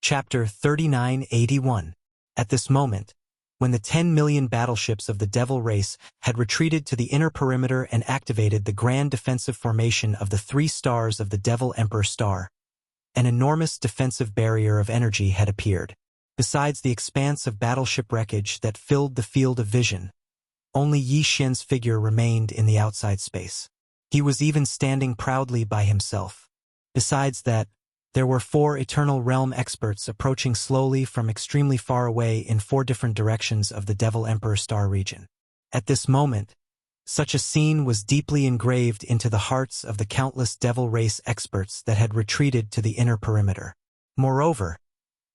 Chapter 3981. At this moment, when the 10 million battleships of the Devil race had retreated to the inner perimeter and activated the grand defensive formation of the 3 stars of the Devil Emperor Star, an enormous defensive barrier of energy had appeared. Besides the expanse of battleship wreckage that filled the field of vision, only Yi Xian's figure remained in the outside space. He was even standing proudly by himself. Besides that, there were 4 Eternal Realm experts approaching slowly from extremely far away in 4 different directions of the Devil Emperor Star region. At this moment, such a scene was deeply engraved into the hearts of the countless Devil race experts that had retreated to the inner perimeter. Moreover,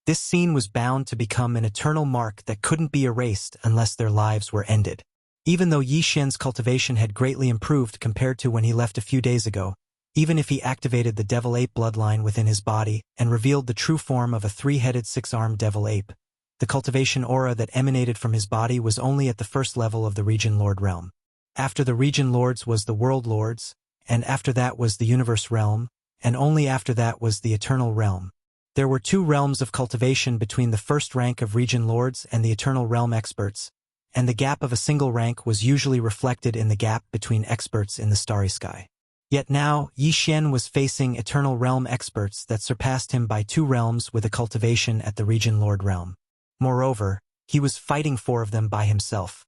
this scene was bound to become an eternal mark that couldn't be erased unless their lives were ended. Even though Yi Xian's cultivation had greatly improved compared to when he left a few days ago, even if he activated the Devil Ape bloodline within his body and revealed the true form of a 3-headed 6-armed Devil Ape, the cultivation aura that emanated from his body was only at the first level of the Region Lord realm. After the Region Lords was the World Lords, and after that was the Universe realm, and only after that was the Eternal realm. There were 2 realms of cultivation between the first rank of Region Lords and the Eternal realm experts, and the gap of a single rank was usually reflected in the gap between experts in the starry sky. Yet now, Yi Xian was facing Eternal Realm experts that surpassed him by 2 realms with a cultivation at the Region Lord realm. Moreover, he was fighting 4 of them by himself.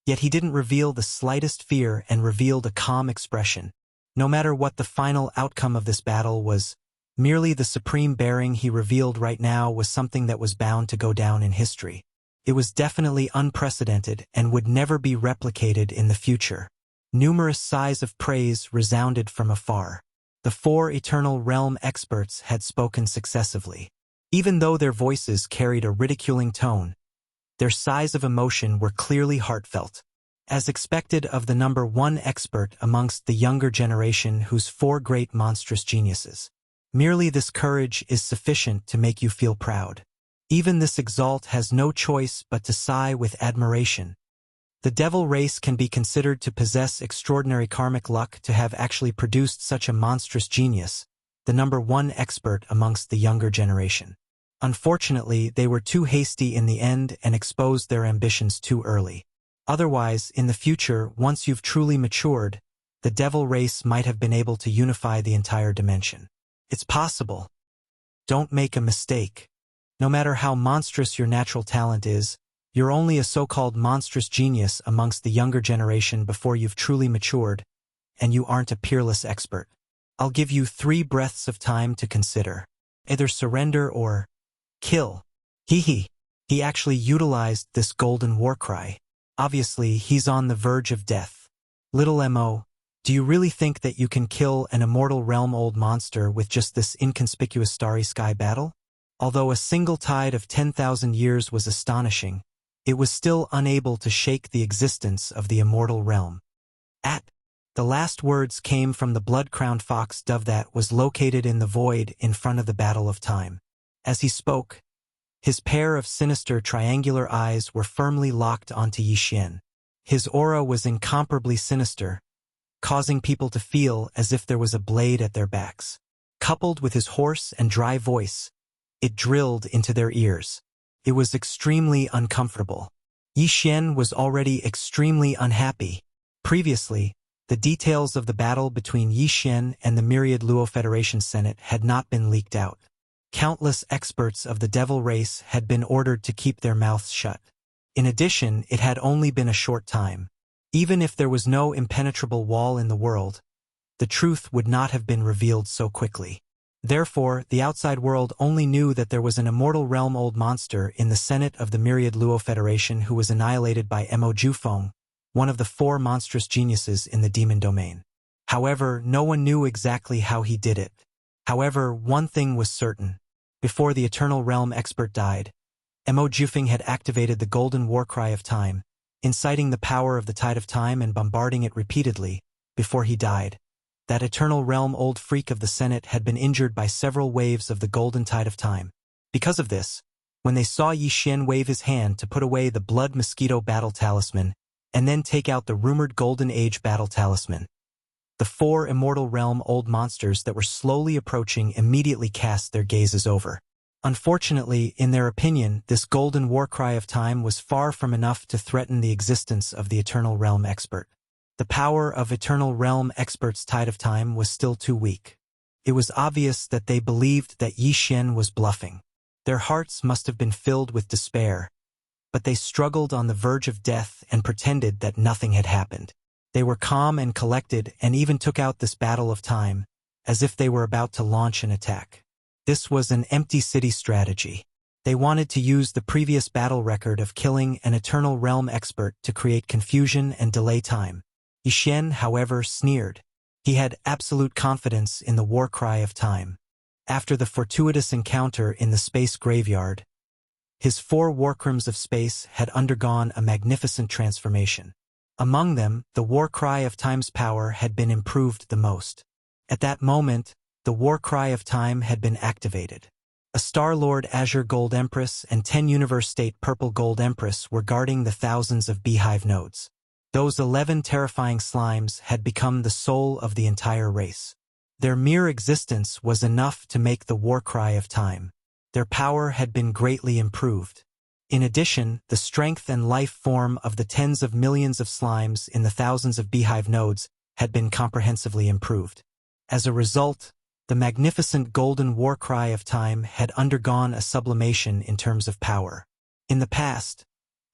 Yet he didn't reveal the slightest fear and revealed a calm expression. No matter what the final outcome of this battle was, merely the supreme bearing he revealed right now was something that was bound to go down in history. It was definitely unprecedented and would never be replicated in the future. Numerous sighs of praise resounded from afar. The 4 Eternal Realm experts had spoken successively. Even though their voices carried a ridiculing tone, their sighs of emotion were clearly heartfelt. As expected of the number 1 expert amongst the younger generation whose 4 great monstrous geniuses. Merely this courage is sufficient to make you feel proud. Even this exalt has no choice but to sigh with admiration. The Devil race can be considered to possess extraordinary karmic luck to have actually produced such a monstrous genius, the number 1 expert amongst the younger generation. Unfortunately, they were too hasty in the end and exposed their ambitions too early. Otherwise, in the future, once you've truly matured, the Devil race might have been able to unify the entire dimension. It's possible. Don't make a mistake. No matter how monstrous your natural talent is, you're only a so-called monstrous genius amongst the younger generation before you've truly matured, and you aren't a peerless expert. I'll give you 3 breaths of time to consider. Either surrender or kill. He actually utilized this golden war cry. Obviously, he's on the verge of death. Little Mo, do you really think that you can kill an immortal realm-old monster with just this inconspicuous starry sky battle? Although a single tide of 10,000 years was astonishing, it was still unable to shake the existence of the immortal realm. The last words came from the blood-crowned fox dove that was located in the void in front of the Battle of Time. As he spoke, his pair of sinister triangular eyes were firmly locked onto Yi Xian. His aura was incomparably sinister, causing people to feel as if there was a blade at their backs. Coupled with his hoarse and dry voice, it drilled into their ears. It was extremely uncomfortable. Yi Xian was already extremely unhappy. Previously, the details of the battle between Yi Xian and the myriad Luo Federation Senate had not been leaked out. Countless experts of the Devil race had been ordered to keep their mouths shut. In addition, it had only been a short time. Even if there was no impenetrable wall in the world, the truth would not have been revealed so quickly. Therefore, the outside world only knew that there was an immortal realm-old monster in the Senate of the Myriad Luo Federation who was annihilated by Mo Jufeng, one of the 4 monstrous geniuses in the demon domain. However, no one knew exactly how he did it. However, one thing was certain. Before the Eternal Realm expert died, Mo Jufeng had activated the Golden War Cry of Time, inciting the power of the Tide of Time and bombarding it repeatedly. Before he died, that Eternal Realm old freak of the Senate had been injured by several waves of the Golden Tide of Time. Because of this, when they saw Yi Xian wave his hand to put away the Blood Mosquito Battle Talisman and then take out the rumored Golden Age Battle Talisman, the 4 Immortal Realm old monsters that were slowly approaching immediately cast their gazes over. Unfortunately, in their opinion, this golden war cry of time was far from enough to threaten the existence of the Eternal Realm Expert. The power of Eternal Realm Expert's Tide of Time was still too weak. It was obvious that they believed that Yi Xian was bluffing. Their hearts must have been filled with despair, but they struggled on the verge of death and pretended that nothing had happened. They were calm and collected and even took out this battle of time, as if they were about to launch an attack. This was an empty city strategy. They wanted to use the previous battle record of killing an Eternal Realm Expert to create confusion and delay time. Yi Xian, however, sneered. He had absolute confidence in the war cry of time. After the fortuitous encounter in the space graveyard, his 4 warcrims of space had undergone a magnificent transformation. Among them, the war cry of time's power had been improved the most. At that moment, the war cry of time had been activated. A Star-Lord Azure Gold Empress and 10 Universe State Purple Gold Empress were guarding the thousands of beehive nodes. Those 11 terrifying slimes had become the soul of the entire race. Their mere existence was enough to make the war cry of time. Their power had been greatly improved. In addition, the strength and life form of the tens of millions of slimes in the thousands of beehive nodes had been comprehensively improved. As a result, the magnificent golden war cry of time had undergone a sublimation in terms of power. In the past,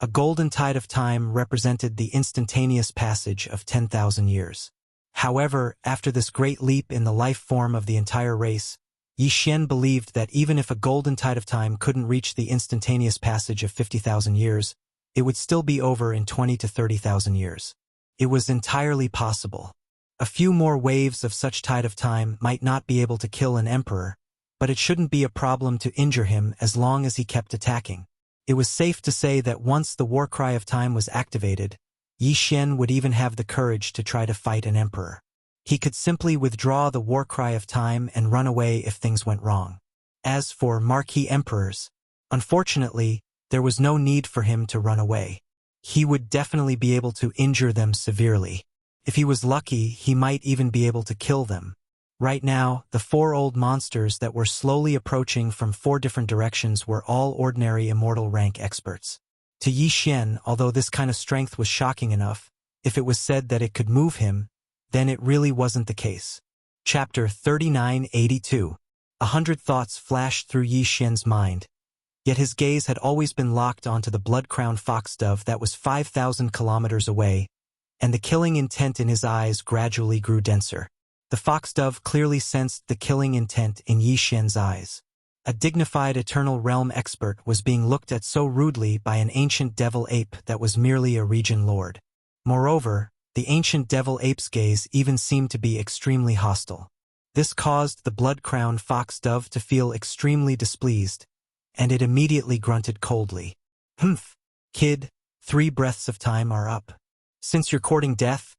a golden tide of time represented the instantaneous passage of 10,000 years. However, after this great leap in the life form of the entire race, Yi Xian believed that even if a golden tide of time couldn't reach the instantaneous passage of 50,000 years, it would still be over in 20 to 30,000 years. It was entirely possible. A few more waves of such tide of time might not be able to kill an emperor, but it shouldn't be a problem to injure him as long as he kept attacking. It was safe to say that once the war cry of time was activated, Yi Xian would even have the courage to try to fight an emperor. He could simply withdraw the war cry of time and run away if things went wrong. As for marquee emperors, unfortunately, there was no need for him to run away. He would definitely be able to injure them severely. If he was lucky, he might even be able to kill them. Right now, the 4 old monsters that were slowly approaching from 4 different directions were all ordinary immortal rank experts. To Yi Xian, although this kind of strength was shocking enough, if it was said that it could move him, then it really wasn't the case. Chapter 3982. 100 thoughts flashed through Yi Xian's mind, yet his gaze had always been locked onto the blood-crowned foxdove that was 5,000 kilometers away, and the killing intent in his eyes gradually grew denser. The foxdove clearly sensed the killing intent in Yi Xian's eyes. A dignified Eternal Realm Expert was being looked at so rudely by an ancient devil ape that was merely a region lord. Moreover, the ancient devil ape's gaze even seemed to be extremely hostile. This caused the blood-crowned foxdove to feel extremely displeased, and it immediately grunted coldly. "Humph, kid, 3 breaths of time are up. Since you're courting death,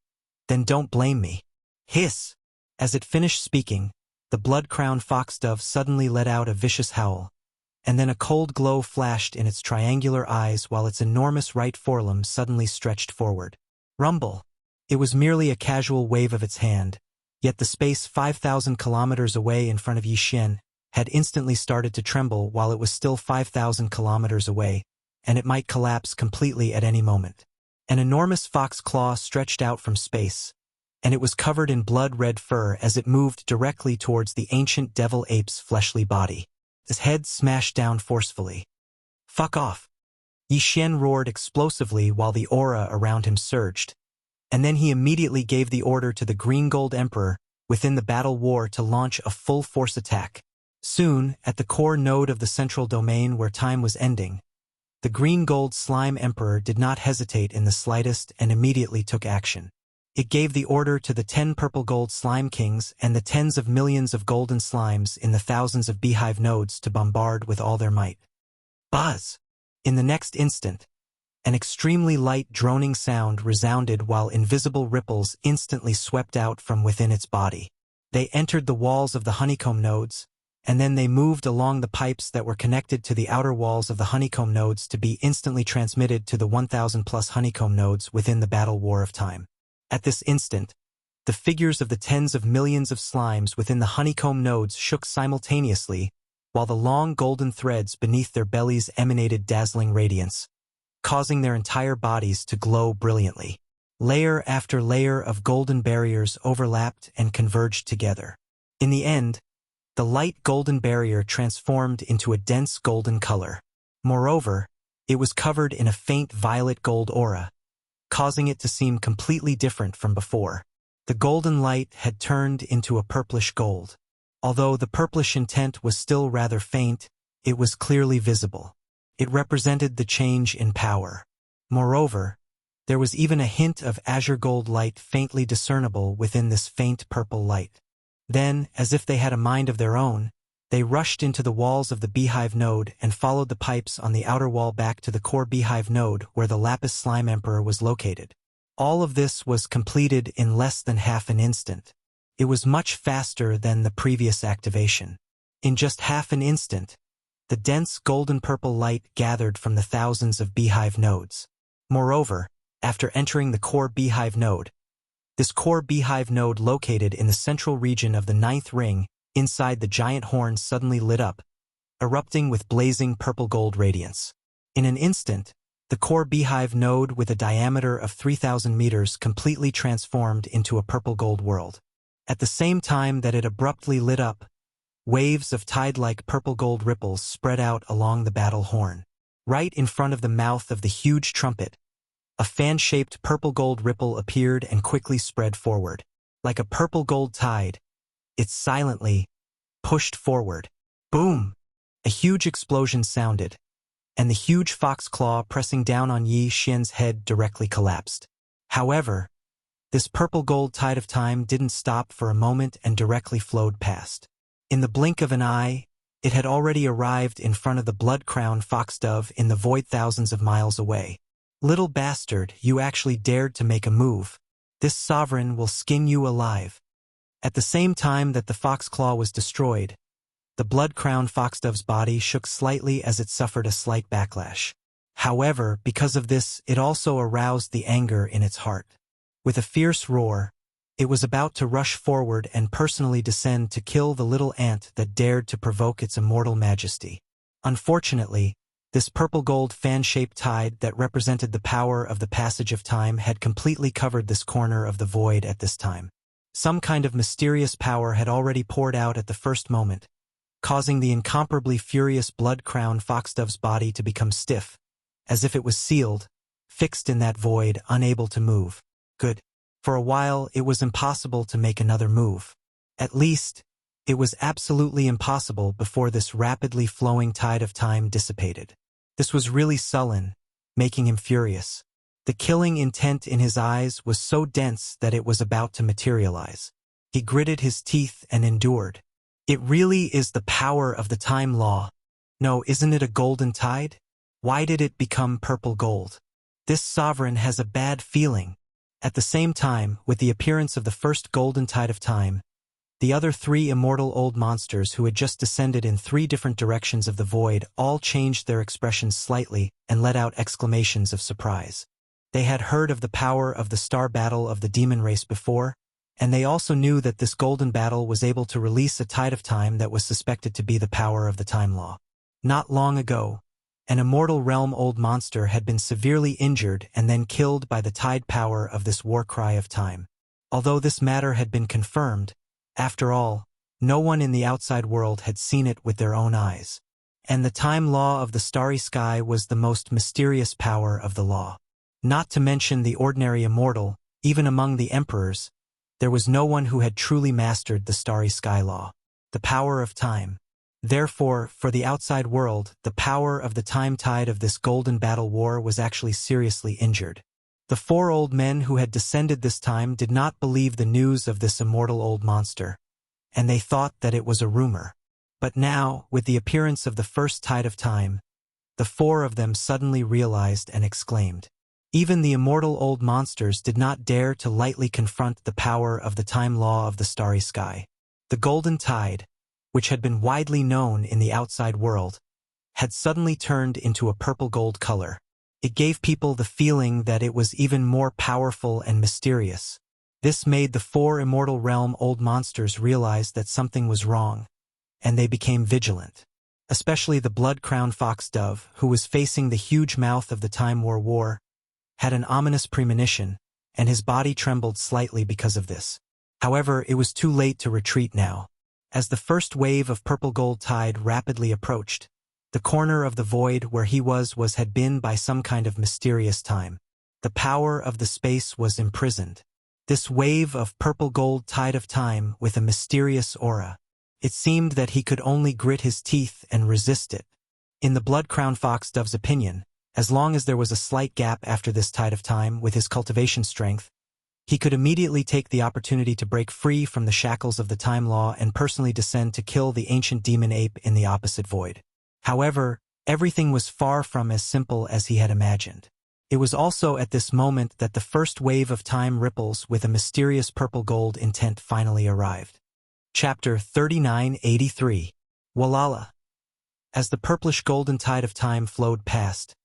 then don't blame me." Hiss! As it finished speaking, the blood-crowned foxdove suddenly let out a vicious howl, and then a cold glow flashed in its triangular eyes while its enormous right forelimb suddenly stretched forward. Rumble! It was merely a casual wave of its hand, yet the space 5,000 kilometers away in front of Yi Xian had instantly started to tremble while it was still 5,000 kilometers away, and it might collapse completely at any moment. An enormous fox claw stretched out from space, and it was covered in blood-red fur as it moved directly towards the ancient devil ape's fleshly body. His head smashed down forcefully. "Fuck off!" Yi Xian roared explosively while the aura around him surged, and then he immediately gave the order to the Green Gold Emperor within the battle war to launch a full-force attack. Soon, at the core node of the central domain where time was ending, the Green Gold Slime Emperor did not hesitate in the slightest and immediately took action. It gave the order to the 10 purple gold slime kings and the tens of millions of golden slimes in the thousands of beehive nodes to bombard with all their might. Buzz! In the next instant, an extremely light droning sound resounded while invisible ripples instantly swept out from within its body. They entered the walls of the honeycomb nodes, and then they moved along the pipes that were connected to the outer walls of the honeycomb nodes to be instantly transmitted to the 1,000+ honeycomb nodes within the battle war of time. At this instant, the figures of the tens of millions of slimes within the honeycomb nodes shook simultaneously, while the long golden threads beneath their bellies emanated dazzling radiance, causing their entire bodies to glow brilliantly. Layer after layer of golden barriers overlapped and converged together. In the end, the light golden barrier transformed into a dense golden color. Moreover, it was covered in a faint violet gold aura, causing it to seem completely different from before. The golden light had turned into a purplish gold. Although the purplish intent was still rather faint, it was clearly visible. It represented the change in power. Moreover, there was even a hint of azure gold light faintly discernible within this faint purple light. Then, as if they had a mind of their own, they rushed into the walls of the beehive node and followed the pipes on the outer wall back to the core beehive node where the Lapis Slime Emperor was located. All of this was completed in less than half an instant. It was much faster than the previous activation. In just half an instant, the dense golden purple light gathered from the thousands of beehive nodes. Moreover, after entering the core beehive node, this core beehive node located in the central region of the ninth ring inside the giant horn suddenly lit up, erupting with blazing purple gold radiance. In an instant, the core beehive node with a diameter of 3,000 meters completely transformed into a purple gold world. At the same time that it abruptly lit up, waves of tide-like purple gold ripples spread out along the battle horn. Right in front of the mouth of the huge trumpet, a fan-shaped purple gold ripple appeared and quickly spread forward. Like a purple gold tide, it silently pushed forward. Boom! A huge explosion sounded, and the huge fox claw pressing down on Yi Xian's head directly collapsed. However, this purple gold tide of time didn't stop for a moment and directly flowed past. In the blink of an eye, it had already arrived in front of the blood-crowned foxdove in the void thousands of miles away. Little bastard, you actually dared to make a move. This sovereign will skin you alive. At the same time that the foxclaw was destroyed, the blood-crowned foxdove's body shook slightly as it suffered a slight backlash. However, because of this, it also aroused the anger in its heart. With a fierce roar, it was about to rush forward and personally descend to kill the little ant that dared to provoke its immortal majesty. Unfortunately, this purple gold fan-shaped tide that represented the power of the passage of time had completely covered this corner of the void at this time. Some kind of mysterious power had already poured out at the first moment, causing the incomparably furious blood-crowned foxdove's body to become stiff, as if it was sealed, fixed in that void, unable to move. Good. For a while, it was impossible to make another move. At least, it was absolutely impossible before this rapidly flowing tide of time dissipated. This was really sullen, making him furious. The killing intent in his eyes was so dense that it was about to materialize. He gritted his teeth and endured. It really is the power of the time law. No, isn't it a golden tide? Why did it become purple gold? This sovereign has a bad feeling. At the same time, with the appearance of the first golden tide of time, the other three immortal old monsters who had just descended in three different directions of the void all changed their expressions slightly and let out exclamations of surprise. They had heard of the power of the star battle of the demon race before, and they also knew that this golden battle was able to release a tide of time that was suspected to be the power of the time law. Not long ago, an immortal realm old monster had been severely injured and then killed by the tide power of this war cry of time. Although this matter had been confirmed, after all, no one in the outside world had seen it with their own eyes. And the time law of the starry sky was the most mysterious power of the law. Not to mention the ordinary immortal, even among the emperors, there was no one who had truly mastered the starry sky law, the power of time. Therefore, for the outside world, the power of the time tide of this golden battle war was actually seriously injured. The four old men who had descended this time did not believe the news of this immortal old monster, and they thought that it was a rumor. But now, with the appearance of the first tide of time, the four of them suddenly realized and exclaimed. Even the immortal old monsters did not dare to lightly confront the power of the time law of the starry sky. The golden tide, which had been widely known in the outside world, had suddenly turned into a purple gold color. It gave people the feeling that it was even more powerful and mysterious. This made the four immortal realm old monsters realize that something was wrong, and they became vigilant. especially the blood-crowned fox dove, who was facing the huge mouth of the Time War, had an ominous premonition, and his body trembled slightly because of this. However, it was too late to retreat now. As the first wave of purple-gold tide rapidly approached, the corner of the void where he had been by some kind of mysterious time. The power of the space was imprisoned. This wave of purple-gold tide of time with a mysterious aura. It seemed that he could only grit his teeth and resist it. In the blood-crowned fox dove's opinion, as long as there was a slight gap after this tide of time with his cultivation strength, he could immediately take the opportunity to break free from the shackles of the time law and personally descend to kill the ancient demon ape in the opposite void. However, everything was far from as simple as he had imagined. It was also at this moment that the first wave of time ripples with a mysterious purple-gold intent finally arrived. Chapter 3983. Walala. As the purplish-golden tide of time flowed past,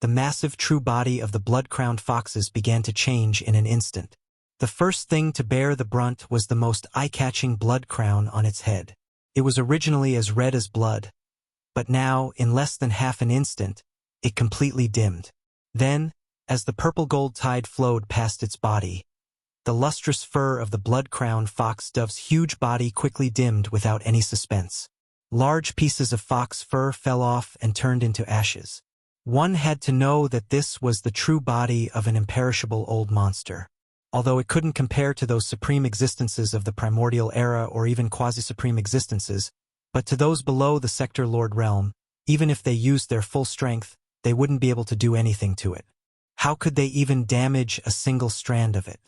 the massive true body of the blood-crowned foxes began to change in an instant. The first thing to bear the brunt was the most eye-catching blood crown on its head. It was originally as red as blood, but now, in less than half an instant, it completely dimmed. Then, as the purple-gold tide flowed past its body, the lustrous fur of the blood-crowned fox dove's huge body quickly dimmed without any suspense. Large pieces of fox fur fell off and turned into ashes. One had to know that this was the true body of an imperishable old monster. Although it couldn't compare to those supreme existences of the primordial era or even quasi-supreme existences, but to those below the Sector Lord realm, even if they used their full strength, they wouldn't be able to do anything to it. How could they even damage a single strand of it?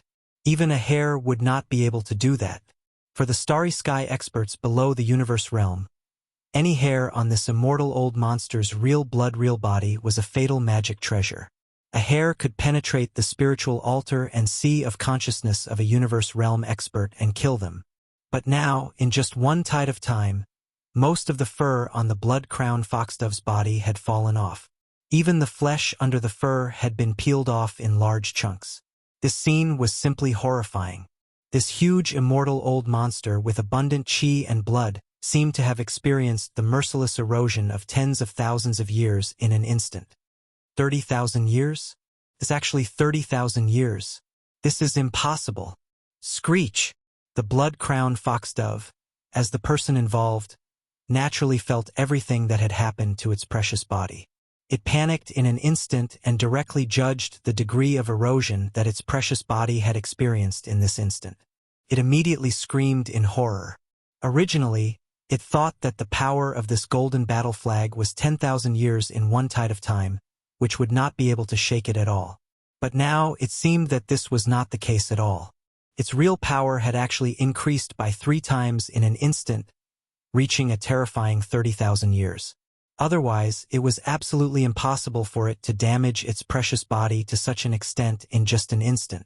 Even a hair would not be able to do that. For the starry sky experts below the universe realm, any hair on this immortal old monster's real blood real body was a fatal magic treasure. A hair could penetrate the spiritual altar and sea of consciousness of a universe realm expert and kill them. But now, in just one tide of time, most of the fur on the blood-crowned foxdove's body had fallen off. Even the flesh under the fur had been peeled off in large chunks. This scene was simply horrifying. This huge immortal old monster with abundant chi and blood seemed to have experienced the merciless erosion of tens of thousands of years in an instant. 30,000 years? It's actually 30,000 years. This is impossible. Screech! The blood-crowned foxdove, as the person involved, naturally felt everything that had happened to its precious body. It panicked in an instant and directly judged the degree of erosion that its precious body had experienced in this instant. It immediately screamed in horror. Originally, it thought that the power of this golden battle flag was 10,000 years in one tide of time, which would not be able to shake it at all. But now it seemed that this was not the case at all. Its real power had actually increased by 3 times in an instant, reaching a terrifying 30,000 years. Otherwise, it was absolutely impossible for it to damage its precious body to such an extent in just an instant.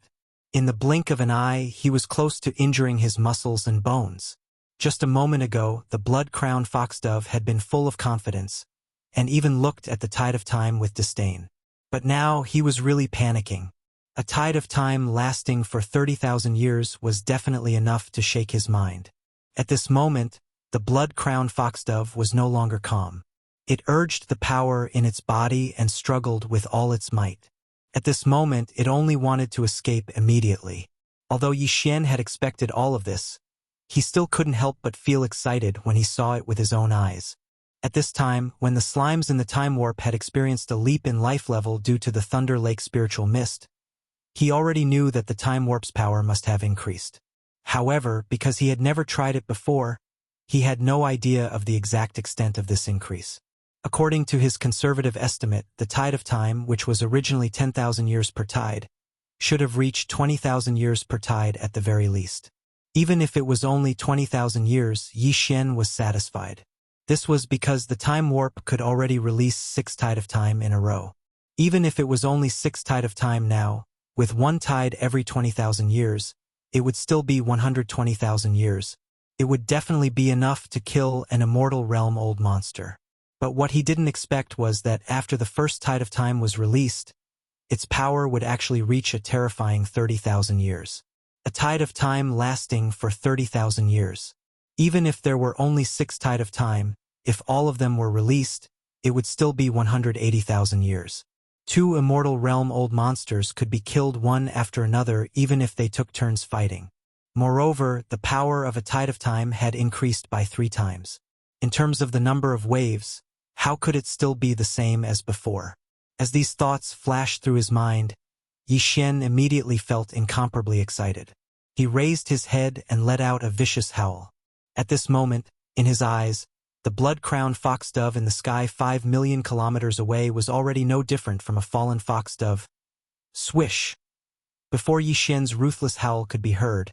In the blink of an eye, he was close to injuring his muscles and bones. Just a moment ago, the blood-crowned foxdove had been full of confidence, and even looked at the tide of time with disdain. But now he was really panicking. A tide of time lasting for 30,000 years was definitely enough to shake his mind. At this moment, the blood-crowned foxdove was no longer calm. It urged the power in its body and struggled with all its might. At this moment, it only wanted to escape immediately. Although Yi Xian had expected all of this, he still couldn't help but feel excited when he saw it with his own eyes. At this time, when the slimes in the time warp had experienced a leap in life level due to the Thunder Lake spiritual mist, he already knew that the time warp's power must have increased. However, because he had never tried it before, he had no idea of the exact extent of this increase. According to his conservative estimate, the tide of time, which was originally 10,000 years per tide, should have reached 20,000 years per tide at the very least. Even if it was only 20,000 years, Yi Xian was satisfied. This was because the time warp could already release 6 tide of time in a row. Even if it was only 6 tide of time now, with 1 tide every 20,000 years, it would still be 120,000 years. It would definitely be enough to kill an immortal realm old monster. But what he didn't expect was that after the first tide of time was released, its power would actually reach a terrifying 30,000 years. A tide of time lasting for 30,000 years. Even if there were only 6 tide of time, If all of them were released, it would still be 180,000 years. Two immortal realm-old monsters could be killed one after another even if they took turns fighting. Moreover, the power of a tide of time had increased by 3 times. In terms of the number of waves, how could it still be the same as before? As these thoughts flashed through his mind, Yi Xian immediately felt incomparably excited. He raised his head and let out a vicious howl. At this moment, in his eyes, the blood-crowned foxdove in the sky 5 million kilometers away was already no different from a fallen foxdove. Swish! Before Yi Xian's ruthless howl could be heard,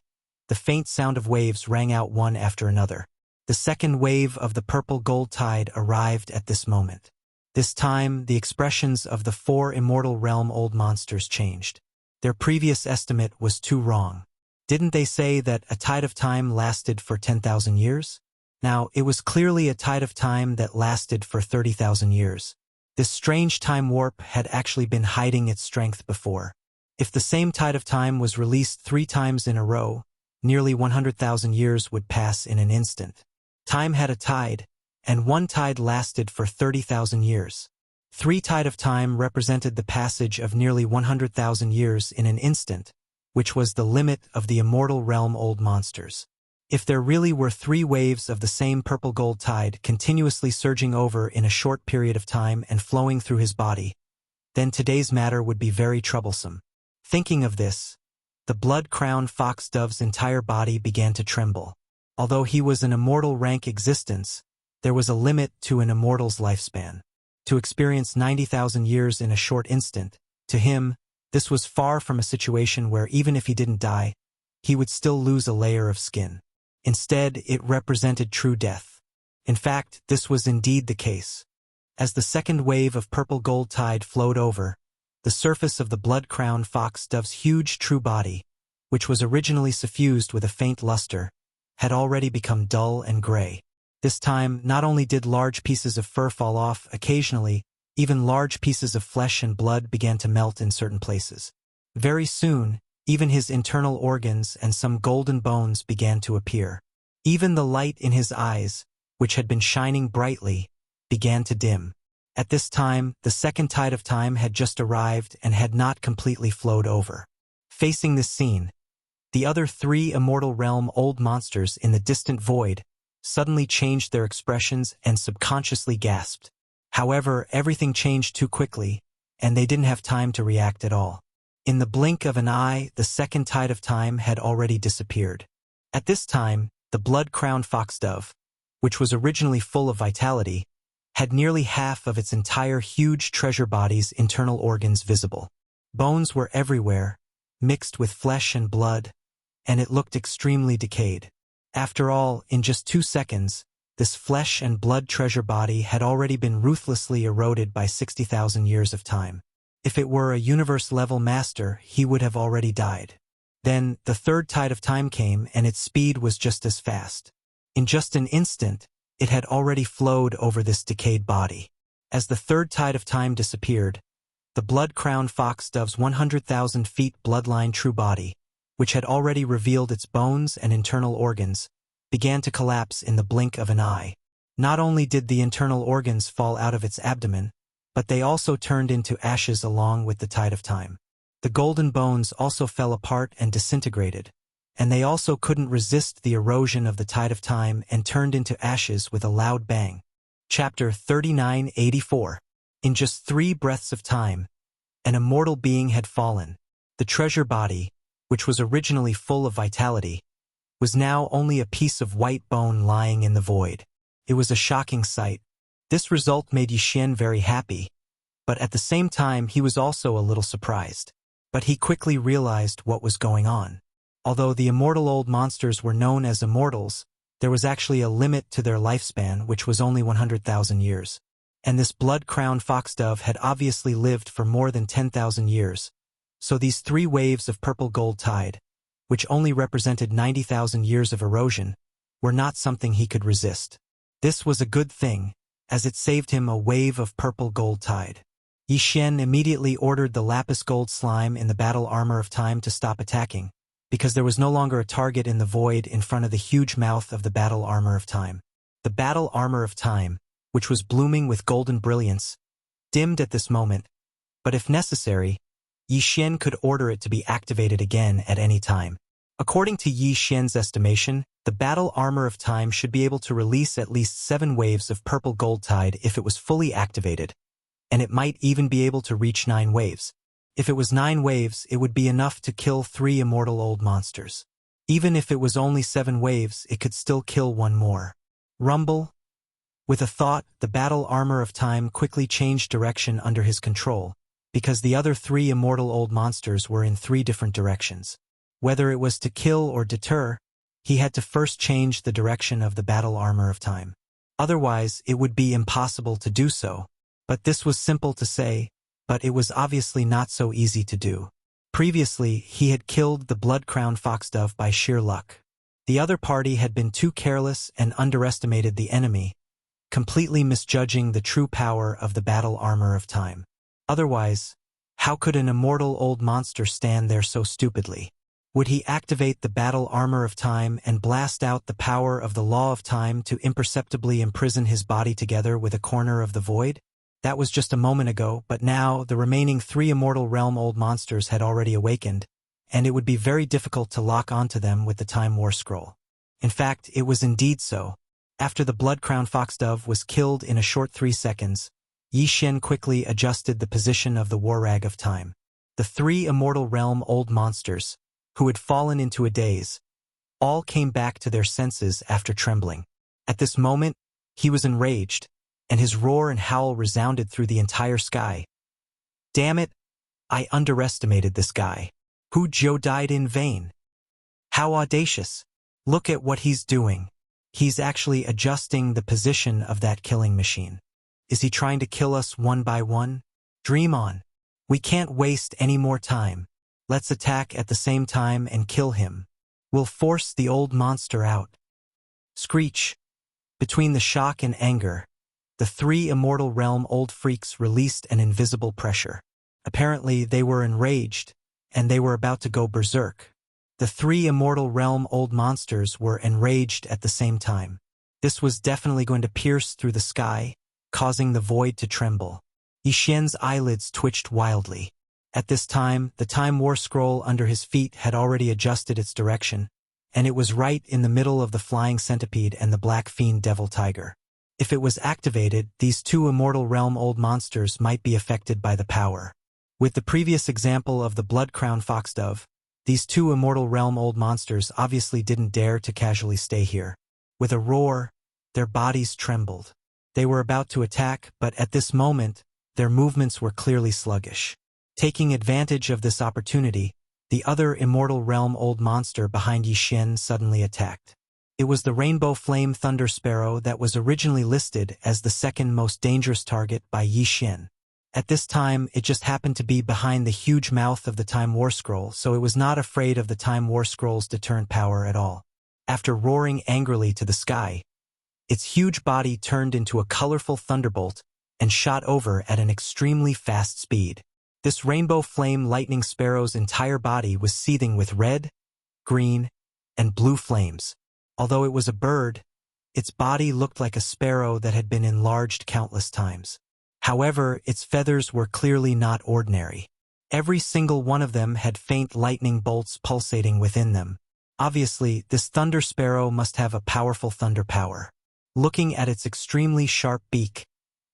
the faint sound of waves rang out one after another. The second wave of the purple gold tide arrived at this moment. This time, the expressions of the 4 immortal realm-old monsters changed. Their previous estimate was too wrong. Didn't they say that a tide of time lasted for 10,000 years? Now, it was clearly a tide of time that lasted for 30,000 years. This strange time warp had actually been hiding its strength before. If the same tide of time was released 3 times in a row, nearly 100,000 years would pass in an instant. Time had a tide, and one tide lasted for 30,000 years. 3 tide of time represented the passage of nearly 100,000 years in an instant, which was the limit of the immortal realm-old monsters. If there really were 3 waves of the same purple gold tide continuously surging over in a short period of time and flowing through his body, then today's matter would be very troublesome. Thinking of this, the blood-crowned foxdove's entire body began to tremble. Although he was an immortal rank existence, there was a limit to an immortal's lifespan. To experience 90,000 years in a short instant, to him, this was far from a situation where even if he didn't die, he would still lose a layer of skin. Instead, it represented true death. In fact, this was indeed the case. As the second wave of purple gold tide flowed over, the surface of the blood-crowned foxdove's huge true body, which was originally suffused with a faint luster, had already become dull and gray. This time, not only did large pieces of fur fall off, occasionally, even large pieces of flesh and blood began to melt in certain places. Very soon, even his internal organs and some golden bones began to appear. Even the light in his eyes, which had been shining brightly, began to dim. At this time, the second tide of time had just arrived and had not completely flowed over. Facing this scene, the other 3 immortal realm-old monsters in the distant void suddenly changed their expressions and subconsciously gasped. However, everything changed too quickly, and they didn't have time to react at all. In the blink of an eye, the second tide of time had already disappeared. At this time, the blood-crowned foxdove, which was originally full of vitality, had nearly half of its entire huge treasure body's internal organs visible. Bones were everywhere, mixed with flesh and blood, and it looked extremely decayed. After all, in just 2 seconds, this flesh and blood treasure body had already been ruthlessly eroded by 60,000 years of time. If it were a universe-level master, he would have already died. Then, the third tide of time came, and its speed was just as fast. In just an instant, it had already flowed over this decayed body. As the third tide of time disappeared, the blood-crowned foxdove's 100,000 feet bloodline true body, which had already revealed its bones and internal organs, began to collapse in the blink of an eye. Not only did the internal organs fall out of its abdomen, but they also turned into ashes along with the tide of time. The golden bones also fell apart and disintegrated, and they also couldn't resist the erosion of the tide of time and turned into ashes with a loud bang. Chapter 3984. In just 3 breaths of time, an immortal being had fallen. The treasure body, which was originally full of vitality, was now only a piece of white bone lying in the void. It was a shocking sight. This result made Yi Xian very happy, but at the same time he was also a little surprised. But he quickly realized what was going on. Although the immortal old monsters were known as immortals, there was actually a limit to their lifespan, which was only 100,000 years. And this blood-crowned foxdove had obviously lived for more than 10,000 years. So these 3 waves of purple gold tide, which only represented 90,000 years of erosion, were not something he could resist. This was a good thing, as it saved him a wave of purple gold tide. Yi Xian immediately ordered the lapis gold slime in the battle armor of time to stop attacking, because there was no longer a target in the void in front of the huge mouth of the battle armor of time. The battle armor of time, which was blooming with golden brilliance, dimmed at this moment, but if necessary, Yi Xian could order it to be activated again at any time. According to Yi Xian's estimation, the battle armor of time should be able to release at least 7 waves of purple gold tide if it was fully activated, and it might even be able to reach 9 waves. If it was 9 waves, it would be enough to kill 3 immortal old monsters. Even if it was only 7 waves, it could still kill 1 more. Rumble. With a thought, the battle armor of time quickly changed direction under his control, because the other 3 immortal old monsters were in 3 different directions. Whether it was to kill or deter, he had to first change the direction of the battle armor of time. Otherwise, it would be impossible to do so. But this was simple to say, but it was obviously not so easy to do. Previously, he had killed the blood-crowned foxdove by sheer luck. The other party had been too careless and underestimated the enemy, completely misjudging the true power of the battle armor of time. Otherwise, how could an immortal old monster stand there so stupidly? Would he activate the battle armor of time and blast out the power of the law of time to imperceptibly imprison his body together with a corner of the void? That was just a moment ago, but now the remaining 3 immortal realm old monsters had already awakened, and it would be very difficult to lock onto them with the Time War Scroll. In fact, it was indeed so. After the blood-crowned foxdove was killed in a short 3 seconds, Yi Xian quickly adjusted the position of the war rag of time. The 3 immortal realm old monsters, who had fallen into a daze, all came back to their senses after trembling. At this moment, he was enraged, and his roar and howl resounded through the entire sky. Damn it! I underestimated this guy. Hu Zhou died in vain. How audacious! Look at what he's doing. He's actually adjusting the position of that killing machine. Is he trying to kill us one by one? Dream on. We can't waste any more time. Let's attack at the same time and kill him. We'll force the old monster out. Screech. Between the shock and anger, the 3 immortal realm old freaks released an invisible pressure. Apparently, they were enraged, and they were about to go berserk. The 3 immortal realm old monsters were enraged at the same time. This was definitely going to pierce through the sky, causing the void to tremble. Yi Xian's eyelids twitched wildly. At this time, the Time War Scroll under his feet had already adjusted its direction, and it was right in the middle of the flying centipede and the black fiend devil tiger. If it was activated, these 2 immortal realm old monsters might be affected by the power. With the previous example of the blood-crowned foxdove, these 2 immortal realm old monsters obviously didn't dare to casually stay here. With a roar, their bodies trembled. They were about to attack, but at this moment, their movements were clearly sluggish. Taking advantage of this opportunity, the other immortal realm old monster behind Yi Xian suddenly attacked. It was the Rainbow Flame Thunder Sparrow that was originally listed as the 2nd most dangerous target by Yi Xian. At this time, it just happened to be behind the huge mouth of the Time War Scroll, so it was not afraid of the Time War Scroll's deterrent power at all. After roaring angrily to the sky, its huge body turned into a colorful thunderbolt and shot over at an extremely fast speed. This Rainbow Flame Lightning Sparrow's entire body was seething with red, green, and blue flames. Although it was a bird, its body looked like a sparrow that had been enlarged countless times. However, its feathers were clearly not ordinary. Every single one of them had faint lightning bolts pulsating within them. Obviously, this thunder sparrow must have a powerful thunder power. Looking at its extremely sharp beak,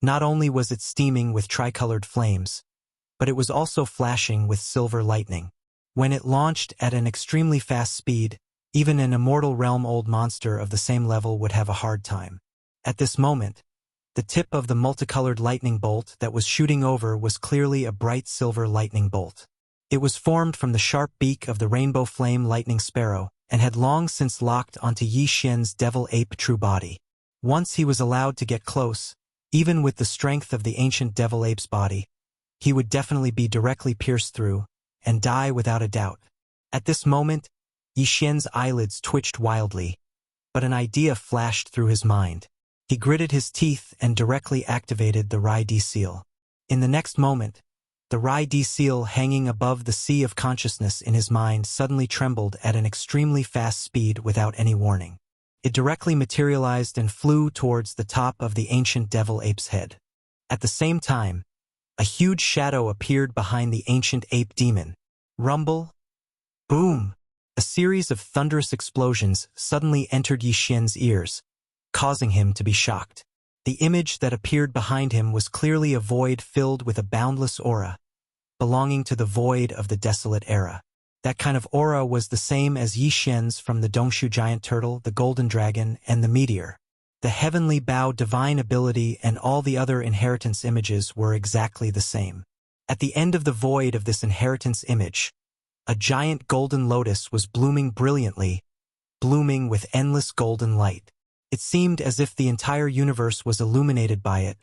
not only was it steaming with tricolored flames, but it was also flashing with silver lightning. When it launched at an extremely fast speed, even an immortal realm old monster of the same level would have a hard time. At this moment, the tip of the multicolored lightning bolt that was shooting over was clearly a bright silver lightning bolt. It was formed from the sharp beak of the Rainbow Flame Lightning Sparrow and had long since locked onto Yi Xian's devil ape true body. Once he was allowed to get close, even with the strength of the ancient devil ape's body, he would definitely be directly pierced through and die without a doubt. At this moment, Yi Xian's eyelids twitched wildly, but an idea flashed through his mind. He gritted his teeth and directly activated the Rai D seal. In the next moment, the Rai D seal hanging above the sea of consciousness in his mind suddenly trembled at an extremely fast speed without any warning. It directly materialized and flew towards the top of the ancient devil ape's head. At the same time, a huge shadow appeared behind the ancient ape demon. Rumble. Boom! A series of thunderous explosions suddenly entered Yi Xian's ears, causing him to be shocked. The image that appeared behind him was clearly a void filled with a boundless aura, belonging to the void of the desolate era. That kind of aura was the same as Yi Xian's from the Dongshu giant turtle, the golden dragon, and the meteor. The heavenly bow divine ability and all the other inheritance images were exactly the same. At the end of the void of this inheritance image, a giant golden lotus was blooming brilliantly, blooming with endless golden light. It seemed as if the entire universe was illuminated by it,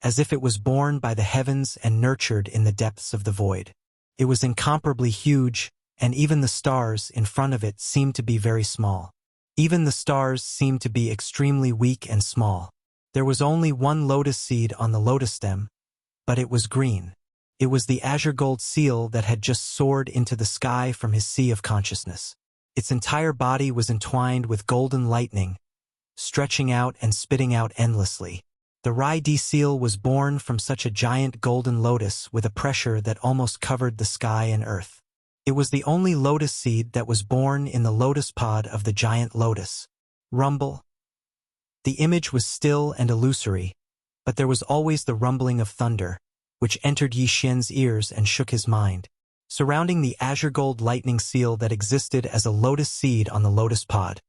as if it was born by the heavens and nurtured in the depths of the void. It was incomparably huge, and even the stars in front of it seemed to be very small. Even the stars seemed to be extremely weak and small. There was only one lotus seed on the lotus stem, but it was green. It was the azure gold seal that had just soared into the sky from his sea of consciousness. Its entire body was entwined with golden lightning, stretching out and spitting out endlessly. The Rai-D seal was born from such a giant golden lotus with a pressure that almost covered the sky and earth. It was the only lotus seed that was born in the lotus pod of the giant lotus. Rumble. The image was still and illusory, but there was always the rumbling of thunder, which entered Yi Xian's ears and shook his mind. Surrounding the azure gold lightning seal that existed as a lotus seed on the lotus pod,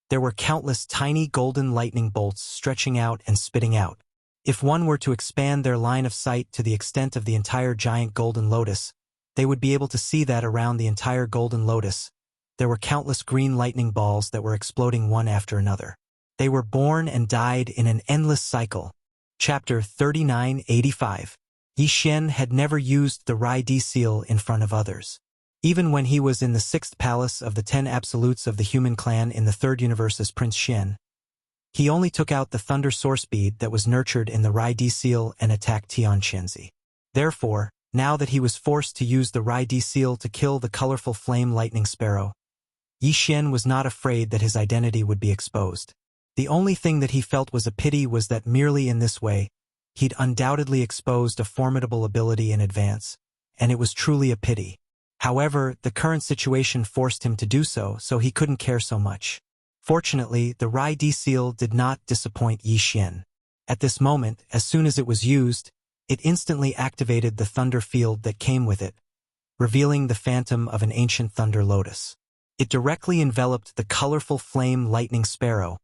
there were countless tiny golden lightning bolts stretching out and spitting out. If one were to expand their line of sight to the extent of the entire giant golden lotus, they would be able to see that around the entire golden lotus, there were countless green lightning balls that were exploding one after another. They were born and died in an endless cycle. Chapter 3985. Yi Xian had never used the Rai-D seal in front of others. Even when he was in the 6th palace of the 10 absolutes of the human clan in the 3rd universe as Prince Xian, he only took out the thunder source bead that was nurtured in the Rai-D seal and attacked Tian Qianzi. Therefore, now that he was forced to use the Rai-D seal to kill the colorful flame lightning sparrow, Yi Xian was not afraid that his identity would be exposed. The only thing that he felt was a pity was that merely in this way, he'd undoubtedly exposed a formidable ability in advance, and it was truly a pity. However, the current situation forced him to do so, so he couldn't care so much. Fortunately, the Rai-D seal did not disappoint Yi Xian. At this moment, as soon as it was used, it instantly activated the thunder field that came with it, revealing the phantom of an ancient thunder lotus. It directly enveloped the colorful flame lightning sparrow,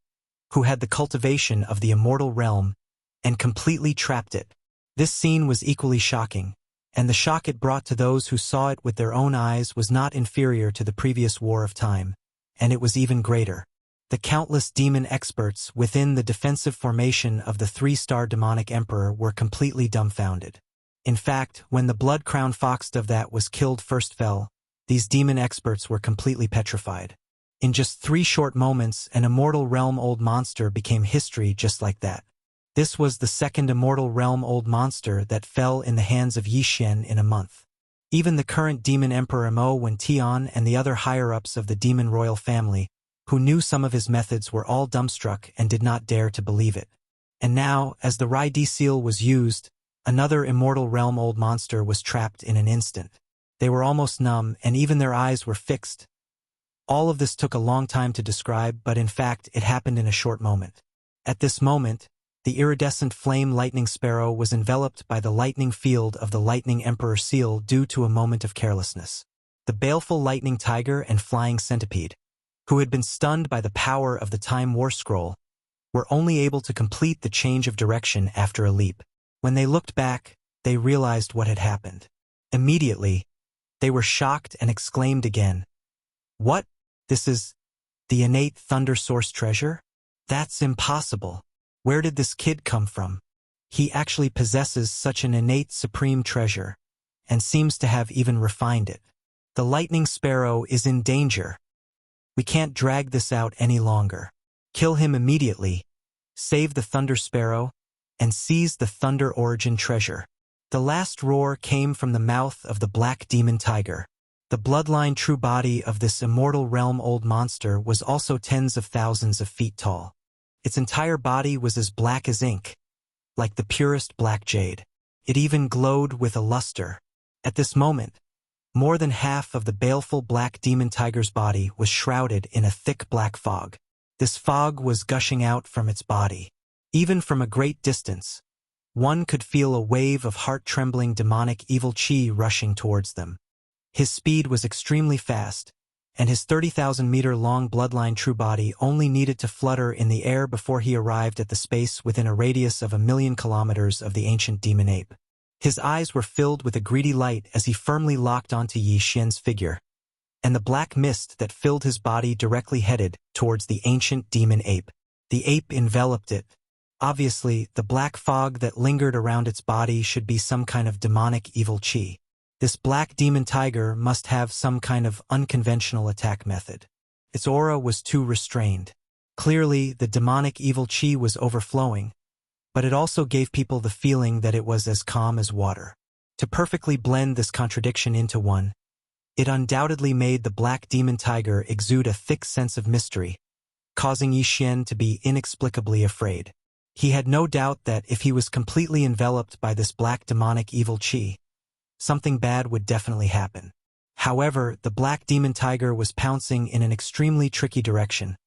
who had the cultivation of the immortal realm, and completely trapped it. This scene was equally shocking, and the shock it brought to those who saw it with their own eyes was not inferior to the previous War of Time, and it was even greater. The countless demon experts within the defensive formation of the 3-star demonic emperor were completely dumbfounded. In fact, when the blood-crowned fox of that was killed first fell, these demon experts were completely petrified. In just 3 short moments, an immortal realm-old monster became history just like that. This was the 2nd immortal realm-old monster that fell in the hands of Yi Xian in a month. Even the current demon emperor Mo Wen Tian and the other higher-ups of the demon royal family, who knew some of his methods, were all dumbstruck and did not dare to believe it. And now, as the Rai-D seal was used, another immortal realm-old monster was trapped in an instant. They were almost numb, and even their eyes were fixed. All of this took a long time to describe, but in fact it happened in a short moment. At this moment, the iridescent flame lightning sparrow was enveloped by the lightning field of the lightning emperor seal due to a moment of carelessness. The baleful lightning tiger and flying centipede, who had been stunned by the power of the Time War Scroll, were only able to complete the change of direction after a leap. When they looked back, they realized what had happened. Immediately, they were shocked and exclaimed again, "What? This is the innate thunder source treasure? That's impossible. Where did this kid come from? He actually possesses such an innate supreme treasure, and seems to have even refined it. The lightning sparrow is in danger. We can't drag this out any longer. Kill him immediately, save the thunder sparrow, and seize the thunder origin treasure." The last roar came from the mouth of the black demon tiger. The bloodline true body of this immortal realm old monster was also tens of thousands of feet tall. Its entire body was as black as ink, like the purest black jade. It even glowed with a luster. At this moment, more than half of the baleful black demon tiger's body was shrouded in a thick black fog. This fog was gushing out from its body. Even from a great distance, one could feel a wave of heart-trembling demonic evil chi rushing towards them. His speed was extremely fast, and his 30,000-meter-long bloodline true body only needed to flutter in the air before he arrived at the space within a radius of 1,000,000 kilometers of the ancient demon ape. His eyes were filled with a greedy light as he firmly locked onto Yi Xian's figure, and the black mist that filled his body directly headed towards the ancient demon ape. The ape enveloped it. Obviously, the black fog that lingered around its body should be some kind of demonic evil chi. This black demon tiger must have some kind of unconventional attack method. Its aura was too restrained. Clearly, the demonic evil chi was overflowing, but it also gave people the feeling that it was as calm as water. To perfectly blend this contradiction into one, it undoubtedly made the black demon tiger exude a thick sense of mystery, causing Yi Xian to be inexplicably afraid. He had no doubt that if he was completely enveloped by this black demonic evil chi, something bad would definitely happen. However, the black demon tiger was pouncing in an extremely tricky direction,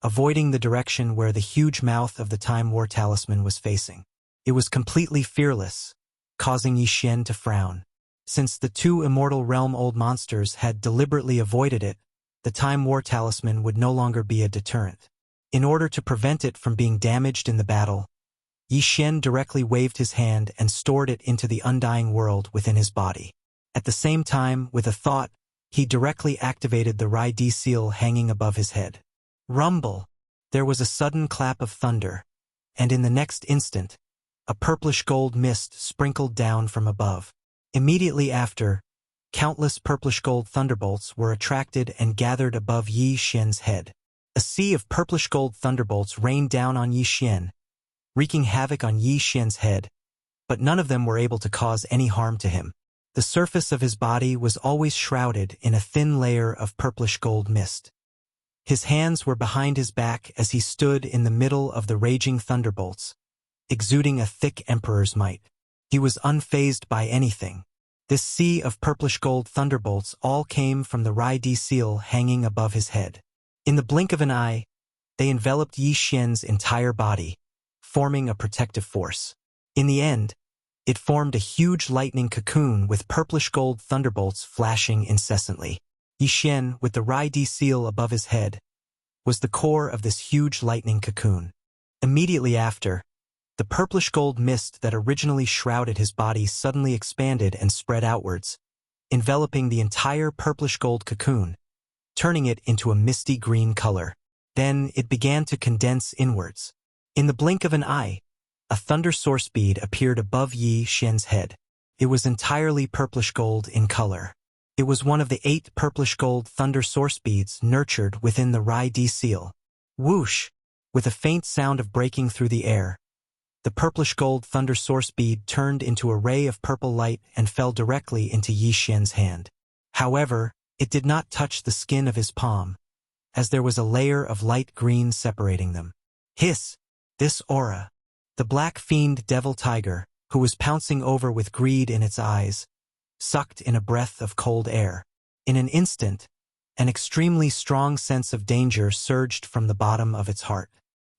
avoiding the direction where the huge mouth of the Time War Talisman was facing. It was completely fearless, causing Yi Xian to frown. Since the two immortal realm-old monsters had deliberately avoided it, the Time War Talisman would no longer be a deterrent. In order to prevent it from being damaged in the battle, Yi Xian directly waved his hand and stored it into the undying world within his body. At the same time, with a thought, he directly activated the Rai Di seal hanging above his head. Rumble! There was a sudden clap of thunder, and in the next instant, a purplish gold mist sprinkled down from above. Immediately after, countless purplish gold thunderbolts were attracted and gathered above Yi Xian's head. A sea of purplish gold thunderbolts rained down on Yi Xian, wreaking havoc on Yi Xian's head, but none of them were able to cause any harm to him. The surface of his body was always shrouded in a thin layer of purplish gold mist. His hands were behind his back as he stood in the middle of the raging thunderbolts, exuding a thick emperor's might. He was unfazed by anything. This sea of purplish gold thunderbolts all came from the Rai Di seal hanging above his head. In the blink of an eye, they enveloped Yi Xian's entire body, forming a protective force. In the end, it formed a huge lightning cocoon with purplish gold thunderbolts flashing incessantly. Yi Xian, with the Rai Di seal above his head, was the core of this huge lightning cocoon. Immediately after, the purplish gold mist that originally shrouded his body suddenly expanded and spread outwards, enveloping the entire purplish gold cocoon, turning it into a misty green color. Then it began to condense inwards. In the blink of an eye, a thunder source bead appeared above Yi Xian's head. It was entirely purplish gold in color. It was one of the 8 purplish gold thunder source beads nurtured within the Rai Di seal. Whoosh! With a faint sound of breaking through the air, the purplish gold thunder source bead turned into a ray of purple light and fell directly into Yi Xian's hand. However, it did not touch the skin of his palm, as there was a layer of light green separating them. Hiss! This aura! The black fiend devil tiger, who was pouncing over with greed in its eyes, sucked in a breath of cold air. In an instant, an extremely strong sense of danger surged from the bottom of its heart.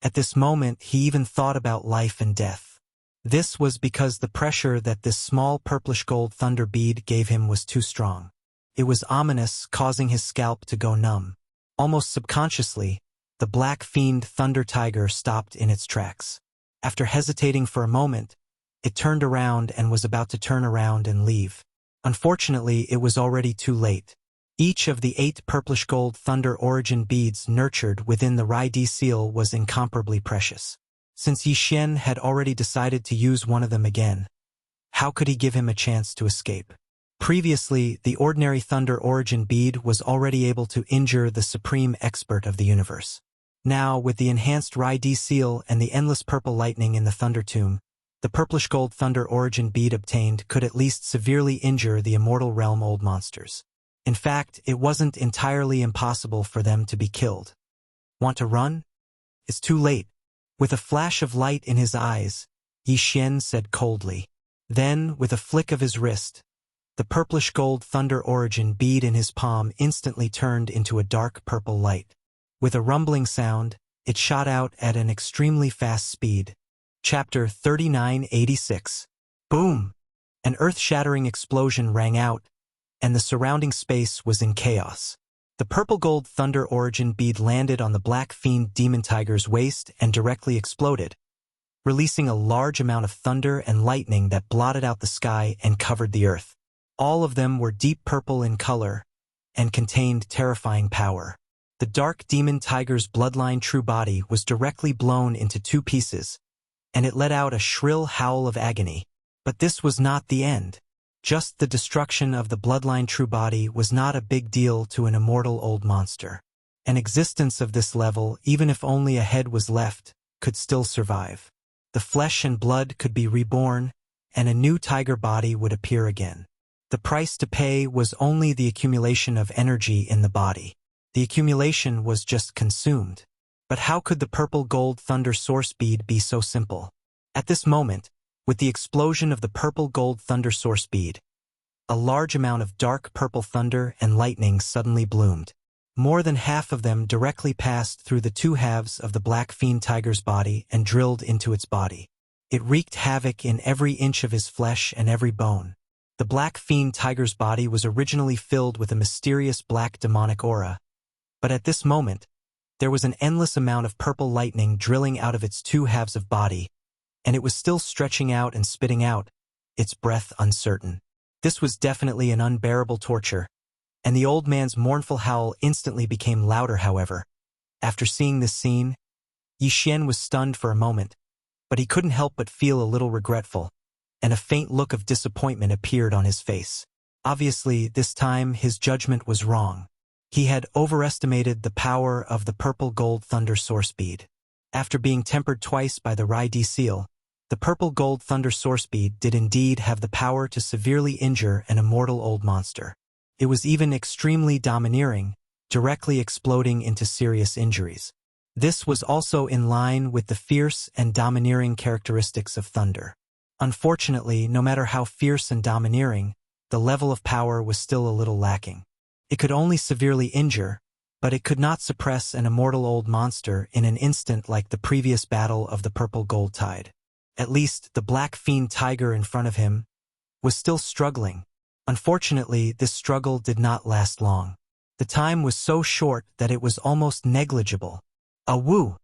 At this moment, he even thought about life and death. This was because the pressure that this small purplish gold thunder bead gave him was too strong. It was ominous, causing his scalp to go numb. Almost subconsciously, the black fiend thunder tiger stopped in its tracks. After hesitating for a moment, it turned around and was about to turn around and leave. Unfortunately, it was already too late. Each of the 8 purplish gold thunder origin beads nurtured within the Rai Di seal was incomparably precious. Since Yi Xian had already decided to use one of them again, how could he give him a chance to escape? Previously, the ordinary thunder origin bead was already able to injure the supreme expert of the universe. Now, with the enhanced Rai Di seal and the endless purple lightning in the thunder tomb, the purplish gold thunder origin bead obtained could at least severely injure the immortal realm old monsters. In fact, it wasn't entirely impossible for them to be killed. Want to run? It's too late. With a flash of light in his eyes, Yi Xian said coldly. Then, with a flick of his wrist, the purplish gold thunder origin bead in his palm instantly turned into a dark purple light. With a rumbling sound, it shot out at an extremely fast speed. Chapter 3986. Boom! An earth-shattering explosion rang out, and the surrounding space was in chaos. The purple gold thunder origin bead landed on the black fiend demon tiger's waist and directly exploded, releasing a large amount of thunder and lightning that blotted out the sky and covered the earth. All of them were deep purple in color and contained terrifying power. The dark demon tiger's bloodline true body was directly blown into two pieces, and it let out a shrill howl of agony. But this was not the end. Just the destruction of the bloodline true body was not a big deal to an immortal old monster. An existence of this level, even if only a head was left, could still survive. The flesh and blood could be reborn, and a new tiger body would appear again. The price to pay was only the accumulation of energy in the body. The accumulation was just consumed. But how could the purple gold thunder source bead be so simple? At this moment, with the explosion of the purple gold thunder source bead, a large amount of dark purple thunder and lightning suddenly bloomed. More than half of them directly passed through the two halves of the black fiend tiger's body and drilled into its body. It wreaked havoc in every inch of his flesh and every bone. The black fiend tiger's body was originally filled with a mysterious black demonic aura, but at this moment, there was an endless amount of purple lightning drilling out of its two halves of body, and it was still stretching out and spitting out, its breath uncertain. This was definitely an unbearable torture, and the old man's mournful howl instantly became louder, however. After seeing this scene, Yi Xian was stunned for a moment, but he couldn't help but feel a little regretful, and a faint look of disappointment appeared on his face. Obviously, this time his judgment was wrong. He had overestimated the power of the purple gold thunder source bead. After being tempered twice by the Rai Di seal, the purple gold thunder source bead did indeed have the power to severely injure an immortal old monster. It was even extremely domineering, directly exploding into serious injuries. This was also in line with the fierce and domineering characteristics of thunder. Unfortunately, no matter how fierce and domineering, the level of power was still a little lacking. It could only severely injure, but it could not suppress an immortal old monster in an instant like the previous battle of the purple gold tide. At least, the black fiend tiger in front of him was still struggling. Unfortunately, this struggle did not last long. The time was so short that it was almost negligible. A woo!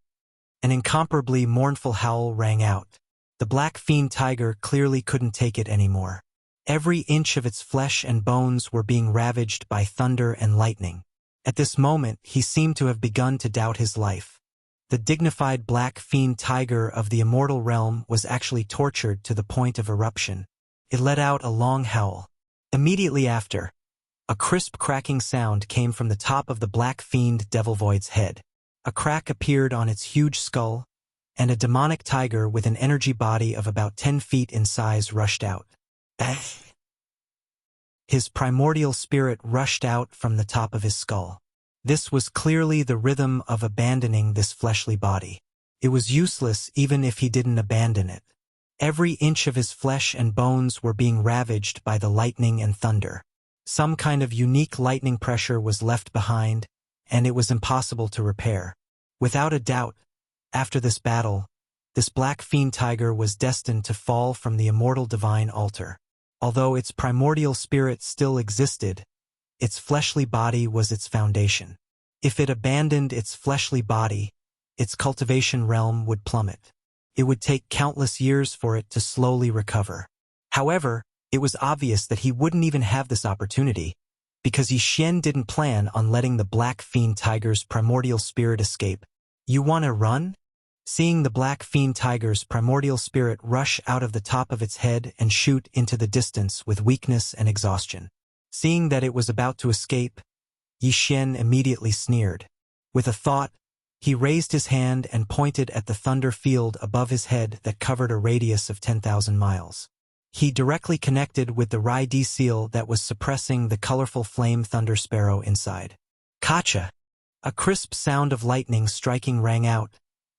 An incomparably mournful howl rang out. The black fiend tiger clearly couldn't take it anymore. Every inch of its flesh and bones were being ravaged by thunder and lightning. At this moment, he seemed to have begun to doubt his life. The dignified black fiend tiger of the immortal realm was actually tortured to the point of eruption. It let out a long howl. Immediately after, a crisp cracking sound came from the top of the black fiend devil void's head. A crack appeared on its huge skull, and a demonic tiger with an energy body of about 10 feet in size rushed out. His primordial spirit rushed out from the top of his skull. This was clearly the rhythm of abandoning this fleshly body. It was useless even if he didn't abandon it. Every inch of his flesh and bones were being ravaged by the lightning and thunder. Some kind of unique lightning pressure was left behind, and it was impossible to repair. Without a doubt, after this battle, this black fiend tiger was destined to fall from the immortal divine altar. Although its primordial spirit still existed, its fleshly body was its foundation. If it abandoned its fleshly body, its cultivation realm would plummet. It would take countless years for it to slowly recover. However, it was obvious that he wouldn't even have this opportunity, because Yi Xian didn't plan on letting the black fiend tiger's primordial spirit escape. You wanna run? Seeing the black fiend tiger's primordial spirit rush out of the top of its head and shoot into the distance with weakness and exhaustion. Seeing that it was about to escape, Yi Xian immediately sneered. With a thought, he raised his hand and pointed at the thunder field above his head that covered a radius of 10,000 miles. He directly connected with the Rai-D seal that was suppressing the colorful flame thunder sparrow inside. Kacha! A crisp sound of lightning striking rang out,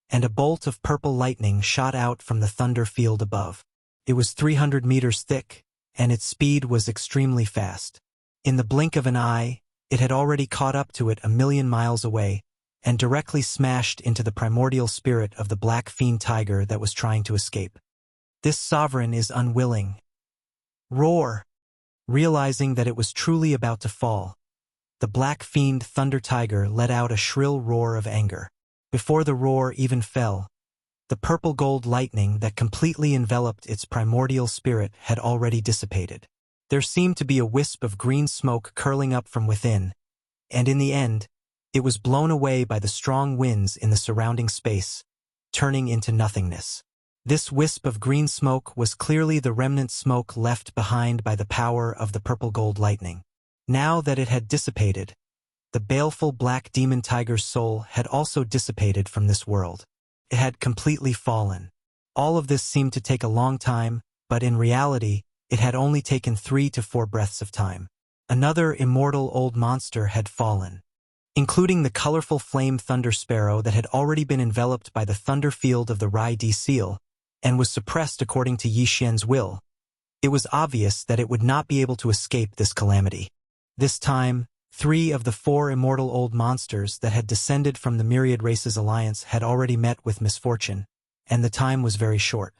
and a bolt of purple lightning shot out from the thunder field above. It was 300 meters thick, and its speed was extremely fast. In the blink of an eye, it had already caught up to it 1,000,000 miles away, and directly smashed into the primordial spirit of the black fiend tiger that was trying to escape. This sovereign is unwilling. Roar! Realizing that it was truly about to fall, the black fiend thunder tiger let out a shrill roar of anger. Before the roar even fell, the purple gold lightning that completely enveloped its primordial spirit had already dissipated. There seemed to be a wisp of green smoke curling up from within, and in the end, it was blown away by the strong winds in the surrounding space, turning into nothingness. This wisp of green smoke was clearly the remnant smoke left behind by the power of the purple gold lightning. Now that it had dissipated, the baleful black demon tiger's soul had also dissipated from this world. It had completely fallen. All of this seemed to take a long time, but in reality, it had only taken 3 to 4 breaths of time. Another immortal old monster had fallen, including the colorful flame thunder sparrow that had already been enveloped by the thunder field of the Rai-D seal, and was suppressed according to Yi Xian's will. It was obvious that it would not be able to escape this calamity. This time, 3 of the 4 immortal old monsters that had descended from the Myriad Races Alliance had already met with misfortune, and the time was very short.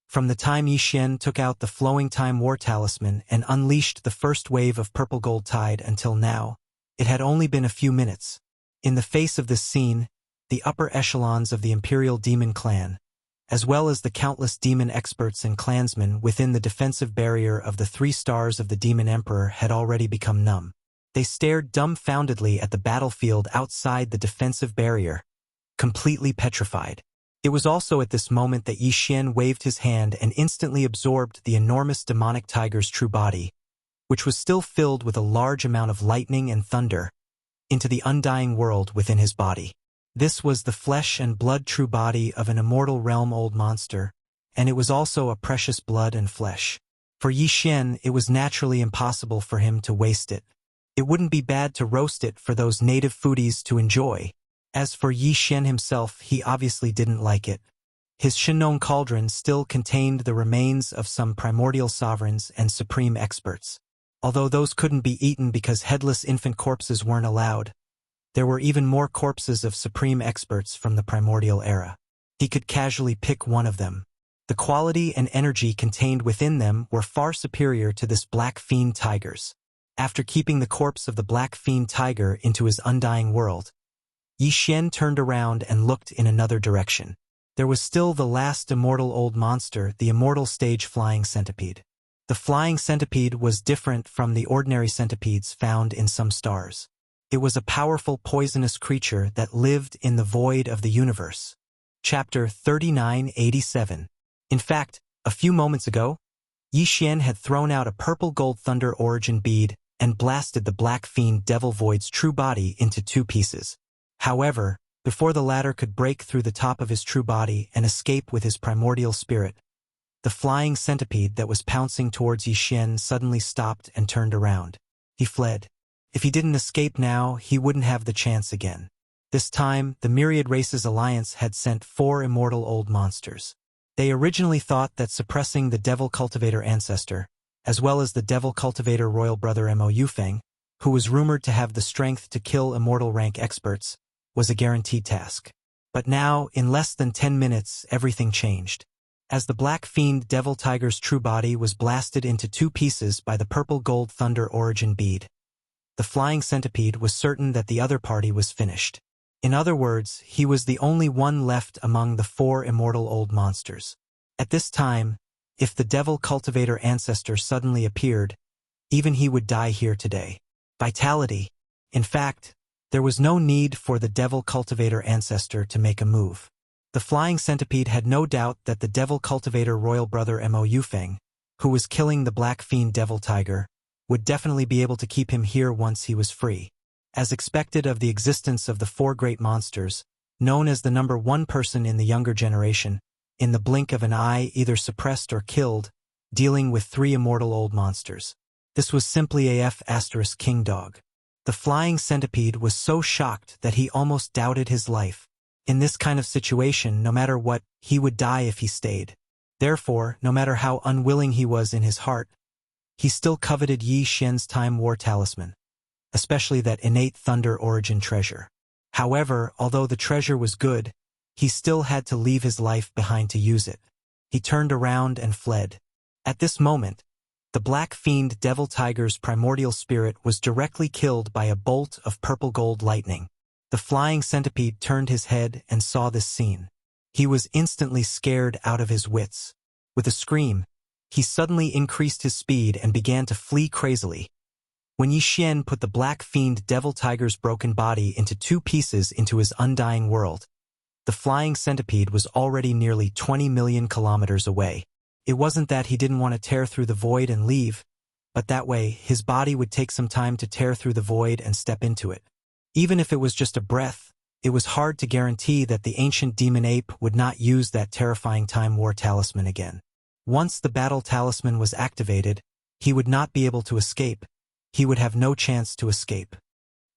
From the time Yi Xian took out the Flowing Time War Talisman and unleashed the first wave of purple gold tide until now, it had only been a few minutes. In the face of this scene, the upper echelons of the Imperial Demon Clan, as well as the countless demon experts and clansmen within the defensive barrier of the 3 stars of the Demon Emperor had already become numb. They stared dumbfoundedly at the battlefield outside the defensive barrier, completely petrified. It was also at this moment that Yi Xian waved his hand and instantly absorbed the enormous demonic tiger's true body, which was still filled with a large amount of lightning and thunder, into the undying world within his body. This was the flesh and blood true body of an immortal realm old monster, and it was also a precious blood and flesh. For Yi Xian, it was naturally impossible for him to waste it. It wouldn't be bad to roast it for those native foodies to enjoy. As for Yi Xian himself, he obviously didn't like it. His Shinnon cauldron still contained the remains of some primordial sovereigns and supreme experts. Although those couldn't be eaten because headless infant corpses weren't allowed, there were even more corpses of supreme experts from the primordial era. He could casually pick one of them. The quality and energy contained within them were far superior to this black fiend tiger's. After keeping the corpse of the black fiend tiger into his undying world, Yi Xian turned around and looked in another direction. There was still the last immortal old monster, the immortal stage flying centipede. The flying centipede was different from the ordinary centipedes found in some stars. It was a powerful poisonous creature that lived in the void of the universe. Chapter 3987. In fact, a few moments ago, Yi Xian had thrown out a purple gold thunder origin bead and blasted the black fiend devil void's true body into 2 pieces. However, before the latter could break through the top of his true body and escape with his primordial spirit, the flying centipede that was pouncing towards Yi Xian suddenly stopped and turned around. He fled. If he didn't escape now, he wouldn't have the chance again. This time, the Myriad Races Alliance had sent 4 immortal old monsters. They originally thought that suppressing the Devil Cultivator ancestor, as well as the Devil Cultivator royal brother Mo Yufeng, who was rumored to have the strength to kill immortal rank experts, was a guaranteed task. But now, in less than 10 minutes, everything changed. As the black fiend devil tiger's true body was blasted into 2 pieces by the purple gold thunder origin bead, the flying centipede was certain that the other party was finished. In other words, he was the only one left among the 4 immortal old monsters. At this time, if the Devil Cultivator ancestor suddenly appeared, even he would die here today. Vitality. In fact, there was no need for the Devil Cultivator ancestor to make a move. The flying centipede had no doubt that the Devil Cultivator royal brother Mo Yufeng, who was killing the black fiend devil tiger, would definitely be able to keep him here once he was free. As expected of the existence of the 4 great monsters, known as the number 1 person in the younger generation, in the blink of an eye either suppressed or killed, dealing with 3 immortal old monsters. This was simply King Dog. The flying centipede was so shocked that he almost doubted his life. In this kind of situation, no matter what, he would die if he stayed. Therefore, no matter how unwilling he was in his heart, he still coveted Yi Xian's Time War Talisman, especially that innate Thunder Origin treasure. However, although the treasure was good, he still had to leave his life behind to use it. He turned around and fled. At this moment, the Black Fiend Devil Tiger's primordial spirit was directly killed by a bolt of purple-gold lightning. The flying centipede turned his head and saw this scene. He was instantly scared out of his wits. With a scream, he suddenly increased his speed and began to flee crazily. When Yi Xian put the Black Fiend Devil Tiger's broken body into 2 pieces into his undying world, the flying centipede was already nearly 20 million kilometers away. It wasn't that he didn't want to tear through the void and leave, but that way his body would take some time to tear through the void and step into it. Even if it was just a breath, it was hard to guarantee that the ancient demon ape would not use that terrifying Time War Talisman again. Once the battle talisman was activated, he would not be able to escape. He would have no chance to escape.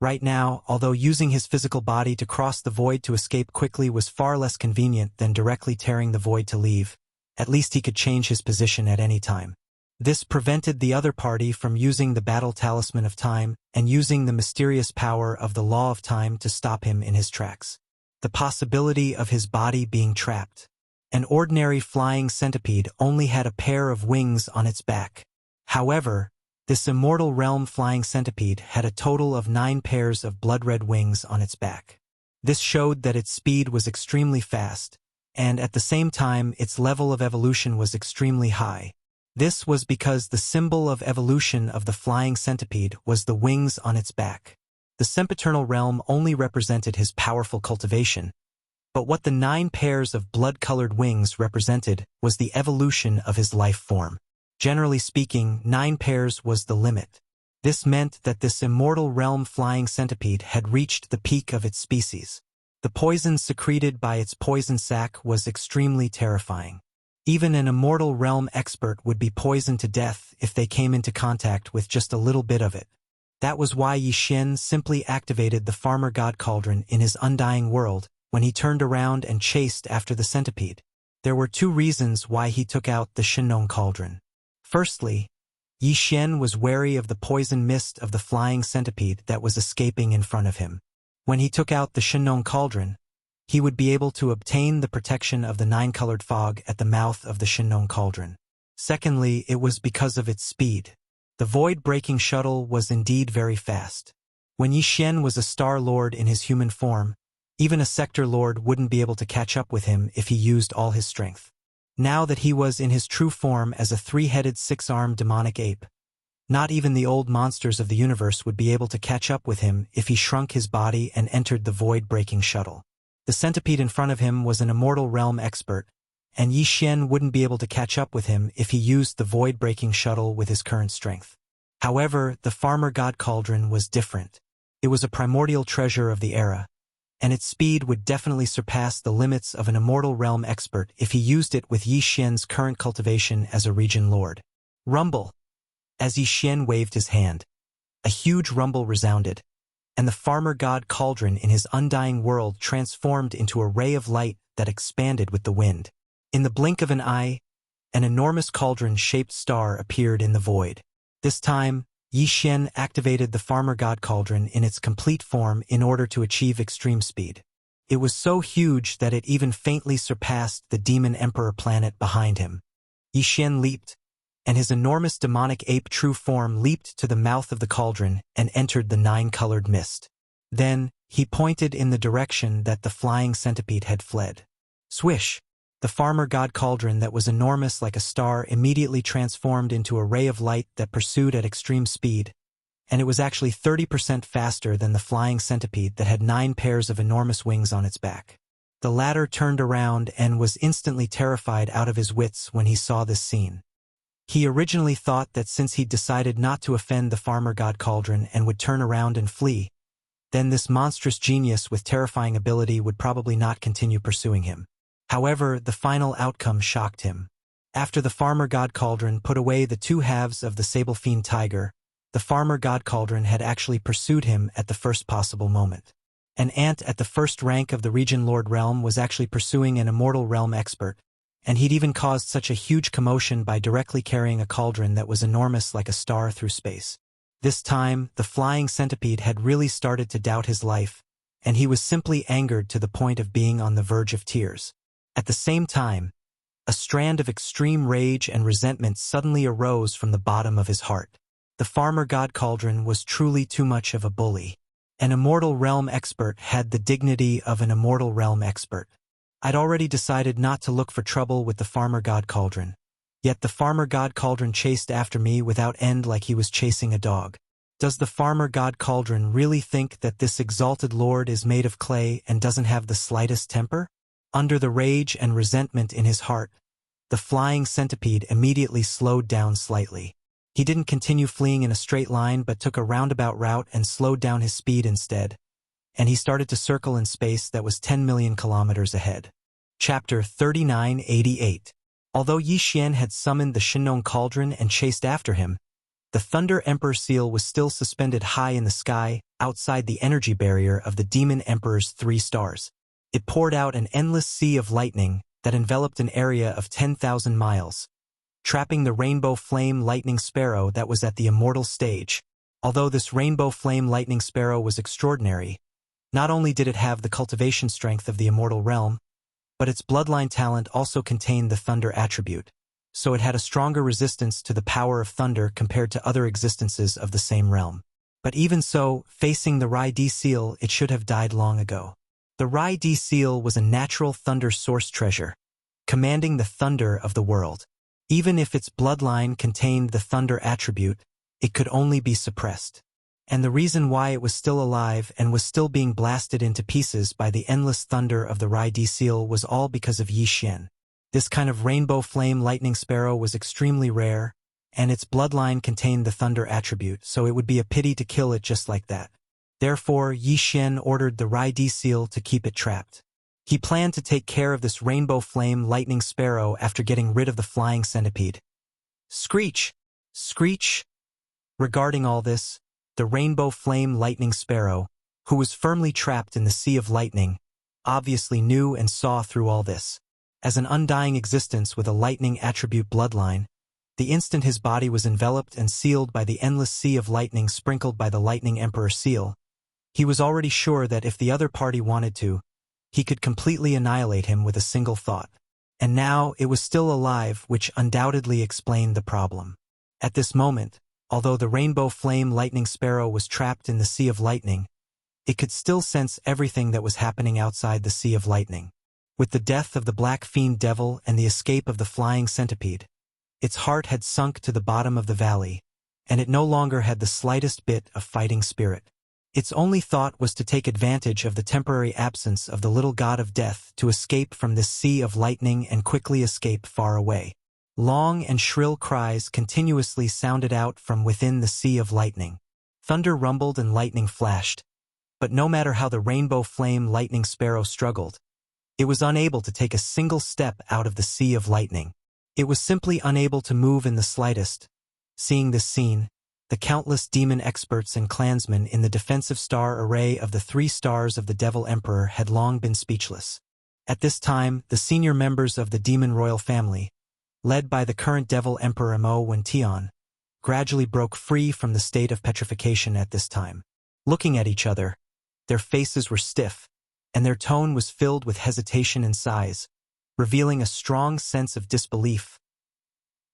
Right now, although using his physical body to cross the void to escape quickly was far less convenient than directly tearing the void to leave, at least he could change his position at any time. This prevented the other party from using the battle talisman of time and using the mysterious power of the law of time to stop him in his tracks. The possibility of his body being trapped. An ordinary flying centipede only had a pair of wings on its back. However, this immortal realm flying centipede had a total of 9 pairs of blood-red wings on its back. This showed that its speed was extremely fast, and at the same time its level of evolution was extremely high. This was because the symbol of evolution of the flying centipede was the wings on its back. The sempiternal realm only represented his powerful cultivation, but what the 9 pairs of blood-colored wings represented was the evolution of his life form. Generally speaking, 9 pairs was the limit. This meant that this immortal realm flying centipede had reached the peak of its species. The poison secreted by its poison sac was extremely terrifying. Even an immortal realm expert would be poisoned to death if they came into contact with just a little bit of it. That was why Yi Xian simply activated the Farmer God Cauldron in his undying world when he turned around and chased after the centipede. There were 2 reasons why he took out the Shenong Cauldron. Firstly, Yi Xian was wary of the poison mist of the flying centipede that was escaping in front of him. When he took out the Shenong Cauldron, he would be able to obtain the protection of the 9-colored fog at the mouth of the Shenong Cauldron. Secondly, it was because of its speed. The void-breaking shuttle was indeed very fast. When Yi Xian was a Star Lord in his human form, even a Sector Lord wouldn't be able to catch up with him if he used all his strength. Now that he was in his true form as a 3-headed 6-armed demonic ape, not even the old monsters of the universe would be able to catch up with him if he shrunk his body and entered the void-breaking shuttle. The centipede in front of him was an immortal realm expert, and Yi Xian wouldn't be able to catch up with him if he used the void-breaking shuttle with his current strength. However, the Farmer God Cauldron was different. It was a primordial treasure of the era, and its speed would definitely surpass the limits of an immortal realm expert if he used it with Yi Xian's current cultivation as a region lord. Rumble! As Yi Xian waved his hand, a huge rumble resounded, and the Farmer God Cauldron in his undying world transformed into a ray of light that expanded with the wind. In the blink of an eye, an enormous cauldron-shaped star appeared in the void. This time, Yi Xian activated the Farmer God Cauldron in its complete form in order to achieve extreme speed. It was so huge that it even faintly surpassed the Demon Emperor planet behind him. Yi Xian leaped, and his enormous demonic ape true form leaped to the mouth of the cauldron and entered the 9-colored mist. Then, he pointed in the direction that the flying centipede had fled. Swish! The Farmer God Cauldron that was enormous like a star immediately transformed into a ray of light that pursued at extreme speed, and it was actually 30% faster than the flying centipede that had 9 pairs of enormous wings on its back. The latter turned around and was instantly terrified out of his wits when he saw this scene. He originally thought that since he'd decided not to offend the Farmer God Cauldron and would turn around and flee, then this monstrous genius with terrifying ability would probably not continue pursuing him. However, the final outcome shocked him. After the farmer god Cauldron put away the two halves of the sable-fiend tiger, the farmer god Cauldron had actually pursued him at the first possible moment. An ant at the first rank of the region Lord Realm was actually pursuing an immortal realm expert, and he'd even caused such a huge commotion by directly carrying a cauldron that was enormous like a star through space. This time, the flying centipede had really started to doubt his life, and he was simply angered to the point of being on the verge of tears. At the same time, a strand of extreme rage and resentment suddenly arose from the bottom of his heart. The farmer god Cauldron was truly too much of a bully. An immortal realm expert had the dignity of an immortal realm expert. I'd already decided not to look for trouble with the farmer god Cauldron. Yet the farmer god Cauldron chased after me without end like he was chasing a dog. Does the farmer god Cauldron really think that this exalted lord is made of clay and doesn't have the slightest temper? Under the rage and resentment in his heart, the flying centipede immediately slowed down slightly. He didn't continue fleeing in a straight line but took a roundabout route and slowed down his speed instead, and he started to circle in space that was 10 million kilometers ahead. Chapter 3988. Although Yi Xian had summoned the Shinong Cauldron and chased after him, the Thunder Emperor seal was still suspended high in the sky, outside the energy barrier of the Demon Emperor's 3 stars. It poured out an endless sea of lightning that enveloped an area of 10,000 miles, trapping the Rainbow Flame Lightning Sparrow that was at the immortal stage. Although this Rainbow Flame Lightning Sparrow was extraordinary, not only did it have the cultivation strength of the immortal realm, but its bloodline talent also contained the thunder attribute, so it had a stronger resistance to the power of thunder compared to other existences of the same realm. But even so, facing the Rai D seal, it should have died long ago. The Rai D seal was a natural thunder source treasure, commanding the thunder of the world. Even if its bloodline contained the thunder attribute, it could only be suppressed. And the reason why it was still alive and was still being blasted into pieces by the endless thunder of the Rai D seal was all because of Yi Xian. This kind of rainbow flame lightning sparrow was extremely rare, and its bloodline contained the thunder attribute, so it would be a pity to kill it just like that. Therefore, Yi Xian ordered the Rai D seal to keep it trapped. He planned to take care of this rainbow flame lightning sparrow after getting rid of the flying centipede. Screech! Screech! Regarding all this, the rainbow flame lightning sparrow, who was firmly trapped in the sea of lightning, obviously knew and saw through all this. As an undying existence with a lightning attribute bloodline, the instant his body was enveloped and sealed by the endless sea of lightning sprinkled by the Lightning Emperor seal, he was already sure that if the other party wanted to, he could completely annihilate him with a single thought. And now it was still alive, which undoubtedly explained the problem. At this moment, although the rainbow flame lightning sparrow was trapped in the sea of lightning, it could still sense everything that was happening outside the sea of lightning. With the death of the black fiend devil and the escape of the flying centipede, its heart had sunk to the bottom of the valley, and it no longer had the slightest bit of fighting spirit. Its only thought was to take advantage of the temporary absence of the little god of death to escape from this sea of lightning and quickly escape far away. Long and shrill cries continuously sounded out from within the sea of lightning. Thunder rumbled and lightning flashed, but no matter how the rainbow flame lightning sparrow struggled, it was unable to take a single step out of the sea of lightning. It was simply unable to move in the slightest. Seeing this scene, the countless demon experts and clansmen in the defensive star array of the 3 stars of the Devil Emperor had long been speechless. At this time, the senior members of the demon royal family, led by the current Devil Emperor Mo Wen Tian, gradually broke free from the state of petrification at this time. Looking at each other, their faces were stiff, and their tone was filled with hesitation and sighs, revealing a strong sense of disbelief.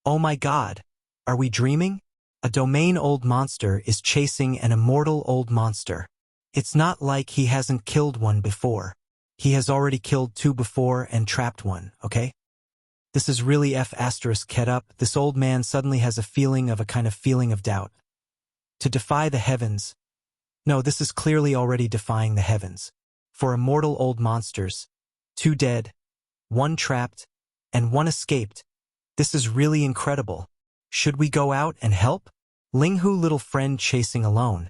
Oh my God! Are we dreaming? A domain old monster is chasing an immortal old monster. It's not like he hasn't killed one before. He has already killed 2 before and trapped one, okay? This is really F***ed up. This old man suddenly has a kind of feeling of doubt. To defy the heavens. No, this is clearly already defying the heavens. For immortal old monsters, 2 dead, 1 trapped, and 1 escaped. This is really incredible. Should we go out and help? Linghu little friend chasing alone.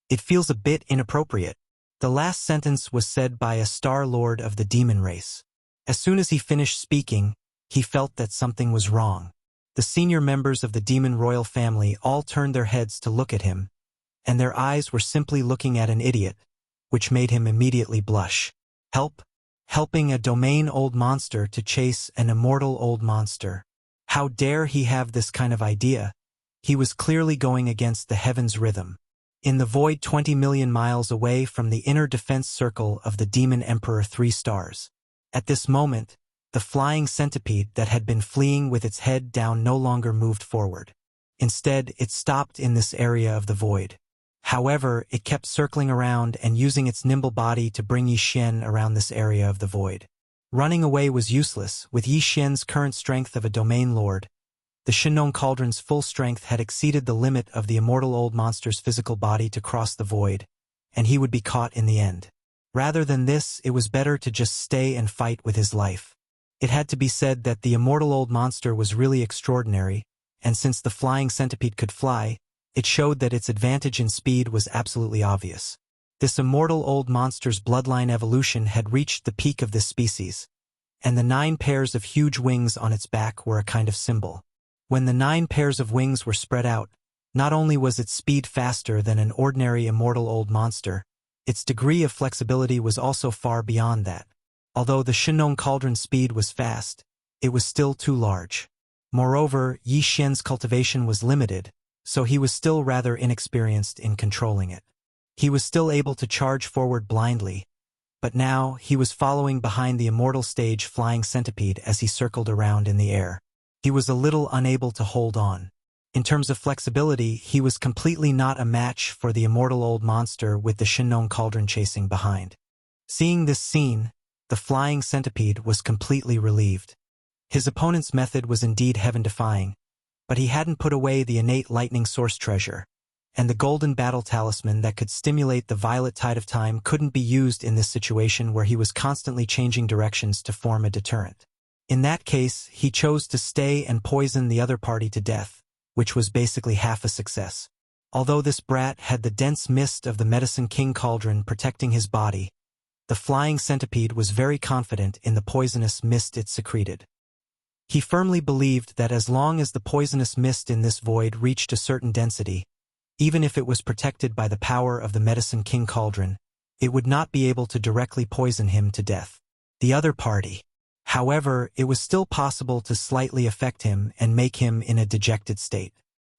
It feels a bit inappropriate. The last sentence was said by a star lord of the demon race. As soon as he finished speaking, he felt that something was wrong. The senior members of the demon royal family all turned their heads to look at him, and their eyes were simply looking at an idiot, which made him immediately blush. Help? Helping a domain old monster to chase an immortal old monster. How dare he have this kind of idea? He was clearly going against the heaven's rhythm. In the void 20 million miles away from the inner defense circle of the Demon Emperor 3 stars. At this moment, the flying centipede that had been fleeing with its head down no longer moved forward. Instead, it stopped in this area of the void. However, it kept circling around and using its nimble body to bring Yi Xian around this area of the void. Running away was useless. With Yi Xian's current strength of a domain lord, the Shinong Cauldron's full strength had exceeded the limit of the immortal old monster's physical body to cross the void, and he would be caught in the end. Rather than this, it was better to just stay and fight with his life. It had to be said that the immortal old monster was really extraordinary, and since the flying centipede could fly, it showed that its advantage in speed was absolutely obvious. This immortal old monster's bloodline evolution had reached the peak of this species, and the 9 pairs of huge wings on its back were a kind of symbol. When the 9 pairs of wings were spread out, not only was its speed faster than an ordinary immortal old monster, its degree of flexibility was also far beyond that. Although the Shinong Cauldron's speed was fast, it was still too large. Moreover, Yi Xian's cultivation was limited, so he was still rather inexperienced in controlling it. He was still able to charge forward blindly, but now he was following behind the immortal stage flying centipede as he circled around in the air. He was a little unable to hold on. In terms of flexibility, he was completely not a match for the immortal old monster with the Shinong Cauldron chasing behind. Seeing this scene, the flying centipede was completely relieved. His opponent's method was indeed heaven-defying, but he hadn't put away the innate lightning source treasure, and the golden battle talisman that could stimulate the violet tide of time couldn't be used in this situation where he was constantly changing directions to form a deterrent. In that case, he chose to stay and poison the other party to death, which was basically half a success. Although this brat had the dense mist of the Medicine King Cauldron protecting his body, the flying centipede was very confident in the poisonous mist it secreted. He firmly believed that as long as the poisonous mist in this void reached a certain density, even if it was protected by the power of the Medicine King Cauldron, it would not be able to directly poison him to death. The other party. However, it was still possible to slightly affect him and make him in a dejected state.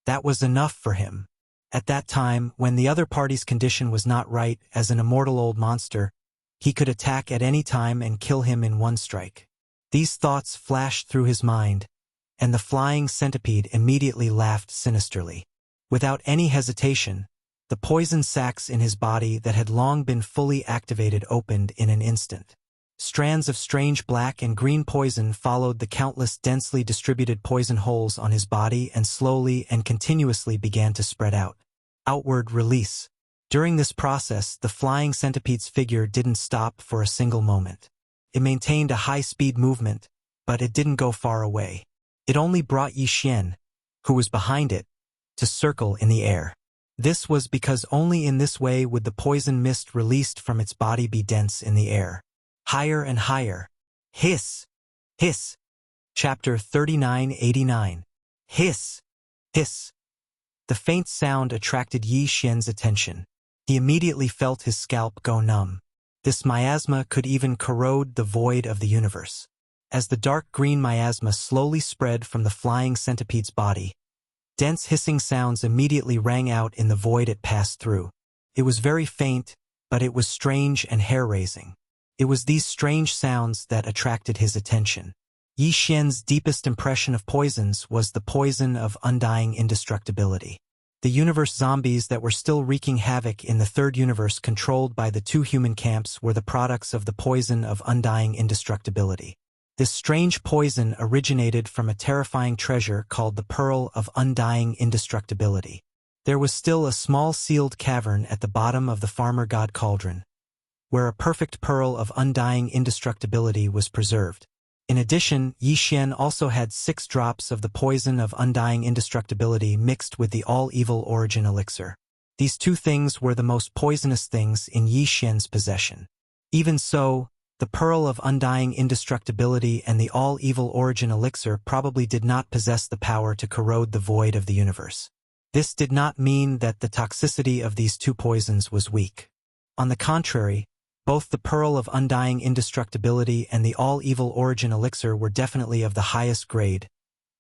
That was enough for him. At that time, when the other party's condition was not right as an immortal old monster, he could attack at any time and kill him in one strike. These thoughts flashed through his mind, and the flying centipede immediately laughed sinisterly. Without any hesitation, the poison sacs in his body that had long been fully activated opened in an instant. Strands of strange black and green poison followed the countless densely distributed poison holes on his body and slowly and continuously began to spread out. Outward release. During this process, the flying centipede's figure didn't stop for a single moment. It maintained a high-speed movement, but it didn't go far away. It only brought Yi Xian, who was behind it, to circle in the air. This was because only in this way would the poison mist released from its body be dense in the air. Higher and higher. Hiss! Hiss! Chapter 3989. Hiss! Hiss! The faint sound attracted Yi Xian's attention. He immediately felt his scalp go numb. This miasma could even corrode the void of the universe. As the dark green miasma slowly spread from the flying centipede's body, dense hissing sounds immediately rang out in the void it passed through. It was very faint, but it was strange and hair-raising. It was these strange sounds that attracted his attention. Yi Xian's deepest impression of poisons was the poison of undying indestructibility. The universe zombies that were still wreaking havoc in the third universe controlled by the 2 human camps were the products of the poison of undying indestructibility. This strange poison originated from a terrifying treasure called the Pearl of Undying Indestructibility. There was still a small sealed cavern at the bottom of the Farmer God Cauldron, where a perfect pearl of undying indestructibility was preserved. In addition, Yi Xian also had 6 drops of the poison of undying indestructibility mixed with the all-evil origin elixir. These 2 things were the most poisonous things in Yi Xian's possession. Even so, The pearl of undying indestructibility and the all-evil origin elixir probably did not possess the power to corrode the void of the universe. This did not mean that the toxicity of these two poisons was weak. On the contrary, both the pearl of undying indestructibility and the all-evil origin elixir were definitely of the highest grade,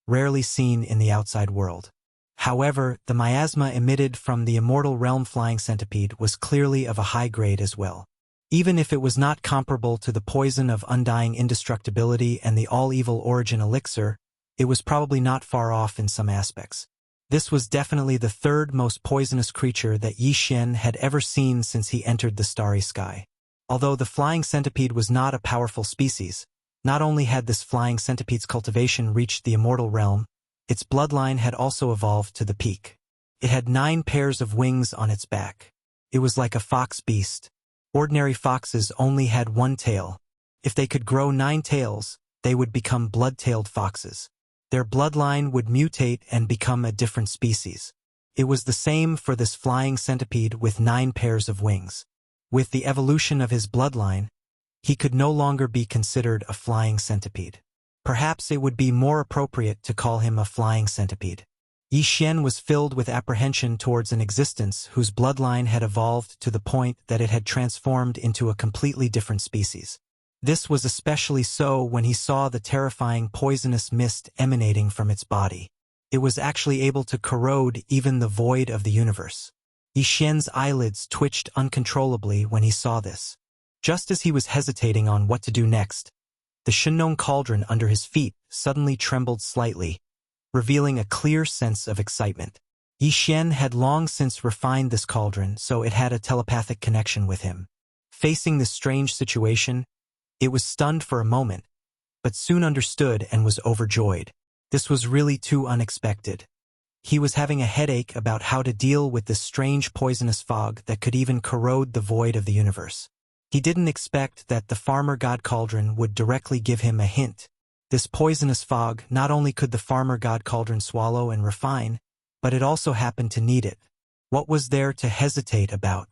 rarely seen in the outside world. However, the miasma emitted from the immortal realm flying centipede was clearly of a high grade as well. Even if it was not comparable to the poison of undying indestructibility and the all-evil origin elixir, it was probably not far off in some aspects. This was definitely the third most poisonous creature that Yi Xian had ever seen since he entered the starry sky. Although the flying centipede was not a powerful species, not only had this flying centipede's cultivation reached the immortal realm, its bloodline had also evolved to the peak. It had 9 pairs of wings on its back. It was like a fox beast. Ordinary foxes only had 1 tail. If they could grow 9 tails, they would become blood-tailed foxes. Their bloodline would mutate and become a different species. It was the same for this flying centipede with 9 pairs of wings. With the evolution of his bloodline, he could no longer be considered a flying centipede. Perhaps it would be more appropriate to call him a flying centipede. Yi Xian was filled with apprehension towards an existence whose bloodline had evolved to the point that it had transformed into a completely different species. This was especially so when he saw the terrifying poisonous mist emanating from its body. It was actually able to corrode even the void of the universe. Yi Xian's eyelids twitched uncontrollably when he saw this. Just as he was hesitating on what to do next, the Shenong cauldron under his feet suddenly trembled slightly, revealing a clear sense of excitement. Yi Xian had long since refined this cauldron, so it had a telepathic connection with him. Facing this strange situation, it was stunned for a moment, but soon understood and was overjoyed. This was really too unexpected. He was having a headache about how to deal with this strange poisonous fog that could even corrode the void of the universe. He didn't expect that the farmer god cauldron would directly give him a hint. This poisonous fog not only could the farmer god cauldron swallow and refine, but it also happened to need it. What was there to hesitate about?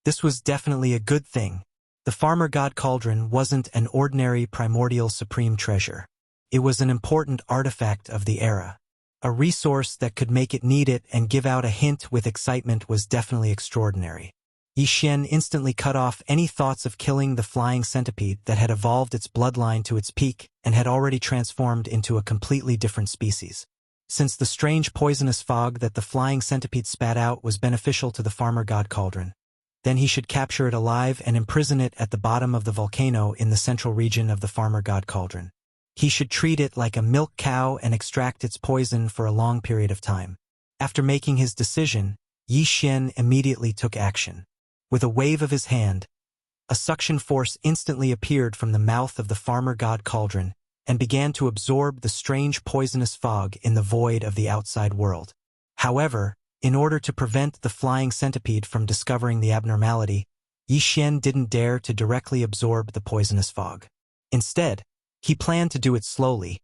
This was definitely a good thing. The farmer god cauldron wasn't an ordinary primordial supreme treasure. It was an important artifact of the era. A resource that could make it need it and give out a hint with excitement was definitely extraordinary. Yi Xian instantly cut off any thoughts of killing the flying centipede that had evolved its bloodline to its peak and had already transformed into a completely different species. Since the strange poisonous fog that the flying centipede spat out was beneficial to the farmer god cauldron, then he should capture it alive and imprison it at the bottom of the volcano in the central region of the farmer god cauldron. He should treat it like a milk cow and extract its poison for a long period of time. After making his decision, Yi Xian immediately took action. With a wave of his hand, a suction force instantly appeared from the mouth of the farmer god cauldron and began to absorb the strange poisonous fog in the void of the outside world. However, in order to prevent the flying centipede from discovering the abnormality, Yi Xian didn't dare to directly absorb the poisonous fog. Instead, he planned to do it slowly.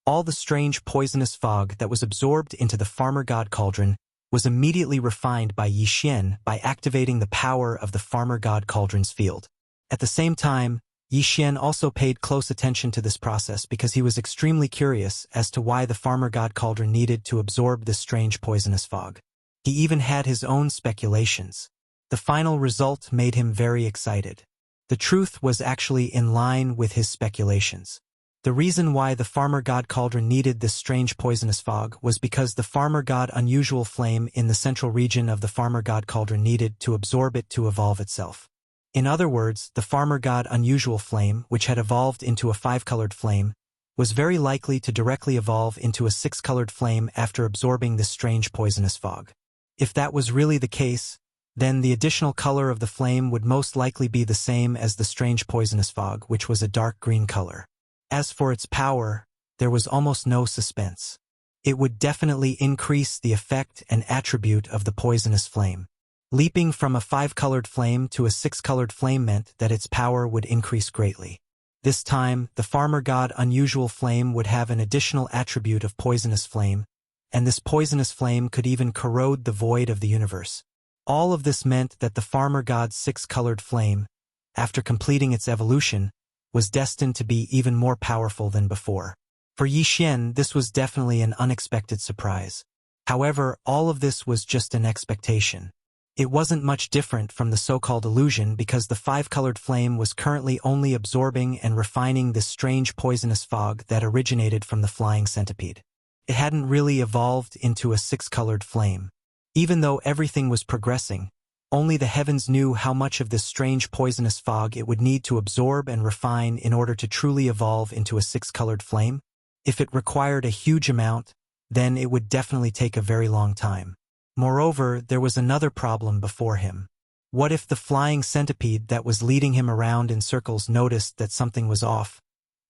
All the strange poisonous fog that was absorbed into the farmer god cauldron was immediately refined by Yi Xian by activating the power of the farmer god cauldron's field. At the same time, Yi Xian also paid close attention to this process because he was extremely curious as to why the farmer god cauldron needed to absorb this strange poisonous fog. He even had his own speculations. The final result made him very excited. The truth was actually in line with his speculations. The reason why the farmer god cauldron needed this strange poisonous fog was because the farmer god unusual flame in the central region of the farmer god cauldron needed to absorb it to evolve itself. In other words, the farmer god unusual flame, which had evolved into a 5-colored flame, was very likely to directly evolve into a 6-colored flame after absorbing this strange poisonous fog. If that was really the case, then the additional color of the flame would most likely be the same as the strange poisonous fog, which was a dark green color. As for its power, there was almost no suspense. It would definitely increase the effect and attribute of the poisonous flame. Leaping from a 5-colored flame to a 6-colored flame meant that its power would increase greatly. This time, the farmer god unusual flame would have an additional attribute of poisonous flame, and this poisonous flame could even corrode the void of the universe. All of this meant that the farmer god's 6-colored flame, after completing its evolution, was destined to be even more powerful than before. For Yi Xian, this was definitely an unexpected surprise. However, all of this was just an expectation. It wasn't much different from the so-called illusion because the five-colored flame was currently only absorbing and refining this strange poisonous fog that originated from the flying centipede. It hadn't really evolved into a six-colored flame. Even though everything was progressing, only the heavens knew how much of this strange poisonous fog it would need to absorb and refine in order to truly evolve into a six-colored flame. If it required a huge amount, then it would definitely take a very long time. Moreover, there was another problem before him. What if the flying centipede that was leading him around in circles noticed that something was off,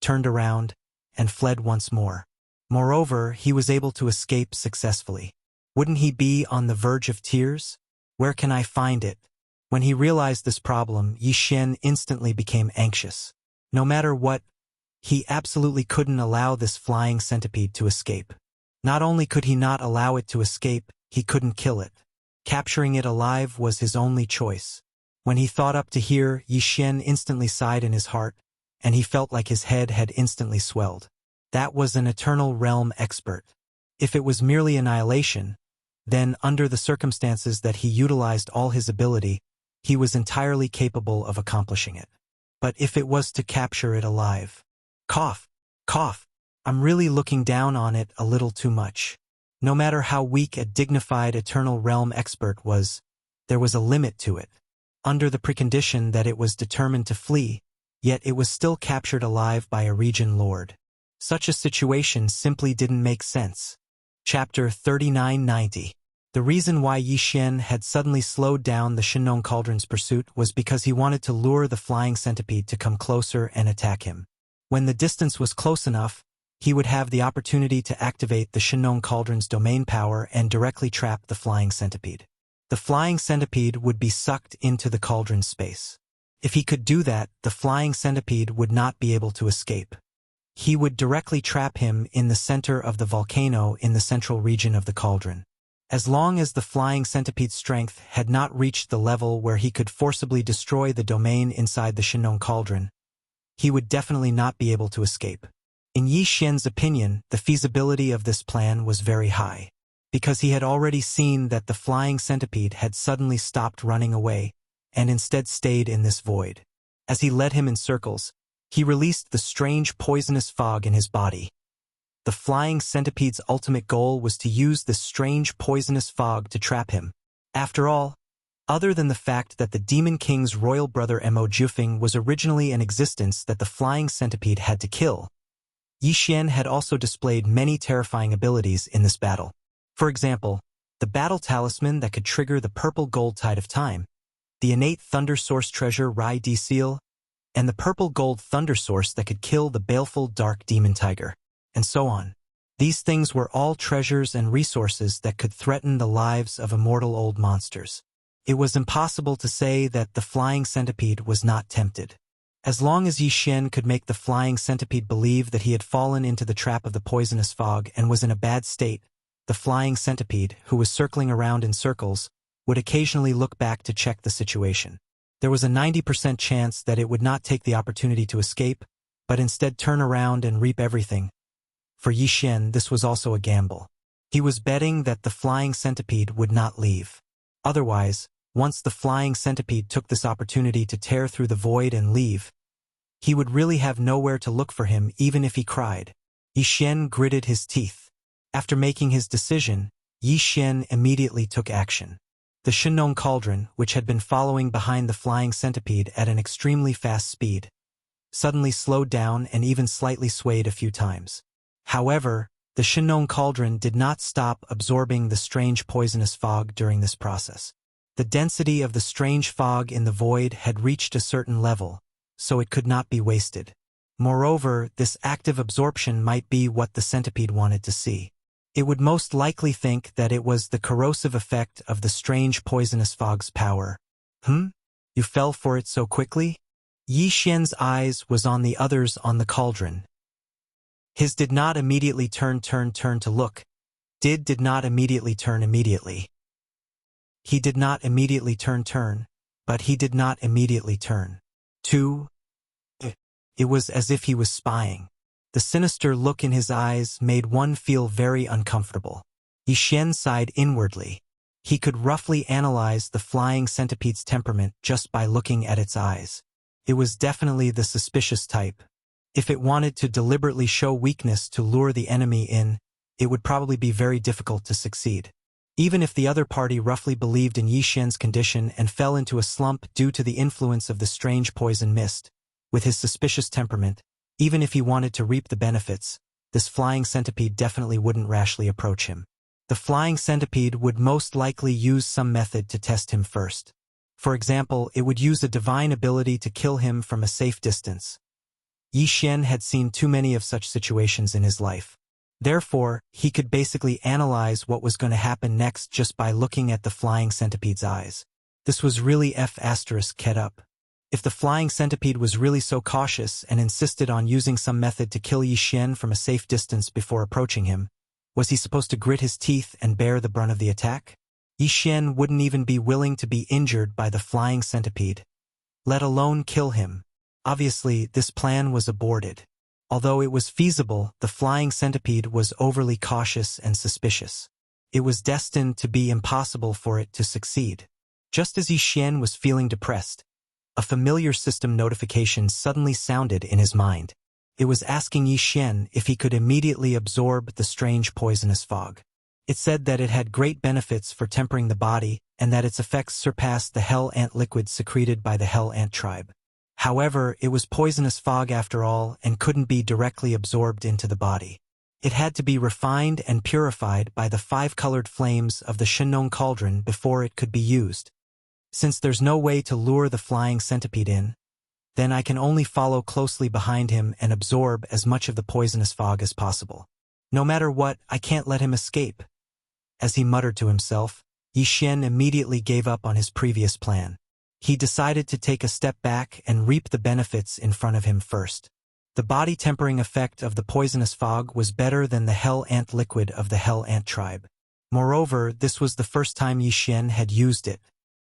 turned around, and fled once more? Moreover, he was able to escape successfully. Wouldn't he be on the verge of tears? Where can I find it? When he realized this problem, Yi Xian instantly became anxious. No matter what, he absolutely couldn't allow this flying centipede to escape. Not only could he not allow it to escape, he couldn't kill it. Capturing it alive was his only choice. When he thought up to here, Yi Xian instantly sighed in his heart, and he felt like his head had instantly swelled. That was an eternal realm expert. If it was merely annihilation, then under the circumstances that he utilized all his ability, he was entirely capable of accomplishing it. But if it was to capture it alive... Cough, cough, I'm really looking down on it a little too much. No matter how weak a dignified eternal realm expert was, there was a limit to it. Under the precondition that it was determined to flee, yet it was still captured alive by a region lord. Such a situation simply didn't make sense. Chapter 3990. The reason why Yi Xian had suddenly slowed down the Shinong Cauldron's pursuit was because he wanted to lure the flying centipede to come closer and attack him. When the distance was close enough, he would have the opportunity to activate the Shinong Cauldron's domain power and directly trap the flying centipede. The flying centipede would be sucked into the cauldron's space. If he could do that, the flying centipede would not be able to escape. He would directly trap him in the center of the volcano in the central region of the cauldron. As long as the flying centipede's strength had not reached the level where he could forcibly destroy the domain inside the Shinong Cauldron, he would definitely not be able to escape. In Yi Xian's opinion, the feasibility of this plan was very high, because he had already seen that the flying centipede had suddenly stopped running away and instead stayed in this void. As he led him in circles, he released the strange poisonous fog in his body. The flying centipede's ultimate goal was to use this strange poisonous fog to trap him. After all, other than the fact that the Demon King's royal brother Mo Jufeng was originally in existence that the flying centipede had to kill, Yi Xian had also displayed many terrifying abilities in this battle. For example, the battle talisman that could trigger the purple gold tide of time, the innate thunder source treasure Rai Di Seal, and the purple gold thunder source that could kill the baleful dark demon tiger, and so on. These things were all treasures and resources that could threaten the lives of immortal old monsters. It was impossible to say that the flying centipede was not tempted. As long as Yi Xian could make the flying centipede believe that he had fallen into the trap of the poisonous fog and was in a bad state, the flying centipede, who was circling around in circles, would occasionally look back to check the situation. There was a 90% chance that it would not take the opportunity to escape, but instead turn around and reap everything. For Yi Xian, this was also a gamble. He was betting that the flying centipede would not leave. Otherwise, once the flying centipede took this opportunity to tear through the void and leave, he would really have nowhere to look for him even if he cried. Yi Xian gritted his teeth. After making his decision, Yi Xian immediately took action. The Shinong Cauldron, which had been following behind the flying centipede at an extremely fast speed, suddenly slowed down and even slightly swayed a few times. However, the Shinong Cauldron did not stop absorbing the strange poisonous fog during this process. The density of the strange fog in the void had reached a certain level, so it could not be wasted. Moreover, this active absorption might be what the centipede wanted to see. It would most likely think that it was the corrosive effect of the strange poisonous fog's power. You fell for it so quickly? Yi Xian's eyes was on the others on the cauldron. His did not immediately turn to look. Did not immediately turn immediately. He did not immediately turn, but he did not immediately turn. 2. It was as if he was spying. The sinister look in his eyes made one feel very uncomfortable. Yi Xian sighed inwardly. He could roughly analyze the flying centipede's temperament just by looking at its eyes. It was definitely the suspicious type. If it wanted to deliberately show weakness to lure the enemy in, it would probably be very difficult to succeed. Even if the other party roughly believed in Yi Xian's condition and fell into a slump due to the influence of the strange poison mist, with his suspicious temperament, even if he wanted to reap the benefits, this flying centipede definitely wouldn't rashly approach him. The flying centipede would most likely use some method to test him first. For example, it would use a divine ability to kill him from a safe distance. Yi Xian had seen too many of such situations in his life. Therefore, he could basically analyze what was going to happen next just by looking at the flying centipede's eyes. This was really F***ed up. If the flying centipede was really so cautious and insisted on using some method to kill Yi Xian from a safe distance before approaching him, was he supposed to grit his teeth and bear the brunt of the attack? Yi Xian wouldn't even be willing to be injured by the flying centipede, let alone kill him. Obviously, this plan was aborted. Although it was feasible, the flying centipede was overly cautious and suspicious. It was destined to be impossible for it to succeed. Just as Yi Xian was feeling depressed, a familiar system notification suddenly sounded in his mind. It was asking Yi Xian if he could immediately absorb the strange poisonous fog. It said that it had great benefits for tempering the body and that its effects surpassed the hell ant liquid secreted by the hell ant tribe. However, it was poisonous fog after all and couldn't be directly absorbed into the body. It had to be refined and purified by the 5-colored flames of the Shenong cauldron before it could be used. Since there's no way to lure the flying centipede in, then I can only follow closely behind him and absorb as much of the poisonous fog as possible. No matter what, I can't let him escape. As he muttered to himself, Yi Xian immediately gave up on his previous plan. He decided to take a step back and reap the benefits in front of him first. The body-tempering effect of the poisonous fog was better than the hell ant liquid of the hell ant tribe. Moreover, this was the first time Yi Xian had used it.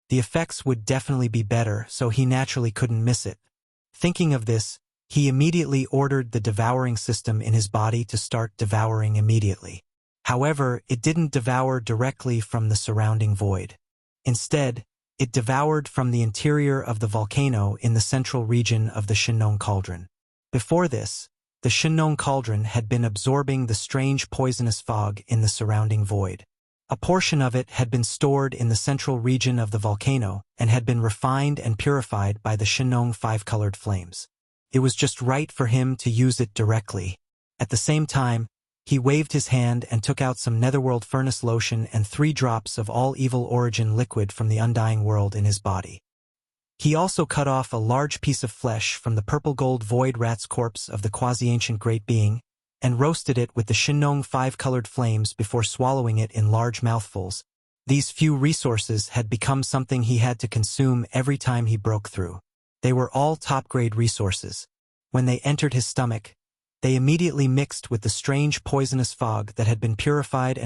The effects would definitely be better, so he naturally couldn't miss it. Thinking of this, he immediately ordered the devouring system in his body to start devouring immediately. However, it didn't devour directly from the surrounding void. Instead, it devoured from the interior of the volcano in the central region of the Shenong cauldron. Before this, the Shenong cauldron had been absorbing the strange poisonous fog in the surrounding void. A portion of it had been stored in the central region of the volcano and had been refined and purified by the Shenong 5-colored flames. It was just right for him to use it directly. At the same time, he waved his hand and took out some netherworld furnace lotion and 3 drops of all evil origin liquid from the undying world in his body. He also cut off a large piece of flesh from the purple-gold void rat's corpse of the quasi-ancient great being and roasted it with the Shenong 5-colored flames before swallowing it in large mouthfuls. These few resources had become something he had to consume every time he broke through. They were all top-grade resources. When they entered his stomach, they immediately mixed with the strange poisonous fog that had been purified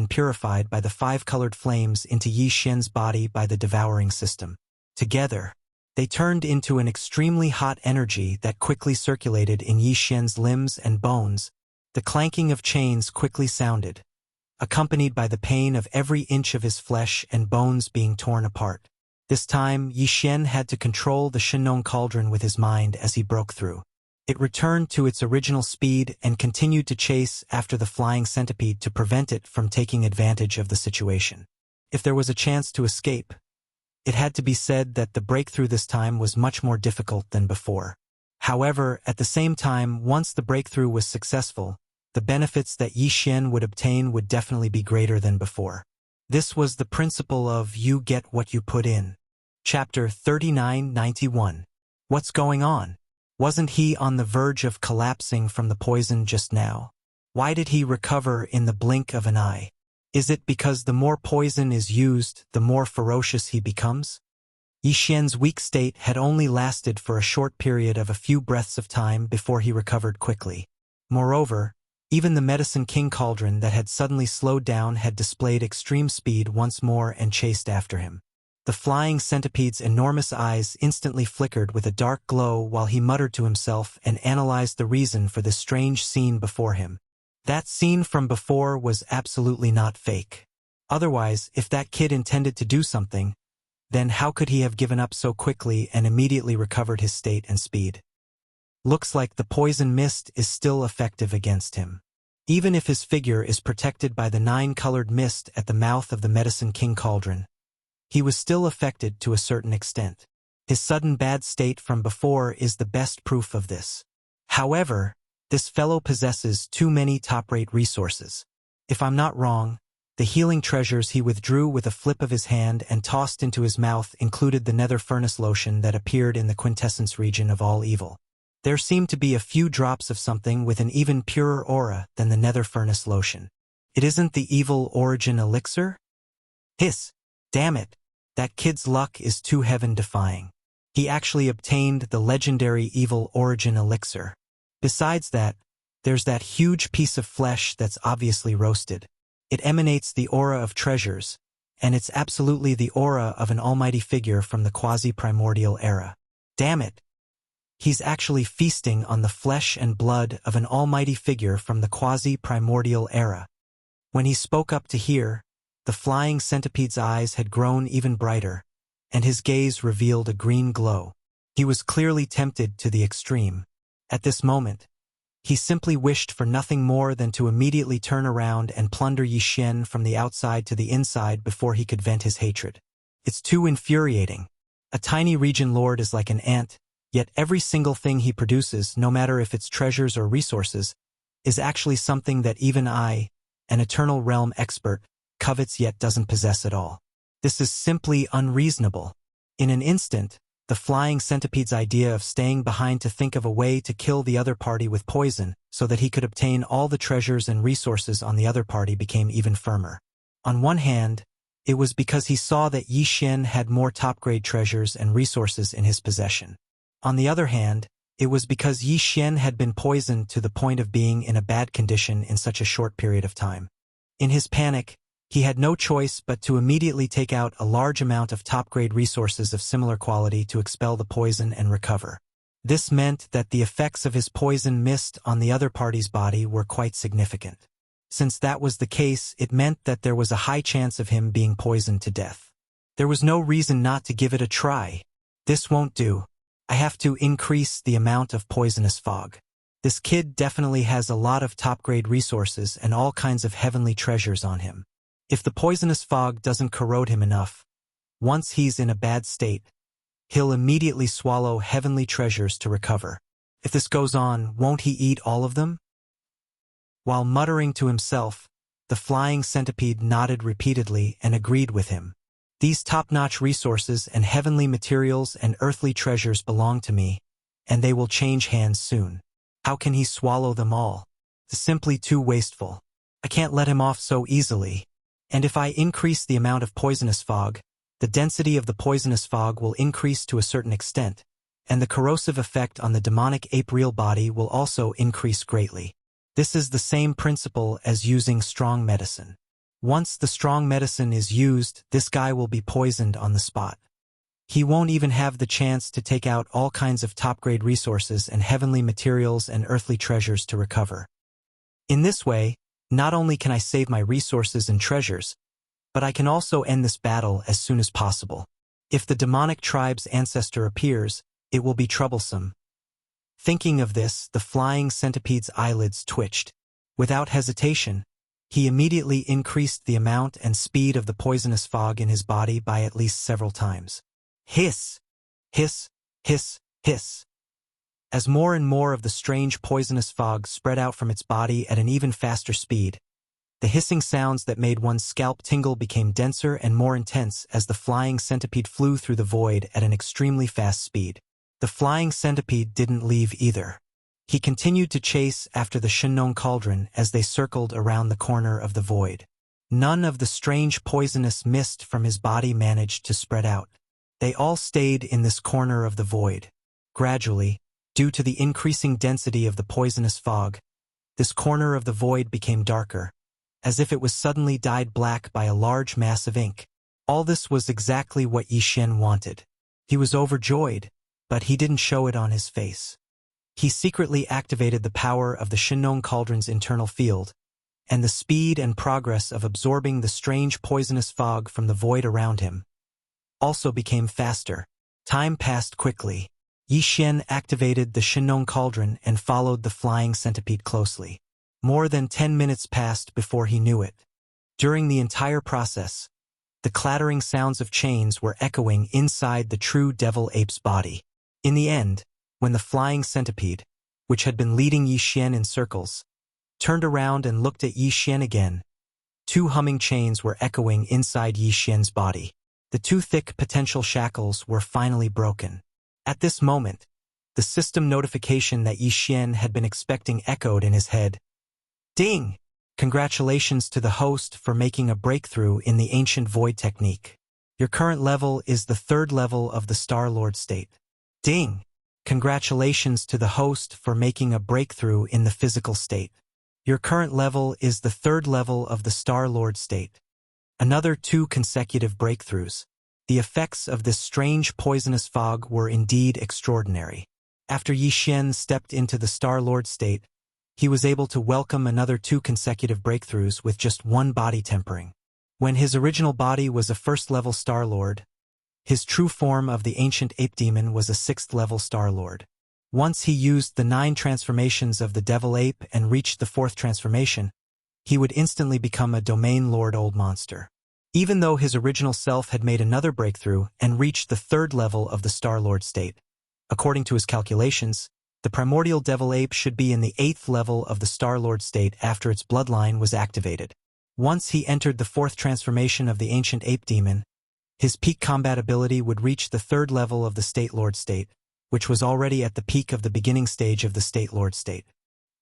by the 5-colored flames into Yi Xian's body by the devouring system. Together, they turned into an extremely hot energy that quickly circulated in Yi Xian's limbs and bones. The clanking of chains quickly sounded, accompanied by the pain of every inch of his flesh and bones being torn apart. This time, Yi Xian had to control the Shenong cauldron with his mind as he broke through. It returned to its original speed and continued to chase after the flying centipede to prevent it from taking advantage of the situation. If there was a chance to escape, it had to be said that the breakthrough this time was much more difficult than before. However, at the same time, once the breakthrough was successful, the benefits that Yi Xian would obtain would definitely be greater than before. This was the principle of you get what you put in. Chapter 3991. What's going on? Wasn't he on the verge of collapsing from the poison just now? Why did he recover in the blink of an eye? Is it because the more poison is used, the more ferocious he becomes? Yi Xian's weak state had only lasted for a short period of a few breaths of time before he recovered quickly. Moreover, even the Medicine King cauldron that had suddenly slowed down had displayed extreme speed once more and chased after him. The The flying centipede's enormous eyes instantly flickered with a dark glow while he muttered to himself and analyzed the reason for the strange scene before him. That scene from before was absolutely not fake. Otherwise, if that kid intended to do something, then how could he have given up so quickly and immediately recovered his state and speed? Looks like the poison mist is still effective against him. Even if his figure is protected by the 9-colored mist at the mouth of the Medicine King cauldron, he was still affected to a certain extent. His sudden bad state from before is the best proof of this. However, this fellow possesses too many top-rate resources. If I'm not wrong, the healing treasures he withdrew with a flip of his hand and tossed into his mouth included the nether furnace lotion that appeared in the quintessence region of all evil. There seemed to be a few drops of something with an even purer aura than the nether furnace lotion. It isn't the evil origin elixir? Hiss! Damn it! That kid's luck is too heaven-defying. He actually obtained the legendary evil origin elixir. Besides that, there's that huge piece of flesh that's obviously roasted. It emanates the aura of treasures, and it's absolutely the aura of an almighty figure from the quasi-primordial era. Damn it! He's actually feasting on the flesh and blood of an almighty figure from the quasi-primordial era. When he spoke up to hear, the flying centipede's eyes had grown even brighter, and his gaze revealed a green glow. He was clearly tempted to the extreme. At this moment, he simply wished for nothing more than to immediately turn around and plunder Yi Xian from the outside to the inside before he could vent his hatred. It's too infuriating. A tiny region lord is like an ant, yet every single thing he produces, no matter if it's treasures or resources, is actually something that even I, an eternal realm expert, covets yet doesn't possess at all. This is simply unreasonable. In an instant, the flying centipede's idea of staying behind to think of a way to kill the other party with poison so that he could obtain all the treasures and resources on the other party became even firmer. On one hand, it was because he saw that Yi Xian had more top-grade treasures and resources in his possession. On the other hand, it was because Yi Xian had been poisoned to the point of being in a bad condition in such a short period of time. In his panic, he had no choice but to immediately take out a large amount of top-grade resources of similar quality to expel the poison and recover. This meant that the effects of his poison mist on the other party's body were quite significant. Since that was the case, it meant that there was a high chance of him being poisoned to death. There was no reason not to give it a try. This won't do. I have to increase the amount of poisonous fog. This kid definitely has a lot of top-grade resources and all kinds of heavenly treasures on him. If the poisonous fog doesn't corrode him enough, once he's in a bad state, he'll immediately swallow heavenly treasures to recover. If this goes on, won't he eat all of them? While muttering to himself, the flying centipede nodded repeatedly and agreed with him. These top-notch resources and heavenly materials and earthly treasures belong to me, and they will change hands soon. How can he swallow them all? It's simply too wasteful. I can't let him off so easily. And if I increase the amount of poisonous fog, the density of the poisonous fog will increase to a certain extent, and the corrosive effect on the demonic ape-real body will also increase greatly. This is the same principle as using strong medicine. Once the strong medicine is used, this guy will be poisoned on the spot. He won't even have the chance to take out all kinds of top-grade resources and heavenly materials and earthly treasures to recover. In this way, not only can I save my resources and treasures, but I can also end this battle as soon as possible. If the demonic tribe's ancestor appears, it will be troublesome. Thinking of this, the flying centipede's eyelids twitched. Without hesitation, he immediately increased the amount and speed of the poisonous fog in his body by at least several times. Hiss! Hiss! Hiss! Hiss! As more and more of the strange poisonous fog spread out from its body at an even faster speed, the hissing sounds that made one's scalp tingle became denser and more intense as the flying centipede flew through the void at an extremely fast speed. The flying centipede didn't leave either. He continued to chase after the Shenong cauldron as they circled around the corner of the void. None of the strange poisonous mist from his body managed to spread out. They all stayed in this corner of the void. Gradually, due to the increasing density of the poisonous fog, this corner of the void became darker, as if it was suddenly dyed black by a large mass of ink. All this was exactly what Yi Xian wanted. He was overjoyed, but he didn't show it on his face. He secretly activated the power of the Shinong Cauldron's internal field, and the speed and progress of absorbing the strange poisonous fog from the void around him also became faster. Time passed quickly. Yi Xian activated the Shinong Cauldron and followed the flying centipede closely. More than 10 minutes passed before he knew it. During the entire process, the clattering sounds of chains were echoing inside the true devil ape's body. In the end, when the flying centipede, which had been leading Yi Xian in circles, turned around and looked at Yi Xian again, 2 humming chains were echoing inside Yi Xian's body. The 2 thick potential shackles were finally broken. At this moment, the system notification that Yi Xian had been expecting echoed in his head. Ding! Congratulations to the host for making a breakthrough in the ancient void technique. Your current level is the 3rd level of the Star Lord state. Ding! Congratulations to the host for making a breakthrough in the physical state. Your current level is the 3rd level of the Star Lord state. Another 2 consecutive breakthroughs. The effects of this strange poisonous fog were indeed extraordinary. After Yi Xian stepped into the Star Lord state, he was able to welcome another 2 consecutive breakthroughs with just 1 body tempering. When his original body was a 1st-level Star Lord, his true form of the ancient ape demon was a 6th-level Star Lord. Once he used the 9 transformations of the devil ape and reached the 4th transformation, he would instantly become a domain lord old monster. Even though his original self had made another breakthrough and reached the 3rd level of the Star Lord state, according to his calculations, the primordial devil ape should be in the 8th level of the Star Lord state after its bloodline was activated. Once he entered the 4th transformation of the ancient ape demon, his peak combat ability would reach the 3rd level of the State Lord state, which was already at the peak of the beginning stage of the State Lord state.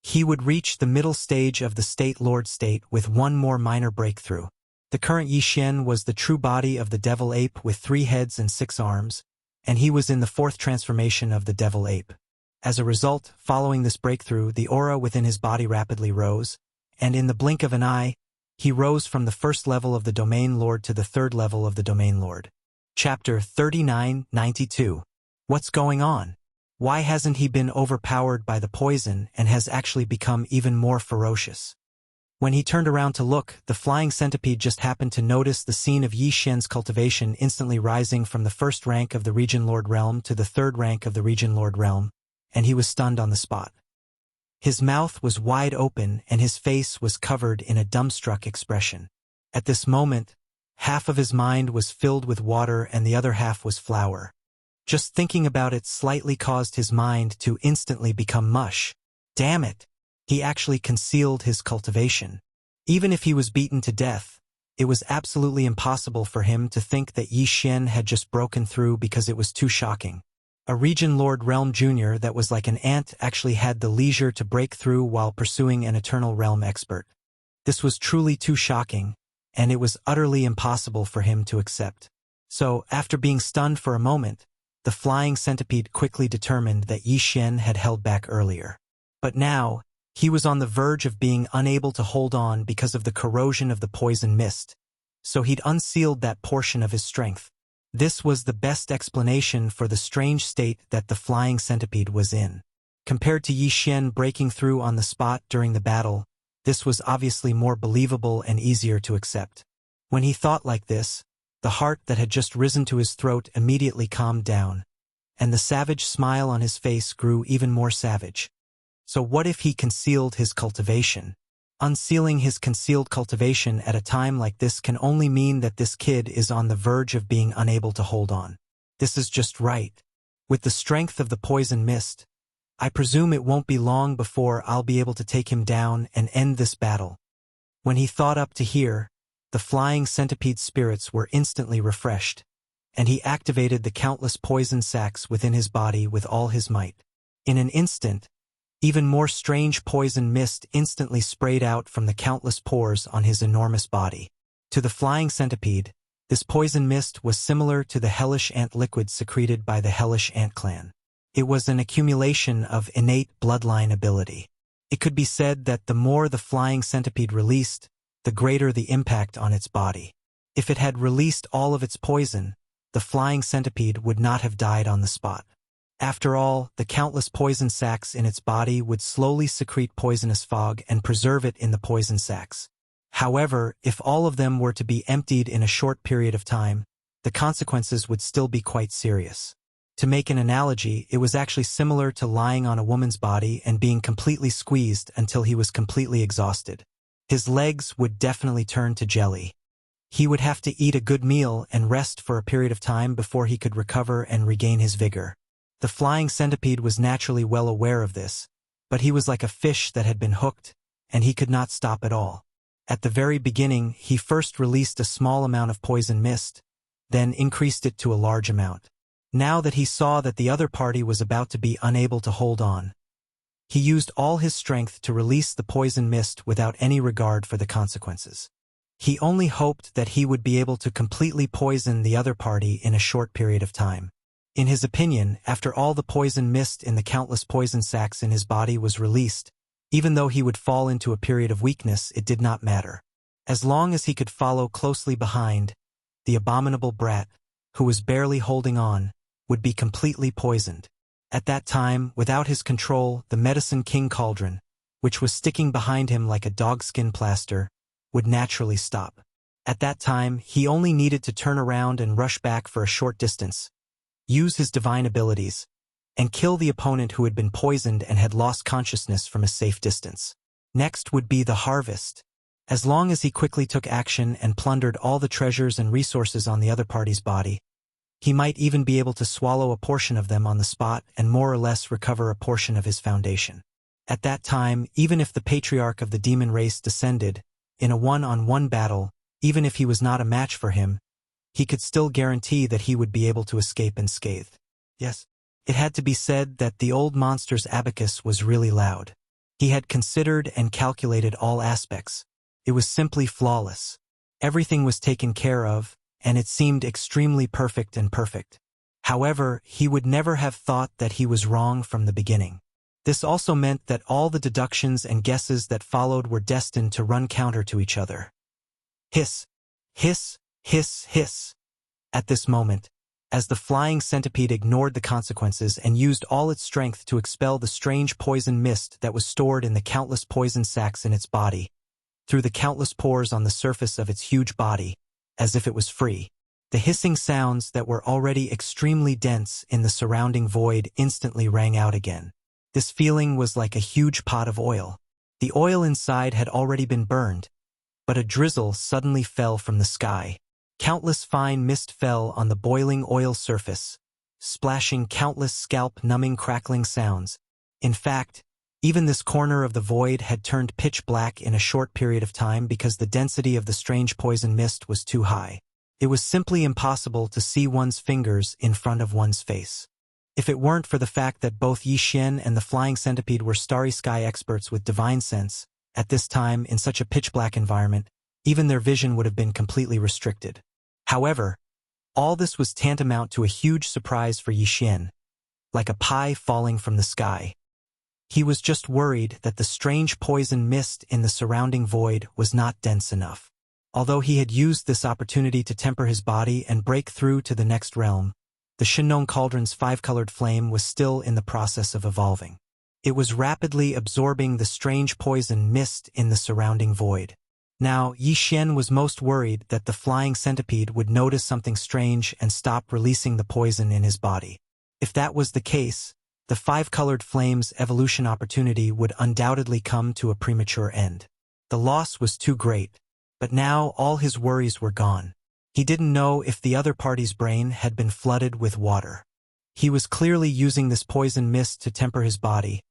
He would reach the middle stage of the State Lord state with 1 more minor breakthrough. The current Yi Xian was the true body of the devil ape with 3 heads and 6 arms, and he was in the 4th transformation of the devil ape. As a result, following this breakthrough, the aura within his body rapidly rose, and in the blink of an eye, he rose from the 1st level of the Domain Lord to the 3rd level of the Domain Lord. Chapter 3992. What's going on? Why hasn't he been overpowered by the poison and has actually become even more ferocious? When he turned around to look, the flying centipede just happened to notice the scene of Yi Xian's cultivation instantly rising from the 1st rank of the Region Lord realm to the 3rd rank of the Region Lord realm, and he was stunned on the spot. His mouth was wide open and his face was covered in a dumbstruck expression. At this moment, half of his mind was filled with water and the other half was flour. Just thinking about it slightly caused his mind to instantly become mush. Damn it! He actually concealed his cultivation. Even if he was beaten to death, it was absolutely impossible for him to think that Yi Xian had just broken through because it was too shocking. A Region Lord Realm Junior that was like an ant actually had the leisure to break through while pursuing an Eternal Realm expert. This was truly too shocking, and it was utterly impossible for him to accept. So, after being stunned for a moment, the flying centipede quickly determined that Yi Xian had held back earlier. But now, he was on the verge of being unable to hold on because of the corrosion of the poison mist, so he'd unsealed that portion of his strength. This was the best explanation for the strange state that the flying centipede was in. Compared to Yi Xian breaking through on the spot during the battle, this was obviously more believable and easier to accept. When he thought like this, the heart that had just risen to his throat immediately calmed down, and the savage smile on his face grew even more savage. So what if he concealed his cultivation? Unsealing his concealed cultivation at a time like this can only mean that this kid is on the verge of being unable to hold on. This is just right. With the strength of the poison mist, I presume it won't be long before I'll be able to take him down and end this battle. When he thought up to here, the flying centipede's spirits were instantly refreshed, and he activated the countless poison sacs within his body with all his might. In an instant, even more strange poison mist instantly sprayed out from the countless pores on his enormous body. To the flying centipede, this poison mist was similar to the hellish ant liquid secreted by the hellish ant clan. It was an accumulation of innate bloodline ability. It could be said that the more the flying centipede released, the greater the impact on its body. If it had released all of its poison, the flying centipede would not have died on the spot. After all, the countless poison sacs in its body would slowly secrete poisonous fog and preserve it in the poison sacs. However, if all of them were to be emptied in a short period of time, the consequences would still be quite serious. To make an analogy, it was actually similar to lying on a woman's body and being completely squeezed until he was completely exhausted. His legs would definitely turn to jelly. He would have to eat a good meal and rest for a period of time before he could recover and regain his vigor. The flying centipede was naturally well aware of this, but he was like a fish that had been hooked, and he could not stop at all. At the very beginning, he first released a small amount of poison mist, then increased it to a large amount. Now that he saw that the other party was about to be unable to hold on, he used all his strength to release the poison mist without any regard for the consequences. He only hoped that he would be able to completely poison the other party in a short period of time. In his opinion, after all the poison mist in the countless poison sacs in his body was released, even though he would fall into a period of weakness, it did not matter. As long as he could follow closely behind, the abominable brat, who was barely holding on, would be completely poisoned. At that time, without his control, the Medicine King cauldron, which was sticking behind him like a dogskin plaster, would naturally stop. At that time, he only needed to turn around and rush back for a short distance, use his divine abilities, and kill the opponent who had been poisoned and had lost consciousness from a safe distance. Next would be the harvest. As long as he quickly took action and plundered all the treasures and resources on the other party's body, he might even be able to swallow a portion of them on the spot and more or less recover a portion of his foundation. At that time, even if the patriarch of the demon race descended, in a one-on-one battle, even if he was not a match for him, he could still guarantee that he would be able to escape unscathed. Yes, it had to be said that the old monster's abacus was really loud. He had considered and calculated all aspects. It was simply flawless. Everything was taken care of, and it seemed extremely perfect and perfect. However, he would never have thought that he was wrong from the beginning. This also meant that all the deductions and guesses that followed were destined to run counter to each other. Hiss, hiss, hiss, hiss. At this moment, as the flying centipede ignored the consequences and used all its strength to expel the strange poison mist that was stored in the countless poison sacs in its body, through the countless pores on the surface of its huge body, as if it was free, the hissing sounds that were already extremely dense in the surrounding void instantly rang out again. This feeling was like a huge pot of oil. The oil inside had already been burned, but a drizzle suddenly fell from the sky. Countless fine mist fell on the boiling oil surface, splashing countless scalp-numbing crackling sounds. In fact, even this corner of the void had turned pitch black in a short period of time because the density of the strange poison mist was too high. It was simply impossible to see one's fingers in front of one's face. If it weren't for the fact that both Yi Xian and the flying centipede were starry sky experts with divine sense, at this time, in such a pitch-black environment, even their vision would have been completely restricted. However, all this was tantamount to a huge surprise for Yi Xian, like a pie falling from the sky. He was just worried that the strange poison mist in the surrounding void was not dense enough. Although he had used this opportunity to temper his body and break through to the next realm, the Shinnong Cauldron's five-colored flame was still in the process of evolving. It was rapidly absorbing the strange poison mist in the surrounding void. Now, Yi Xian was most worried that the flying centipede would notice something strange and stop releasing the poison in his body. If that was the case, the five-colored flame's evolution opportunity would undoubtedly come to a premature end. The loss was too great, but now all his worries were gone. He didn't know if the other party's brain had been flooded with water. He was clearly using this poison mist to temper his body,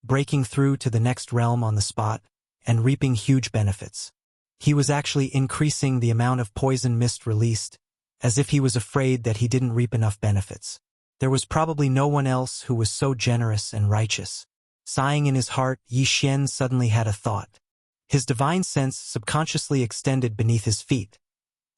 breaking through to the next realm on the spot, and reaping huge benefits. He was actually increasing the amount of poison mist released, as if he was afraid that he didn't reap enough benefits. There was probably no one else who was so generous and righteous. Sighing in his heart, Yi Xian suddenly had a thought. His divine sense subconsciously extended beneath his feet,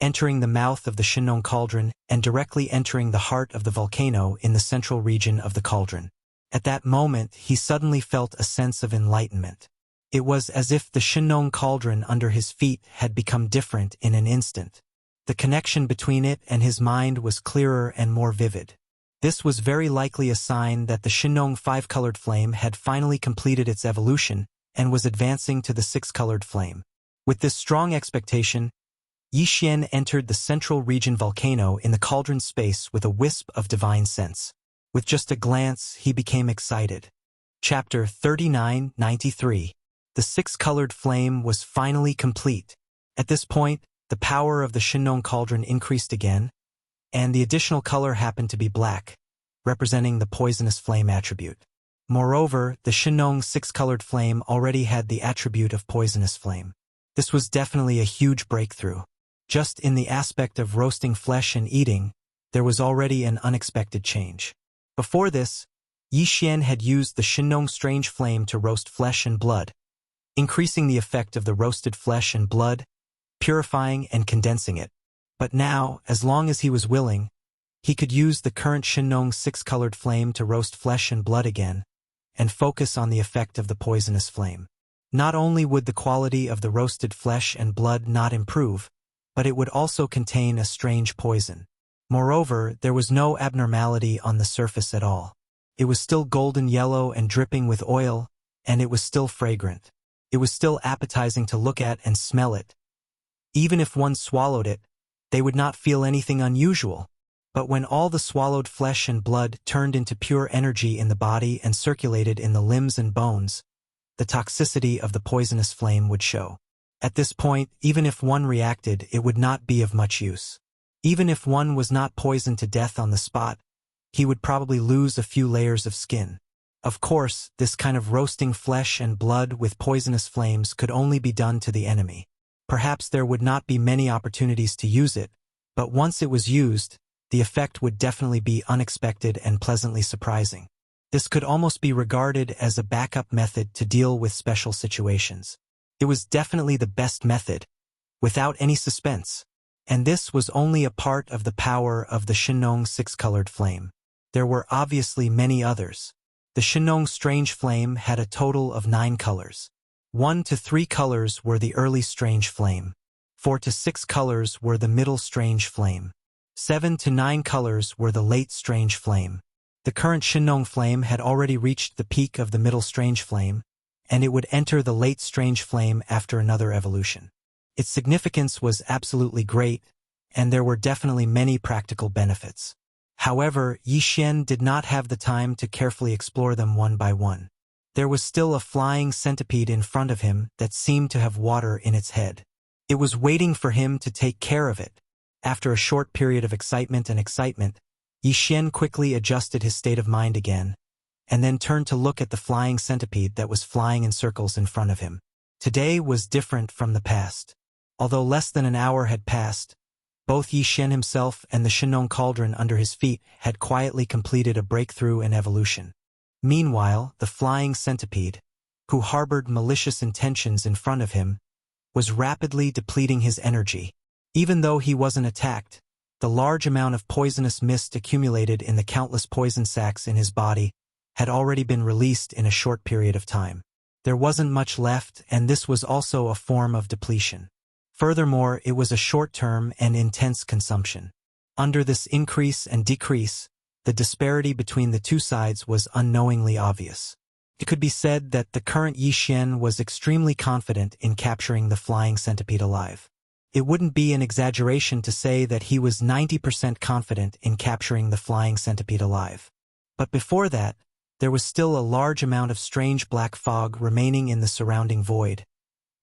entering the mouth of the Shinnong Cauldron and directly entering the heart of the volcano in the central region of the cauldron. At that moment, he suddenly felt a sense of enlightenment. It was as if the Shinnong Cauldron under his feet had become different in an instant. The connection between it and his mind was clearer and more vivid. This was very likely a sign that the Shinong five-colored flame had finally completed its evolution and was advancing to the six-colored flame. With this strong expectation, Yi Xian entered the central region volcano in the cauldron space with a wisp of divine sense. With just a glance, he became excited. Chapter 39-93. The six-colored flame was finally complete. At this point, the power of the Shinong cauldron increased again, and the additional color happened to be black, representing the poisonous flame attribute. Moreover, the Shinong six-colored flame already had the attribute of poisonous flame. This was definitely a huge breakthrough. Just in the aspect of roasting flesh and eating, there was already an unexpected change. Before this, Yi Xian had used the Shinong strange flame to roast flesh and blood, increasing the effect of the roasted flesh and blood, purifying and condensing it. But now, as long as he was willing, he could use the current Shinong six-colored flame to roast flesh and blood again, and focus on the effect of the poisonous flame. Not only would the quality of the roasted flesh and blood not improve, but it would also contain a strange poison. Moreover, there was no abnormality on the surface at all. It was still golden yellow and dripping with oil, and it was still fragrant. It was still appetizing to look at and smell it. Even if one swallowed it, they would not feel anything unusual. But when all the swallowed flesh and blood turned into pure energy in the body and circulated in the limbs and bones, the toxicity of the poisonous flame would show. At this point, even if one reacted, it would not be of much use. Even if one was not poisoned to death on the spot, he would probably lose a few layers of skin. Of course, this kind of roasting flesh and blood with poisonous flames could only be done to the enemy. Perhaps there would not be many opportunities to use it, but once it was used, the effect would definitely be unexpected and pleasantly surprising. This could almost be regarded as a backup method to deal with special situations. It was definitely the best method, without any suspense. And this was only a part of the power of the Shinong six-colored flame. There were obviously many others. The Shinong strange flame had a total of 9 colors. 1 to 3 colors were the early strange flame. 4 to 6 colors were the middle strange flame. 7 to 9 colors were the late strange flame. The current Shinong flame had already reached the peak of the middle strange flame, and it would enter the late strange flame after another evolution. Its significance was absolutely great, and there were definitely many practical benefits. However, Yi Xian did not have the time to carefully explore them one by one. There was still a flying centipede in front of him that seemed to have water in its head. It was waiting for him to take care of it. After a short period of excitement, Yi Xian quickly adjusted his state of mind again, and then turned to look at the flying centipede that was flying in circles in front of him. Today was different from the past. Although less than an hour had passed, both Yi Xian himself and the Shinong cauldron under his feet had quietly completed a breakthrough in evolution. Meanwhile, the flying centipede, who harbored malicious intentions in front of him, was rapidly depleting his energy. Even though he wasn't attacked, the large amount of poisonous mist accumulated in the countless poison sacs in his body had already been released in a short period of time. There wasn't much left, and this was also a form of depletion. Furthermore, it was a short-term and intense consumption. Under this increase and decrease, the disparity between the two sides was unknowingly obvious. It could be said that the current Yi Xian was extremely confident in capturing the flying centipede alive. It wouldn't be an exaggeration to say that he was 90% confident in capturing the flying centipede alive. But before that, there was still a large amount of strange black fog remaining in the surrounding void,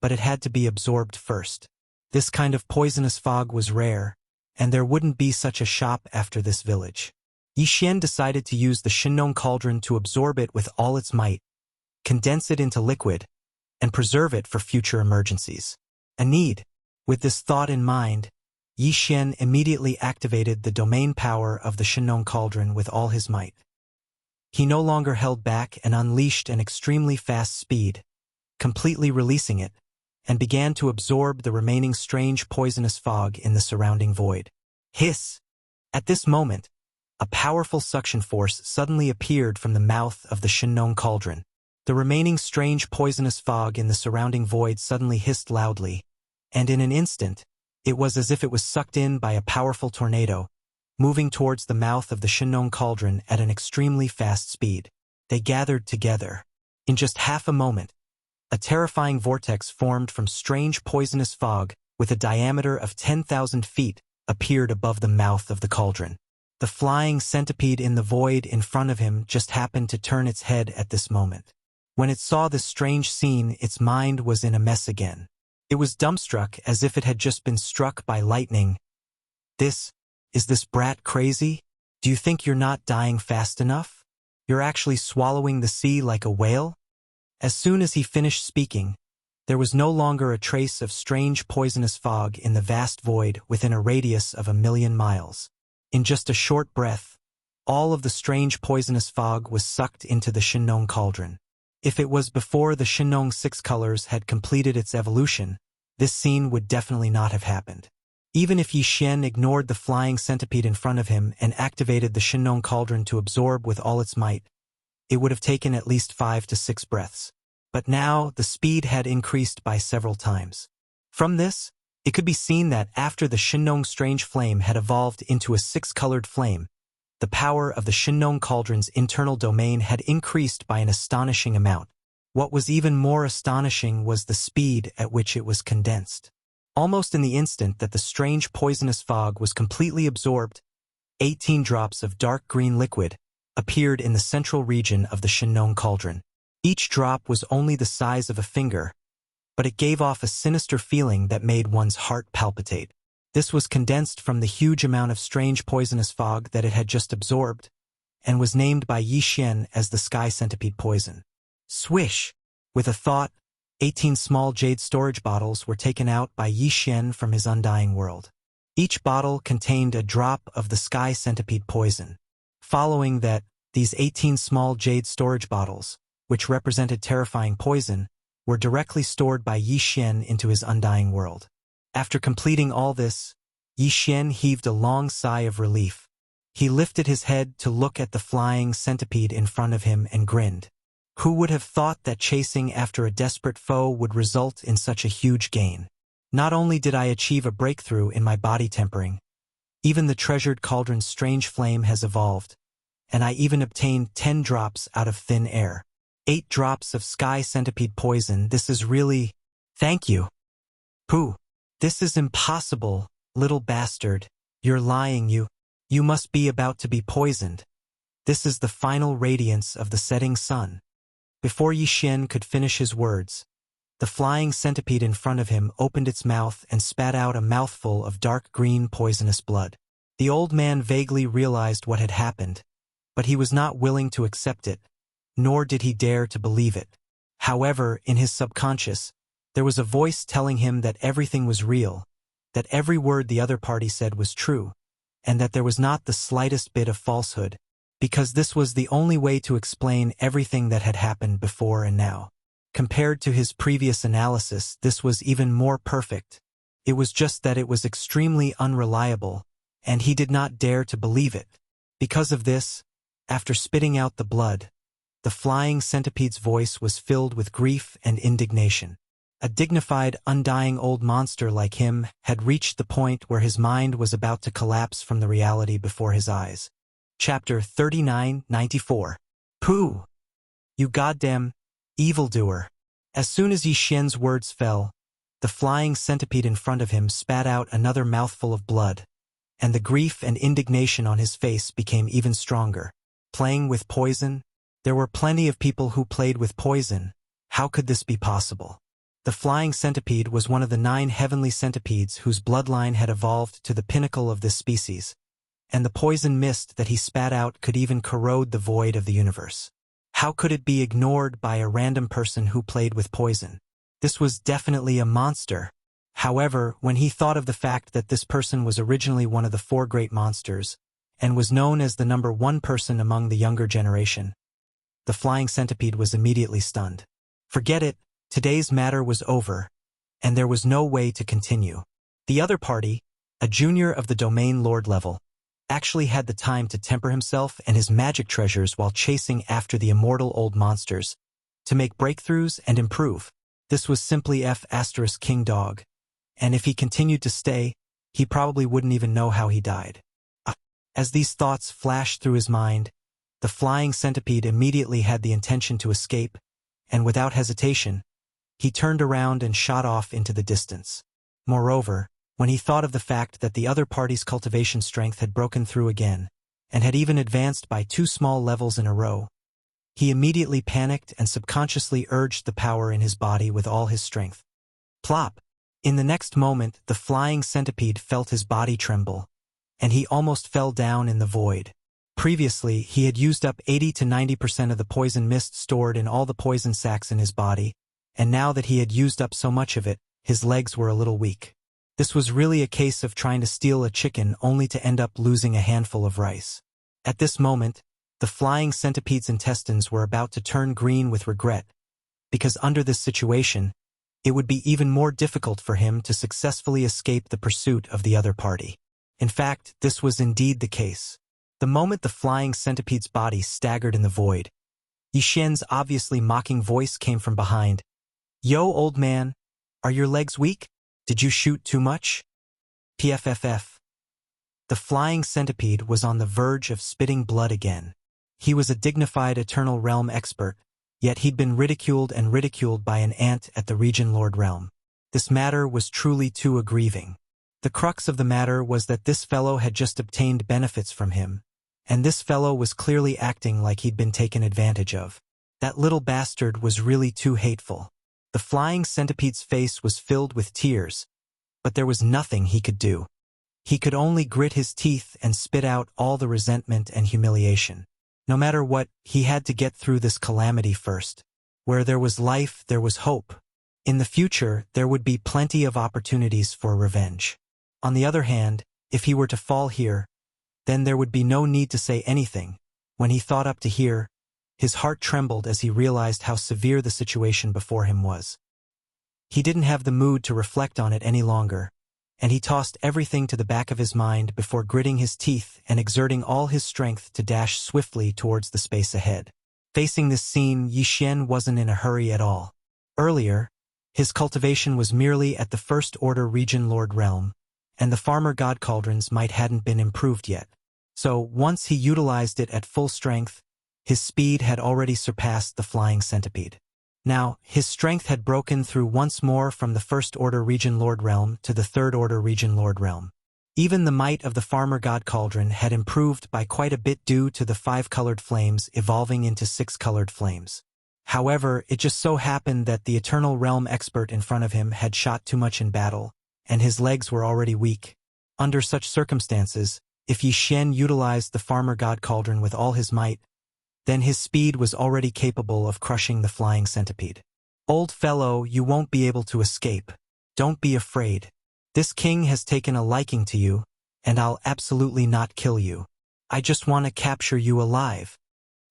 but it had to be absorbed first. This kind of poisonous fog was rare, and there wouldn't be such a shop after this village. Yi Xian decided to use the Shinong cauldron to absorb it with all its might, condense it into liquid, and preserve it for future emergencies. A need. With this thought in mind, Yi Xian immediately activated the domain power of the Shinong cauldron with all his might. He no longer held back and unleashed an extremely fast speed, completely releasing it, and began to absorb the remaining strange poisonous fog in the surrounding void. Hiss! At this moment, a powerful suction force suddenly appeared from the mouth of the Shinong cauldron. The remaining strange poisonous fog in the surrounding void suddenly hissed loudly, and in an instant, It was as if it was sucked in by a powerful tornado, moving towards the mouth of the Shinong cauldron at an extremely fast speed. They gathered together. In just half a moment, a terrifying vortex formed from strange poisonous fog with a diameter of 10,000 feet appeared above the mouth of the cauldron. The flying centipede in the void in front of him just happened to turn its head at this moment. When it saw this strange scene, its mind was in a mess again. It was dumbstruck as if it had just been struck by lightning. Is this brat crazy? Do you think you're not dying fast enough? You're actually swallowing the sea like a whale? As soon as he finished speaking, there was no longer a trace of strange poisonous fog in the vast void within a radius of 1,000,000 miles. In just a short breath, all of the strange poisonous fog was sucked into the Shinong cauldron. If it was before the Shinong six colors had completed its evolution, this scene would definitely not have happened. Even if Yi Xian ignored the flying centipede in front of him and activated the Shinong cauldron to absorb with all its might, it would have taken at least 5 to 6 breaths. But now, the speed had increased by several times. From this, it could be seen that after the Shinong strange flame had evolved into a 6-colored flame, the power of the Shinong cauldron's internal domain had increased by an astonishing amount. What was even more astonishing was the speed at which it was condensed. Almost in the instant that the strange poisonous fog was completely absorbed, 18 drops of dark green liquid appeared in the central region of the Shinong cauldron. Each drop was only the size of a finger, but it gave off a sinister feeling that made one's heart palpitate. This was condensed from the huge amount of strange poisonous fog that it had just absorbed, and was named by Yi Xian as the sky centipede poison. Swish! With a thought, 18 small jade storage bottles were taken out by Yi Xian from his undying world. Each bottle contained a drop of the sky centipede poison. Following that, these 18 small jade storage bottles, which represented terrifying poison, were directly stored by Yi Xian into his undying world. After completing all this, Yi Xian heaved a long sigh of relief. He lifted his head to look at the flying centipede in front of him and grinned. Who would have thought that chasing after a desperate foe would result in such a huge gain? Not only did I achieve a breakthrough in my body tempering, even the treasured cauldron's strange flame has evolved, and I even obtained 10 drops out of thin air. 8 drops of sky centipede poison. This is really... Thank you. Pooh. This is impossible, little bastard. You're lying, you must be about to be poisoned. This is the final radiance of the setting sun. Before Yi Xian could finish his words, the flying centipede in front of him opened its mouth and spat out a mouthful of dark green poisonous blood. The old man vaguely realized what had happened, but he was not willing to accept it, nor did he dare to believe it. However, in his subconscious, there was a voice telling him that everything was real, that every word the other party said was true, and that there was not the slightest bit of falsehood, because this was the only way to explain everything that had happened before and now. Compared to his previous analysis, this was even more perfect. It was just that it was extremely unreliable, and he did not dare to believe it. Because of this, after spitting out the blood, the flying centipede's voice was filled with grief and indignation. A dignified, undying old monster like him had reached the point where his mind was about to collapse from the reality before his eyes. Chapter 3994. Pooh! You goddamn evildoer. As soon as Yi Xian's words fell, the flying centipede in front of him spat out another mouthful of blood, and the grief and indignation on his face became even stronger. Playing with poison? There were plenty of people who played with poison. How could this be possible? The flying centipede was one of the 9 heavenly centipedes whose bloodline had evolved to the pinnacle of this species, and the poison mist that he spat out could even corrode the void of the universe. How could it be ignored by a random person who played with poison? This was definitely a monster. However, when he thought of the fact that this person was originally one of the 4 great monsters, and was known as the number 1 person among the younger generation, the flying centipede was immediately stunned. Forget it, today's matter was over, and there was no way to continue. The other party, a junior of the domain lord level, actually had the time to temper himself and his magic treasures while chasing after the immortal old monsters, to make breakthroughs and improve. This was simply F*** King Dog, and if he continued to stay, he probably wouldn't even know how he died. As these thoughts flashed through his mind, the flying centipede immediately had the intention to escape, and without hesitation, he turned around and shot off into the distance. Moreover, when he thought of the fact that the other party's cultivation strength had broken through again, and had even advanced by 2 small levels in a row, he immediately panicked and subconsciously urged the power in his body with all his strength. Plop! In the next moment, the flying centipede felt his body tremble, and he almost fell down in the void. Previously, he had used up 80 to 90% of the poison mist stored in all the poison sacs in his body, and now that he had used up so much of it, his legs were a little weak. This was really a case of trying to steal a chicken only to end up losing a handful of rice. At this moment, the flying centipede's intestines were about to turn green with regret, because under this situation, it would be even more difficult for him to successfully escape the pursuit of the other party. In fact, this was indeed the case. The moment the flying centipede's body staggered in the void, Yixian's obviously mocking voice came from behind. "Yo, old man, are your legs weak? Did you shoot too much?" PFFF. The flying centipede was on the verge of spitting blood again. He was a dignified Eternal Realm expert, yet he'd been ridiculed by an ant at the Region Lord Realm. This matter was truly too aggrieving. The crux of the matter was that this fellow had just obtained benefits from him, and this fellow was clearly acting like he'd been taken advantage of. That little bastard was really too hateful. The flying centipede's face was filled with tears, but there was nothing he could do. He could only grit his teeth and spit out all the resentment and humiliation. No matter what, he had to get through this calamity first. Where there was life, there was hope. In the future, there would be plenty of opportunities for revenge. On the other hand, if he were to fall here, then there would be no need to say anything. When he thought up to here, his heart trembled as he realized how severe the situation before him was. He didn't have the mood to reflect on it any longer, and he tossed everything to the back of his mind before gritting his teeth and exerting all his strength to dash swiftly towards the space ahead. Facing this scene, Yixian wasn't in a hurry at all. Earlier, his cultivation was merely at the First Order Region Lord Realm, and the farmer god cauldrons might hadn't been improved yet. So, once he utilized it at full strength, his speed had already surpassed the flying centipede. Now, his strength had broken through once more from the First Order Region Lord Realm to the Third Order Region Lord Realm. Even the might of the farmer god cauldron had improved by quite a bit due to the 5-colored flames evolving into 6-colored flames. However, it just so happened that the Eternal Realm expert in front of him had shot too much in battle, and his legs were already weak. Under such circumstances, if Yixian utilized the farmer god cauldron with all his might, then his speed was already capable of crushing the flying centipede. "Old fellow, you won't be able to escape. Don't be afraid. This king has taken a liking to you, and I'll absolutely not kill you. I just want to capture you alive."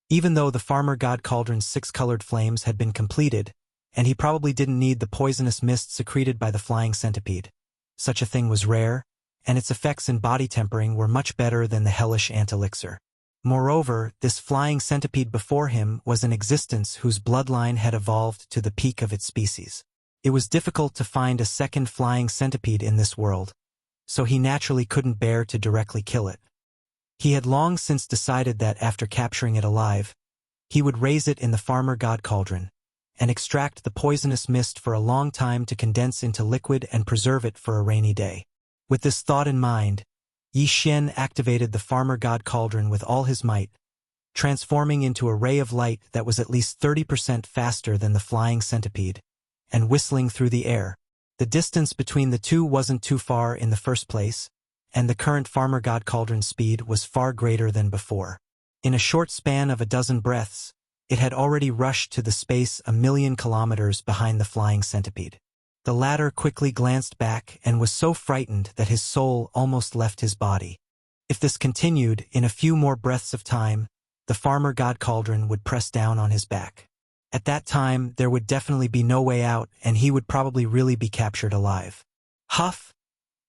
Even though the farmer god cauldron's 6-colored flames had been completed, and he probably didn't need the poisonous mist secreted by the flying centipede, such a thing was rare, and its effects in body tempering were much better than the hellish ant elixir. Moreover, this flying centipede before him was an existence whose bloodline had evolved to the peak of its species. It was difficult to find a second flying centipede in this world, so he naturally couldn't bear to directly kill it. He had long since decided that after capturing it alive, he would raise it in the farmer god cauldron, and extract the poisonous mist for a long time to condense into liquid and preserve it for a rainy day. With this thought in mind, Yixian activated the farmer god cauldron with all his might, transforming into a ray of light that was at least 30% faster than the flying centipede, and whistling through the air. The distance between the two wasn't too far in the first place, and the current farmer god cauldron speed was far greater than before. In a short span of a dozen breaths, it had already rushed to the space 1,000,000 kilometers behind the flying centipede. The latter quickly glanced back and was so frightened that his soul almost left his body. If this continued, in a few more breaths of time, the farmer god cauldron would press down on his back. At that time, there would definitely be no way out, and he would probably really be captured alive. Huff!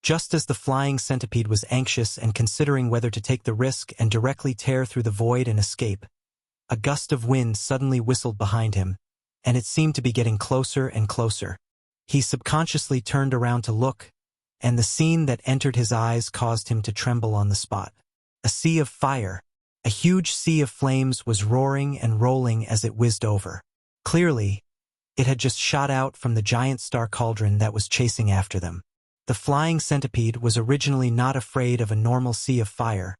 Just as the flying centipede was anxious and considering whether to take the risk and directly tear through the void and escape, a gust of wind suddenly whistled behind him, and it seemed to be getting closer and closer. He subconsciously turned around to look, and the scene that entered his eyes caused him to tremble on the spot. A sea of fire. A huge sea of flames was roaring and rolling as it whizzed over. Clearly, it had just shot out from the giant star cauldron that was chasing after them. The flying centipede was originally not afraid of a normal sea of fire,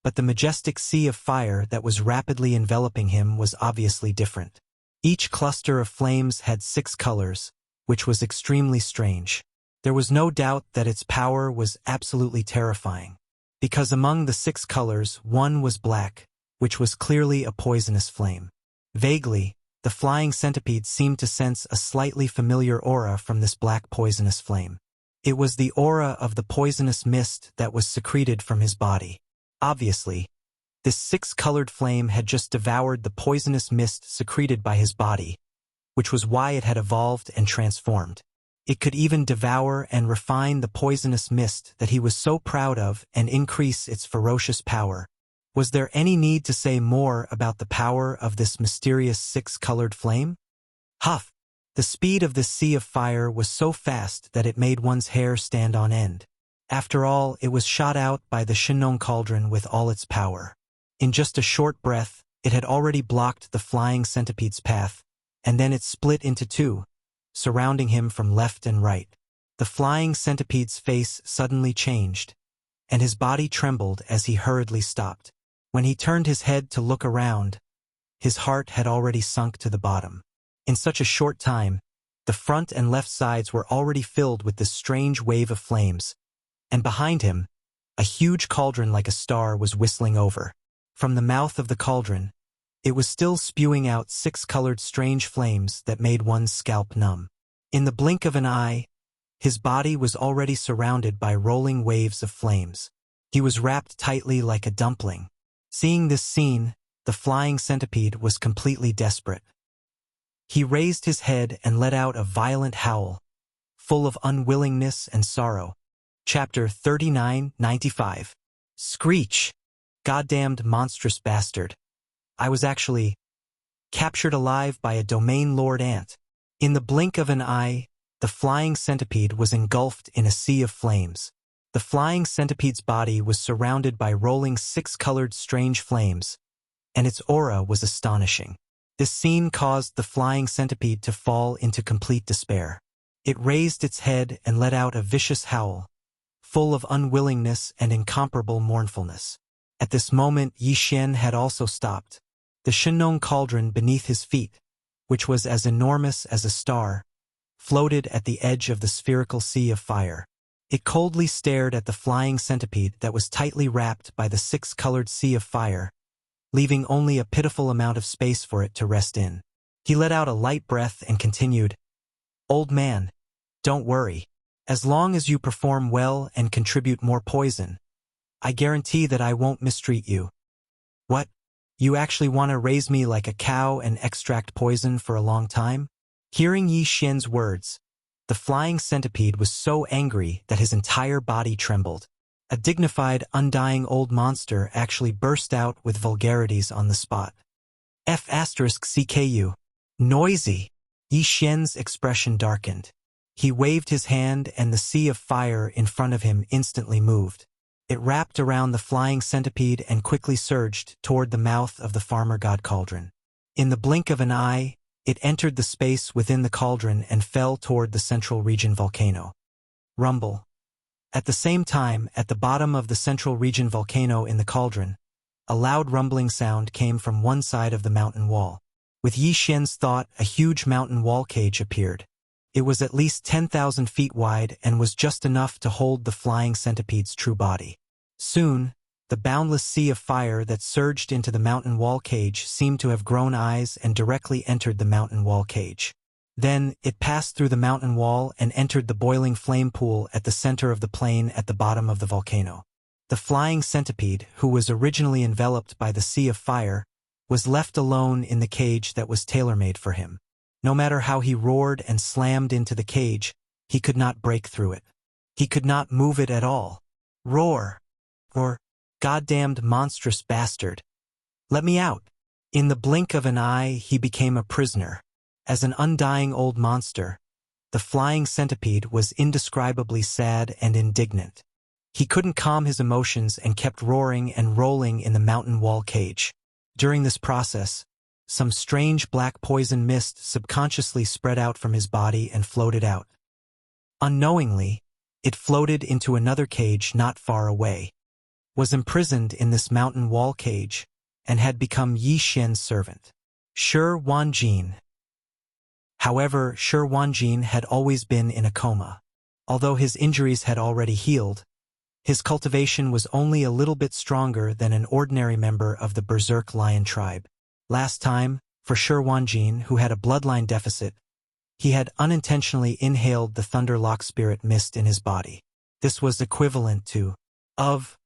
but the majestic sea of fire that was rapidly enveloping him was obviously different. Each cluster of flames had 6 colors, which was extremely strange. There was no doubt that its power was absolutely terrifying, because among the 6 colors, one was black, which was clearly a poisonous flame. Vaguely, the flying centipede seemed to sense a slightly familiar aura from this black poisonous flame. It was the aura of the poisonous mist that was secreted from his body. Obviously, this 6-colored flame had just devoured the poisonous mist secreted by his body, which was why it had evolved and transformed. It could even devour and refine the poisonous mist that he was so proud of and increase its ferocious power. Was there any need to say more about the power of this mysterious 6-colored flame? Huff! The speed of this sea of fire was so fast that it made one's hair stand on end. After all, it was shot out by the Shinong cauldron with all its power. In just a short breath, it had already blocked the flying centipede's path, and then it split into 2, surrounding him from left and right. The flying centipede's face suddenly changed, and his body trembled as he hurriedly stopped. When he turned his head to look around, his heart had already sunk to the bottom. In such a short time, the front and left sides were already filled with this strange wave of flames, and behind him, a huge cauldron like a star was whistling over. From the mouth of the cauldron, it was still spewing out 6-colored strange flames that made one's scalp numb. In the blink of an eye, his body was already surrounded by rolling waves of flames. He was wrapped tightly like a dumpling. Seeing this scene, the flying centipede was completely desperate. He raised his head and let out a violent howl, full of unwillingness and sorrow. Chapter 39:95. Screech! Goddamned monstrous bastard. I was actually captured alive by a domain lord ant. In the blink of an eye, the flying centipede was engulfed in a sea of flames. The flying centipede's body was surrounded by rolling 6-colored strange flames, and its aura was astonishing. This scene caused the flying centipede to fall into complete despair. It raised its head and let out a vicious howl, full of unwillingness and incomparable mournfulness. At this moment, Yi Xian had also stopped. The Shinong cauldron beneath his feet, which was as enormous as a star, floated at the edge of the spherical sea of fire. It coldly stared at the flying centipede that was tightly wrapped by the 6-colored sea of fire, leaving only a pitiful amount of space for it to rest in. He let out a light breath and continued, "Old man, don't worry. As long as you perform well and contribute more poison, I guarantee that I won't mistreat you." "What? You actually want to raise me like a cow and extract poison for a long time?" Hearing Yi Xian's words, the flying centipede was so angry that his entire body trembled. A dignified, undying old monster actually burst out with vulgarities on the spot. F***CKU. Noisy! Yi Xian's expression darkened. He waved his hand and the sea of fire in front of him instantly moved. It wrapped around the flying centipede and quickly surged toward the mouth of the farmer god cauldron. In the blink of an eye, it entered the space within the cauldron and fell toward the central region volcano. Rumble. At the same time, at the bottom of the central region volcano in the cauldron, a loud rumbling sound came from one side of the mountain wall. With Yi Xian's thought, a huge mountain wall cage appeared. It was at least 10,000 feet wide and was just enough to hold the flying centipede's true body. Soon, the boundless sea of fire that surged into the mountain wall cage seemed to have grown eyes and directly entered the mountain wall cage. Then, it passed through the mountain wall and entered the boiling flame pool at the center of the plain at the bottom of the volcano. The flying centipede, who was originally enveloped by the sea of fire, was left alone in the cage that was tailor-made for him. No matter how he roared and slammed into the cage, he could not break through it. He could not move it at all. Roar! Or, goddamned monstrous bastard. Let me out! In the blink of an eye, he became a prisoner. As an undying old monster, The flying centipede was indescribably sad and indignant. He couldn't calm his emotions and kept roaring and rolling in the mountain wall cage. During this process, some strange black poison mist subconsciously spread out from his body and floated out. Unknowingly, it floated into another cage not far away, was imprisoned in this mountain wall cage, and had become Yi Xian's servant. Shi Wanjin. However, Shi Wanjin had always been in a coma. Although his injuries had already healed, his cultivation was only a little bit stronger than an ordinary member of the Berserk lion tribe. Last time, for Shi Wanjin, who had a bloodline deficit, he had unintentionally inhaled the Thunder Lock Spirit mist in his body. This was equivalent to of.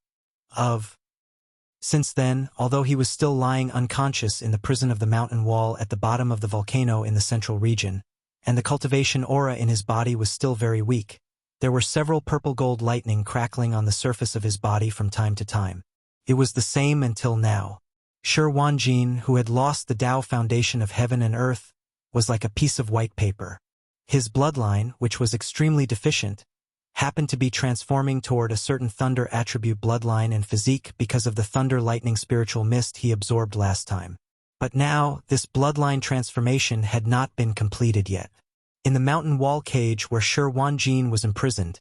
Since then, although he was still lying unconscious in the prison of the mountain wall at the bottom of the volcano in the central region, and the cultivation aura in his body was still very weak, there were several purple-gold lightning crackling on the surface of his body from time to time. It was the same until now. Shi Wanjin, who had lost the Tao foundation of heaven and earth, was like a piece of white paper. His bloodline, which was extremely deficient, happened to be transforming toward a certain thunder attribute bloodline and physique because of the thunder lightning spiritual mist he absorbed last time. But now, this bloodline transformation had not been completed yet. In the mountain wall cage where Shi Wanjin was imprisoned,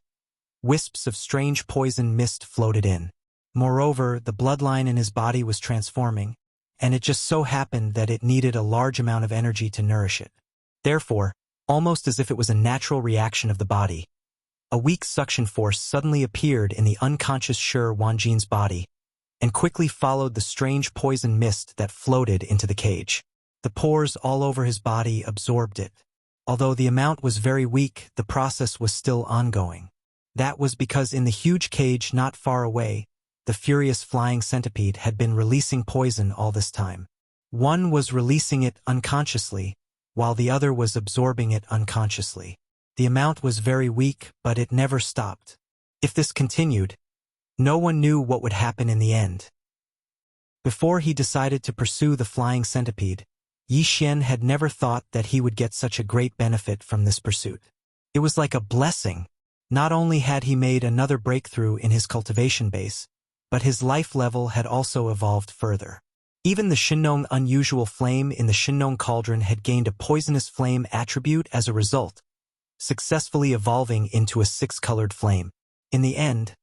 wisps of strange poison mist floated in. Moreover, the bloodline in his body was transforming, and it just so happened that it needed a large amount of energy to nourish it. Therefore, almost as if it was a natural reaction of the body, a weak suction force suddenly appeared in the unconscious Shi Wanjin's body, and quickly followed the strange poison mist that floated into the cage. The pores all over his body absorbed it. Although the amount was very weak, the process was still ongoing. That was because in the huge cage not far away, the furious flying centipede had been releasing poison all this time. One was releasing it unconsciously, while the other was absorbing it unconsciously. The amount was very weak, but it never stopped. If this continued, no one knew what would happen in the end. Before he decided to pursue the flying centipede, Yi Xian had never thought that he would get such a great benefit from this pursuit. It was like a blessing. Not only had he made another breakthrough in his cultivation base, but his life level had also evolved further. Even the Shinnong unusual flame in the Shinnong cauldron had gained a poisonous flame attribute as a result, successfully evolving into a 6-colored flame. In the end,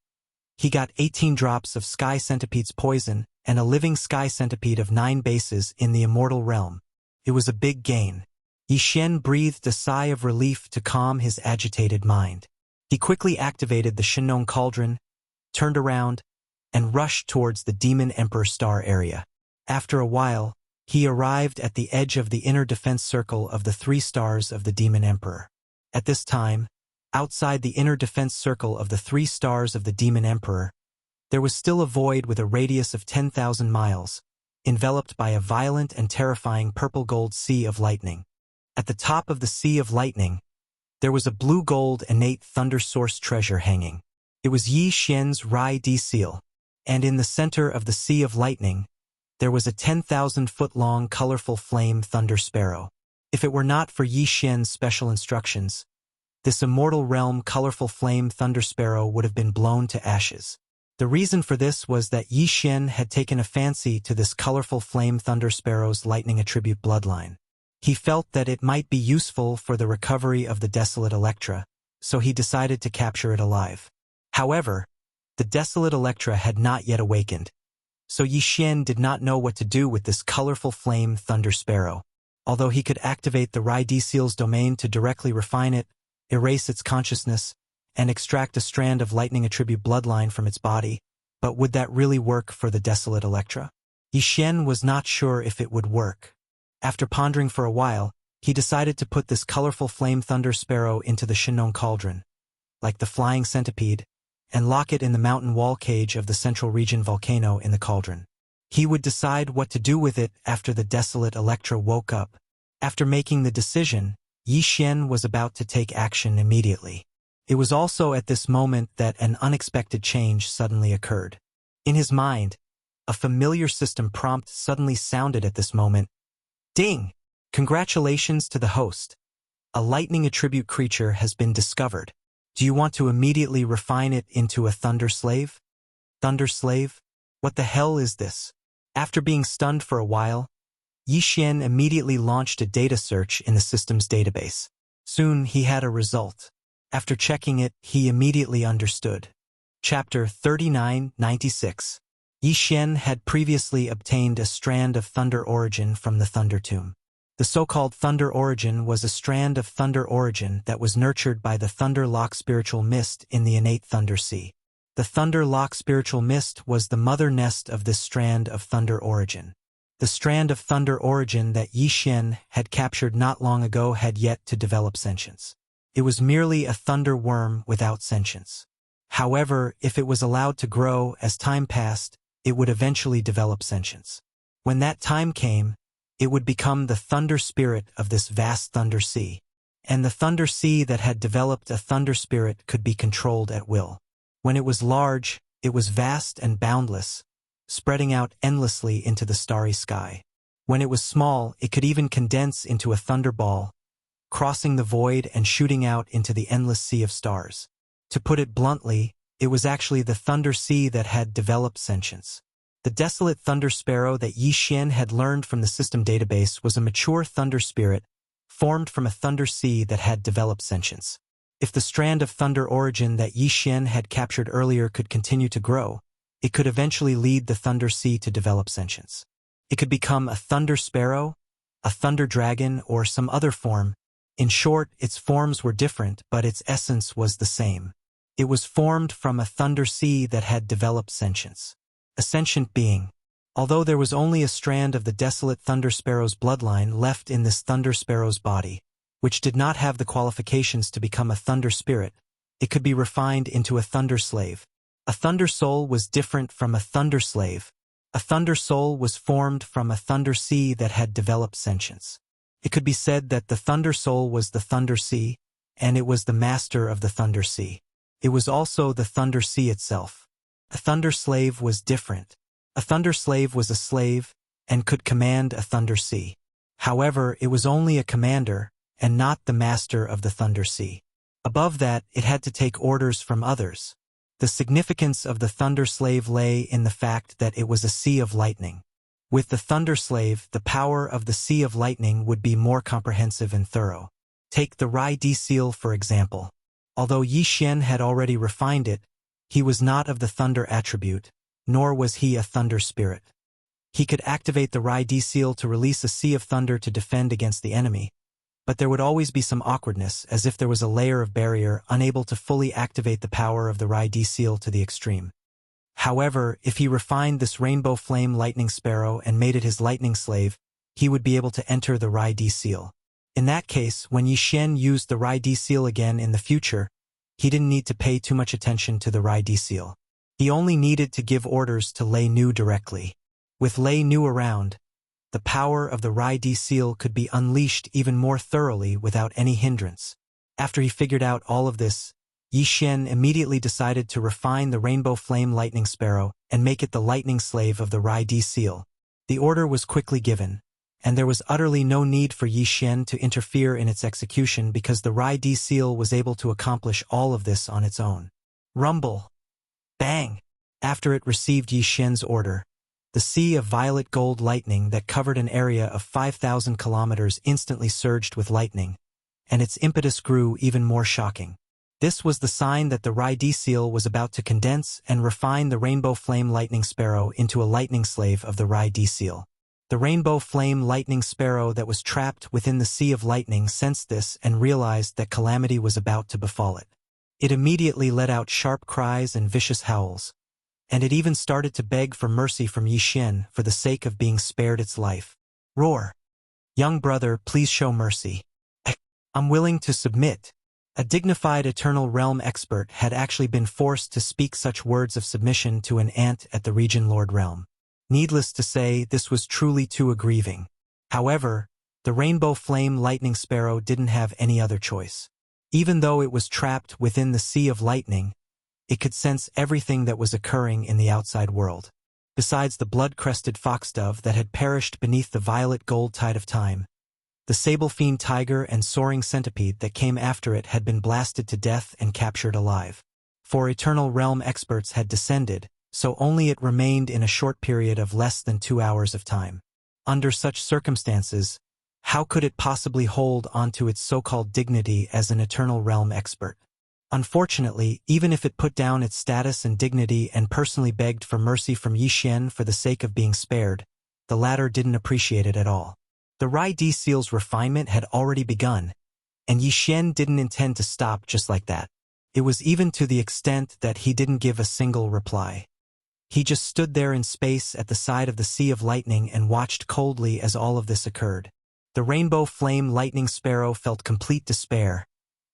he got 18 drops of Sky Centipede's poison and a living Sky Centipede of 9 bases in the immortal realm. It was a big gain. Yi Xian breathed a sigh of relief to calm his agitated mind. He quickly activated the Shinnong cauldron, turned around, and rushed towards the Demon Emperor Star area. After a while, he arrived at the edge of the inner defense circle of the 3 stars of the Demon Emperor. At this time, outside the inner defense circle of the 3 stars of the Demon Emperor, there was still a void with a radius of 10,000 miles, enveloped by a violent and terrifying purple-gold sea of lightning. At the top of the sea of lightning, there was a blue-gold innate thunder source treasure hanging. It was Yi Xian's Rai Di seal, and in the center of the sea of lightning, there was a 10,000-foot-long colorful flame thunder sparrow. If it were not for Yi Xian's special instructions, this immortal realm colorful flame thunder sparrow would have been blown to ashes. The reason for this was that Yi Xian had taken a fancy to this colorful flame thunder sparrow's lightning attribute bloodline. He felt that it might be useful for the recovery of the desolate Electra, so he decided to capture it alive. However, the desolate Electra had not yet awakened, so Yi Xian did not know what to do with this colorful flame thunder sparrow. Although he could activate the Rai Di seal's domain to directly refine it, erase its consciousness, and extract a strand of lightning attribute bloodline from its body, but would that really work for the desolate Electra? Yi Xian was not sure if it would work. After pondering for a while, he decided to put this colorful flame thunder sparrow into the Shinnong cauldron, like the flying centipede, and lock it in the mountain wall cage of the central region volcano in the cauldron. He would decide what to do with it after the desolate Electra woke up. After making the decision, Yi Xian was about to take action immediately. It was also at this moment that an unexpected change suddenly occurred. In his mind, a familiar system prompt suddenly sounded at this moment. Ding! Congratulations to the host. A lightning attribute creature has been discovered. Do you want to immediately refine it into a thunder slave? Thunder slave? What the hell is this? After being stunned for a while, Yi Xian immediately launched a data search in the system's database. Soon he had a result. After checking it, he immediately understood. Chapter 3996. Yi Xian had previously obtained a strand of thunder origin from the Thunder Tomb. The so-called Thunder Origin was a strand of Thunder Origin that was nurtured by the Thunder Lock Spiritual Mist in the innate Thunder Sea. The Thunder Lock Spiritual Mist was the mother nest of this strand of Thunder Origin. The strand of Thunder Origin that Yi Xian had captured not long ago had yet to develop sentience. It was merely a thunder worm without sentience. However, if it was allowed to grow as time passed, it would eventually develop sentience. When that time came, it would become the thunder spirit of this vast Thunder Sea. And the Thunder Sea that had developed a thunder spirit could be controlled at will. When it was large, it was vast and boundless, spreading out endlessly into the starry sky. When it was small, it could even condense into a thunderball, crossing the void and shooting out into the endless sea of stars. To put it bluntly, it was actually the Thunder Sea that had developed sentience. The desolate thunder sparrow that Yi Xian had learned from the system database was a mature thunder spirit, formed from a Thunder Sea that had developed sentience. If the strand of Thunder Origin that Yi Xian had captured earlier could continue to grow, it could eventually lead the Thunder Sea to develop sentience. It could become a Thunder Sparrow, a Thunder Dragon, or some other form. In short, its forms were different, but its essence was the same. It was formed from a Thunder Sea that had developed sentience. A sentient being. Although there was only a strand of the desolate Thunder Sparrow's bloodline left in this Thunder Sparrow's body, which did not have the qualifications to become a Thunder Spirit, it could be refined into a Thunder Slave. A Thunder Soul was different from a Thunder Slave. A Thunder Soul was formed from a Thunder Sea that had developed sentience. It could be said that the Thunder Soul was the Thunder Sea, and it was the master of the Thunder Sea. It was also the Thunder Sea itself. A Thunder Slave was different. A Thunder Slave was a slave, and could command a Thunder Sea. However, it was only a commander, and not the master of the Thunder Sea. Above that, it had to take orders from others. The significance of the Thunder Slave lay in the fact that it was a sea of lightning. With the Thunder Slave, the power of the Sea of Lightning would be more comprehensive and thorough. Take the Rai Di Seal for example. Although Yi Xian had already refined it, he was not of the Thunder attribute, nor was he a Thunder Spirit. He could activate the Rai Di Seal to release a Sea of Thunder to defend against the enemy, but there would always be some awkwardness, as if there was a layer of barrier unable to fully activate the power of the Rai Di Seal to the extreme. However, if he refined this Rainbow Flame Lightning Sparrow and made it his lightning slave, he would be able to enter the Rai Di Seal. In that case, when Yi Xian used the Rai Di Seal again in the future, he didn't need to pay too much attention to the Rai Di Seal. He only needed to give orders to Lei Nu directly. With Lei Nu around, the power of the Rai Di Seal could be unleashed even more thoroughly without any hindrance. After he figured out all of this, Yi Xian immediately decided to refine the Rainbow Flame Lightning Sparrow and make it the lightning slave of the Rai Di Seal. The order was quickly given, and there was utterly no need for Yi Xian to interfere in its execution because the Rai Di Seal was able to accomplish all of this on its own. Rumble! Bang! After it received Yi Xian's order, the sea of violet gold lightning that covered an area of 5,000 kilometers instantly surged with lightning, and its impetus grew even more shocking. This was the sign that the Rai Di Seal was about to condense and refine the Rainbow Flame Lightning Sparrow into a lightning slave of the Rai Di Seal. The Rainbow Flame Lightning Sparrow that was trapped within the Sea of Lightning sensed this and realized that calamity was about to befall it. It immediately let out sharp cries and vicious howls, and it even started to beg for mercy from Yi Xian for the sake of being spared its life. Roar! Young brother, please show mercy. I'm willing to submit. A dignified Eternal Realm expert had actually been forced to speak such words of submission to an ant at the Region Lord Realm. Needless to say, this was truly too aggrieving. However, the Rainbow Flame Lightning Sparrow didn't have any other choice. Even though it was trapped within the Sea of Lightning, it could sense everything that was occurring in the outside world. Besides the blood-crested foxdove that had perished beneath the violet gold tide of time, The sable-fiend tiger and soaring centipede that came after it had been blasted to death and captured alive. 4 Eternal Realm experts had descended, so only it remained in a short period of less than 2 hours of time. Under such circumstances, how could it possibly hold onto its so-called dignity as an Eternal Realm expert? Unfortunately, even if it put down its status and dignity and personally begged for mercy from Yi Xian for the sake of being spared, the latter didn't appreciate it at all. The Rai-D seal's refinement had already begun, and Yi Xian didn't intend to stop just like that. It was even to the extent that he didn't give a single reply. He just stood there in space at the side of the Sea of Lightning and watched coldly as all of this occurred. The rainbow flame lightning sparrow felt complete despair,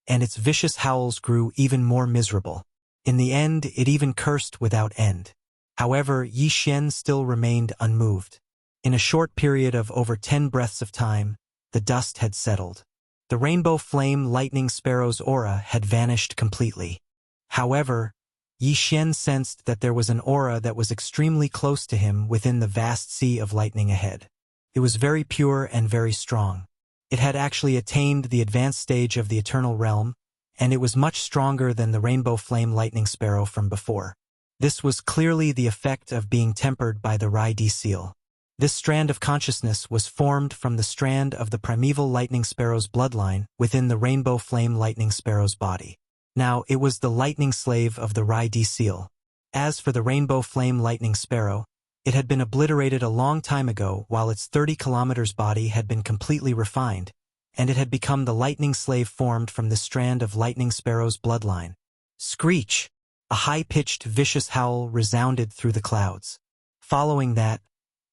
and its vicious howls grew even more miserable. In the end, it even cursed without end. However, Yi Xian still remained unmoved. In a short period of over 10 breaths of time, the dust had settled. The rainbow flame lightning sparrow's aura had vanished completely. However, Yi Xian sensed that there was an aura that was extremely close to him within the vast sea of lightning ahead. It was very pure and very strong. It had actually attained the advanced stage of the Eternal Realm, and it was much stronger than the rainbow flame lightning sparrow from before. This was clearly the effect of being tempered by the Rai-D seal. This strand of consciousness was formed from the strand of the primeval lightning sparrow's bloodline within the rainbow flame lightning sparrow's body. Now, it was the lightning slave of the Rai-D seal. As for the rainbow flame lightning sparrow, it had been obliterated a long time ago while its 30 kilometers body had been completely refined, and it had become the lightning slave formed from the strand of lightning sparrow's bloodline. Screech! A high-pitched, vicious howl resounded through the clouds. Following that,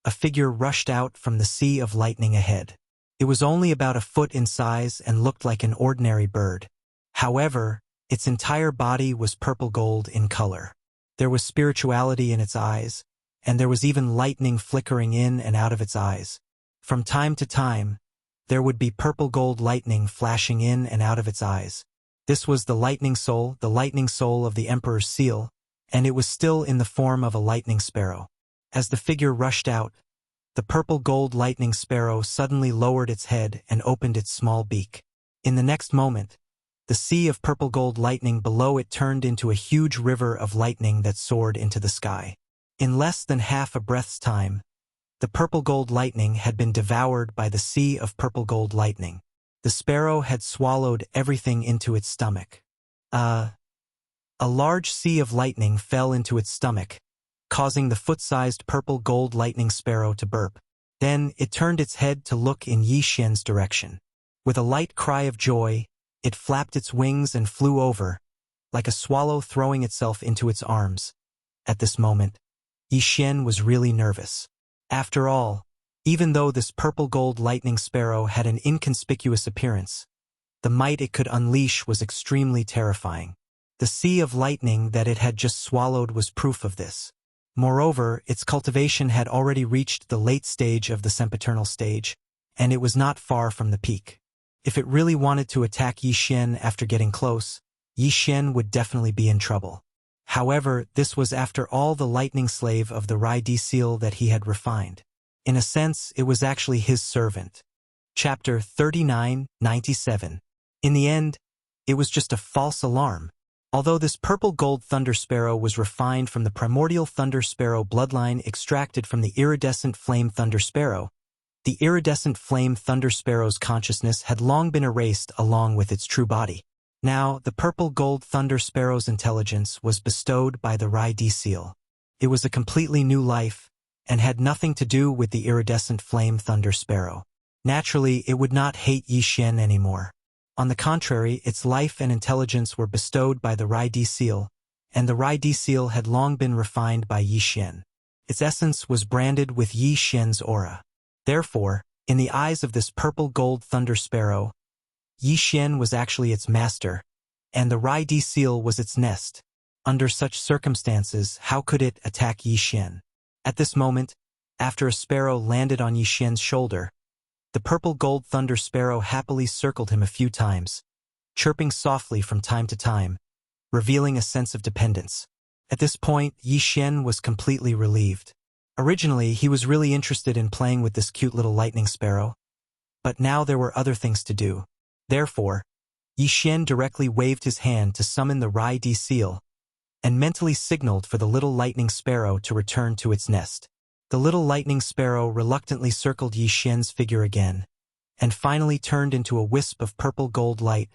a figure rushed out from the sea of lightning ahead. It was only about a foot in size and looked like an ordinary bird. However, its entire body was purple gold in color. There was spirituality in its eyes, and there was even lightning flickering in and out of its eyes. From time to time, there would be purple gold lightning flashing in and out of its eyes. This was the lightning soul of the Emperor's seal, and it was still in the form of a lightning sparrow. As the figure rushed out, the purple gold lightning sparrow suddenly lowered its head and opened its small beak. In the next moment, the sea of purple gold lightning below it turned into a huge river of lightning that soared into the sky. In less than half a breath's time, the purple gold lightning had been devoured by the sea of purple gold lightning. The sparrow had swallowed everything into its stomach. A large sea of lightning fell into its stomach, causing the foot-sized purple gold lightning sparrow to burp. Then it turned its head to look in Yi Xian's direction. With a light cry of joy, it flapped its wings and flew over, like a swallow throwing itself into its arms. At this moment, Yi Xian was really nervous. After all, even though this purple gold lightning sparrow had an inconspicuous appearance, the might it could unleash was extremely terrifying. The sea of lightning that it had just swallowed was proof of this. Moreover, its cultivation had already reached the late stage of the sempiternal stage, and it was not far from the peak. If it really wanted to attack Yi Xian after getting close, Yi Xian would definitely be in trouble. However, this was after all the lightning slave of the Rai-D seal that he had refined. In a sense, it was actually his servant. Chapter 39:97. In the end, it was just a false alarm. Although this purple gold thunder sparrow was refined from the primordial thunder sparrow bloodline extracted from the iridescent flame thunder sparrow, the iridescent flame thunder sparrow's consciousness had long been erased along with its true body. Now, the purple gold thunder sparrow's intelligence was bestowed by the Rai-D seal. It was a completely new life, and had nothing to do with the iridescent flame thunder sparrow. Naturally, it would not hate Yi Xian anymore. On the contrary, its life and intelligence were bestowed by the Rai-D seal, and the Rai-D seal had long been refined by Yi Xian. Its essence was branded with Yi Xian's aura. Therefore, in the eyes of this purple gold thunder sparrow, Yi Xian was actually its master, and the Rai-D seal was its nest. Under such circumstances, how could it attack Yi Xian? At this moment, after a sparrow landed on Yi Xian's shoulder, the purple gold thunder sparrow happily circled him a few times, chirping softly from time to time, revealing a sense of dependence. At this point, Yi Xian was completely relieved. Originally, he was really interested in playing with this cute little lightning sparrow, But now there were other things to do. Therefore, Yi Xian directly waved his hand to summon the Rai Di seal, and mentally signaled for the little lightning sparrow to return to its nest. The little lightning sparrow reluctantly circled Yi Xian's figure again, and finally turned into a wisp of purple gold light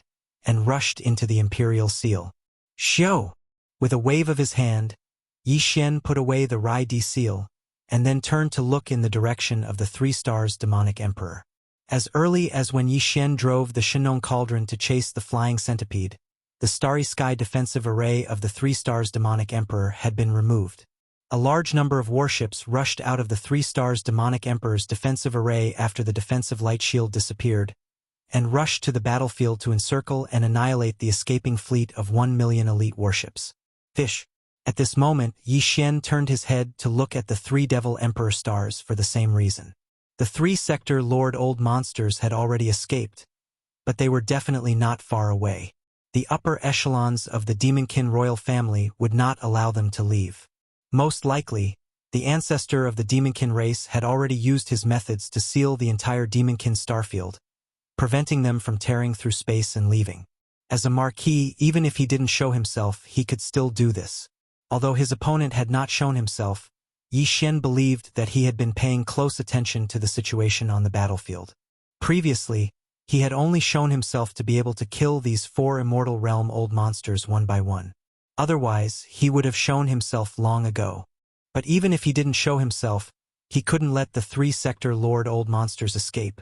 and rushed into the imperial seal. Xiao! With a wave of his hand, Yi Xian put away the Rai Di seal, and then turned to look in the direction of the 3 stars demonic emperor. As early as when Yi Xian drove the Shenong cauldron to chase the flying centipede, the starry sky defensive array of the 3 stars demonic emperor had been removed. A large number of warships rushed out of the 3 stars demonic emperor's defensive array after the defensive light shield disappeared, and rushed to the battlefield to encircle and annihilate the escaping fleet of 1 million elite warships. Fish. At this moment, Yi Xian turned his head to look at the 3 devil emperor stars for the same reason. The 3 sector Lord Old monsters had already escaped, but they were definitely not far away. The upper echelons of the Demonkin royal family would not allow them to leave. Most likely, the ancestor of the Demonkin race had already used his methods to seal the entire Demonkin starfield, preventing them from tearing through space and leaving. As a marquis, even if he didn't show himself, he could still do this. Although his opponent had not shown himself, Yi Xian believed that he had been paying close attention to the situation on the battlefield. Previously, he had only shown himself to be able to kill these 4 immortal realm old monsters one by one. Otherwise, he would have shown himself long ago. But even if he didn't show himself, he couldn't let the 3 sector Lord Old monsters escape,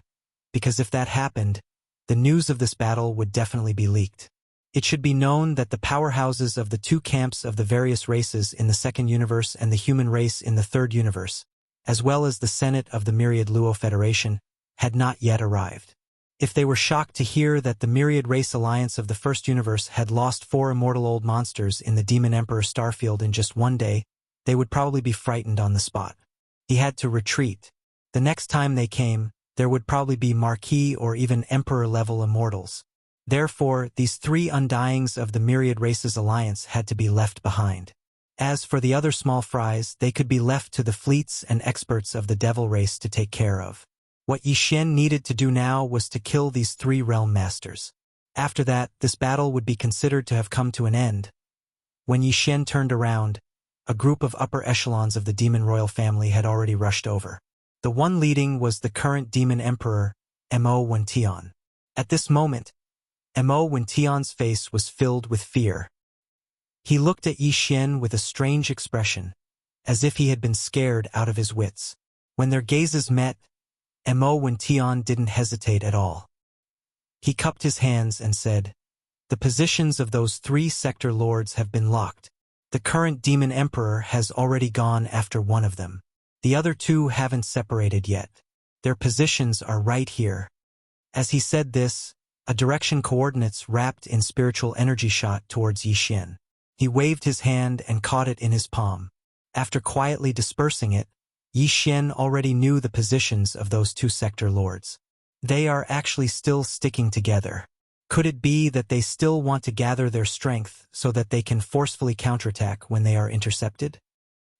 because if that happened, the news of this battle would definitely be leaked. It should be known that the powerhouses of the 2 camps of the various races in the 2nd universe and the human race in the 3rd universe, as well as the Senate of the Myriad Luo Federation, had not yet arrived. If they were shocked to hear that the Myriad Race Alliance of the 1st universe had lost 4 immortal old monsters in the Demon Emperor starfield in just one day, they would probably be frightened on the spot. He had to retreat. The next time they came, there would probably be Marquis or even Emperor-level immortals. Therefore, these 3 undyings of the Myriad Races Alliance had to be left behind. As for the other small fries, they could be left to the fleets and experts of the Devil race to take care of. What Yi Xian needed to do now was to kill these 3 realm masters. After that, this battle would be considered to have come to an end. When Yi Xian turned around, a group of upper echelons of the Demon Royal family had already rushed over. The one leading was the current Demon Emperor, Mo Wention. At this moment, Mo Wention's face was filled with fear. He looked at Yi Xian with a strange expression, as if he had been scared out of his wits. When their gazes met, Mo Wention didn't hesitate at all. He cupped his hands and said, "The positions of those 3 sector lords have been locked. The current Demon Emperor has already gone after one of them. The other 2 haven't separated yet. Their positions are right here." As he said this, a direction coordinates wrapped in spiritual energy shot towards Yi Xian. He waved his hand and caught it in his palm. After quietly dispersing it, Yi Xian already knew the positions of those 2 sector lords. They are actually still sticking together. Could it be that they still want to gather their strength so that they can forcefully counterattack when they are intercepted?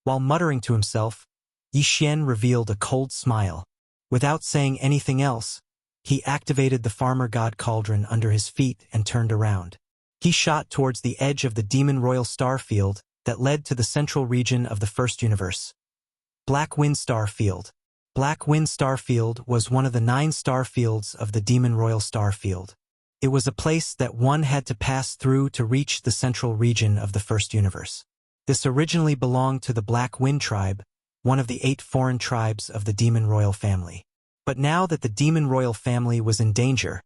While muttering to himself, Yi Xian revealed a cold smile. Without saying anything else, he activated the Farmer God Cauldron under his feet and turned around. He shot towards the edge of the Demon Royal star field that led to the central region of the 1st universe. Black Wind Star Field. Black Wind Star Field was one of the 9 star fields of the Demon Royal star field. It was a place that one had to pass through to reach the central region of the 1st universe. This originally belonged to the Black Wind tribe, one of the 8 foreign tribes of the Demon Royal family. But now that the Demon Royal family was in danger,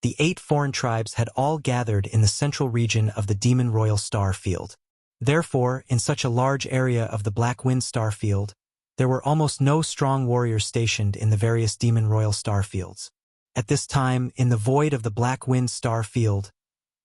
the 8 foreign tribes had all gathered in the central region of the Demon Royal star field. Therefore, in such a large area of the Black Wind star field, there were almost no strong warriors stationed in the various Demon Royal star fields. At this time, in the void of the Black Wind star field,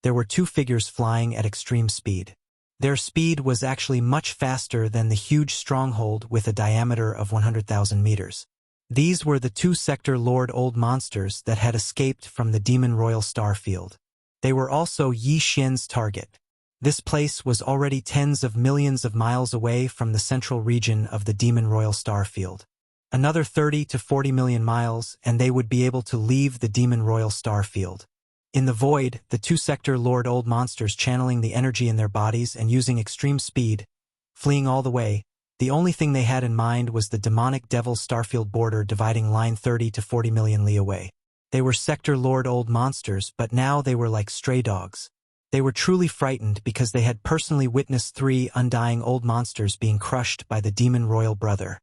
there were 2 figures flying at extreme speed. Their speed was actually much faster than the huge stronghold with a diameter of 100,000 meters. These were the 2 sector Lord Old monsters that had escaped from the Demon Royal star field. They were also Yi Xian's target. This place was already tens of millions of miles away from the central region of the Demon Royal star field. Another 30 to 40 million miles, and they would be able to leave the Demon Royal Star Field. In the void, the two-sector Lord Old monsters channeling the energy in their bodies and using extreme speed, fleeing all the way, the only thing they had in mind was the demonic Devil Starfield border dividing line 30 to 40 million li away. They were Sector Lord Old monsters, but now they were like stray dogs. They were truly frightened because they had personally witnessed 3 undying old monsters being crushed by the Demon Royal Brother.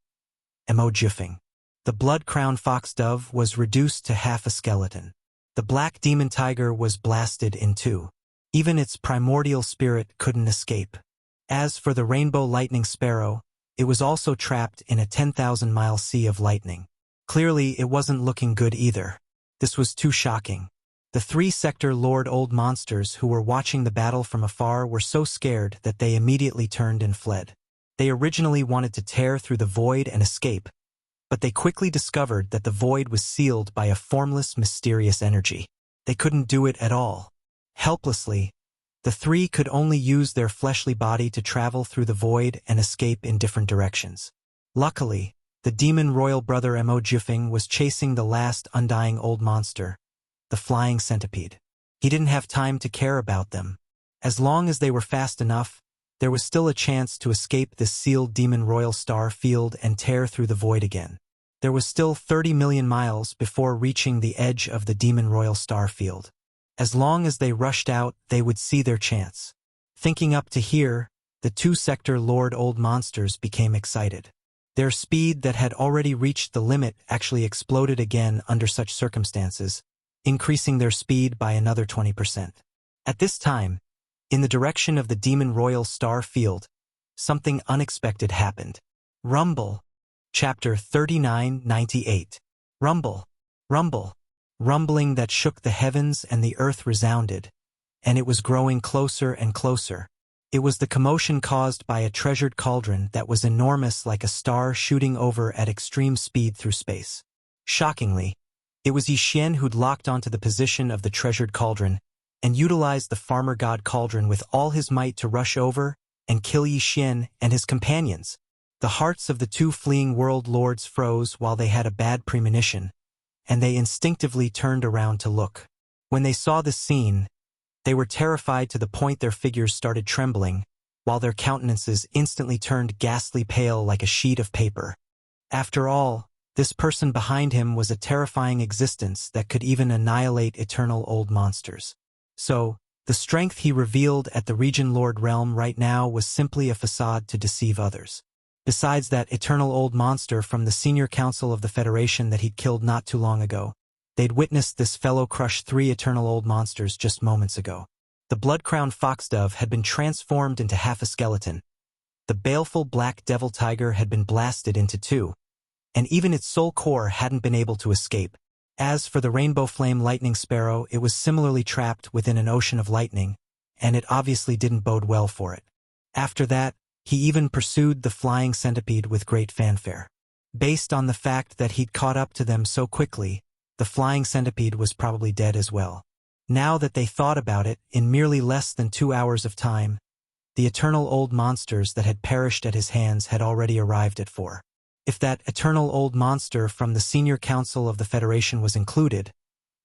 Emojifing. The blood-crowned fox dove was reduced to half a skeleton. The black demon tiger was blasted in 2. Even its primordial spirit couldn't escape. As for the rainbow lightning sparrow, it was also trapped in a 10,000-mile sea of lightning. Clearly, it wasn't looking good either. This was too shocking. The 3-sector Lord Old monsters who were watching the battle from afar were so scared that they immediately turned and fled. They originally wanted to tear through the void and escape, but they quickly discovered that the void was sealed by a formless, mysterious energy. They couldn't do it at all. Helplessly, the 3 could only use their fleshly body to travel through the void and escape in different directions. Luckily, the Demon Royal Brother Emojifing was chasing the last undying old monster, the flying centipede. He didn't have time to care about them. As long as they were fast enough, there was still a chance to escape this sealed Demon Royal Star Field and tear through the void again. There was still 30 million miles before reaching the edge of the Demon Royal Star Field. As long as they rushed out, they would see their chance. Thinking up to here, the 2-sector Lord Old monsters became excited. Their speed that had already reached the limit actually exploded again under such circumstances, increasing their speed by another 20%. At this time, in the direction of the Demon Royal Star Field, something unexpected happened. Rumble. Chapter 3998. Rumble. Rumble. Rumbling that shook the heavens and the earth resounded, and it was growing closer and closer. It was the commotion caused by a treasured cauldron that was enormous like a star shooting over at extreme speed through space. Shockingly, it was Yixian who'd locked onto the position of the treasured cauldron and utilized the farmer god cauldron with all his might to rush over and kill Yixian and his companions. The hearts of the 2 fleeing world lords froze while they had a bad premonition, and they instinctively turned around to look. When they saw this scene, they were terrified to the point their figures started trembling, while their countenances instantly turned ghastly pale like a sheet of paper. After all, this person behind him was a terrifying existence that could even annihilate eternal old monsters. So, the strength he revealed at the Region Lord realm right now was simply a facade to deceive others. Besides that eternal old monster from the Senior Council of the Federation that he'd killed not too long ago, they'd witnessed this fellow crush 3 eternal old monsters just moments ago. The blood-crowned foxdove had been transformed into half a skeleton. The baleful black devil tiger had been blasted into 2, and even its soul core hadn't been able to escape. As for the rainbow flame lightning sparrow, it was similarly trapped within an ocean of lightning, and it obviously didn't bode well for it. After that, he even pursued the flying centipede with great fanfare. Based on the fact that he'd caught up to them so quickly, the flying centipede was probably dead as well. Now that they thought about it, in merely less than 2 hours of time, the eternal old monsters that had perished at his hands had already arrived at 4. If that eternal old monster from the Senior Council of the Federation was included,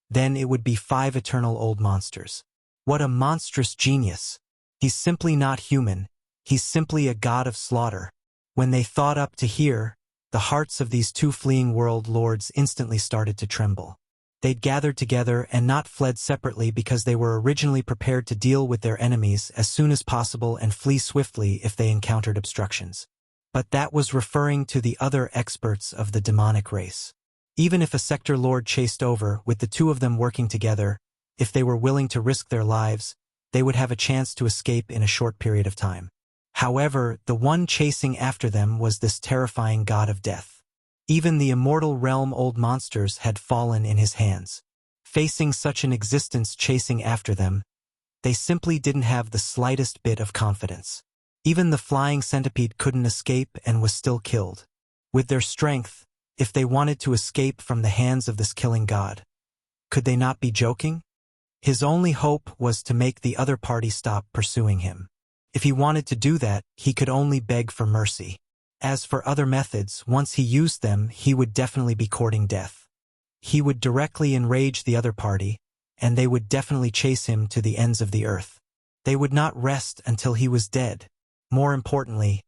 then it would be 5 eternal old monsters. What a monstrous genius! He's simply not human. He's simply a god of slaughter. When they thought up to here, the hearts of these 2 fleeing world lords instantly started to tremble. They'd gathered together and not fled separately because they were originally prepared to deal with their enemies as soon as possible and flee swiftly if they encountered obstructions. But that was referring to the other experts of the demonic race. Even if a sector lord chased over, with the 2 of them working together, if they were willing to risk their lives, they would have a chance to escape in a short period of time. However, the one chasing after them was this terrifying god of death. Even the immortal realm old monsters had fallen in his hands. Facing such an existence chasing after them, they simply didn't have the slightest bit of confidence. Even the flying centipede couldn't escape and was still killed. With their strength, if they wanted to escape from the hands of this killing god, could they not be joking? His only hope was to make the other party stop pursuing him. If he wanted to do that, he could only beg for mercy. As for other methods, once he used them, he would definitely be courting death. He would directly enrage the other party, and they would definitely chase him to the ends of the earth. They would not rest until he was dead. More importantly,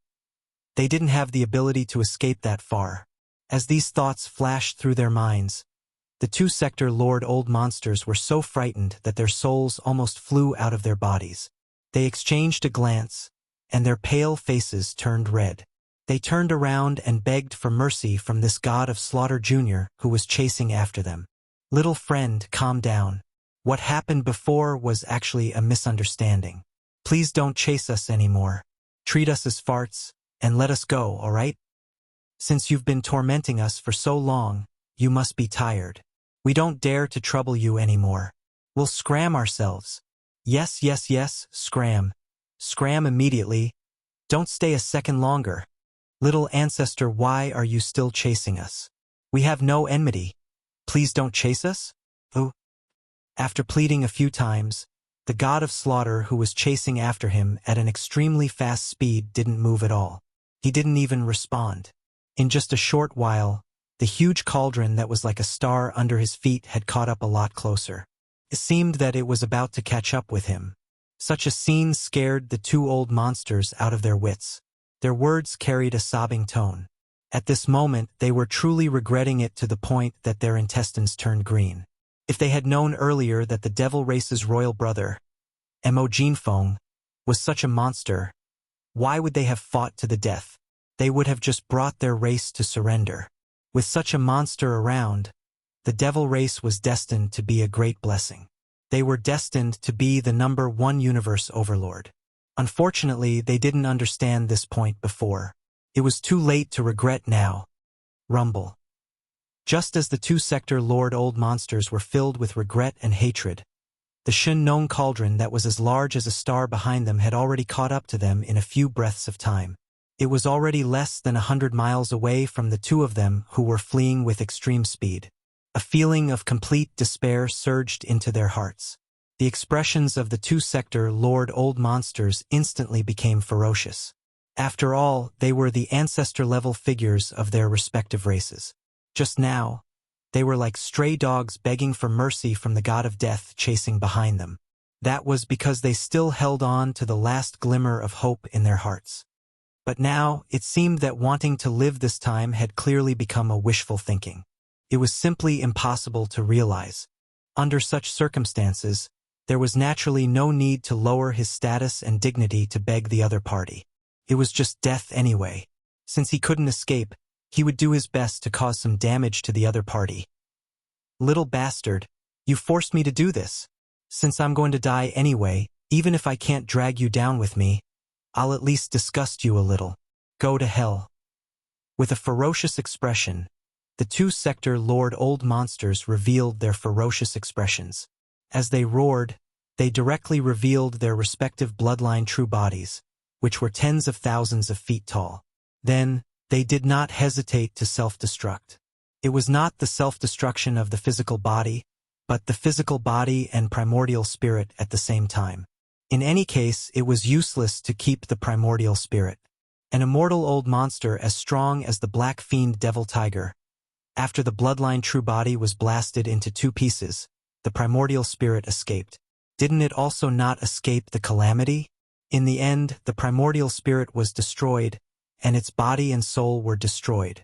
they didn't have the ability to escape that far. As these thoughts flashed through their minds, the two-sector Lord Old Monsters were so frightened that their souls almost flew out of their bodies. They exchanged a glance, and their pale faces turned red. They turned around and begged for mercy from this god of slaughter Jr. who was chasing after them. Little friend, calm down. What happened before was actually a misunderstanding. Please don't chase us anymore. Treat us as farts, and let us go, all right? Since you've been tormenting us for so long, you must be tired. We don't dare to trouble you anymore. We'll scram ourselves. Yes, yes, yes, scram. Scram immediately. Don't stay a second longer. Little ancestor, why are you still chasing us? We have no enmity. Please don't chase us? Oh. After pleading a few times, the god of slaughter who was chasing after him at an extremely fast speed didn't move at all. He didn't even respond. In just a short while, the huge cauldron that was like a star under his feet had caught up a lot closer. It seemed that it was about to catch up with him. Such a scene scared the two old monsters out of their wits. Their words carried a sobbing tone. At this moment, they were truly regretting it to the point that their intestines turned green. If they had known earlier that the devil race's royal brother, Mo Jinfeng, was such a monster, why would they have fought to the death? They would have just brought their race to surrender. With such a monster around, the devil race was destined to be a great blessing. They were destined to be the #1 universe overlord. Unfortunately, they didn't understand this point before. It was too late to regret now. Rumble. Just as the two-sector Lord Old Monsters were filled with regret and hatred, the Shin-Nong cauldron that was as large as a star behind them had already caught up to them in a few breaths of time. It was already less than 100 miles away from the two of them who were fleeing with extreme speed. A feeling of complete despair surged into their hearts. The expressions of the two-sector Lord Old Monsters instantly became ferocious. After all, they were the ancestor-level figures of their respective races. Just now, they were like stray dogs begging for mercy from the god of death chasing behind them. That was because they still held on to the last glimmer of hope in their hearts. But now, it seemed that wanting to live this time had clearly become a wishful thinking. It was simply impossible to realize. Under such circumstances, there was naturally no need to lower his status and dignity to beg the other party. It was just death anyway. Since he couldn't escape, he would do his best to cause some damage to the other party. Little bastard, you forced me to do this. Since I'm going to die anyway, even if I can't drag you down with me, I'll at least disgust you a little. Go to hell. With a ferocious expression, the two-sector Lord Old Monsters revealed their ferocious expressions. As they roared, they directly revealed their respective bloodline true bodies, which were tens of thousands of feet tall. Then, they did not hesitate to self-destruct. It was not the self-destruction of the physical body, but the physical body and primordial spirit at the same time. In any case, it was useless to keep the primordial spirit. An immortal old monster as strong as the black fiend devil tiger. After the bloodline true body was blasted into two pieces, the primordial spirit escaped. Didn't it also not escape the calamity? In the end, the primordial spirit was destroyed, and its body and soul were destroyed.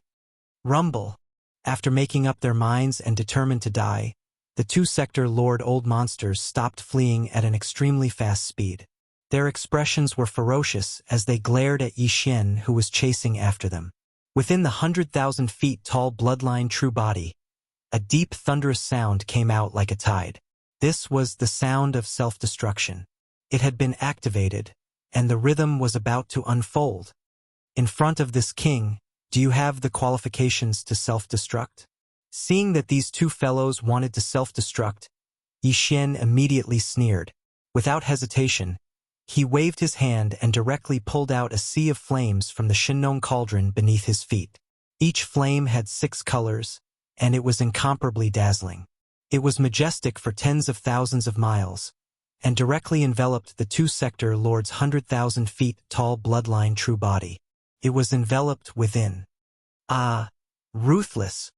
Rumble. After making up their minds and determined to die, the two-sector Lord Old Monsters stopped fleeing at an extremely fast speed. Their expressions were ferocious as they glared at Yi Xian, who was chasing after them. Within the 100,000 feet tall bloodline true body, a deep thunderous sound came out like a tide. This was the sound of self-destruction. It had been activated, and the rhythm was about to unfold. In front of this king, do you have the qualifications to self-destruct? Seeing that these two fellows wanted to self-destruct, Yi Xian immediately sneered. Without hesitation, he waved his hand and directly pulled out a sea of flames from the Shin-Nong cauldron beneath his feet. Each flame had 6 colors, and it was incomparably dazzling. It was majestic for tens of thousands of miles, and directly enveloped the two-sector Lord's 100,000 feet tall bloodline true body. It was enveloped within. Ah, ruthless.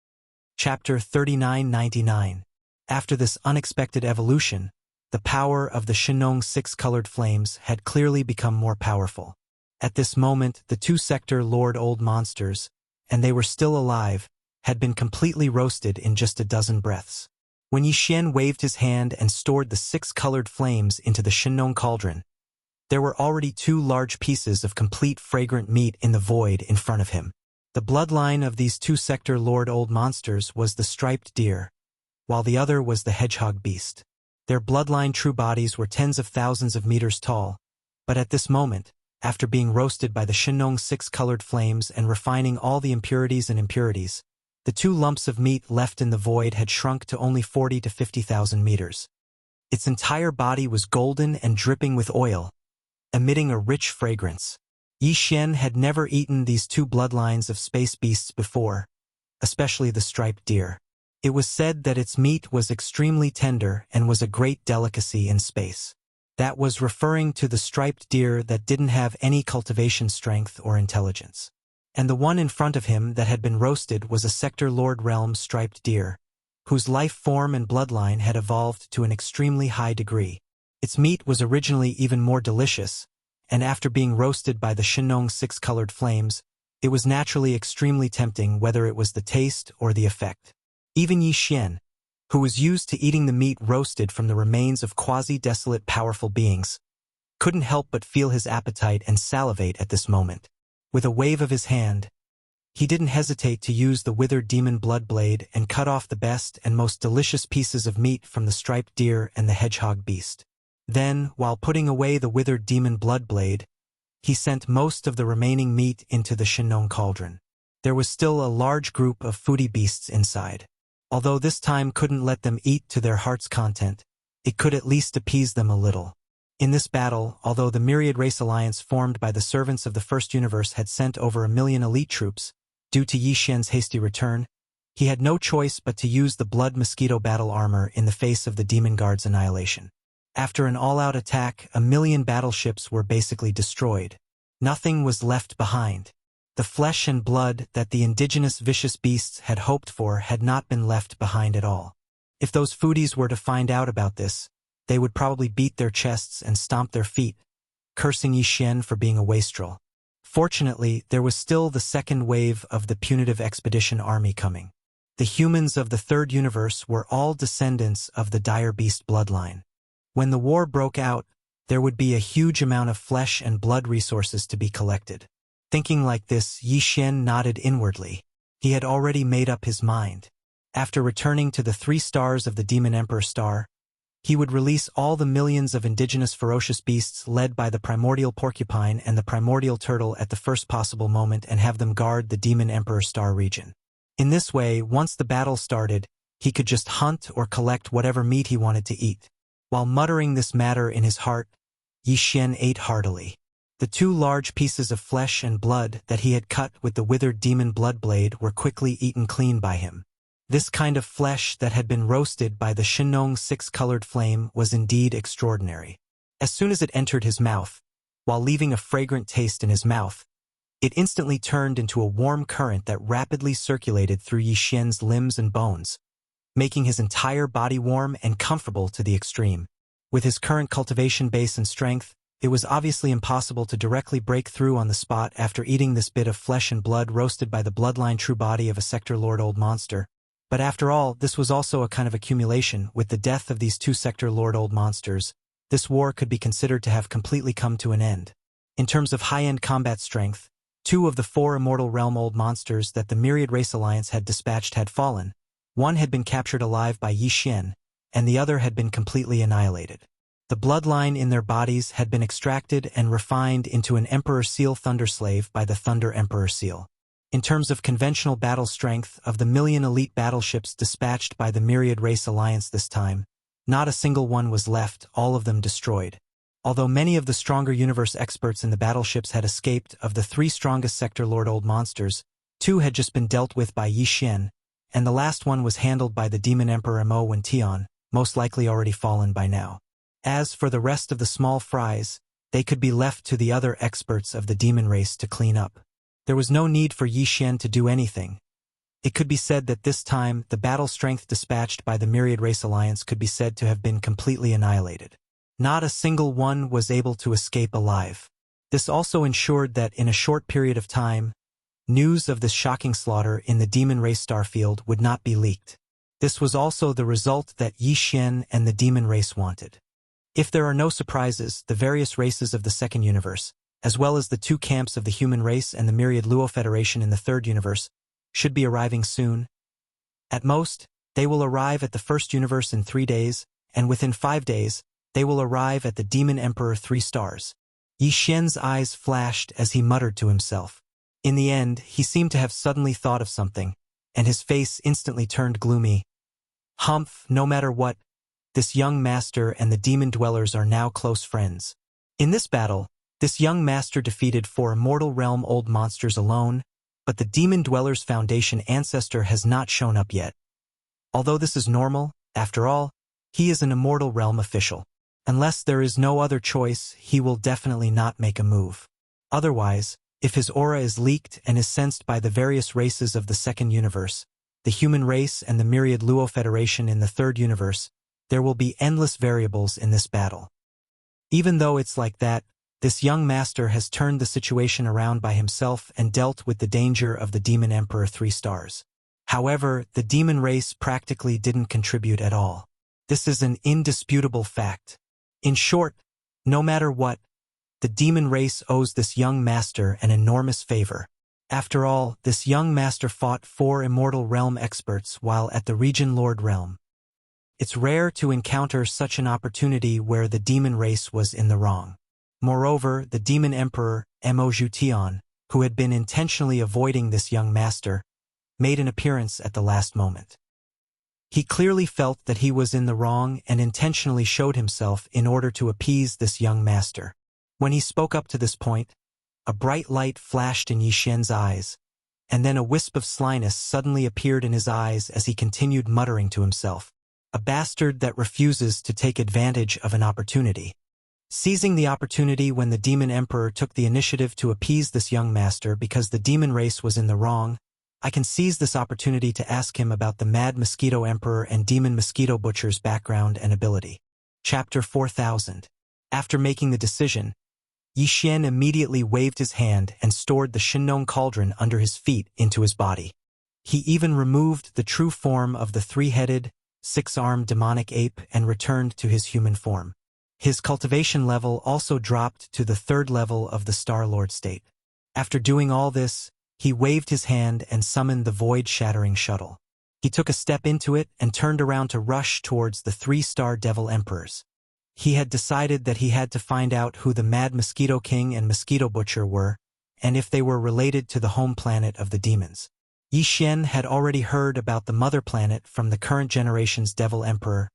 Chapter 3999. After this unexpected evolution, the power of the Shinong six-colored flames had clearly become more powerful. At this moment, the two-sector Lord Old Monsters, and they were still alive, had been completely roasted in just a dozen breaths. When Yi Xian waved his hand and stored the six-colored flames into the Shinong cauldron, there were already two large pieces of complete fragrant meat in the void in front of him. The bloodline of these two-sector Lord Old Monsters was the striped deer, while the other was the hedgehog beast. Their bloodline true bodies were tens of thousands of meters tall, but at this moment, after being roasted by the Shinong six-colored flames and refining all the impurities, the two lumps of meat left in the void had shrunk to only 40 to 50,000 meters. Its entire body was golden and dripping with oil, emitting a rich fragrance. Yi Xian had never eaten these two bloodlines of space beasts before, especially the striped deer. It was said that its meat was extremely tender and was a great delicacy in space. That was referring to the striped deer that didn't have any cultivation strength or intelligence. And the one in front of him that had been roasted was a Sector Lord Realm striped deer, whose life form and bloodline had evolved to an extremely high degree. Its meat was originally even more delicious, and after being roasted by the Shinong six-colored flames, it was naturally extremely tempting whether it was the taste or the effect. Even Yi Xian, who was used to eating the meat roasted from the remains of quasi-desolate powerful beings, couldn't help but feel his appetite and salivate at this moment. With a wave of his hand, he didn't hesitate to use the withered demon blood blade and cut off the best and most delicious pieces of meat from the striped deer and the hedgehog beast. Then, while putting away the withered demon blood blade, he sent most of the remaining meat into the Shinong cauldron. There was still a large group of foodie beasts inside. Although this time couldn't let them eat to their heart's content, it could at least appease them a little. In this battle, although the myriad race alliance formed by the servants of the First Universe had sent over 1 million elite troops, due to Yi Xian's hasty return, he had no choice but to use the blood mosquito battle armor in the face of the Demon Guard's annihilation. After an all-out attack, 1 million battleships were basically destroyed. Nothing was left behind. The flesh and blood that the indigenous vicious beasts had hoped for had not been left behind at all. If those foodies were to find out about this, they would probably beat their chests and stomp their feet, cursing Yi Xian for being a wastrel. Fortunately, there was still the second wave of the punitive expedition army coming. The humans of the Third Universe were all descendants of the dire beast bloodline. When the war broke out, there would be a huge amount of flesh and blood resources to be collected. Thinking like this, Yi Xian nodded inwardly. He had already made up his mind. After returning to the 3 stars of the Demon Emperor Star, he would release all the millions of indigenous ferocious beasts led by the primordial porcupine and the primordial turtle at the first possible moment and have them guard the Demon Emperor Star region. In this way, once the battle started, he could just hunt or collect whatever meat he wanted to eat. While muttering this matter in his heart, Yi Xian ate heartily. The 2 large pieces of flesh and blood that he had cut with the withered demon blood blade were quickly eaten clean by him. This kind of flesh that had been roasted by the Shinong six-colored flame was indeed extraordinary. As soon as it entered his mouth, while leaving a fragrant taste in his mouth, it instantly turned into a warm current that rapidly circulated through Yi Xian's limbs and bones, making his entire body warm and comfortable to the extreme. With his current cultivation base and strength, it was obviously impossible to directly break through on the spot after eating this bit of flesh and blood roasted by the bloodline true body of a Sector Lord Old Monster. But after all, this was also a kind of accumulation. With the death of these 2 Sector Lord Old Monsters, this war could be considered to have completely come to an end. In terms of high-end combat strength, 2 of the 4 Immortal Realm Old Monsters that the Myriad Race Alliance had dispatched had fallen. One had been captured alive by Yi Xian, and the other had been completely annihilated. The bloodline in their bodies had been extracted and refined into an Emperor Seal Thunder Slave by the Thunder Emperor Seal. In terms of conventional battle strength, of the 1 million elite battleships dispatched by the Myriad Race Alliance this time, not a single one was left, all of them destroyed. Although many of the stronger universe experts in the battleships had escaped, of the 3 strongest Sector Lord Old Monsters, 2 had just been dealt with by Yi Xian, and the last one was handled by the Demon Emperor Mo Wention, most likely already fallen by now. As for the rest of the small fries, they could be left to the other experts of the demon race to clean up. There was no need for Yi Xian to do anything. It could be said that this time, the battle strength dispatched by the Myriad Race Alliance could be said to have been completely annihilated. Not a single one was able to escape alive. This also ensured that in a short period of time, news of this shocking slaughter in the Demon Race starfield would not be leaked. This was also the result that Yi Xian and the Demon Race wanted. If there are no surprises, the various races of the second universe, as well as the two camps of the human race and the Myriad Luo Federation in the third universe, should be arriving soon. At most, they will arrive at the first universe in 3 days, and within 5 days, they will arrive at the Demon Emperor 3 stars. Yi Xian's eyes flashed as he muttered to himself. In the end, he seemed to have suddenly thought of something, and his face instantly turned gloomy. Humph, no matter what, this young master and the demon dwellers are now close friends. In this battle, this young master defeated 4 immortal realm old monsters alone, but the demon dwellers' foundation ancestor has not shown up yet. Although this is normal, after all, he is an immortal realm official. Unless there is no other choice, he will definitely not make a move. Otherwise, if his aura is leaked and is sensed by the various races of the second universe, the human race and the Myriad Luo Federation in the third universe, there will be endless variables in this battle. Even though it's like that, this young master has turned the situation around by himself and dealt with the danger of the Demon Emperor 3 stars. However, the demon race practically didn't contribute at all. This is an indisputable fact. In short, no matter what, the demon race owes this young master an enormous favor. After all, this young master fought 4 immortal realm experts while at the Region Lord realm. It's rare to encounter such an opportunity where the demon race was in the wrong. Moreover, the demon emperor, Mo Zhutian, who had been intentionally avoiding this young master, made an appearance at the last moment. He clearly felt that he was in the wrong and intentionally showed himself in order to appease this young master. When he spoke up to this point, a bright light flashed in Yi Xian's eyes, and then a wisp of slyness suddenly appeared in his eyes as he continued muttering to himself, "A bastard that refuses to take advantage of an opportunity." Seizing the opportunity when the Demon Emperor took the initiative to appease this young master because the demon race was in the wrong, I can seize this opportunity to ask him about the Mad Mosquito Emperor and Demon Mosquito Butcher's background and ability. Chapter 4000. After making the decision, Yi Xian immediately waved his hand and stored the Shinnong cauldron under his feet into his body. He even removed the true form of the 3-headed, 6-armed demonic ape and returned to his human form. His cultivation level also dropped to the 3rd level of the Star-Lord state. After doing all this, he waved his hand and summoned the void-shattering shuttle. He took a step into it and turned around to rush towards the 3-star Devil Emperors. He had decided that he had to find out who the Mad Mosquito King and Mosquito Butcher were, and if they were related to the home planet of the demons. Yi Xian had already heard about the mother planet from the current generation's Devil Emperor,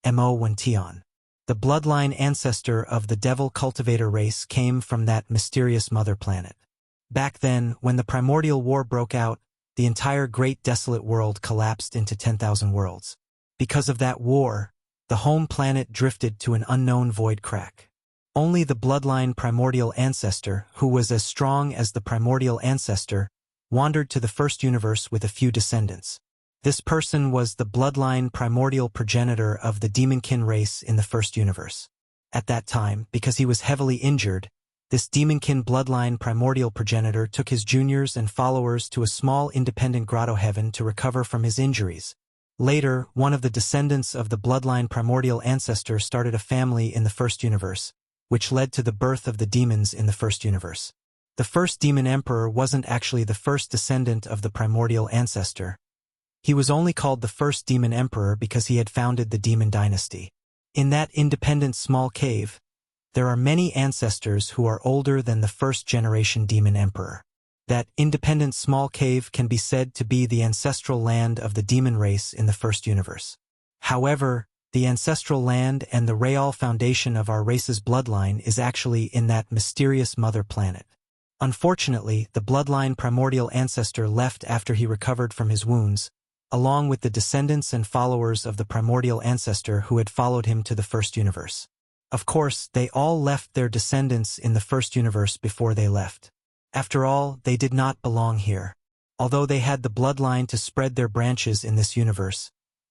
Mo Wentian. The bloodline ancestor of the Devil Cultivator race came from that mysterious mother planet. Back then, when the primordial war broke out, the entire great desolate world collapsed into 10,000 worlds. Because of that war, the home planet drifted to an unknown void crack. Only the bloodline primordial ancestor, who was as strong as the primordial ancestor, wandered to the first universe with a few descendants. This person was the bloodline primordial progenitor of the Demonkin race in the first universe. At that time, because he was heavily injured, this Demonkin bloodline primordial progenitor took his juniors and followers to a small independent grotto heaven to recover from his injuries. Later, one of the descendants of the bloodline primordial ancestor started a family in the first universe, which led to the birth of the demons in the first universe. The first demon emperor wasn't actually the first descendant of the primordial ancestor. He was only called the first demon emperor because he had founded the demon dynasty. In that independent small cave, there are many ancestors who are older than the first-generation demon emperor. That independent small cave can be said to be the ancestral land of the demon race in the first universe. However, the ancestral land and the real foundation of our race's bloodline is actually in that mysterious mother planet. Unfortunately, the bloodline primordial ancestor left after he recovered from his wounds, along with the descendants and followers of the primordial ancestor who had followed him to the first universe. Of course, they all left their descendants in the first universe before they left. After all, they did not belong here. Although they had the bloodline to spread their branches in this universe,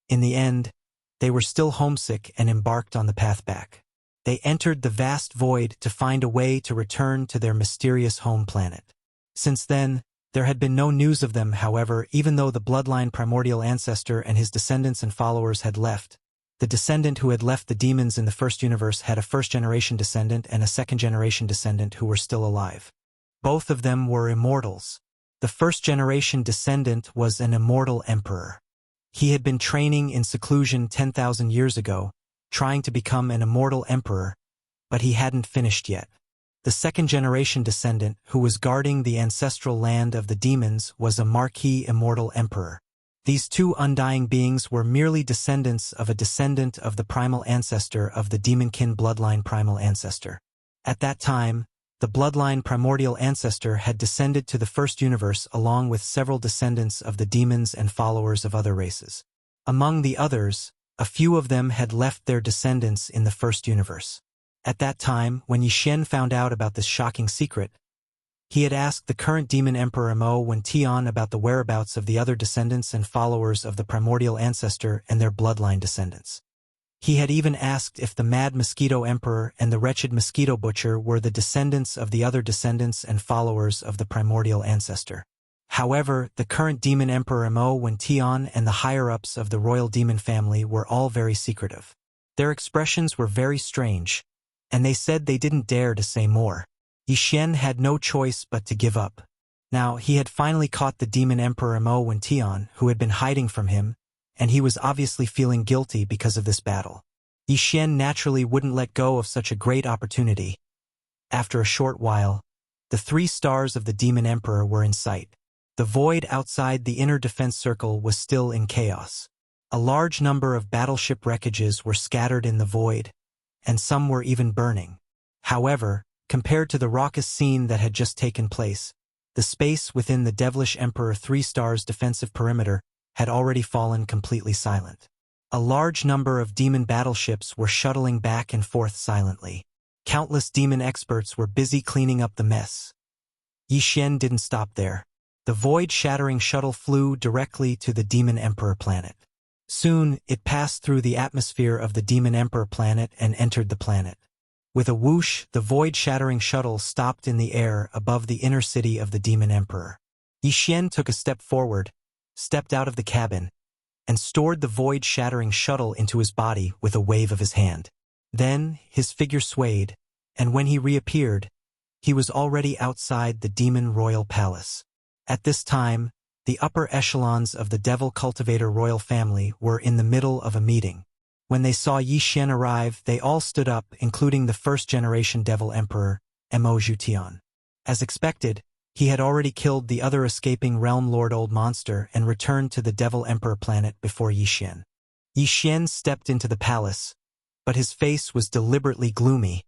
in the end, they were still homesick and embarked on the path back. They entered the vast void to find a way to return to their mysterious home planet. Since then, there had been no news of them, however, even though the bloodline primordial ancestor and his descendants and followers had left. The descendant who had left the demons in the first universe had a first-generation descendant and a second-generation descendant who were still alive. Both of them were immortals. The first-generation descendant was an immortal emperor. He had been training in seclusion 10,000 years ago, trying to become an immortal emperor, but he hadn't finished yet. The second-generation descendant, who was guarding the ancestral land of the demons, was a marquis immortal emperor. These two undying beings were merely descendants of a descendant of the primal ancestor of the demonkin bloodline primal ancestor. At that time, the bloodline primordial ancestor had descended to the first universe along with several descendants of the demons and followers of other races. Among the others, a few of them had left their descendants in the first universe. At that time, when Yixin found out about this shocking secret, he had asked the current demon emperor Mo Wen about the whereabouts of the other descendants and followers of the primordial ancestor and their bloodline descendants. He had even asked if the mad mosquito emperor and the wretched mosquito butcher were the descendants of the other descendants and followers of the primordial ancestor. However, the current demon emperor Mo Wen and the higher-ups of the royal demon family were all very secretive. Their expressions were very strange, and they said they didn't dare to say more. Yixin had no choice but to give up. Now, he had finally caught the demon emperor Mo Wen who had been hiding from him, and he was obviously feeling guilty because of this battle. Yixin naturally wouldn't let go of such a great opportunity. After a short while, the 3 stars of the demon emperor were in sight. The void outside the inner defense circle was still in chaos. A large number of battleship wreckages were scattered in the void, and some were even burning. However, compared to the raucous scene that had just taken place, the space within the devilish Emperor 3 stars defensive perimeter had already fallen completely silent. A large number of demon battleships were shuttling back and forth silently. Countless demon experts were busy cleaning up the mess. Yixin didn't stop there. The void-shattering shuttle flew directly to the Demon Emperor planet. Soon, it passed through the atmosphere of the Demon Emperor planet and entered the planet. With a whoosh, the void-shattering shuttle stopped in the air above the inner city of the Demon Emperor. Yixin took a step forward, stepped out of the cabin, and stored the void-shattering shuttle into his body with a wave of his hand. Then, his figure swayed, and when he reappeared, he was already outside the Demon Royal Palace. At this time, the upper echelons of the Devil Cultivator royal family were in the middle of a meeting. When they saw Yixin arrive, they all stood up, including the first-generation Devil Emperor, Mo Jutian. As expected, he had already killed the other escaping Realm Lord Old Monster and returned to the Devil Emperor planet before Yixin. Yixin stepped into the palace, but his face was deliberately gloomy,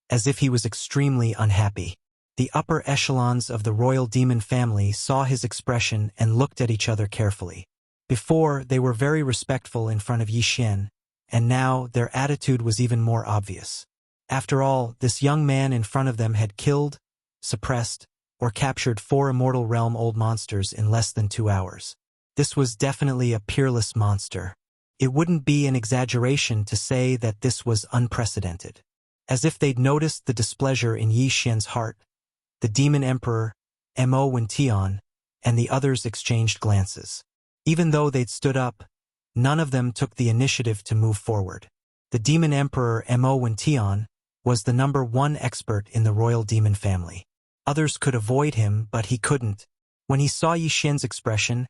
as if he was extremely unhappy. The upper echelons of the royal demon family saw his expression and looked at each other carefully. Before, they were very respectful in front of Yixin, and now their attitude was even more obvious. After all, this young man in front of them had killed, suppressed, or captured 4 immortal realm old monsters in less than 2 hours. This was definitely a peerless monster. It wouldn't be an exaggeration to say that this was unprecedented. As if they'd noticed the displeasure in Yixin's heart, the Demon Emperor, Mo Wen and the others exchanged glances. Even though they'd stood up, none of them took the initiative to move forward. The Demon Emperor Mo Wen was the #1 expert in the royal demon family. Others could avoid him, but he couldn't. When he saw Yixin's expression,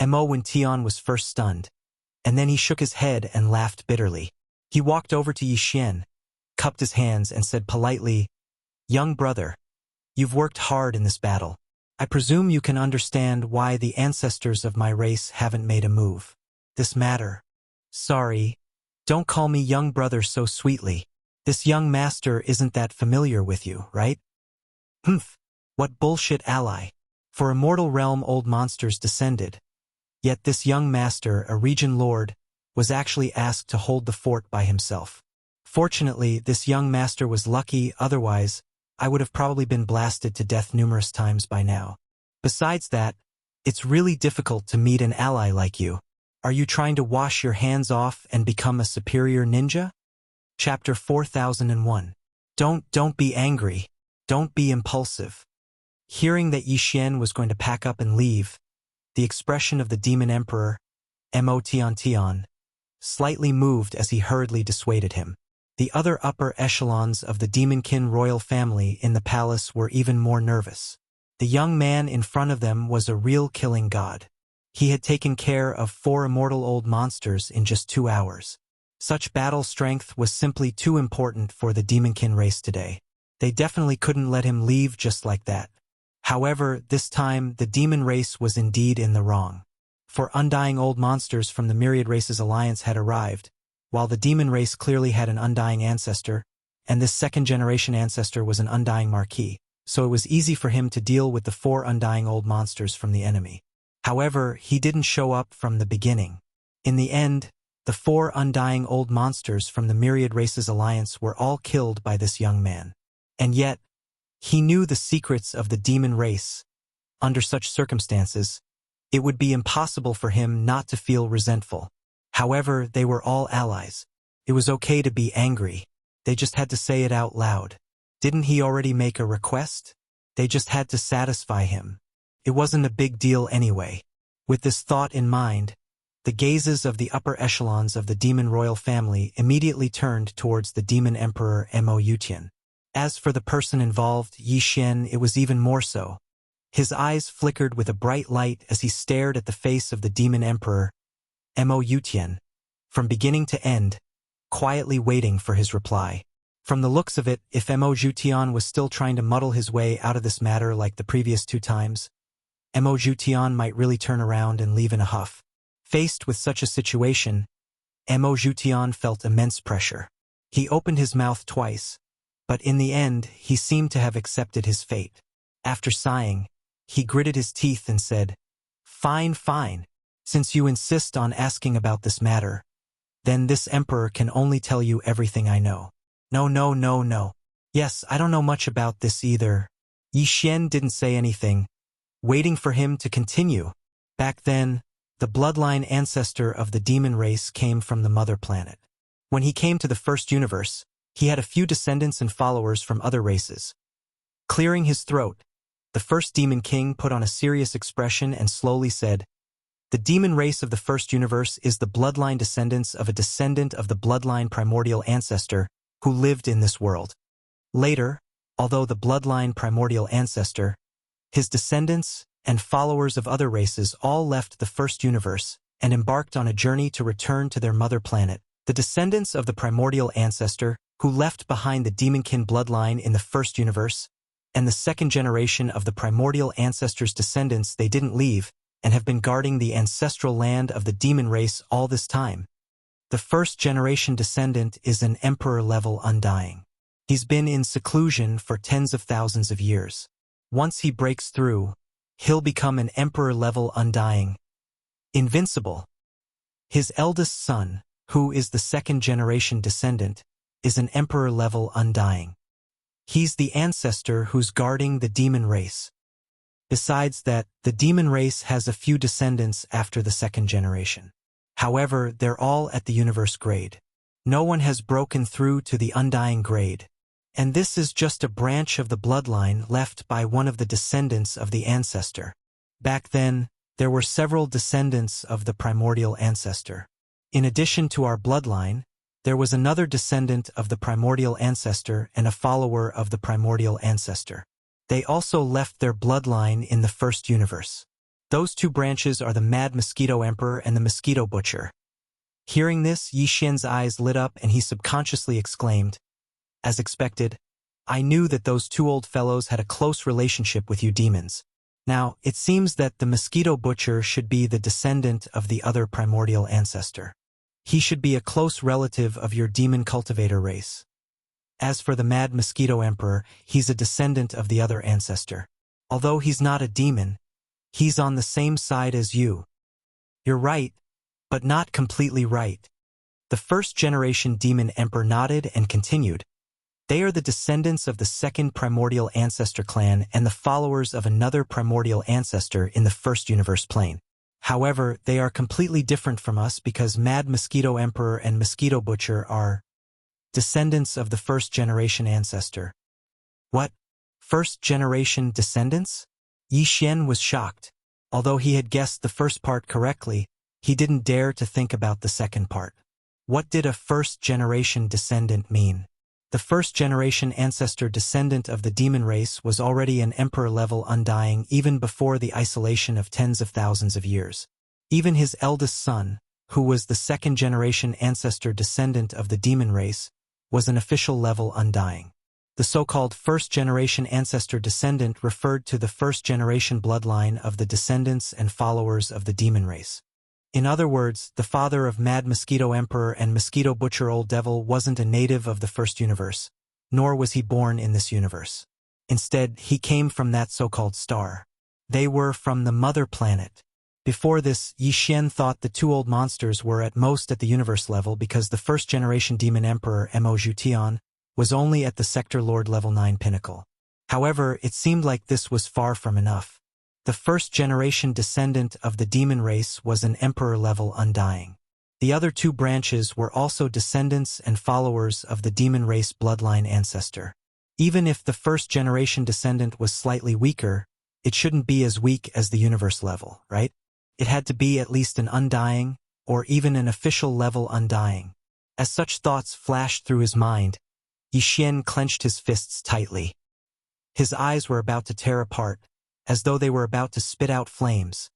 Mo Wen was first stunned, and then he shook his head and laughed bitterly. He walked over to Yixin, cupped his hands, and said politely, "Young brother, you've worked hard in this battle. I presume you can understand why the ancestors of my race haven't made a move. This matter. Sorry, don't call me young brother so sweetly. This young master isn't that familiar with you, right? Humph, what bullshit ally. For immortal realm old monsters descended. Yet this young master, a region lord, was actually asked to hold the fort by himself. Fortunately, this young master was lucky, otherwise, I would have probably been blasted to death numerous times by now. Besides that, it's really difficult to meet an ally like you. Are you trying to wash your hands off and become a superior ninja? Chapter 4001. Don't be angry. Don't be impulsive. Hearing that Yi Xian was going to pack up and leave, the expression of the Demon Emperor, Mo Tian, slightly moved as he hurriedly dissuaded him. The other upper echelons of the Demonkin royal family in the palace were even more nervous. The young man in front of them was a real killing god. He had taken care of 4 immortal old monsters in just 2 hours. Such battle strength was simply too important for the Demonkin race today. They definitely couldn't let him leave just like that. However, this time the demon race was indeed in the wrong. For undying old monsters from the Myriad Races Alliance had arrived, while the demon race clearly had an undying ancestor, and this second-generation ancestor was an undying marquis, so it was easy for him to deal with the 4 undying old monsters from the enemy. However, he didn't show up from the beginning. In the end, the 4 undying old monsters from the Myriad Races Alliance were all killed by this young man. And yet, he knew the secrets of the demon race. Under such circumstances, it would be impossible for him not to feel resentful. However, they were all allies. It was okay to be angry. They just had to say it out loud. Didn't he already make a request? They just had to satisfy him. It wasn't a big deal anyway. With this thought in mind, the gazes of the upper echelons of the demon royal family immediately turned towards the demon emperor Mo Tian. As for the person involved, Yi Xian, it was even more so. His eyes flickered with a bright light as he stared at the face of the demon emperor, Mo Tian, from beginning to end, quietly waiting for his reply. From the looks of it, if Mo Tian was still trying to muddle his way out of this matter like the previous 2 times, Mo Tian might really turn around and leave in a huff. Faced with such a situation, Mo Tian felt immense pressure. He opened his mouth twice, but in the end, he seemed to have accepted his fate. After sighing, he gritted his teeth and said, Fine. Since you insist on asking about this matter, then this emperor can only tell you everything I know. No. Yes, I don't know much about this either. Yi Xian didn't say anything, waiting for him to continue. Back then, the bloodline ancestor of the demon race came from the mother planet. When he came to the first universe, he had a few descendants and followers from other races. Clearing his throat, the first demon king put on a serious expression and slowly said, The demon race of the first universe is the bloodline descendants of a descendant of the bloodline primordial ancestor who lived in this world. Later, although the bloodline primordial ancestor, his descendants and followers of other races all left the first universe and embarked on a journey to return to their mother planet. The descendants of the primordial ancestor who left behind the demonkin bloodline in the first universe, and the second generation of the primordial ancestors' descendants they didn't leave and have been guarding the ancestral land of the demon race all this time. The first generation descendant is an emperor-level undying. He's been in seclusion for tens of thousands of years. Once he breaks through, he'll become an emperor-level undying. Invincible. His eldest son, who is the second generation descendant, is an emperor-level undying. He's the ancestor who's guarding the demon race. Besides that, the demon race has a few descendants after the second generation. However, they're all at the universe grade. No one has broken through to the undying grade. And this is just a branch of the bloodline left by one of the descendants of the ancestor. Back then, there were several descendants of the primordial ancestor. In addition to our bloodline, there was another descendant of the primordial ancestor and a follower of the primordial ancestor. They also left their bloodline in the first universe. Those 2 branches are the Mad Mosquito Emperor and the Mosquito Butcher. Hearing this, Yi Xian's eyes lit up and he subconsciously exclaimed, As expected, I knew that those 2 old fellows had a close relationship with you demons. Now, it seems that the Mosquito Butcher should be the descendant of the other primordial ancestor. He should be a close relative of your demon cultivator race. As for the Mad Mosquito Emperor, he's a descendant of the other ancestor. Although he's not a demon, he's on the same side as you. You're right, but not completely right. The first generation demon emperor nodded and continued. They are the descendants of the second primordial ancestor clan and the followers of another primordial ancestor in the first universe plane. However, they are completely different from us because Mad Mosquito Emperor and Mosquito Butcher are descendants of the first-generation ancestor. What? First-generation descendants? Yi Xian was shocked. Although he had guessed the first part correctly, he didn't dare to think about the second part. What did a first-generation descendant mean? The first-generation ancestor descendant of the demon race was already an emperor-level undying even before the isolation of tens of thousands of years. Even his eldest son, who was the second-generation ancestor descendant of the demon race, was an official-level undying. The so-called first-generation ancestor descendant referred to the first-generation bloodline of the descendants and followers of the demon race. In other words, the father of Mad Mosquito Emperor and Mosquito Butcher Old Devil wasn't a native of the first universe, nor was he born in this universe. Instead, he came from that so-called star. They were from the mother planet. Before this, Yi Xian thought the two old monsters were at most at the universe level because the first-generation demon emperor Mo Zhutian was only at the Sector Lord level 9 pinnacle. However, it seemed like this was far from enough. The first-generation descendant of the demon race was an emperor-level undying. The other two branches were also descendants and followers of the demon race bloodline ancestor. Even if the first-generation descendant was slightly weaker, it shouldn't be as weak as the universe level, right? It had to be at least an undying, or even an official-level undying. As such thoughts flashed through his mind, Yi Xian clenched his fists tightly. His eyes were about to tear apart, as though they were about to spit out flames.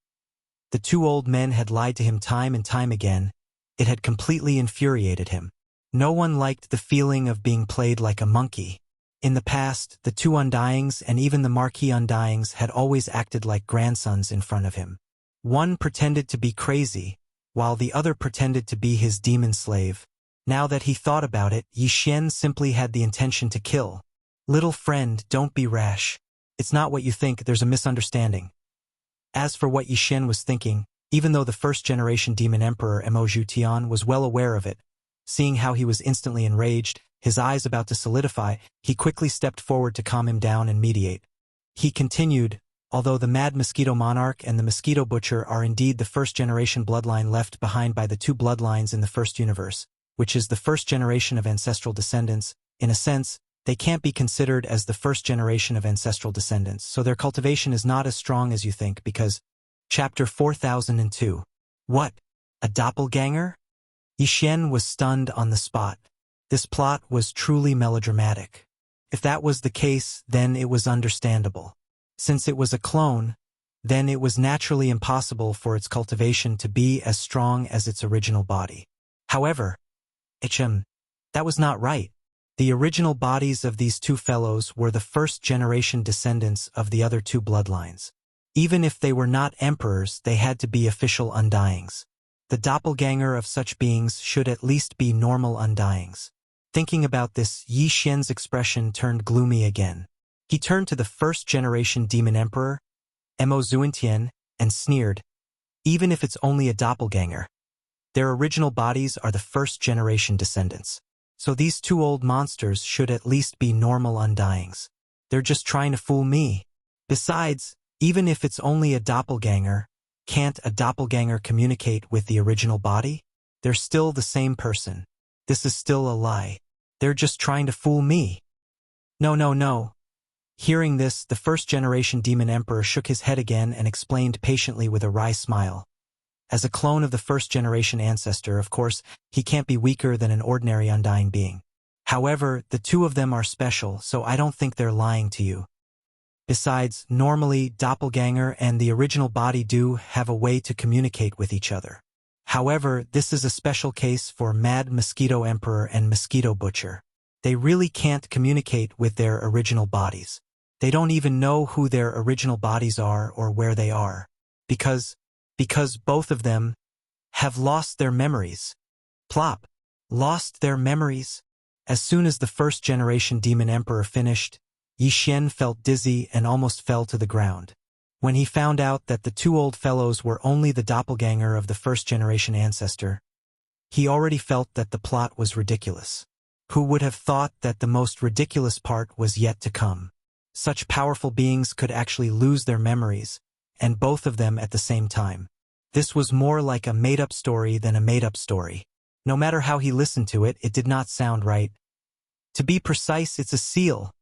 The two old men had lied to him time and time again. It had completely infuriated him. No one liked the feeling of being played like a monkey. In the past, the two Undyings and even the Marquis Undyings had always acted like grandsons in front of him. One pretended to be crazy, while the other pretended to be his demon slave. Now that he thought about it, Yi Xian simply had the intention to kill. Little friend, don't be rash. It's not what you think, there's a misunderstanding. As for what Yi Xian was thinking, even though the first-generation demon emperor Mo Zhutian was well aware of it, seeing how he was instantly enraged, his eyes about to solidify, he quickly stepped forward to calm him down and mediate. He continued, although the Mad Mosquito Monarch and the Mosquito Butcher are indeed the first-generation bloodline left behind by the two bloodlines in the first universe, which is the first generation of ancestral descendants, in a sense, they can't be considered as the first generation of ancestral descendants, so their cultivation is not as strong as you think because… Chapter 4002. What? A doppelganger? Yi Xian was stunned on the spot. This plot was truly melodramatic. If that was the case, then it was understandable. Since it was a clone, then it was naturally impossible for its cultivation to be as strong as its original body. However, that was not right. The original bodies of these two fellows were the first-generation descendants of the other two bloodlines. Even if they were not emperors, they had to be official undyings. The doppelganger of such beings should at least be normal undyings. Thinking about this, Yi Xian's expression turned gloomy again. He turned to the first-generation demon emperor, Mo Zhutian, and sneered, even if it's only a doppelganger. Their original bodies are the first-generation descendants. So these two old monsters should at least be normal undyings. They're just trying to fool me. Besides, even if it's only a doppelganger, can't a doppelganger communicate with the original body? They're still the same person. This is still a lie. They're just trying to fool me. No. Hearing this, the first-generation demon emperor shook his head again and explained patiently with a wry smile. As a clone of the first-generation ancestor, of course, he can't be weaker than an ordinary undying being. However, the two of them are special, so I don't think they're lying to you. Besides, normally, doppelganger and the original body do have a way to communicate with each other. However, this is a special case for Mad Mosquito Emperor and Mosquito Butcher. They really can't communicate with their original bodies. They don't even know who their original bodies are or where they are. Because both of them have lost their memories. Plop. Lost their memories? As soon as the first-generation demon emperor finished, Yi Xian felt dizzy and almost fell to the ground. When he found out that the two old fellows were only the doppelganger of the first-generation ancestor, he already felt that the plot was ridiculous. Who would have thought that the most ridiculous part was yet to come? Such powerful beings could actually lose their memories, and both of them at the same time. This was more like a made-up story than a made-up story. No matter how he listened to it, it did not sound right. To be precise, it's a seal.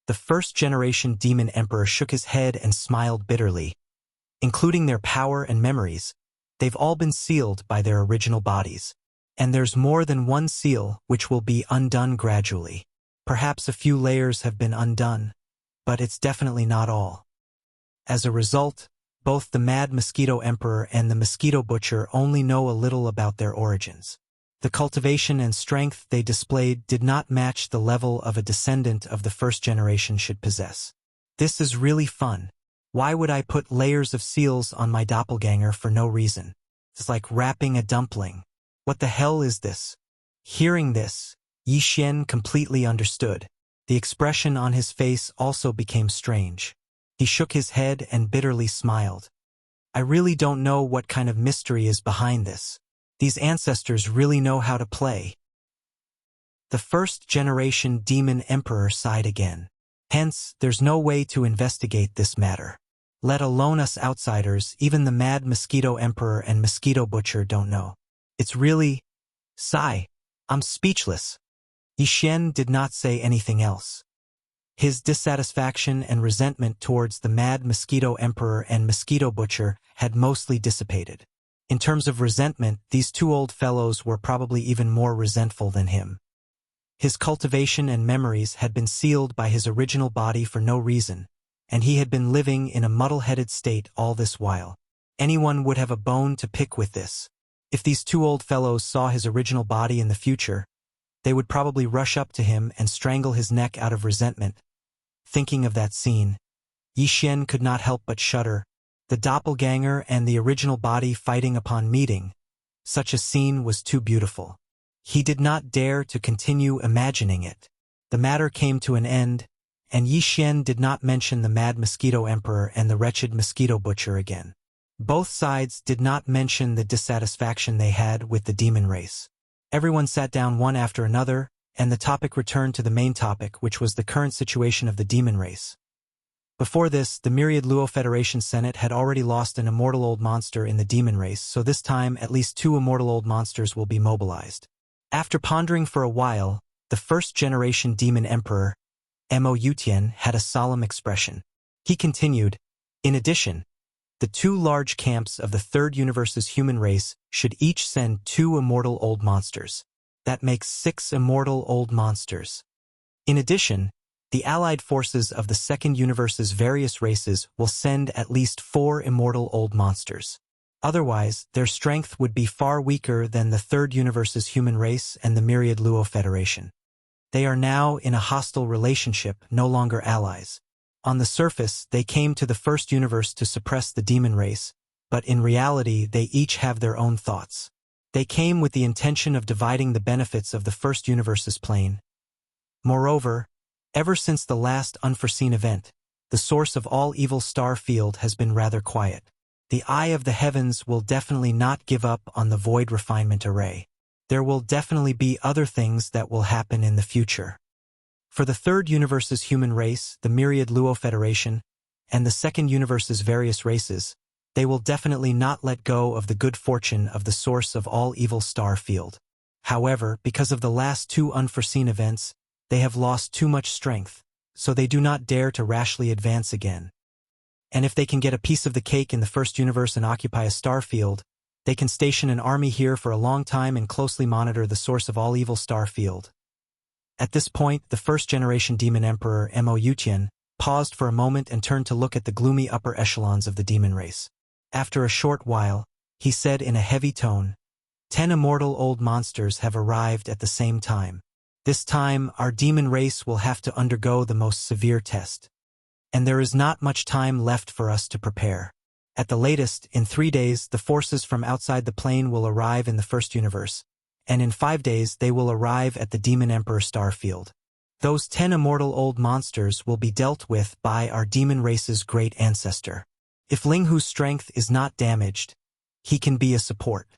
The first-generation demon emperor shook his head and smiled bitterly. Including their power and memories, they've all been sealed by their original bodies. And there's more than one seal which will be undone gradually. Perhaps a few layers have been undone, but it's definitely not all. As a result, both the Mad Mosquito Emperor and the Mosquito Butcher only know a little about their origins. The cultivation and strength they displayed did not match the level of a descendant of the first generation should possess. This is really fun. Why would I put layers of seals on my doppelganger for no reason? It's like wrapping a dumpling. What the hell is this? Hearing this, Yi Xian completely understood. The expression on his face also became strange. He shook his head and bitterly smiled. I really don't know what kind of mystery is behind this. These ancestors really know how to play. The first-generation demon emperor sighed again. Hence, there's no way to investigate this matter. Let alone us outsiders, even the Mad Mosquito Emperor and Mosquito Butcher don't know. It's really... Sigh. I'm speechless. Yi Xian did not say anything else. His dissatisfaction and resentment towards the Mad Mosquito Emperor and Mosquito Butcher had mostly dissipated. In terms of resentment, these two old fellows were probably even more resentful than him. His cultivation and memories had been sealed by his original body for no reason, and he had been living in a muddle-headed state all this while. Anyone would have a bone to pick with this. If these two old fellows saw his original body in the future, they would probably rush up to him and strangle his neck out of resentment. Thinking of that scene, Yi Xian could not help but shudder. The doppelganger and the original body fighting upon meeting. Such a scene was too beautiful. He did not dare to continue imagining it. The matter came to an end, and Yi Xian did not mention the Mad Mosquito Emperor and the wretched Mosquito Butcher again. Both sides did not mention the dissatisfaction they had with the demon race. Everyone sat down one after another, and the topic returned to the main topic, which was the current situation of the demon race. Before this, the Myriad Luo Federation Senate had already lost an immortal old monster in the demon race, so this time at least 2 immortal old monsters will be mobilized. After pondering for a while, the first-generation demon emperor, Mo Yutian, had a solemn expression. He continued, in addition, the 2 large camps of the Third Universe's human race should each send 2 immortal old monsters. That makes 6 immortal old monsters. In addition, the allied forces of the Second Universe's various races will send at least 4 immortal old monsters. Otherwise, their strength would be far weaker than the Third Universe's human race and the Myriad Luo Federation. They are now in a hostile relationship, no longer allies. On the surface, they came to the First Universe to suppress the demon race, but in reality they each have their own thoughts. They came with the intention of dividing the benefits of the First Universe's plane. Moreover, ever since the last unforeseen event, the source of all evil star field has been rather quiet. The eye of the heavens will definitely not give up on the void refinement array. There will definitely be other things that will happen in the future. For the Third Universe's human race, the Myriad Luo Federation, and the Second Universe's various races, they will definitely not let go of the good fortune of the source of all evil star field. However, because of the last 2 unforeseen events, they have lost too much strength, so they do not dare to rashly advance again. And if they can get a piece of the cake in the First Universe and occupy a star field, they can station an army here for a long time and closely monitor the source of all evil star field. At this point, the first-generation demon emperor, Mo Yutian, paused for a moment and turned to look at the gloomy upper echelons of the demon race. After a short while, he said in a heavy tone, 10 immortal old monsters have arrived at the same time. This time, our demon race will have to undergo the most severe test. And there is not much time left for us to prepare. At the latest, in 3 days, the forces from outside the plane will arrive in the First Universe, and in 5 days they will arrive at the Demon Emperor Starfield. Those 10 immortal old monsters will be dealt with by our demon race's great ancestor. If Linghu's strength is not damaged, he can be a support.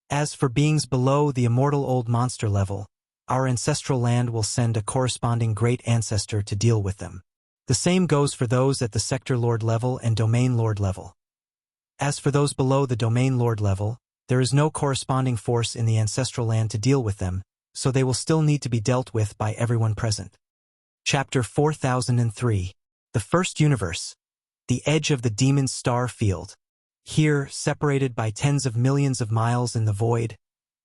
As for beings below the immortal old monster level, our ancestral land will send a corresponding great ancestor to deal with them. The same goes for those at the sector lord level and domain lord level. As for those below the domain lord level, there is no corresponding force in the ancestral land to deal with them, so they will still need to be dealt with by everyone present. Chapter 4003. The First Universe. The Edge of the Demon's Star Field. Here, separated by tens of millions of miles in the void,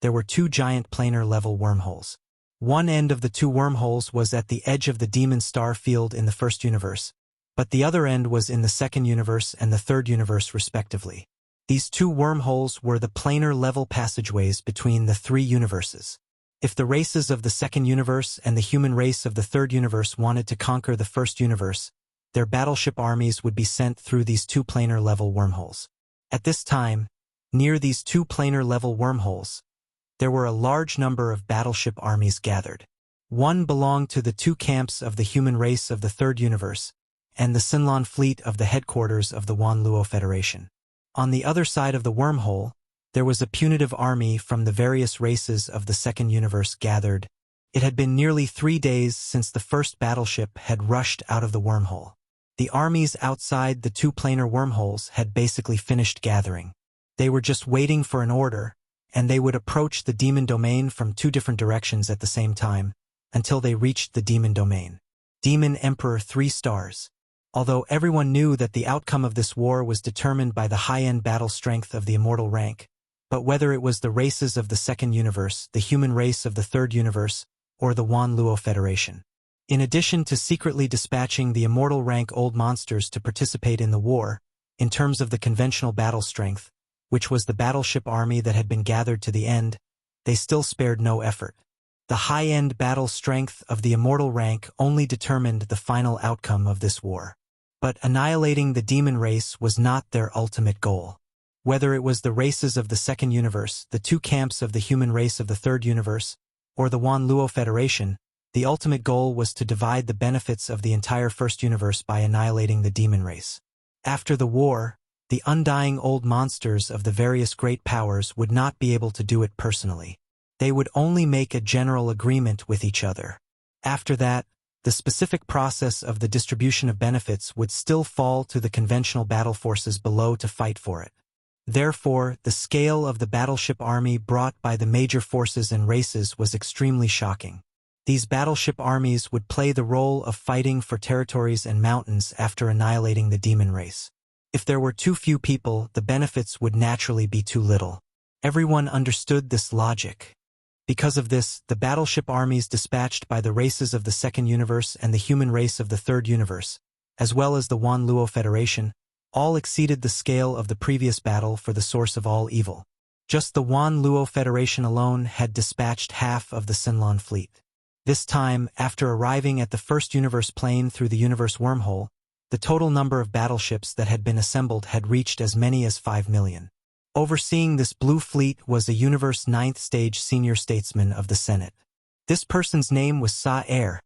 there were two giant planar-level wormholes. One end of the two wormholes was at the edge of the Demon's Star Field in the First Universe, but the other end was in the Second Universe and the Third Universe respectively. These two wormholes were the planar-level passageways between the three universes. If the races of the Second Universe and the human race of the Third Universe wanted to conquer the First Universe, their battleship armies would be sent through these two planar-level wormholes. At this time, near these two planar-level wormholes, there were a large number of battleship armies gathered. One belonged to the two camps of the human race of the Third Universe, and the Sinlan fleet of the headquarters of the Wanluo Federation. On the other side of the wormhole, there was a punitive army from the various races of the Second Universe gathered. It had been nearly 3 days since the first battleship had rushed out of the wormhole. The armies outside the two planar wormholes had basically finished gathering. They were just waiting for an order, and they would approach the demon domain from two different directions at the same time, until they reached the demon domain. Demon Emperor 3 stars. Although everyone knew that the outcome of this war was determined by the high-end battle strength of the immortal rank, but whether it was the races of the Second Universe, the human race of the Third Universe, or the Wanluo Federation. In addition to secretly dispatching the immortal rank old monsters to participate in the war, in terms of the conventional battle strength, which was the battleship army that had been gathered to the end, they still spared no effort. The high-end battle strength of the immortal rank only determined the final outcome of this war. But annihilating the demon race was not their ultimate goal. Whether it was the races of the Second Universe, the two camps of the human race of the Third Universe, or the Wanluo Federation, the ultimate goal was to divide the benefits of the entire First Universe by annihilating the demon race. After the war, the undying old monsters of the various great powers would not be able to do it personally. They would only make a general agreement with each other. After that, the specific process of the distribution of benefits would still fall to the conventional battle forces below to fight for it. Therefore, the scale of the battleship army brought by the major forces and races was extremely shocking. These battleship armies would play the role of fighting for territories and mountains after annihilating the demon race. If there were too few people, the benefits would naturally be too little. Everyone understood this logic. Because of this, the battleship armies dispatched by the races of the Second Universe and the human race of the Third Universe, as well as the Wanluo Federation, all exceeded the scale of the previous battle for the source of all evil. Just the Wanluo Federation alone had dispatched half of the Sinlan fleet. This time, after arriving at the first universe plane through the universe wormhole, the total number of battleships that had been assembled had reached as many as 5 million. Overseeing this blue fleet was a universe 9th stage senior statesman of the Senate. This person's name was Sa-Er,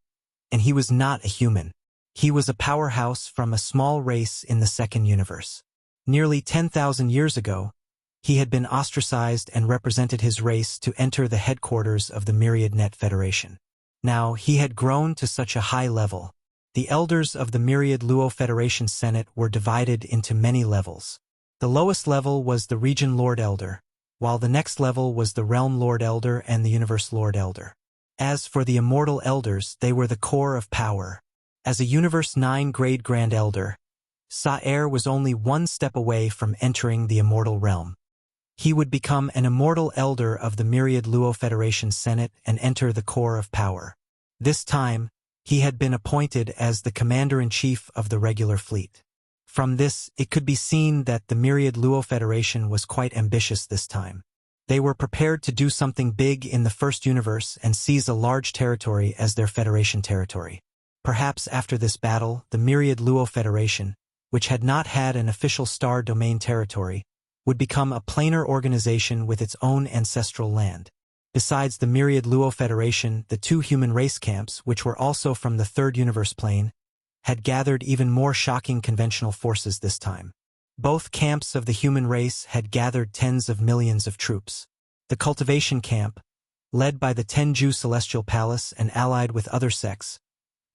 and he was not a human. He was a powerhouse from a small race in the Second Universe. Nearly 10,000 years ago, he had been ostracized and represented his race to enter the headquarters of the Myriad Net Federation. Now, he had grown to such a high level. The elders of the Myriad Luo Federation Senate were divided into many levels. The lowest level was the Region Lord Elder, while the next level was the Realm Lord Elder and the Universe Lord Elder. As for the Immortal Elders, they were the core of power. As a Universe 9 Grade Grand Elder, Sa-Er was only one step away from entering the Immortal Realm. He would become an Immortal Elder of the Myriad Luo Federation Senate and enter the core of power. This time, he had been appointed as the Commander-in-Chief of the regular fleet. From this, it could be seen that the Myriad Luo Federation was quite ambitious this time. They were prepared to do something big in the first universe and seize a large territory as their Federation territory. Perhaps after this battle, the Myriad Luo Federation, which had not had an official star domain territory, would become a planar organization with its own ancestral land. Besides the Myriad Luo Federation, the two human race camps, which were also from the third universe plane, had gathered even more shocking conventional forces this time. Both camps of the human race had gathered tens of millions of troops. The cultivation camp, led by the Tenju Celestial Palace and allied with other sects,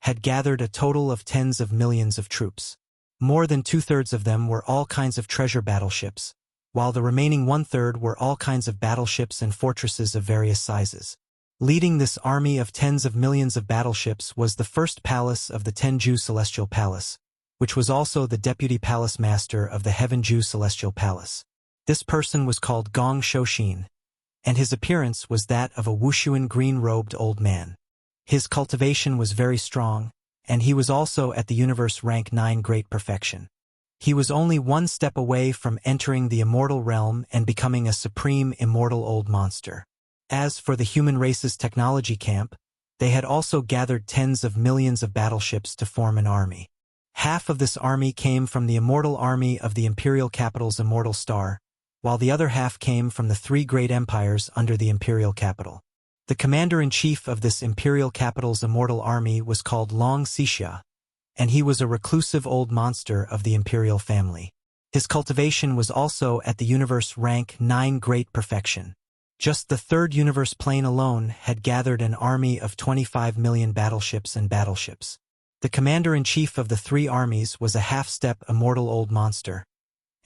had gathered a total of tens of millions of troops. More than two-thirds of them were all kinds of treasure battleships, while the remaining one-third were all kinds of battleships and fortresses of various sizes. Leading this army of tens of millions of battleships was the first palace of the Tenju Celestial Palace, which was also the deputy palace master of the Heavenju Celestial Palace. This person was called Gong Shoshin, and his appearance was that of a Wuxian green-robed old man. His cultivation was very strong, and he was also at the universe rank 9 great perfection. He was only one step away from entering the immortal realm and becoming a supreme immortal old monster. As for the human race's technology camp, they had also gathered tens of millions of battleships to form an army. Half of this army came from the immortal army of the imperial capital's immortal star, while the other half came from the 3 great empires under the imperial capital. The commander-in-chief of this imperial capital's immortal army was called Long Xixia, and he was a reclusive old monster of the imperial family. His cultivation was also at the universe rank 9 great perfection. Just the 3rd universe plane alone had gathered an army of 25 million battleships and battleships. The commander-in-chief of the 3 armies was a half-step immortal old monster,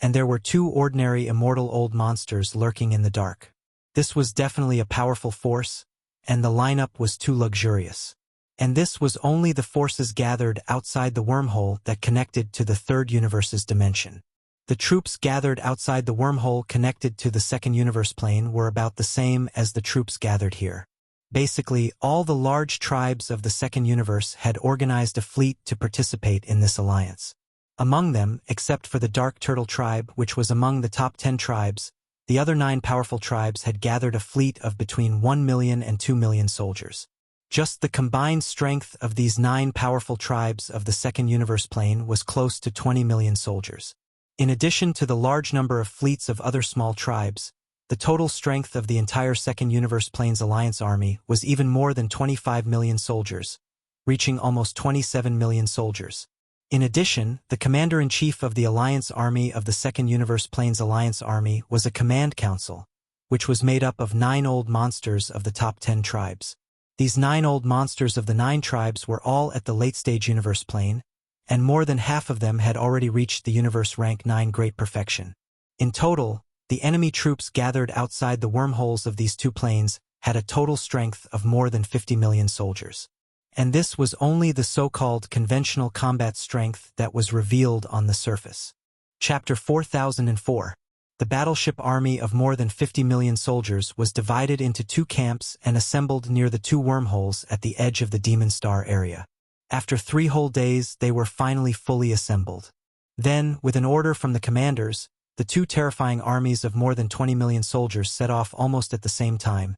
and there were 2 ordinary immortal old monsters lurking in the dark. This was definitely a powerful force, and the lineup was too luxurious. And this was only the forces gathered outside the wormhole that connected to the 3rd universe's dimension. The troops gathered outside the wormhole connected to the 2nd universe plane were about the same as the troops gathered here. Basically, all the large tribes of the 2nd universe had organized a fleet to participate in this alliance. Among them, except for the Dark Turtle tribe, which was among the top 10 tribes, the other 9 powerful tribes had gathered a fleet of between 1 million and 2 million soldiers. Just the combined strength of these 9 powerful tribes of the 2nd universe plane was close to 20 million soldiers. In addition to the large number of fleets of other small tribes, the total strength of the entire 2nd universe plane's alliance army was even more than 25 million soldiers, reaching almost 27 million soldiers. In addition, the commander-in-chief of the alliance army of the 2nd universe plane's alliance army was a command council, which was made up of 9 old monsters of the top 10 tribes. These 9 old monsters of the 9 tribes were all at the late-stage universe plane, and more than half of them had already reached the universe rank 9 great perfection. In total, the enemy troops gathered outside the wormholes of these 2 planes had a total strength of more than 50 million soldiers. And this was only the so-called conventional combat strength that was revealed on the surface. Chapter 4004. The battleship army of more than 50 million soldiers was divided into 2 camps and assembled near the 2 wormholes at the edge of the Demon Star area. After 3 whole days, they were finally fully assembled. Then, with an order from the commanders, the 2 terrifying armies of more than 20 million soldiers set off almost at the same time,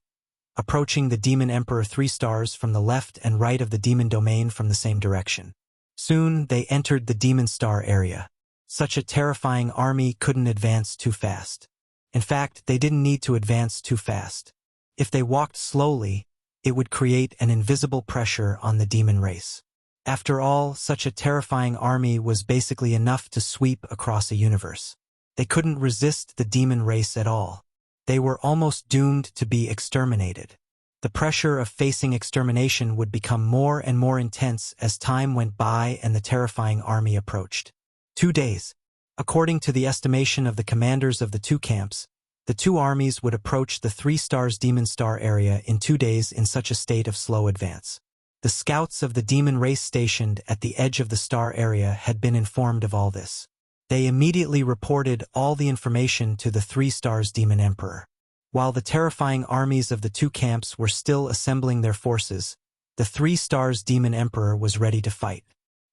approaching the Demon Emperor 3 stars from the left and right of the Demon Domain from the same direction. Soon, they entered the Demon Star area. Such a terrifying army couldn't advance too fast. In fact, they didn't need to advance too fast. If they walked slowly, it would create an invisible pressure on the demon race. After all, such a terrifying army was basically enough to sweep across a universe. They couldn't resist the demon race at all. They were almost doomed to be exterminated. The pressure of facing extermination would become more and more intense as time went by and the terrifying army approached. 2 days. According to the estimation of the commanders of the 2 camps, the 2 armies would approach the 3 stars Demon Star area in 2 days in such a state of slow advance. The scouts of the demon race stationed at the edge of the star area had been informed of all this. They immediately reported all the information to the 3 stars Demon Emperor. While the terrifying armies of the 2 camps were still assembling their forces, the 3 stars Demon Emperor was ready to fight.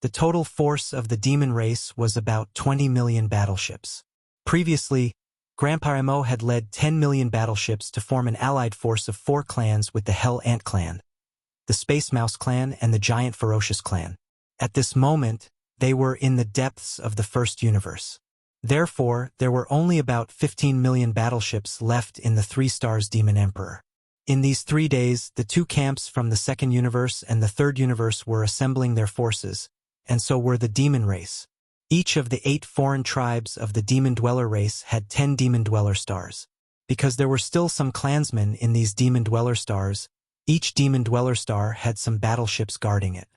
The total force of the demon race was about 20 million battleships. Previously, Grandpa Mo had led 10 million battleships to form an allied force of 4 clans with the Hell Ant clan, the Space Mouse clan, and the Giant Ferocious clan. At this moment, they were in the depths of the first universe. Therefore, there were only about 15 million battleships left in the 3 stars Demon Emperor. In these 3 days, the 2 camps from the 2nd universe and the 3rd universe were assembling their forces, and so were the demon race. Each of the 8 foreign tribes of the demon dweller race had 10 demon dweller stars. because there were still some clansmen in these demon dweller stars. Each demon dweller star had some battleships guarding it.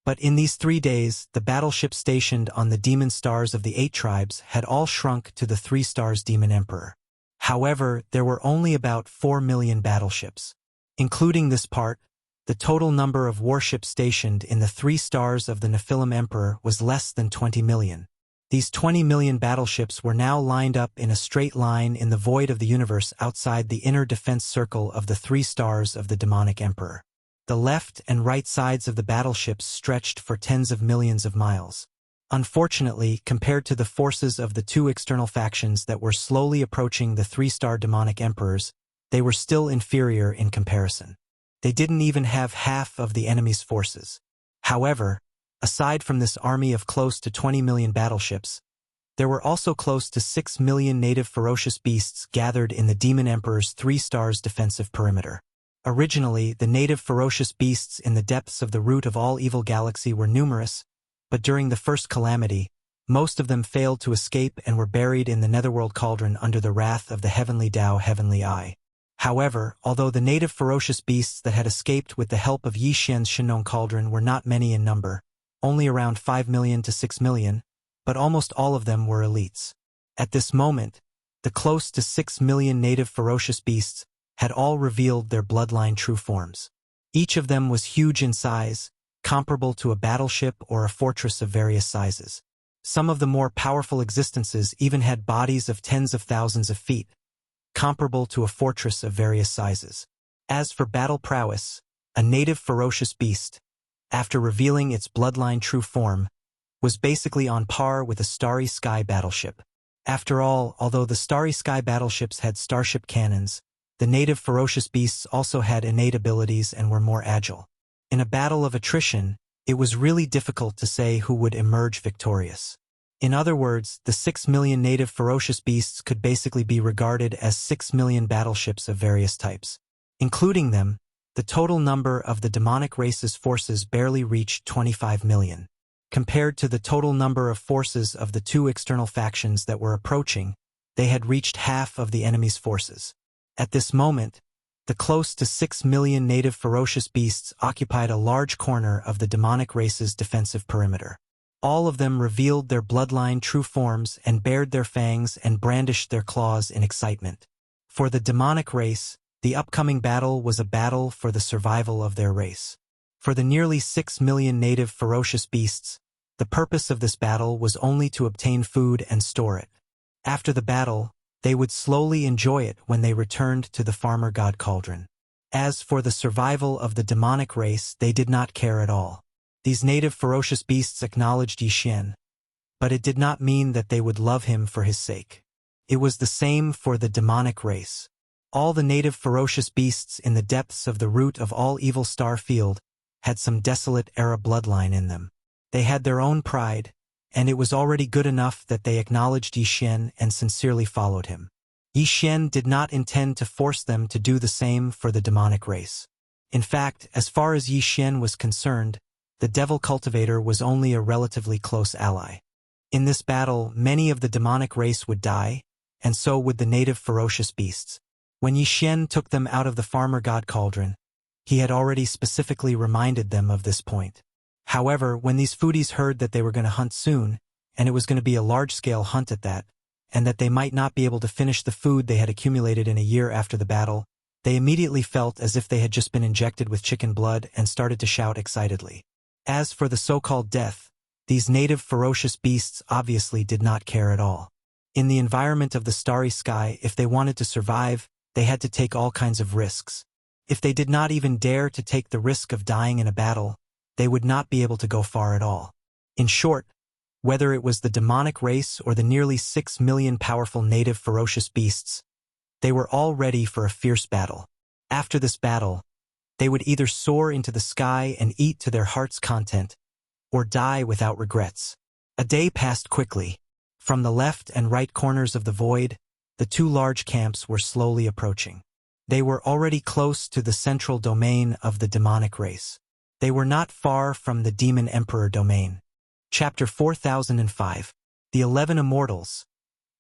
But in these 3 days, the battleships stationed on the demon stars of the 8 tribes had all shrunk to the 3 stars demon emperor. However, there were only about 4 million battleships. Including this part, the total number of warships stationed in the 3 stars of the Nephilim emperor was less than 20 million. These 20 million battleships were now lined up in a straight line in the void of the universe outside the inner defense circle of the 3 stars of the demonic emperor. The left and right sides of the battleships stretched for tens of millions of miles. Unfortunately, compared to the forces of the 2 external factions that were slowly approaching the 3-star demonic emperors, they were still inferior in comparison. They didn't even have half of the enemy's forces. However, aside from this army of close to 20 million battleships, there were also close to 6 million native ferocious beasts gathered in the demon emperor's 3 stars defensive perimeter. Originally, the native ferocious beasts in the depths of the root of all evil galaxy were numerous, but during the first calamity, most of them failed to escape and were buried in the netherworld cauldron under the wrath of the heavenly Tao Heavenly Eye. However, although the native ferocious beasts that had escaped with the help of Yi Xian's Shenong cauldron were not many in number, only around 5 million to 6 million, but almost all of them were elites. At this moment, the close to 6 million native ferocious beasts had all revealed their bloodline true forms. Each of them was huge in size, comparable to a battleship or a fortress of various sizes. Some of the more powerful existences even had bodies of tens of thousands of feet, comparable to a fortress of various sizes. As for battle prowess, a native ferocious beast, after revealing its bloodline true form, was basically on par with a starry sky battleship. After all, although the starry sky battleships had starship cannons, the native ferocious beasts also had innate abilities and were more agile. In a battle of attrition, it was really difficult to say who would emerge victorious. In other words, the 6 million native ferocious beasts could basically be regarded as 6 million battleships of various types. Including them, the total number of the demonic race's forces barely reached 25 million. Compared to the total number of forces of the 2 external factions that were approaching, they had reached half of the enemy's forces. At this moment, the close to 6 million native ferocious beasts occupied a large corner of the demonic race's defensive perimeter. All of them revealed their bloodline true forms and bared their fangs and brandished their claws in excitement. For the demonic race, the upcoming battle was a battle for the survival of their race. For the nearly 6 million native ferocious beasts, the purpose of this battle was only to obtain food and store it. After the battle, they would slowly enjoy it when they returned to the farmer god cauldron. As for the survival of the demonic race, they did not care at all. These native ferocious beasts acknowledged Yi Xian, but it did not mean that they would love him for his sake. It was the same for the demonic race. All the native ferocious beasts in the depths of the root of all evil star field had some desolate era bloodline in them. They had their own pride, and it was already good enough that they acknowledged Yi Xian and sincerely followed him. Yi Xian did not intend to force them to do the same for the demonic race. In fact, as far as Yi Xian was concerned, the devil cultivator was only a relatively close ally. In this battle, many of the demonic race would die, and so would the native ferocious beasts. When Yi Xian took them out of the farmer god cauldron, he had already specifically reminded them of this point. However, when these foodies heard that they were going to hunt soon, and it was going to be a large-scale hunt at that, and that they might not be able to finish the food they had accumulated in a year after the battle, they immediately felt as if they had just been injected with chicken blood and started to shout excitedly. As for the so-called death, these native ferocious beasts obviously did not care at all. In the environment of the starry sky, if they wanted to survive, they had to take all kinds of risks. If they did not even dare to take the risk of dying in a battle, they would not be able to go far at all. In short, whether it was the demonic race or the nearly 6 million powerful native ferocious beasts, they were all ready for a fierce battle. After this battle, they would either soar into the sky and eat to their heart's content, or die without regrets. A day passed quickly. From the left and right corners of the void, the 2 large camps were slowly approaching. They were already close to the central domain of the demonic race. They were not far from the Demon Emperor domain. Chapter 4005. The 11 Immortals.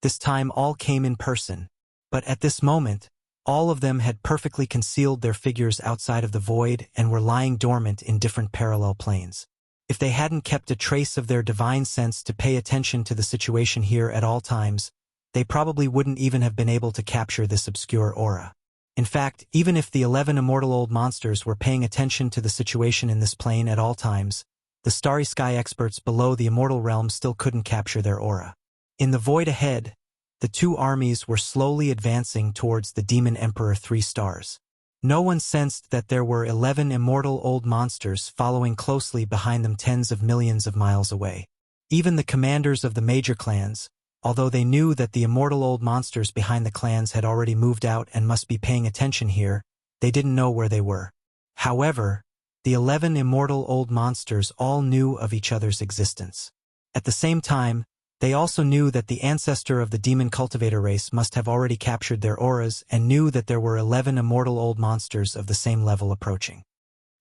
This time all came in person, But at this moment, all of them had perfectly concealed their figures outside of the void and were lying dormant in different parallel planes. If they hadn't kept a trace of their divine sense to pay attention to the situation here at all times, they probably wouldn't even have been able to capture this obscure aura. In fact, even if the 11 immortal old monsters were paying attention to the situation in this plane at all times, the starry sky experts below the immortal realm still couldn't capture their aura. In the void ahead, the two armies were slowly advancing towards the Demon Emperor 3 stars. No one sensed that there were 11 immortal old monsters following closely behind them tens of millions of miles away. Even the commanders of the major clans, although they knew that the immortal old monsters behind the clans had already moved out and must be paying attention here, they didn't know where they were. However, the 11 immortal old monsters all knew of each other's existence. At the same time, they also knew that the ancestor of the demon cultivator race must have already captured their auras and knew that there were 11 immortal old monsters of the same level approaching.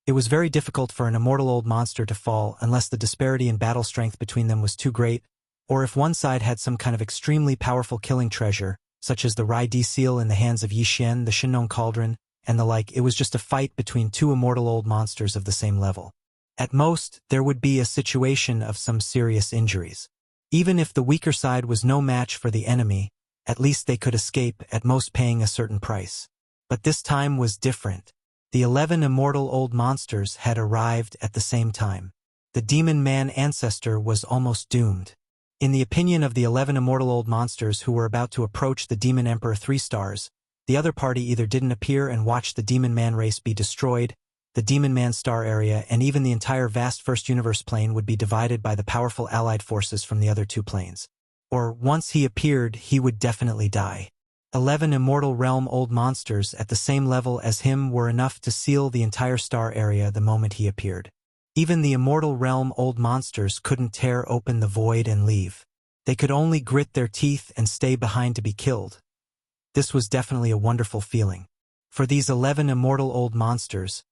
It was very difficult for an immortal old monster to fall unless the disparity in battle strength between them was too great, or if one side had some kind of extremely powerful killing treasure, such as the Rai Di seal in the hands of Yi Xian, the Shinnon Cauldron, and the like. It was just a fight between two immortal old monsters of the same level. At most, there would be a situation of some serious injuries. Even if the weaker side was no match for the enemy, at least they could escape, at most paying a certain price. But this time was different. The 11 immortal old monsters had arrived at the same time. The demon man ancestor was almost doomed. In the opinion of the 11 immortal old monsters who were about to approach the Demon Emperor 3 stars, the other party either didn't appear and watched the demon man race be destroyed, the demon man star area and even the entire vast first universe plane would be divided by the powerful allied forces from the other two planes. Or, once he appeared, he would definitely die. 11 immortal realm old monsters at the same level as him were enough to seal the entire star area the moment he appeared. Even the immortal realm old monsters couldn't tear open the void and leave. They could only grit their teeth and stay behind to be killed. This was definitely a wonderful feeling. For these 11 immortal old monsters,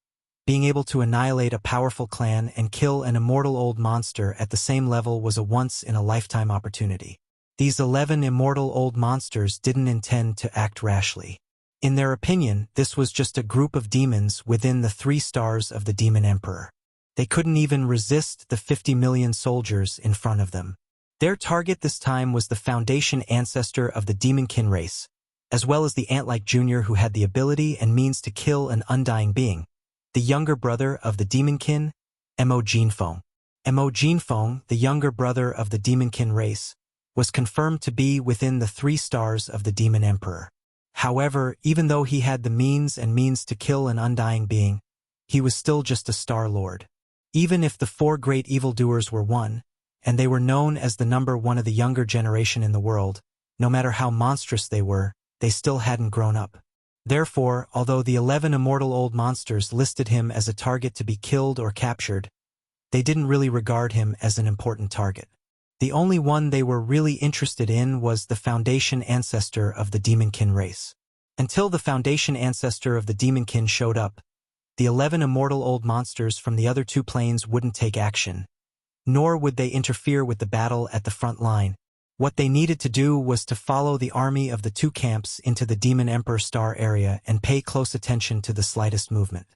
being able to annihilate a powerful clan and kill an immortal old monster at the same level was a once-in-a-lifetime opportunity. These 11 immortal old monsters didn't intend to act rashly. In their opinion, this was just a group of demons within the 3 stars of the Demon Emperor. They couldn't even resist the 50 million soldiers in front of them. Their target this time was the Foundation ancestor of the Demonkin race, as well as the ant-like junior who had the ability and means to kill an undying being, the younger brother of the Demonkin, Mo Jinfeng. Mo Jinfeng, the younger brother of the Demonkin race, was confirmed to be within the 3 stars of the Demon Emperor. However, even though he had the means to kill an undying being, he was still just a Star Lord. Even if the 4 great evildoers were one, and they were known as the number 1 of the younger generation in the world, no matter how monstrous they still hadn't grown up. Therefore, although the 11 immortal old monsters listed him as a target to be killed or captured, they didn't really regard him as an important target. The only one they were really interested in was the Foundation ancestor of the Demonkin race. Until the Foundation ancestor of the Demonkin showed up, the 11 immortal old monsters from the other 2 planes wouldn't take action, nor would they interfere with the battle at the front line. What they needed to do was to follow the army of the 2 camps into the Demon Emperor star area and pay close attention to the slightest movement.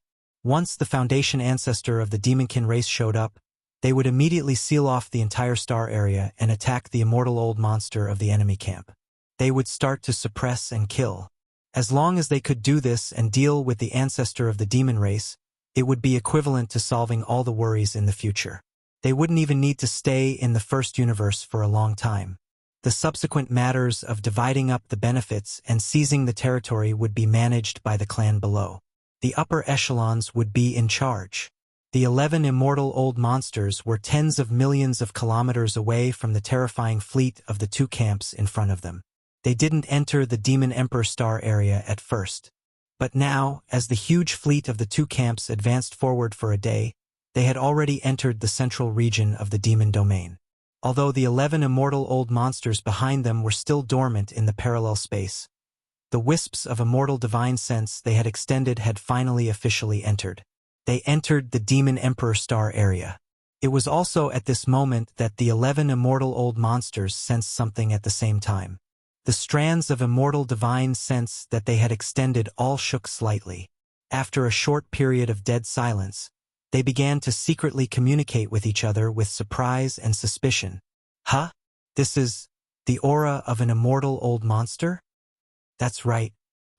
Once the Foundation ancestor of the Demonkin race showed up, they would immediately seal off the entire star area and attack the immortal old monster of the enemy camp. They would start to suppress and kill. As long as they could do this and deal with the ancestor of the demon race, it would be equivalent to solving all the worries in the future. They wouldn't even need to stay in the first universe for a long time. The subsequent matters of dividing up the benefits and seizing the territory would be managed by the clan below. The upper echelons would be in charge. The 11 immortal old monsters were tens of millions of kilometers away from the terrifying fleet of the 2 camps in front of them. They didn't enter the Demon Emperor star area at first. But now, as the huge fleet of the 2 camps advanced forward for a day, they had already entered the central region of the demon domain. Although the 11 immortal old monsters behind them were still dormant in the parallel space, the wisps of immortal divine sense they had extended had finally officially entered. They entered the Demon Emperor star area. It was also at this moment that the 11 immortal old monsters sensed something at the same time. The strands of immortal divine sense that they had extended all shook slightly. After a short period of dead silence, they began to secretly communicate with each other with surprise and suspicion. Huh? This is the aura of an immortal old monster? That's right.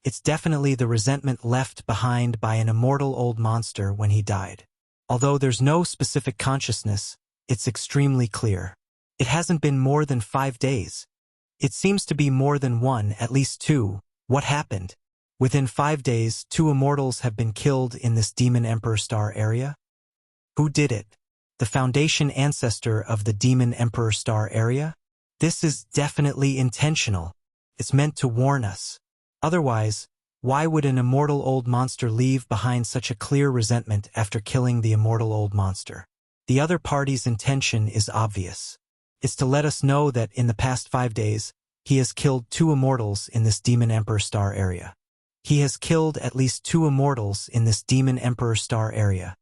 It's definitely the resentment left behind by an immortal old monster when he died. Although there's no specific consciousness, it's extremely clear. It hasn't been more than 5 days. It seems to be more than one, at least two. What happened? Within 5 days, 2 immortals have been killed in this Demon Emperor Star area? Who did it? The Foundation ancestor of the Demon Emperor Star area? This is definitely intentional. It's meant to warn us. Otherwise, why would an immortal old monster leave behind such a clear resentment after killing the immortal old monster? The other party's intention is obvious. It's to let us know that in the past 5 days, he has killed 2 immortals in this Demon Emperor Star area. He has killed at least 2 immortals in this Demon Emperor Star area.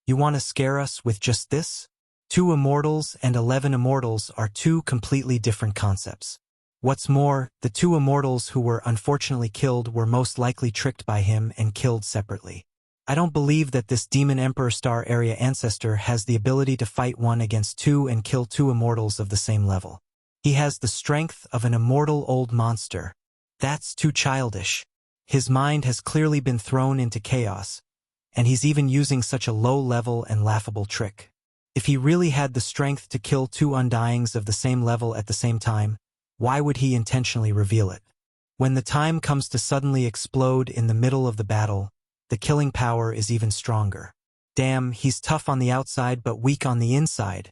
You want to scare us with just this? 2 immortals and 11 immortals are 2 completely different concepts. What's more, the 2 immortals who were unfortunately killed were most likely tricked by him and killed separately. I don't believe that this Demon Emperor Star area ancestor has the ability to fight 1 against 2 and kill 2 immortals of the same level. He has the strength of an immortal old monster. That's too childish. His mind has clearly been thrown into chaos, and he's even using such a low-level and laughable trick. If he really had the strength to kill 2 undyings of the same level at the same time, why would he intentionally reveal it? When the time comes to suddenly explode in the middle of the battle, the killing power is even stronger. Damn, he's tough on the outside but weak on the inside.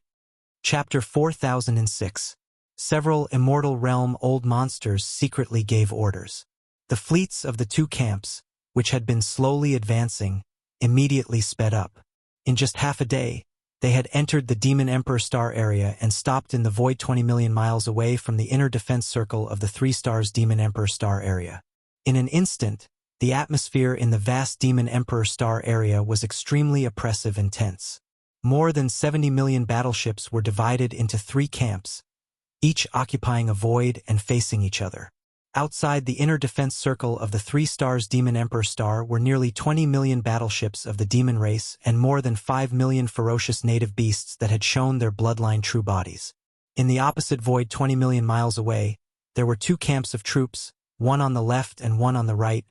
Chapter 4006. Several Immortal Realm old monsters secretly gave orders. The fleets of the 2 camps, which had been slowly advancing, immediately sped up. In just half a day, they had entered the Demon Emperor Star area and stopped in the void 20 million miles away from the inner defense circle of the 3 stars Demon Emperor Star area. In an instant, the atmosphere in the vast Demon Emperor Star area was extremely oppressive and tense. More than 70 million battleships were divided into 3 camps, each occupying a void and facing each other. Outside the inner defense circle of the 3 stars Demon Emperor Star were nearly 20 million battleships of the demon race and more than 5 million ferocious native beasts that had shown their bloodline true bodies. In the opposite void 20 million miles away, there were 2 camps of troops, one on the left and one on the right,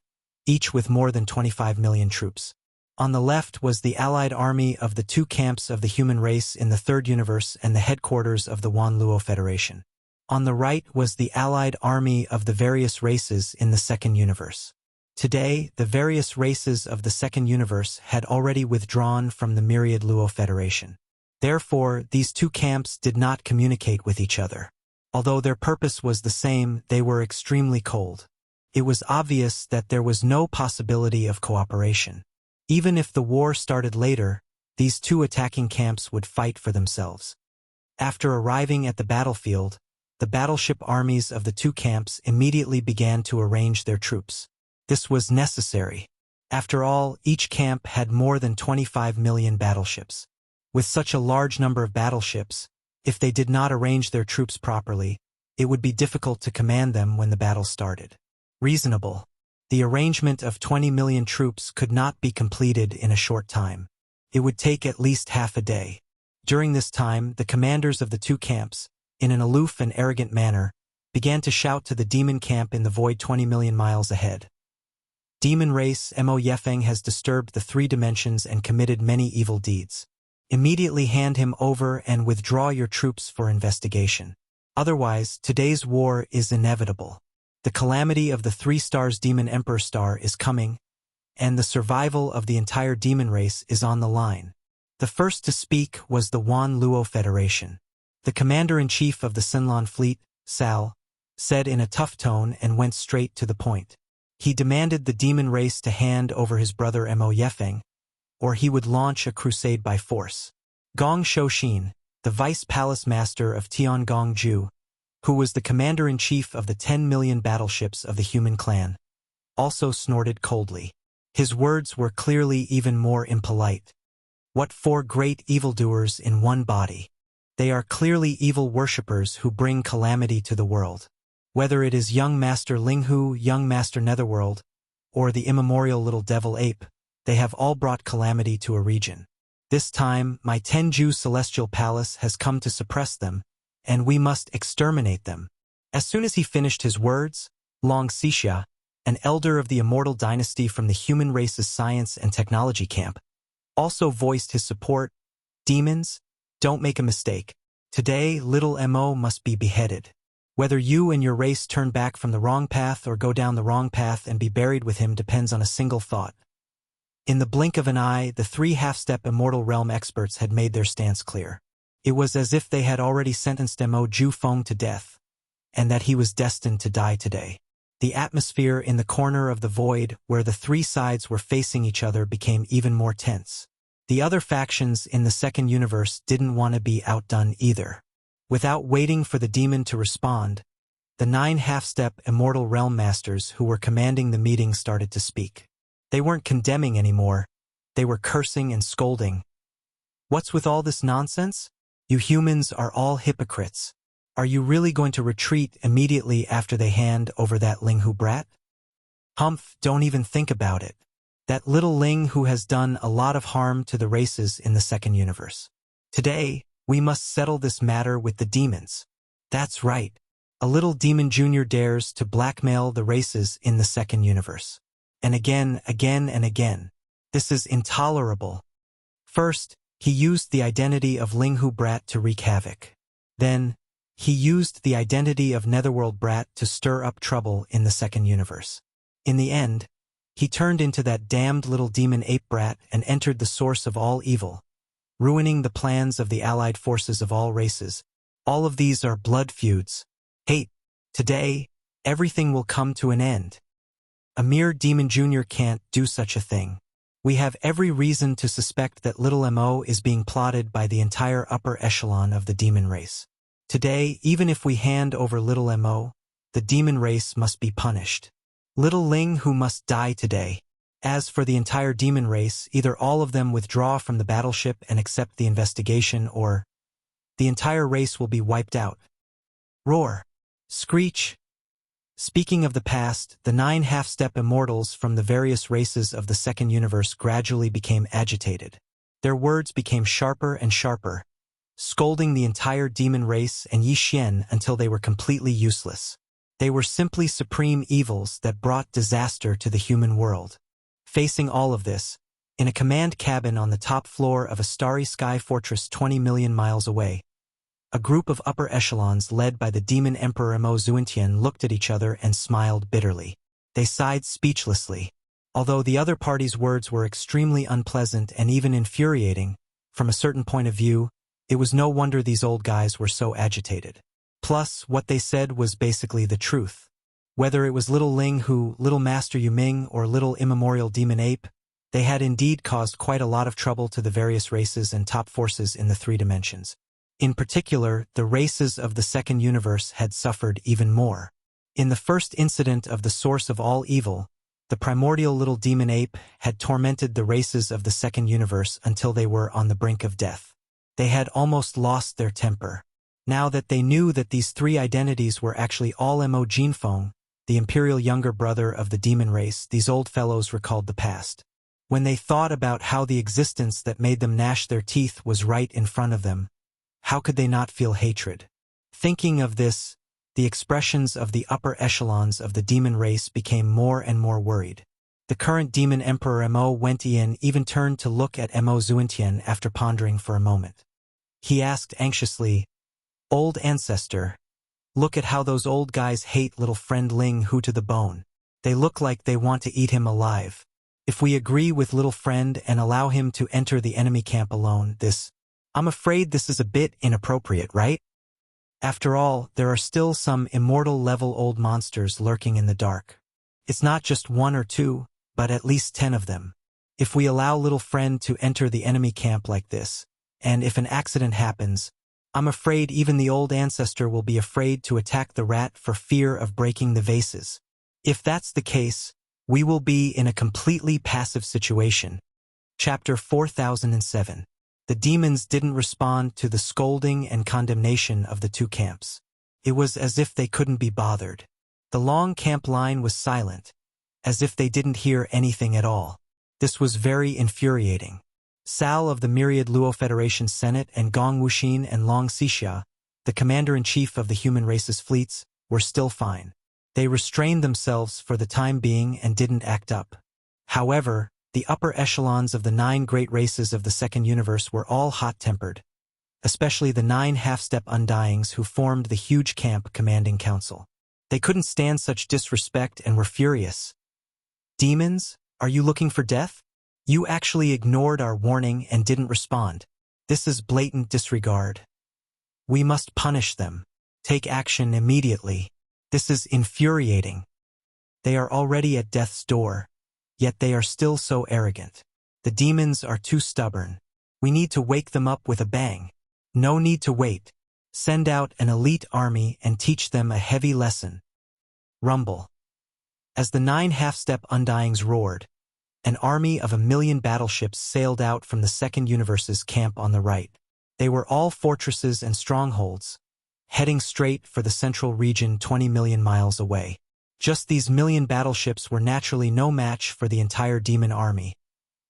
each with more than 25 million troops. On the left was the allied army of the 2 camps of the human race in the 3rd universe and the headquarters of the Wan Luo Federation. On the right was the allied army of the various races in the 2nd universe. Today, the various races of the 2nd universe had already withdrawn from the myriad Luo Federation. Therefore, these 2 camps did not communicate with each other. Although their purpose was the same, they were extremely cold. It was obvious that there was no possibility of cooperation. Even if the war started later, these 2 attacking camps would fight for themselves. After arriving at the battlefield, the battleship armies of the 2 camps immediately began to arrange their troops. This was necessary. After all, each camp had more than 25 million battleships. With such a large number of battleships, if they did not arrange their troops properly, it would be difficult to command them when the battle started. Reasonable. The arrangement of 20 million troops could not be completed in a short time. It would take at least half a day. During this time, the commanders of the 2 camps, in an aloof and arrogant manner, began to shout to the demon camp in the void 20 million miles ahead. Demon race Mo Yefeng has disturbed the 3 dimensions and committed many evil deeds. Immediately hand him over and withdraw your troops for investigation. Otherwise, today's war is inevitable. The calamity of the 3 stars Demon Emperor Star is coming, and the survival of the entire demon race is on the line. The first to speak was the Wan Luo Federation. The commander-in-chief of the Sinlan fleet, Sal, said in a tough tone and went straight to the point. He demanded the demon race to hand over his brother Mo Yefeng, or he would launch a crusade by force. Gong Shouxin, the vice palace master of Tiangong Ju, who was the commander-in-chief of the 10 million battleships of the human clan, also snorted coldly. His words were clearly even more impolite. What 4 great evildoers in one body? They are clearly evil worshippers who bring calamity to the world. Whether it is young Master Linghu, young Master Netherworld, or the immemorial little devil ape, they have all brought calamity to a region. This time, my Tenju celestial palace has come to suppress them, and we must exterminate them. As soon as he finished his words, Long Xixia, an elder of the immortal dynasty from the human race's science and technology camp, also voiced his support. Demons, don't make a mistake. Today, little Mo must be beheaded. Whether you and your race turn back from the wrong path or go down the wrong path and be buried with him depends on a single thought. In the blink of an eye, the 3 half-step immortal realm experts had made their stance clear. It was as if they had already sentenced Mo Jufeng to death, and that he was destined to die today. The atmosphere in the corner of the void, where the 3 sides were facing each other, became even more tense. The other factions in the second universe didn't want to be outdone either. Without waiting for the demon to respond, the 9 half-step immortal realm masters who were commanding the meeting started to speak. They weren't condemning anymore. They were cursing and scolding. What's with all this nonsense? You humans are all hypocrites. Are you really going to retreat immediately after they hand over that Linghu brat? Humph, don't even think about it. That little Ling who has done a lot of harm to the races in the second universe. Today, we must settle this matter with the demons. That's right. A little demon junior dares to blackmail the races in the second universe. And again and again. This is intolerable. First, he used the identity of Linghu Brat to wreak havoc. Then, he used the identity of Netherworld Brat to stir up trouble in the second universe. In the end, he turned into that damned little demon ape brat and entered the source of all evil, ruining the plans of the allied forces of all races. All of these are blood feuds. Hate. Today, everything will come to an end. A mere demon junior can't do such a thing. We have every reason to suspect that little Mo is being plotted by the entire upper echelon of the demon race. Today, even if we hand over little Mo, the demon race must be punished. Little Ling who must die today. As for the entire demon race, either all of them withdraw from the battleship and accept the investigation, or the entire race will be wiped out. Roar. Screech. Speaking of the past, the 9 half-step immortals from the various races of the second universe gradually became agitated. Their words became sharper and sharper, scolding the entire demon race and Yi Xian until they were completely useless. They were simply supreme evils that brought disaster to the human world. Facing all of this, in a command cabin on the top floor of a starry sky fortress 20 million miles away, a group of upper echelons led by the demon emperor Mo Zuentian looked at each other and smiled bitterly. They sighed speechlessly. Although the other party's words were extremely unpleasant and even infuriating, from a certain point of view, it was no wonder these old guys were so agitated. Plus, what they said was basically the truth. Whether it was little Ling Hu, little Master Yuming, or little immemorial demon ape, they had indeed caused quite a lot of trouble to the various races and top forces in the 3 dimensions. In particular, the races of the second universe had suffered even more. In the first incident of the source of all evil, the primordial little demon ape had tormented the races of the second universe until they were on the brink of death. They had almost lost their temper. Now that they knew that these 3 identities were actually all Mo Jinfeng, the imperial younger brother of the demon race, these old fellows recalled the past. When they thought about how the existence that made them gnash their teeth was right in front of them, how could they not feel hatred? Thinking of this, the expressions of the upper echelons of the demon race became more and more worried. The current demon emperor Mo Wentian even turned to look at Mo Zuentian after pondering for a moment. He asked anxiously, "Old ancestor, look at how those old guys hate little friend Ling Hu to the bone. They look like they want to eat him alive. If we agree with little friend and allow him to enter the enemy camp alone, I'm afraid this is a bit inappropriate, right? After all, there are still some immortal-level old monsters lurking in the dark. It's not just 1 or 2, but at least 10 of them. If we allow little friend to enter the enemy camp like this, and if an accident happens, I'm afraid even the old ancestor will be afraid to attack the rat for fear of breaking the vases. If that's the case, we will be in a completely passive situation." Chapter 4007. The demons didn't respond to the scolding and condemnation of the 2 camps. It was as if they couldn't be bothered. The long camp line was silent, as if they didn't hear anything at all. This was very infuriating. Sal of the myriad Luo Federation Senate and Gong Wuxin and Long Xixia, the commander-in-chief of the human race's fleets, were still fine. They restrained themselves for the time being and didn't act up. However, the upper echelons of the 9 great races of the second universe were all hot-tempered, especially the 9 half-step undyings who formed the huge camp commanding council. They couldn't stand such disrespect and were furious. Demons, are you looking for death? You actually ignored our warning and didn't respond. This is blatant disregard. We must punish them. Take action immediately. This is infuriating. They are already at death's door, yet they are still so arrogant. The demons are too stubborn. We need to wake them up with a bang. No need to wait. Send out an elite army and teach them a heavy lesson. Rumble. As the 9 half-step undyings roared, an army of 1,000,000 battleships sailed out from the second universe's camp on the right. They were all fortresses and strongholds, heading straight for the central region 20 million miles away. Just these 1,000,000 battleships were naturally no match for the entire demon army,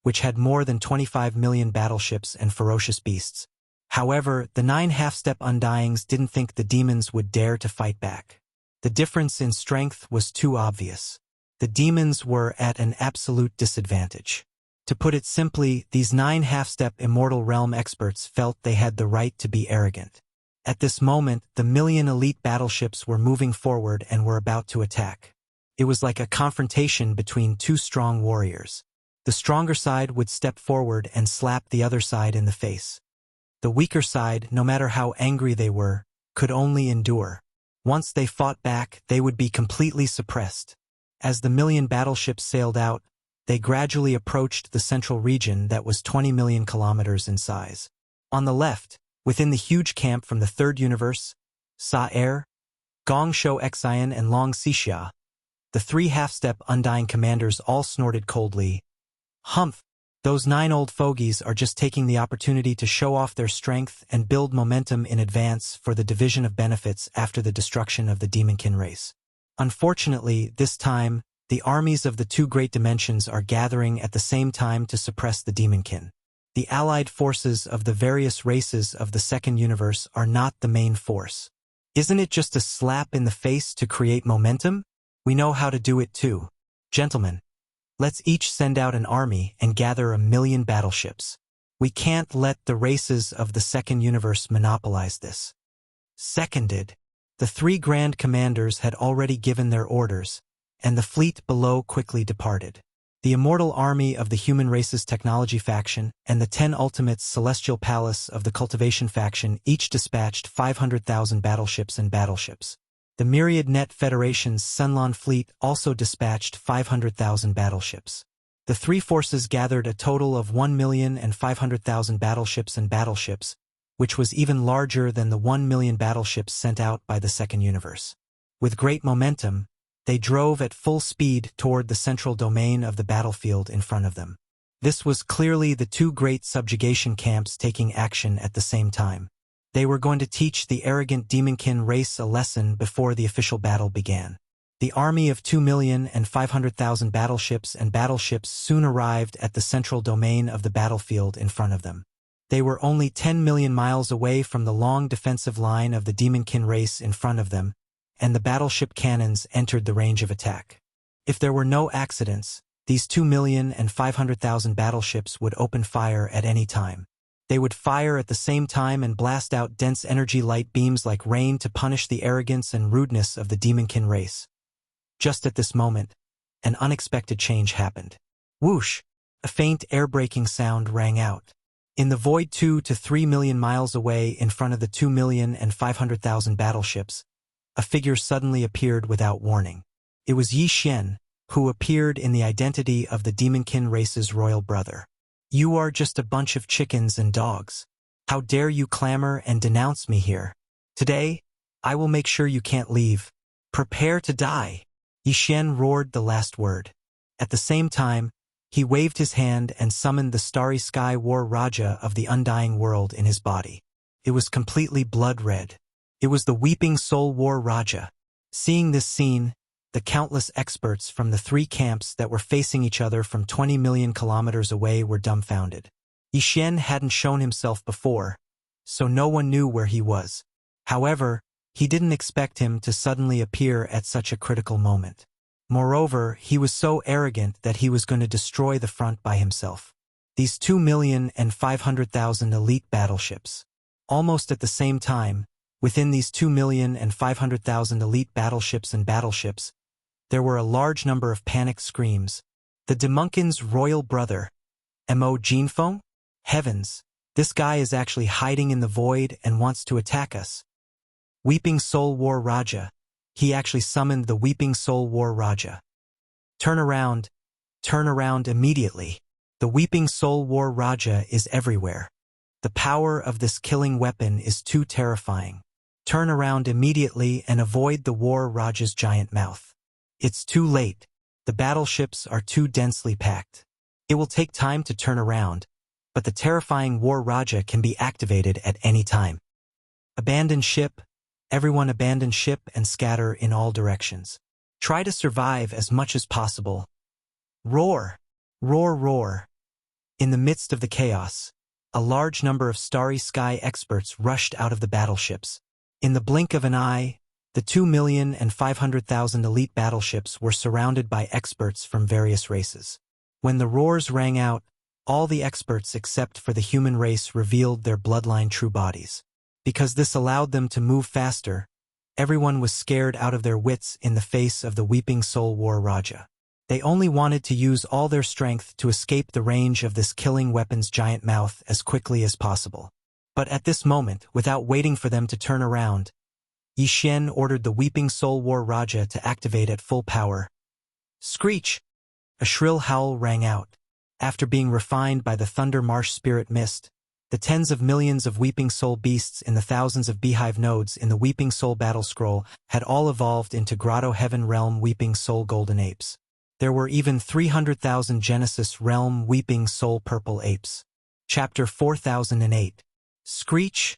which had more than 25 million battleships and ferocious beasts. However, the 9 half-step undyings didn't think the demons would dare to fight back. The difference in strength was too obvious. The demons were at an absolute disadvantage. To put it simply, these 9 half-step immortal realm experts felt they had the right to be arrogant. At this moment, the 1,000,000 elite battleships were moving forward and were about to attack. It was like a confrontation between 2 strong warriors. The stronger side would step forward and slap the other side in the face. The weaker side, no matter how angry they were, could only endure. Once they fought back, they would be completely suppressed. As the 1,000,000 battleships sailed out, they gradually approached the central region that was 20 million kilometers in size. On the left, within the huge camp from the third universe, Sa-Er, Gong Shou Xian and Long Xixia, the 3 half-step undying commanders all snorted coldly. Humph! Those 9 old fogies are just taking the opportunity to show off their strength and build momentum in advance for the division of benefits after the destruction of the demonkin race. Unfortunately, this time, the armies of the 2 great dimensions are gathering at the same time to suppress the demonkin. The allied forces of the various races of the second universe are not the main force. Isn't it just a slap in the face to create momentum? We know how to do it too. Gentlemen, let's each send out an army and gather 1,000,000 battleships. We can't let the races of the second universe monopolize this. Seconded. The 3 grand commanders had already given their orders, and the fleet below quickly departed. The immortal army of the human race's technology faction and the 10 ultimates celestial palace of the cultivation faction each dispatched 500,000 battleships and battleships. The myriad net federation's Sunlon fleet also dispatched 500,000 battleships. The 3 forces gathered a total of 1,500,000 battleships and battleships, which was even larger than the 1,000,000 battleships sent out by the second universe. With great momentum, they drove at full speed toward the central domain of the battlefield in front of them. This was clearly the 2 great subjugation camps taking action at the same time. They were going to teach the arrogant demonkin race a lesson before the official battle began. The army of 2,500,000 battleships and battleships soon arrived at the central domain of the battlefield in front of them. They were only 10 million miles away from the long defensive line of the demonkin race in front of them, and the battleship cannons entered the range of attack. If there were no accidents, these 2,500,000 battleships would open fire at any time. They would fire at the same time and blast out dense energy light beams like rain to punish the arrogance and rudeness of the demonkin race. Just at this moment, an unexpected change happened. Whoosh! A faint air-braking sound rang out. In the void 2 to 3 million miles away in front of the 2,500,000 battleships, a figure suddenly appeared without warning. It was Yi Xian, who appeared in the identity of the demonkin race's royal brother. You are just a bunch of chickens and dogs. How dare you clamor and denounce me here? Today, I will make sure you can't leave. Prepare to die. Yi Xian roared the last word. At the same time, he waved his hand and summoned the starry sky war Raja of the undying world in his body. It was completely blood red. It was the Weeping Soul War Raja. Seeing this scene, the countless experts from the three camps that were facing each other from 20 million kilometers away were dumbfounded. Yixian hadn't shown himself before, so no one knew where he was. However, he didn't expect him to suddenly appear at such a critical moment. Moreover, he was so arrogant that he was going to destroy the front by himself. These 2,500,000 elite battleships. Almost at the same time, within these 2,500,000 elite battleships, there were a large number of panicked screams. The Demunkin's royal brother, Mo Jinfeng? Heavens, this guy is actually hiding in the void and wants to attack us. Weeping Soul War Raja. He actually summoned the Weeping Soul War Raja. Turn around immediately. The Weeping Soul War Raja is everywhere. The power of this killing weapon is too terrifying. Turn around immediately and avoid the War Raja's giant mouth. It's too late. The battleships are too densely packed. It will take time to turn around, but the terrifying War Raja can be activated at any time. Abandon ship. Everyone abandon ship and scatter in all directions. Try to survive as much as possible. Roar! Roar, roar! In the midst of the chaos, a large number of Starry Sky experts rushed out of the battleships. In the blink of an eye, the 2,500,000 elite battleships were surrounded by experts from various races. When the roars rang out, all the experts except for the human race revealed their bloodline true bodies. Because this allowed them to move faster, everyone was scared out of their wits in the face of the Weeping Soul War Raja. They only wanted to use all their strength to escape the range of this killing weapon's giant mouth as quickly as possible. But at this moment, without waiting for them to turn around, Yixian ordered the Weeping Soul War Raja to activate at full power. Screech! A shrill howl rang out. After being refined by the Thunder Marsh Spirit Mist, the tens of millions of Weeping Soul beasts in the thousands of beehive nodes in the Weeping Soul Battle Scroll had all evolved into Grotto Heaven Realm Weeping Soul Golden Apes. There were even 300,000 Genesis Realm Weeping Soul Purple Apes. Chapter 4008. Screech!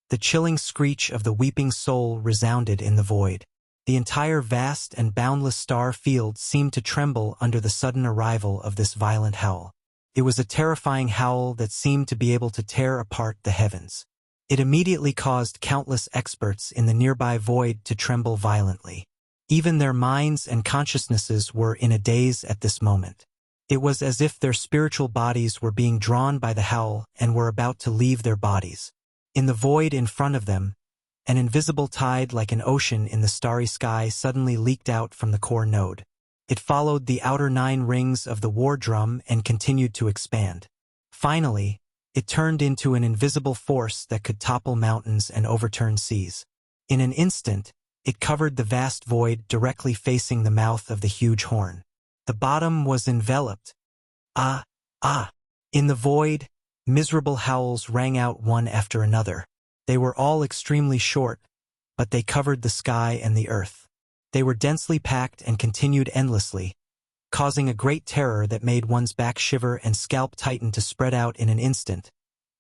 The chilling screech of the Weeping Soul resounded in the void. The entire vast and boundless star field seemed to tremble under the sudden arrival of this violent howl. It was a terrifying howl that seemed to be able to tear apart the heavens. It immediately caused countless experts in the nearby void to tremble violently. Even their minds and consciousnesses were in a daze at this moment. It was as if their spiritual bodies were being drawn by the howl and were about to leave their bodies. In the void in front of them, an invisible tide like an ocean in the starry sky suddenly leaked out from the core node. It followed the outer 9 rings of the war drum and continued to expand. Finally, it turned into an invisible force that could topple mountains and overturn seas. In an instant, it covered the vast void directly facing the mouth of the huge horn. The bottom was enveloped. Ah! In the void, miserable howls rang out one after another. They were all extremely short, but they covered the sky and the earth. They were densely packed and continued endlessly, causing a great terror that made one's back shiver and scalp tighten to spread out in an instant,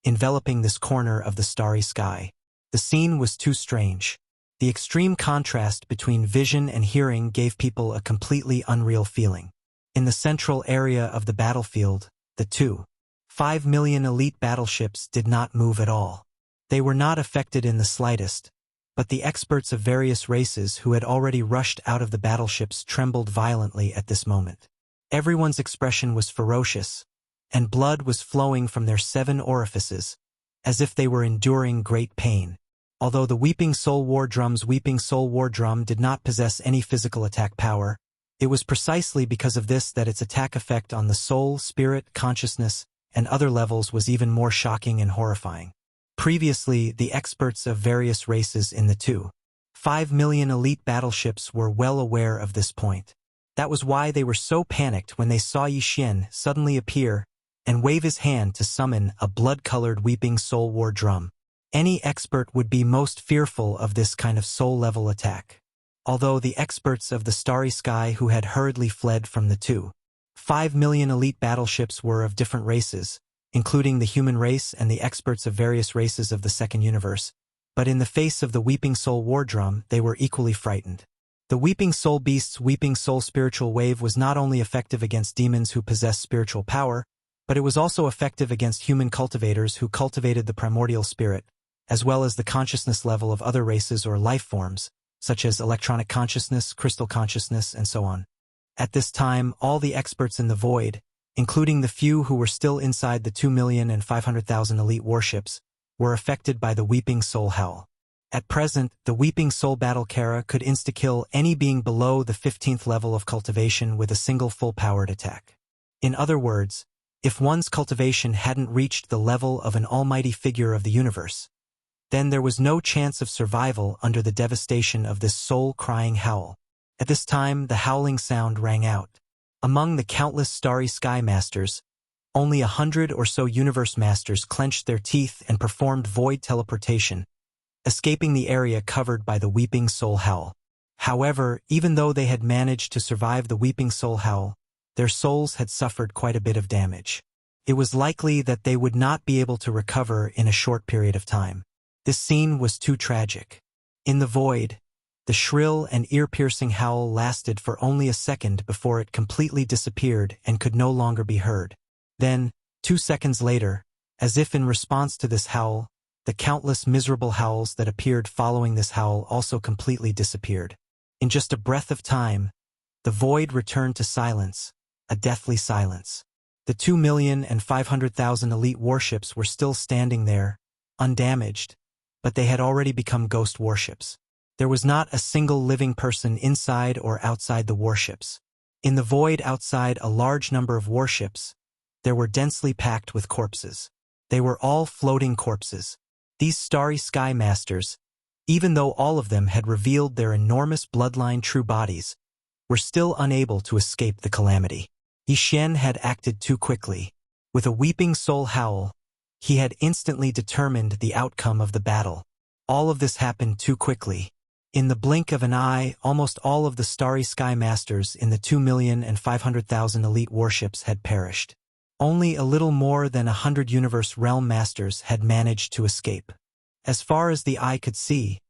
enveloping this corner of the starry sky. The scene was too strange. The extreme contrast between vision and hearing gave people a completely unreal feeling. In the central area of the battlefield, the 2.5 million elite battleships did not move at all. They were not affected in the slightest, but the experts of various races who had already rushed out of the battleships trembled violently at this moment. Everyone's expression was ferocious, and blood was flowing from their 7 orifices, as if they were enduring great pain. Although the Weeping Soul War Drum's Weeping Soul War Drum did not possess any physical attack power, it was precisely because of this that its attack effect on the soul, spirit, consciousness, and other levels was even more shocking and horrifying. Previously, the experts of various races in the 2.5 million elite battleships were well aware of this point. That was why they were so panicked when they saw Yixian suddenly appear and wave his hand to summon a blood-colored Weeping Soul War Drum. Any expert would be most fearful of this kind of soul-level attack. Although the experts of the starry sky who had hurriedly fled from the 2.5 million elite battleships were of different races, including the human race and the experts of various races of the second universe, But in the face of the Weeping Soul war drum, they were equally frightened. The Weeping Soul Beast's Weeping Soul spiritual wave was not only effective against demons who possessed spiritual power, but it was also effective against human cultivators who cultivated the primordial spirit, as well as the consciousness level of other races or life forms, such as electronic consciousness, crystal consciousness, and so on. At this time, all the experts in the void, including the few who were still inside the 2,500,000 elite warships, were affected by the Weeping Soul Hell. At present, the Weeping Soul Battle Kara could insta-kill any being below the 15th level of cultivation with a single full-powered attack. In other words, if one's cultivation hadn't reached the level of an almighty figure of the universe, then there was no chance of survival under the devastation of this soul-crying howl. At this time, the howling sound rang out. Among the countless starry sky masters, only 100 or so universe masters clenched their teeth and performed void teleportation, escaping the area covered by the Weeping Soul Howl. However, even though they had managed to survive the Weeping Soul Howl, their souls had suffered quite a bit of damage. It was likely that they would not be able to recover in a short period of time. This scene was too tragic. In the void, the shrill and ear-piercing howl lasted for only a second before it completely disappeared and could no longer be heard. Then, 2 seconds later, as if in response to this howl, the countless miserable howls that appeared following this howl also completely disappeared. In just a breath of time, the void returned to silence, a deathly silence. The 2,500,000 elite warships were still standing there, undamaged, but they had already become ghost warships. There was not a single living person inside or outside the warships. In the void outside a large number of warships, there were densely packed with corpses. They were all floating corpses. These starry sky masters, even though all of them had revealed their enormous bloodline true bodies, were still unable to escape the calamity. Yi Xian had acted too quickly. With a Weeping Soul Howl, he had instantly determined the outcome of the battle. All of this happened too quickly. In the blink of an eye, almost all of the starry sky masters in the 2,500,000 elite warships had perished. Only a little more than 100 universe realm masters had managed to escape. As far as the eye could see,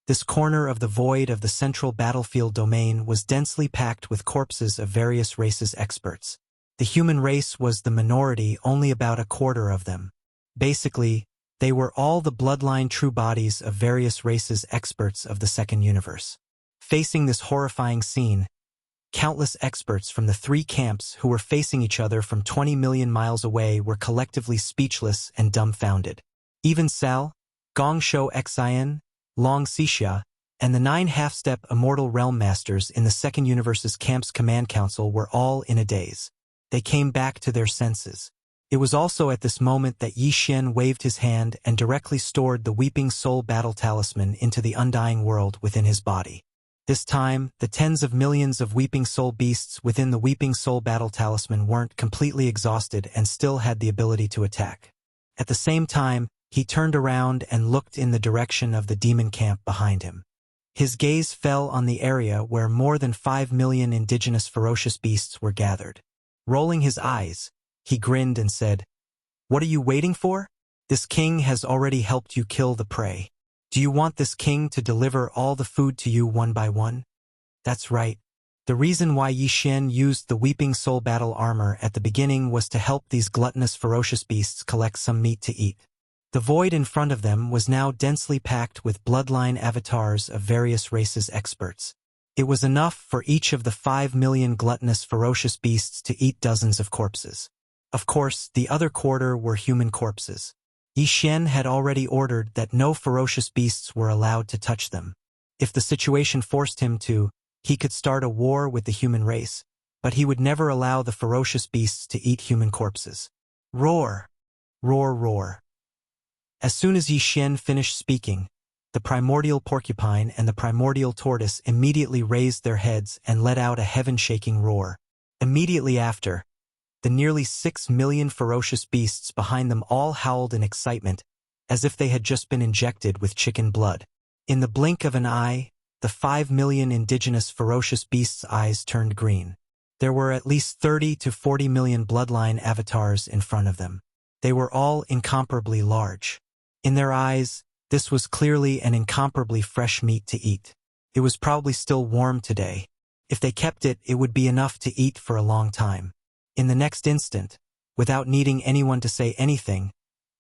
this corner of the void of the central battlefield domain was densely packed with corpses of various races experts. The human race was the minority, only about a quarter of them. Basically, they were all the bloodline true bodies of various races experts of the second universe. Facing this horrifying scene, countless experts from the 3 camps who were facing each other from 20 million miles away were collectively speechless and dumbfounded. Even Sal, Gongsho Xian, Long Xixia, and the 9 half-step immortal realm masters in the second universe's camp's command council were all in a daze. They came back to their senses. It was also at this moment that Yi Xian waved his hand and directly stored the Weeping Soul Battle Talisman into the undying world within his body. This time, the tens of millions of Weeping Soul beasts within the Weeping Soul Battle Talisman weren't completely exhausted and still had the ability to attack. At the same time, he turned around and looked in the direction of the demon camp behind him. His gaze fell on the area where more than 5 million indigenous ferocious beasts were gathered. Rolling his eyes, he grinned and said, "What are you waiting for? This king has already helped you kill the prey. Do you want this king to deliver all the food to you one by one?" That's right. The reason why Yi Xian used the Weeping Soul Battle armor at the beginning was to help these gluttonous ferocious beasts collect some meat to eat. The void in front of them was now densely packed with bloodline avatars of various races experts. It was enough for each of the 5 million gluttonous ferocious beasts to eat dozens of corpses. Of course, the other quarter were human corpses. Yi Xian had already ordered that no ferocious beasts were allowed to touch them. If the situation forced him to, he could start a war with the human race, but he would never allow the ferocious beasts to eat human corpses. Roar! Roar, roar. As soon as Yi Xian finished speaking, the primordial porcupine and the primordial tortoise immediately raised their heads and let out a heaven-shaking roar. Immediately after, the nearly 6 million ferocious beasts behind them all howled in excitement, as if they had just been injected with chicken blood. In the blink of an eye, the 5 million indigenous ferocious beasts' eyes turned green. There were at least 30 to 40 million bloodline avatars in front of them. They were all incomparably large. In their eyes, This was clearly and incomparably fresh meat to eat. It was probably still warm today. If they kept it, it would be enough to eat for a long time. In the next instant, without needing anyone to say anything,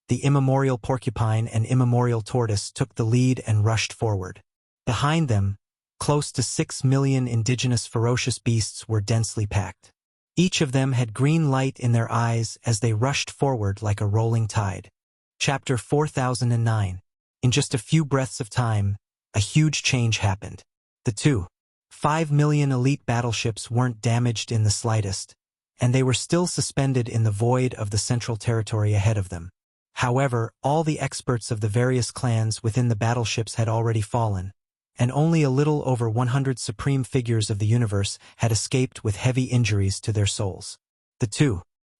the immemorial porcupine and immemorial tortoise took the lead and rushed forward. Behind them, close to 6 million indigenous ferocious beasts were densely packed. Each of them had green light in their eyes as they rushed forward like a rolling tide. Chapter 4009. In just a few breaths of time, a huge change happened. The 5 million elite battleships weren't damaged in the slightest, and they were still suspended in the void of the central territory ahead of them. However, all the experts of the various clans within the battleships had already fallen, and only a little over 100 supreme figures of the universe had escaped with heavy injuries to their souls. The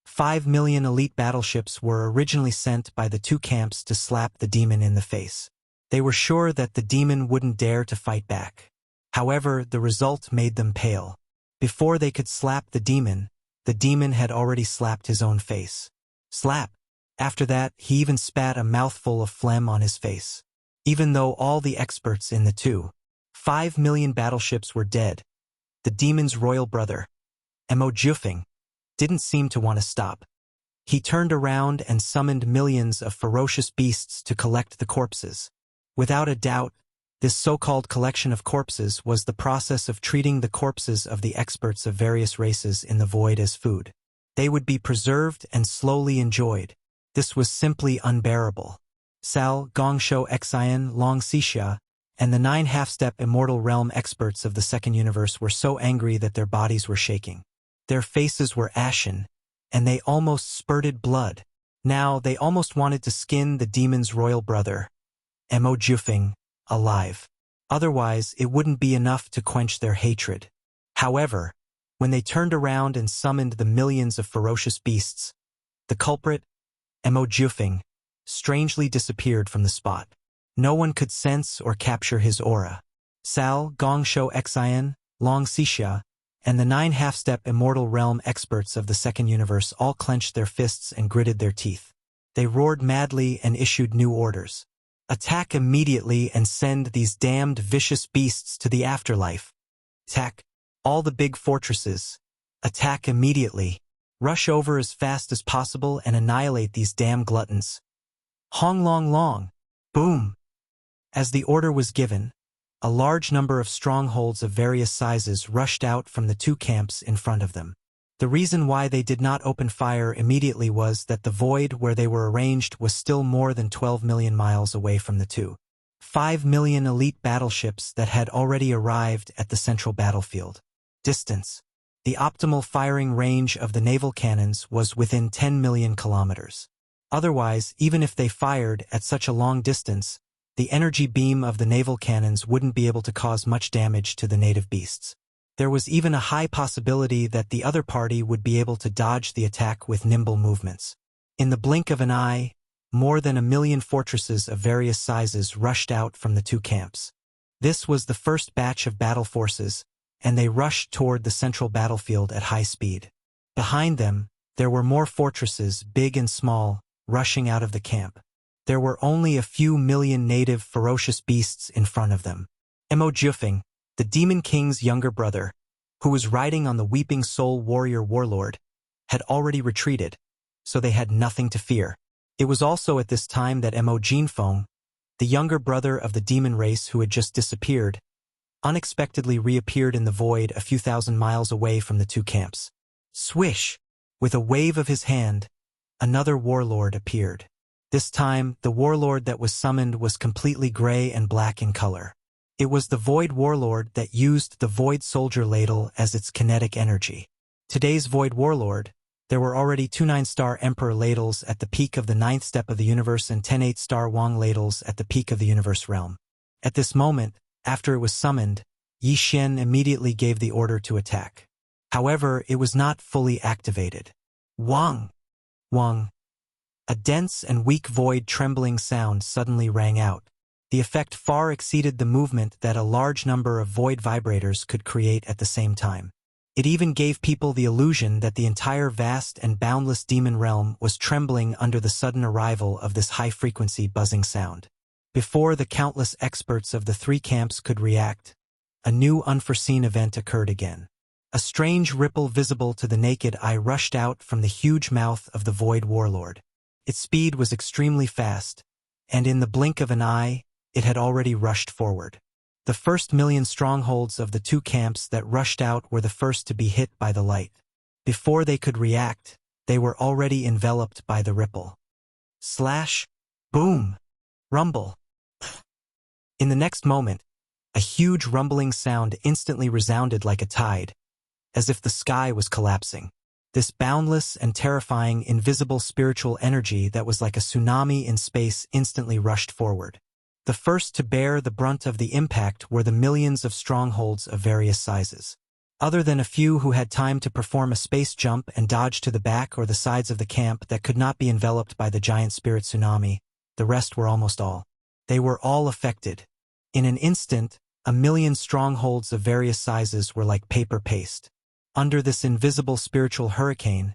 5 million elite battleships were originally sent by the two camps to slap the demon in the face. They were sure that the demon wouldn't dare to fight back. However, the result made them pale. Before they could slap the demon had already slapped his own face. Slap! After that, he even spat a mouthful of phlegm on his face. Even though all the experts in the 5 million battleships were dead, the demon's royal brother, Mo Jufeng, didn't seem to want to stop. He turned around and summoned millions of ferocious beasts to collect the corpses. Without a doubt, this so-called collection of corpses was the process of treating the corpses of the experts of various races in the void as food. They would be preserved and slowly enjoyed. This was simply unbearable. Sal, Gongshou Xian, Long Xixia, and the 9 half-step immortal realm experts of the second universe were so angry that their bodies were shaking. Their faces were ashen, and they almost spurted blood. Now they almost wanted to skin the demon's royal brother, Mo Jufeng, alive. Otherwise, it wouldn't be enough to quench their hatred. However, when they turned around and summoned the millions of ferocious beasts, the culprit, Mo Jufeng, strangely disappeared from the spot. No one could sense or capture his aura. Sal, Gongshou Xian, Long Xixia, and the 9 half-step immortal realm experts of the second universe all clenched their fists and gritted their teeth. They roared madly and issued new orders. Attack immediately and send these damned vicious beasts to the afterlife. Attack all the big fortresses. Attack immediately. Rush over as fast as possible and annihilate these damn gluttons. Hong long long. Boom. As the order was given, a large number of strongholds of various sizes rushed out from the two camps in front of them. The reason why they did not open fire immediately was that the void where they were arranged was still more than 12 million miles away from the 5 million elite battleships that had already arrived at the central battlefield. Distance. The optimal firing range of the naval cannons was within 10 million kilometers. Otherwise, even if they fired at such a long distance, the energy beam of the naval cannons wouldn't be able to cause much damage to the native beasts. There was even a high possibility that the other party would be able to dodge the attack with nimble movements. In the blink of an eye, more than 1 million fortresses of various sizes rushed out from the two camps. This was the first batch of battle forces, and they rushed toward the central battlefield at high speed. Behind them, there were more fortresses, big and small, rushing out of the camp. There were only a few million native ferocious beasts in front of them. Mo Jufeng, the Demon King's younger brother, who was riding on the Weeping Soul Warrior Warlord, had already retreated, so they had nothing to fear. It was also at this time that Mo Jinfeng, the younger brother of the demon race who had just disappeared, unexpectedly reappeared in the void a few thousand miles away from the two camps. Swish! With a wave of his hand, another warlord appeared. This time, the warlord that was summoned was completely gray and black in color. It was the Void Warlord that used the Void Soldier Ladle as its kinetic energy. Today's Void Warlord, there were already 2 9-star Emperor Ladles at the peak of the 9th step of the universe and 10 8-star Wang Ladles at the peak of the universe realm. At this moment, after it was summoned, Yi Xian immediately gave the order to attack. However, it was not fully activated. Wang! Wang! A dense and weak void trembling sound suddenly rang out. The effect far exceeded the movement that a large number of void vibrators could create at the same time. It even gave people the illusion that the entire vast and boundless demon realm was trembling under the sudden arrival of this high-frequency buzzing sound. Before the countless experts of the three camps could react, a new unforeseen event occurred again. A strange ripple visible to the naked eye rushed out from the huge mouth of the Void Warlord. Its speed was extremely fast, and in the blink of an eye, it had already rushed forward. The first million strongholds of the two camps that rushed out were the first to be hit by the light. Before they could react, they were already enveloped by the ripple. Slash, boom, rumble. In the next moment, a huge rumbling sound instantly resounded like a tide, as if the sky was collapsing. This boundless and terrifying invisible spiritual energy that was like a tsunami in space instantly rushed forward. The first to bear the brunt of the impact were the millions of strongholds of various sizes. Other than a few who had time to perform a space jump and dodge to the back or the sides of the camp that could not be enveloped by the giant spirit tsunami, the rest were almost all. They were all affected. In an instant, a million strongholds of various sizes were like paper paste. Under this invisible spiritual hurricane,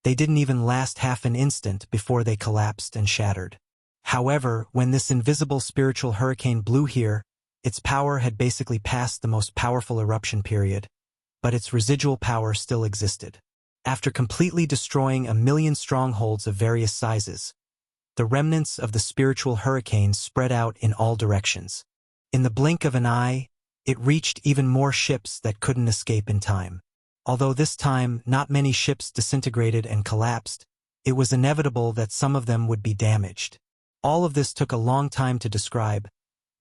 they didn't even last half an instant before they collapsed and shattered. However, when this invisible spiritual hurricane blew here, its power had basically passed the most powerful eruption period, but its residual power still existed. After completely destroying a million strongholds of various sizes, the remnants of the spiritual hurricane spread out in all directions. In the blink of an eye, it reached even more ships that couldn't escape in time. Although this time not many ships disintegrated and collapsed, it was inevitable that some of them would be damaged. All of this took a long time to describe,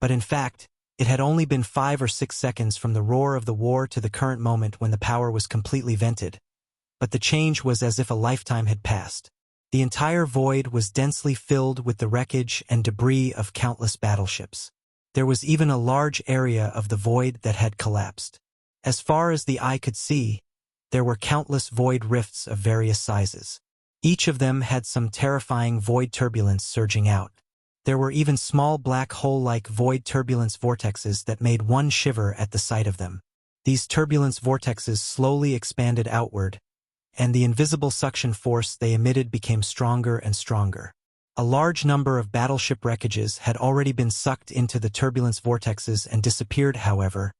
but in fact, it had only been 5 or 6 seconds from the roar of the war to the current moment when the power was completely vented. But the change was as if a lifetime had passed. The entire void was densely filled with the wreckage and debris of countless battleships. There was even a large area of the void that had collapsed. As far as the eye could see, there were countless void rifts of various sizes. Each of them had some terrifying void turbulence surging out. There were even small black hole-like void turbulence vortexes that made one shiver at the sight of them. These turbulence vortexes slowly expanded outward, and the invisible suction force they emitted became stronger and stronger. A large number of battleship wreckages had already been sucked into the turbulence vortexes and disappeared. However,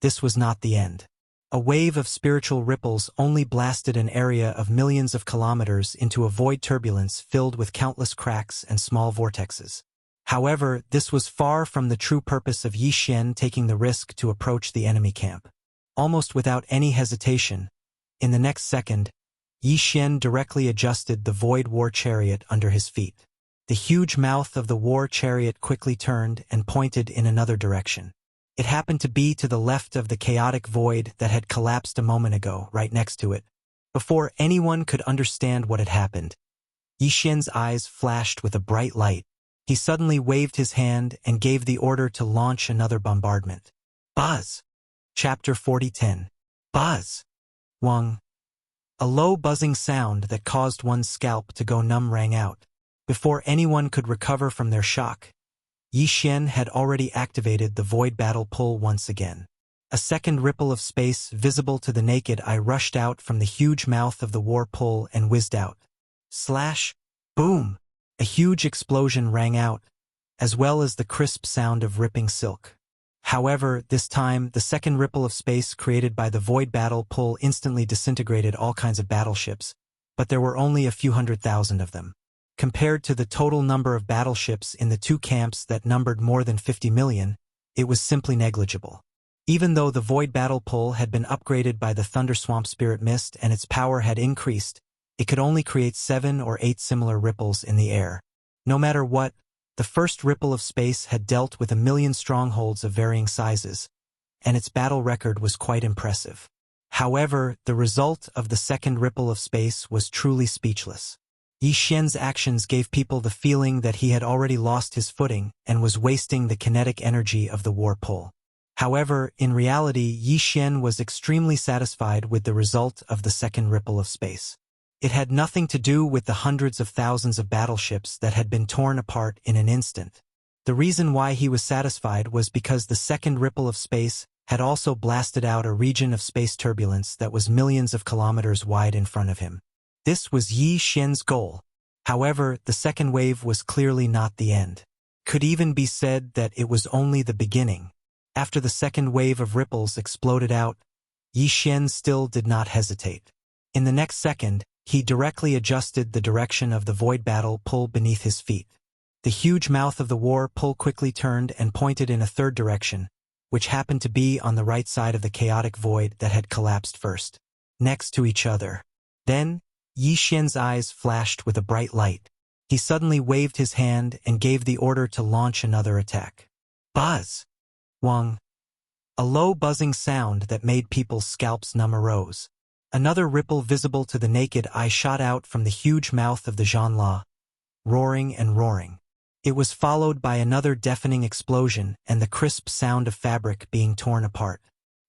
this was not the end. A wave of spiritual ripples only blasted an area of millions of kilometers into a void turbulence filled with countless cracks and small vortexes. However, this was far from the true purpose of Yi Xian taking the risk to approach the enemy camp. Almost without any hesitation, in the next second, Yi Xian directly adjusted the void war chariot under his feet. The huge mouth of the war chariot quickly turned and pointed in another direction. It happened to be to the left of the chaotic void that had collapsed a moment ago, right next to it. Before anyone could understand what had happened, Yi Xian's eyes flashed with a bright light. He suddenly waved his hand and gave the order to launch another bombardment. Buzz! Chapter 40:10. Buzz! Wang. A low buzzing sound that caused one's scalp to go numb rang out. Before anyone could recover from their shock, Yi Xian had already activated the void battle pull once again. A second ripple of space visible to the naked eye rushed out from the huge mouth of the war pull and whizzed out. Slash! Boom! A huge explosion rang out, as well as the crisp sound of ripping silk. However, this time, the second ripple of space created by the void battle pull instantly disintegrated all kinds of battleships, but there were only a few 100,000 of them. Compared to the total number of battleships in the two camps that numbered more than 50 million, it was simply negligible. Even though the void battle pull had been upgraded by the Thunder Swamp Spirit Mist and its power had increased, it could only create 7 or 8 similar ripples in the air. No matter what, the first ripple of space had dealt with 1 million strongholds of varying sizes, and its battle record was quite impressive. However, the result of the second ripple of space was truly speechless. Yi Xian's actions gave people the feeling that he had already lost his footing and was wasting the kinetic energy of the war pull. However, in reality, Yi Xian was extremely satisfied with the result of the second ripple of space. It had nothing to do with the hundreds of thousands of battleships that had been torn apart in an instant. The reason why he was satisfied was because the second ripple of space had also blasted out a region of space turbulence that was millions of kilometers wide in front of him. This was Yi Xian's goal. However, the second wave was clearly not the end. could even be said that it was only the beginning. After the second wave of ripples exploded out, Yi Xian still did not hesitate. In the next second, he directly adjusted the direction of the void battle pool beneath his feet. The huge mouth of the war pool quickly turned and pointed in a third direction, which happened to be on the right side of the chaotic void that had collapsed first, next to each other. Then, Yi Xian's eyes flashed with a bright light. He suddenly waved his hand and gave the order to launch another attack. Buzz! Wang! A low buzzing sound that made people's scalps numb arose. Another ripple visible to the naked eye shot out from the huge mouth of the Zhanla, roaring and roaring. It was followed by another deafening explosion and the crisp sound of fabric being torn apart.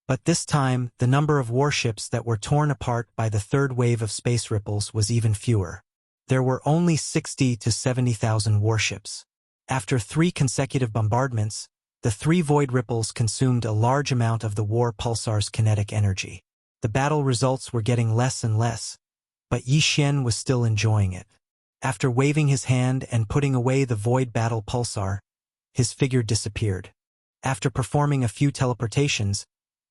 But this time, the number of warships that were torn apart by the third wave of space ripples was even fewer. There were only 60 to 70,000 warships. After 3 consecutive bombardments, the 3 void ripples consumed a large amount of the war pulsar's kinetic energy. The battle results were getting less and less, but Yi Xian was still enjoying it. After waving his hand and putting away the void battle pulsar, his figure disappeared. After performing a few teleportations,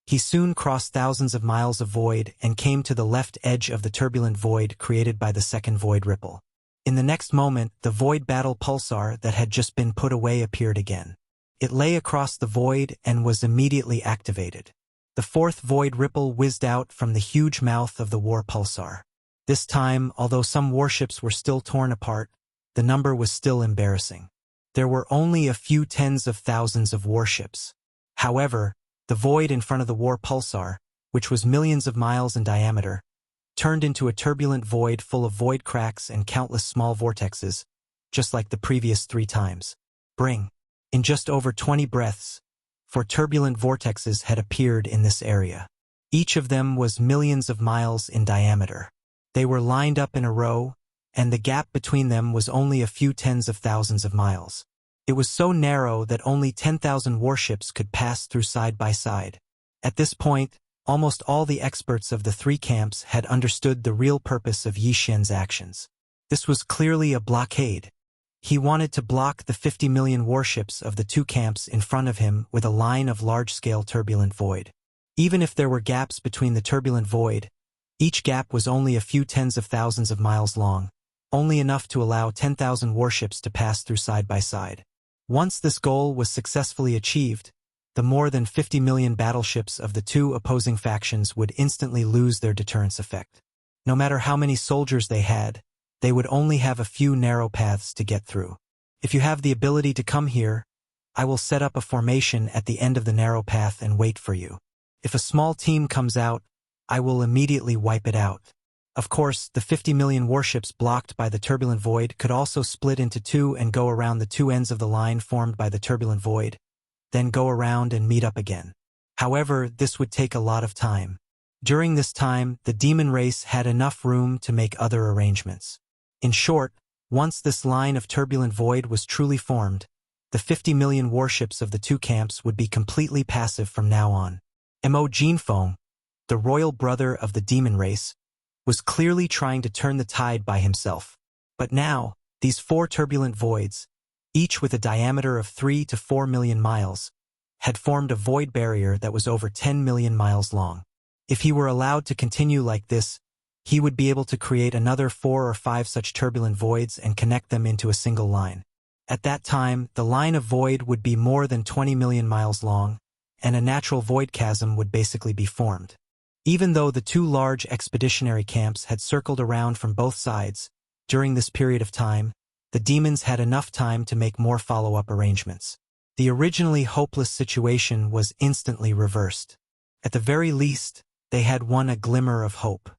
he soon crossed thousands of miles of void and came to the left edge of the turbulent void created by the second void ripple. In the next moment, the void battle pulsar that had just been put away appeared again. It lay across the void and was immediately activated. The fourth void ripple whizzed out from the huge mouth of the war pulsar. This time, although some warships were still torn apart, the number was still embarrassing. There were only a few tens of thousands of warships. However, the void in front of the war pulsar, which was millions of miles in diameter, turned into a turbulent void full of void cracks and countless small vortexes, just like the previous 3 times. Bring. In just over 20 breaths, 4 turbulent vortexes had appeared in this area. Each of them was millions of miles in diameter. They were lined up in a row, and the gap between them was only a few tens of thousands of miles. It was so narrow that only 10,000 warships could pass through side by side. At this point, almost all the experts of the 3 camps had understood the real purpose of Yi Xian's actions. This was clearly a blockade. He wanted to block the 50 million warships of the 2 camps in front of him with a line of large-scale turbulent void. Even if there were gaps between the turbulent void, each gap was only a few tens of thousands of miles long, only enough to allow 10,000 warships to pass through side by side. Once this goal was successfully achieved, the more than 50 million battleships of the 2 opposing factions would instantly lose their deterrence effect. No matter how many soldiers they had, they would only have a few narrow paths to get through. If you have the ability to come here, I will set up a formation at the end of the narrow path and wait for you. If a small team comes out, I will immediately wipe it out. Of course, the 50 million warships blocked by the turbulent void could also split into 2 and go around the 2 ends of the line formed by the turbulent void, then go around and meet up again. However, this would take a lot of time. During this time, the demon race had enough room to make other arrangements. In short, once this line of turbulent void was truly formed, the 50 million warships of the 2 camps would be completely passive from now on. Mo Jinfeng, the royal brother of the demon race, was clearly trying to turn the tide by himself. But now, these 4 turbulent voids, each with a diameter of 3 to 4 million miles, had formed a void barrier that was over 10 million miles long. If he were allowed to continue like this, he would be able to create another 4 or 5 such turbulent voids and connect them into a single line. At that time, the line of void would be more than 20 million miles long, and a natural void chasm would basically be formed. Even though the 2 large expeditionary camps had circled around from both sides, during this period of time, the demons had enough time to make more follow-up arrangements. The originally hopeless situation was instantly reversed. At the very least, they had won a glimmer of hope.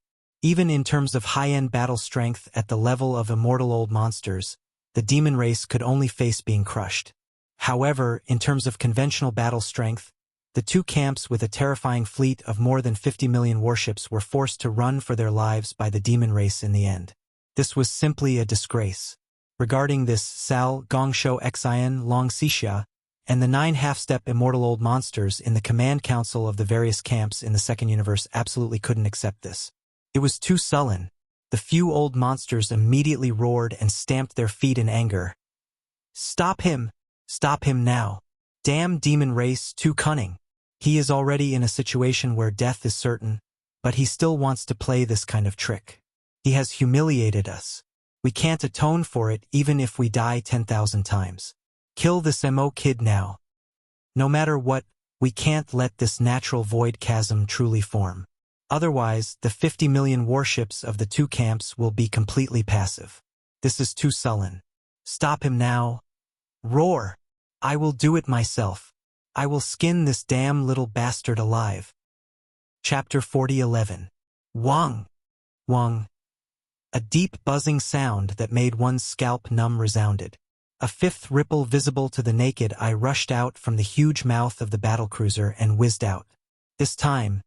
Even in terms of high-end battle strength at the level of immortal old monsters, the demon race could only face being crushed. However, in terms of conventional battle strength, the 2 camps with a terrifying fleet of more than 50 million warships were forced to run for their lives by the demon race in the end. This was simply a disgrace. Regarding this, Sal, Gongshou Xian, Long Xixia, and the 9 half-step immortal old monsters in the command council of the various camps in the second universe absolutely couldn't accept this. It was too sullen. The few old monsters immediately roared and stamped their feet in anger. "Stop him! Stop him now. Damn demon race, too cunning. He is already in a situation where death is certain, but he still wants to play this kind of trick. He has humiliated us. We can't atone for it even if we die 10,000 times. Kill this MO kid now. No matter what, we can't let this natural void chasm truly form. Otherwise, the 50 million warships of the two camps will be completely passive. This is too sullen. Stop him now. Roar! I will do it myself. I will skin this damn little bastard alive. Chapter 40:11. Wang! Wang! A deep buzzing sound that made one's scalp numb resounded. A fifth ripple visible to the naked eye rushed out from the huge mouth of the battlecruiser and whizzed out. This time,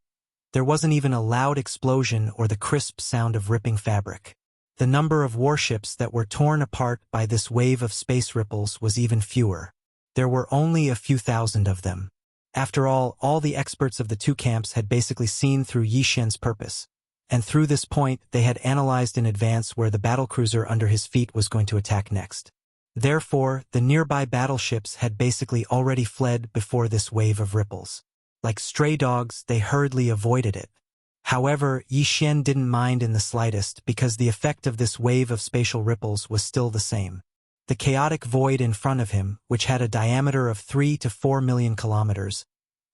there wasn't even a loud explosion or the crisp sound of ripping fabric. The number of warships that were torn apart by this wave of space ripples was even fewer. There were only a few thousand of them. After all the experts of the two camps had basically seen through Yi Xian's purpose, and through this point they had analyzed in advance where the battlecruiser under his feet was going to attack next. Therefore, the nearby battleships had basically already fled before this wave of ripples. Like stray dogs, they hurriedly avoided it. However, Yi Xian didn't mind in the slightest because the effect of this wave of spatial ripples was still the same. The chaotic void in front of him, which had a diameter of 3 to 4 million kilometers,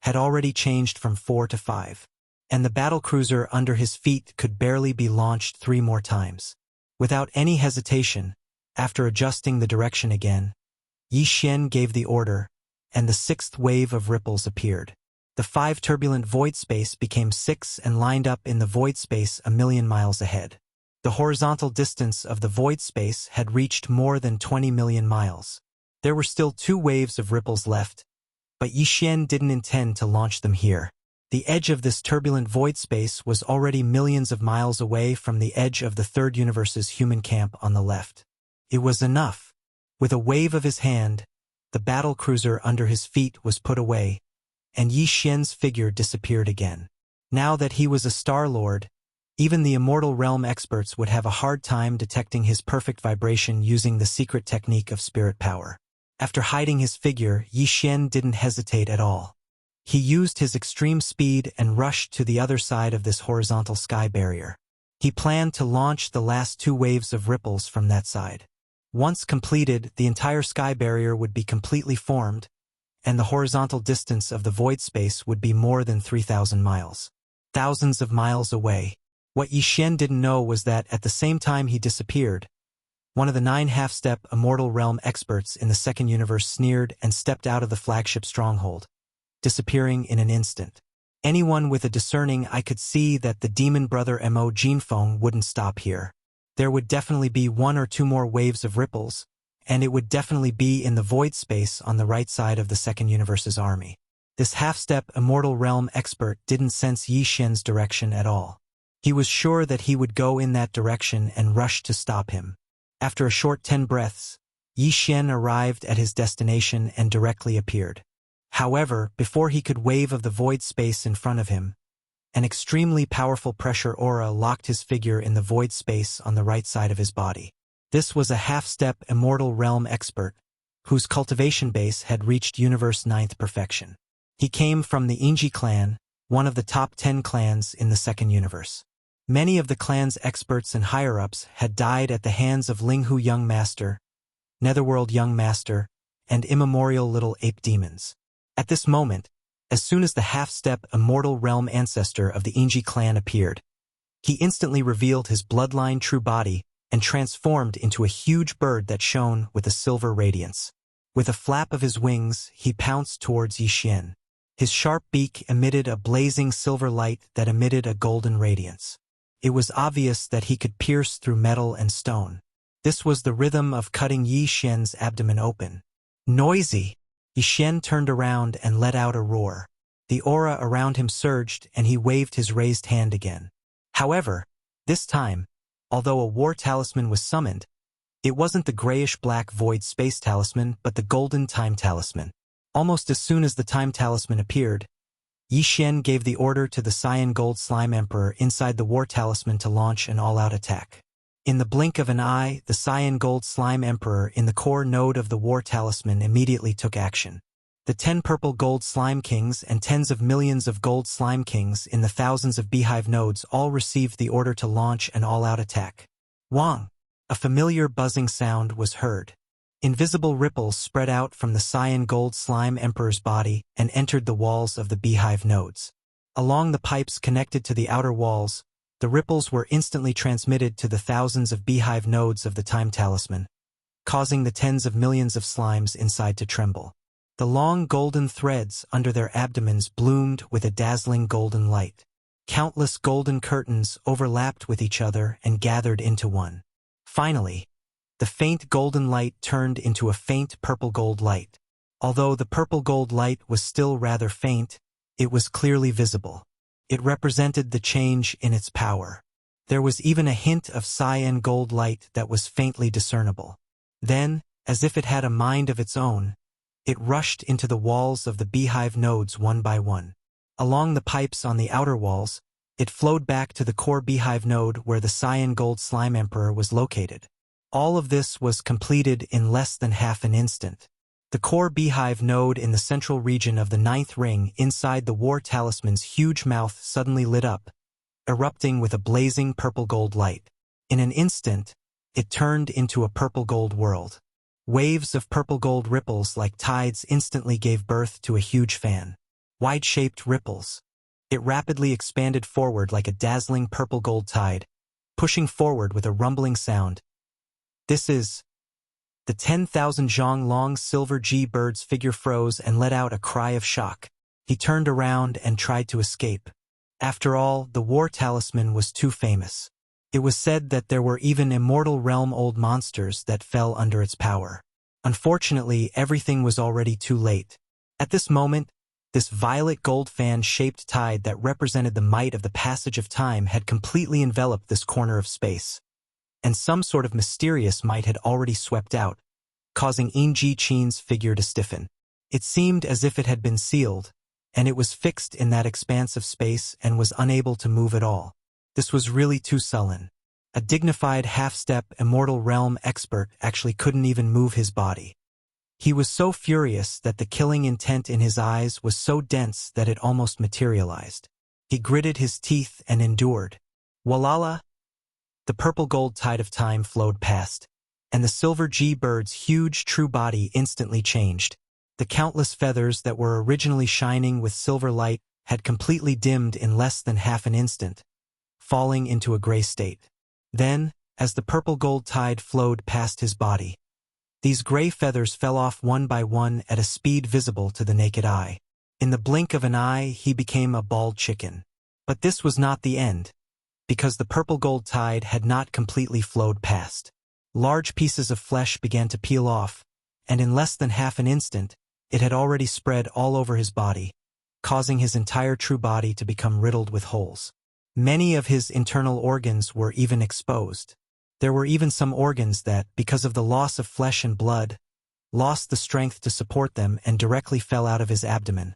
had already changed from 4 to 5. And the battlecruiser under his feet could barely be launched 3 more times. Without any hesitation, after adjusting the direction again, Yi Xian gave the order, and the 6th wave of ripples appeared. The 5 turbulent void space became 6 and lined up in the void space a million miles ahead. The horizontal distance of the void space had reached more than 20 million miles. There were still 2 waves of ripples left, but Yi Xian didn't intend to launch them here. The edge of this turbulent void space was already millions of miles away from the edge of the Third Universe's human camp on the left. It was enough. With a wave of his hand, the battlecruiser under his feet was put away, and Yi Xian's figure disappeared again. Now that he was a Star-Lord, even the Immortal Realm experts would have a hard time detecting his perfect vibration using the secret technique of spirit power. After hiding his figure, Yi Xian didn't hesitate at all. He used his extreme speed and rushed to the other side of this horizontal sky barrier. He planned to launch the last 2 waves of ripples from that side. Once completed, the entire sky barrier would be completely formed, and the horizontal distance of the void space would be more than 3,000 miles. Thousands of miles away. What Yi Xian didn't know was that at the same time he disappeared, one of the 9 half-step Immortal Realm experts in the Second Universe sneered and stepped out of the flagship stronghold, disappearing in an instant. Anyone with a discerning eye could see that the demon brother Mo Jinfeng wouldn't stop here. There would definitely be 1 or 2 more waves of ripples, and it would definitely be in the void space on the right side of the Second Universe's army. This half-step Immortal Realm expert didn't sense Yi Xian's direction at all. He was sure that he would go in that direction and rush to stop him. After a short 10 breaths, Yi Xian arrived at his destination and directly appeared. However, before he could wave of the void space in front of him, an extremely powerful pressure aura locked his figure in the void space on the right side of his body. This was a half-step Immortal Realm expert, whose cultivation base had reached Universe 9th perfection. He came from the Inji clan, one of the top 10 clans in the Second Universe. Many of the clan's experts and higher-ups had died at the hands of Linghu Young Master, Netherworld Young Master, and immemorial little ape demons. At this moment, as soon as the half-step Immortal Realm ancestor of the Inji clan appeared, he instantly revealed his bloodline true body and transformed into a huge bird that shone with a silver radiance. With a flap of his wings, he pounced towards Yi Xian. His sharp beak emitted a blazing silver light that emitted a golden radiance. It was obvious that he could pierce through metal and stone. This was the rhythm of cutting Yi Xian's abdomen open. Noisy! Yi Xian turned around and let out a roar. The aura around him surged and he waved his raised hand again. However, this time, although a war talisman was summoned, it wasn't the grayish-black void space talisman but the golden time talisman. Almost as soon as the time talisman appeared, Yi Xian gave the order to the Cyan Gold Slime Emperor inside the war talisman to launch an all-out attack. In the blink of an eye, the Cyan Gold Slime Emperor in the core node of the War Talisman immediately took action. The 10 purple gold slime kings and tens of millions of gold slime kings in the thousands of beehive nodes all received the order to launch an all-out attack. Wang! A familiar buzzing sound was heard. Invisible ripples spread out from the Cyan Gold Slime Emperor's body and entered the walls of the beehive nodes. Along the pipes connected to the outer walls, the ripples were instantly transmitted to the thousands of beehive nodes of the Time Talisman, causing the tens of millions of slimes inside to tremble. The long golden threads under their abdomens bloomed with a dazzling golden light. Countless golden curtains overlapped with each other and gathered into one. Finally, the faint golden light turned into a faint purple gold light. Although the purple gold light was still rather faint, it was clearly visible. It represented the change in its power. There was even a hint of cyan gold light that was faintly discernible. Then, as if it had a mind of its own, it rushed into the walls of the beehive nodes one by one. Along the pipes on the outer walls, it flowed back to the core beehive node where the Cyan Gold Slime Emperor was located. All of this was completed in less than half an instant. The core beehive node in the central region of the 9th ring inside the War Talisman's huge mouth suddenly lit up, erupting with a blazing purple gold light. In an instant, it turned into a purple gold world. Waves of purple gold ripples like tides instantly gave birth to a huge fan. Wide-shaped ripples. It rapidly expanded forward like a dazzling purple gold tide, pushing forward with a rumbling sound. This is... The 10,000 zhong long silver G-bird's figure froze and let out a cry of shock. He turned around and tried to escape. After all, the War Talisman was too famous. It was said that there were even immortal realm-old monsters that fell under its power. Unfortunately, everything was already too late. At this moment, this violet gold fan-shaped tide that represented the might of the passage of time had completely enveloped this corner of space. And some sort of mysterious might had already swept out, causing Yin Ji Qin's figure to stiffen. It seemed as if it had been sealed, and it was fixed in that expanse of space and was unable to move at all. This was really too sullen. A dignified half-step immortal realm expert actually couldn't even move his body. He was so furious that the killing intent in his eyes was so dense that it almost materialized. He gritted his teeth and endured. Walala! The purple gold tide of time flowed past, and the silver G-bird's huge true body instantly changed. The countless feathers that were originally shining with silver light had completely dimmed in less than half an instant, falling into a gray state. Then, as the purple gold tide flowed past his body, these gray feathers fell off one by one at a speed visible to the naked eye. In the blink of an eye, he became a bald chicken. But this was not the end, because the purple gold tide had not completely flowed past. Large pieces of flesh began to peel off, and in less than half an instant, it had already spread all over his body, causing his entire true body to become riddled with holes. Many of his internal organs were even exposed. There were even some organs that, because of the loss of flesh and blood, lost the strength to support them and directly fell out of his abdomen,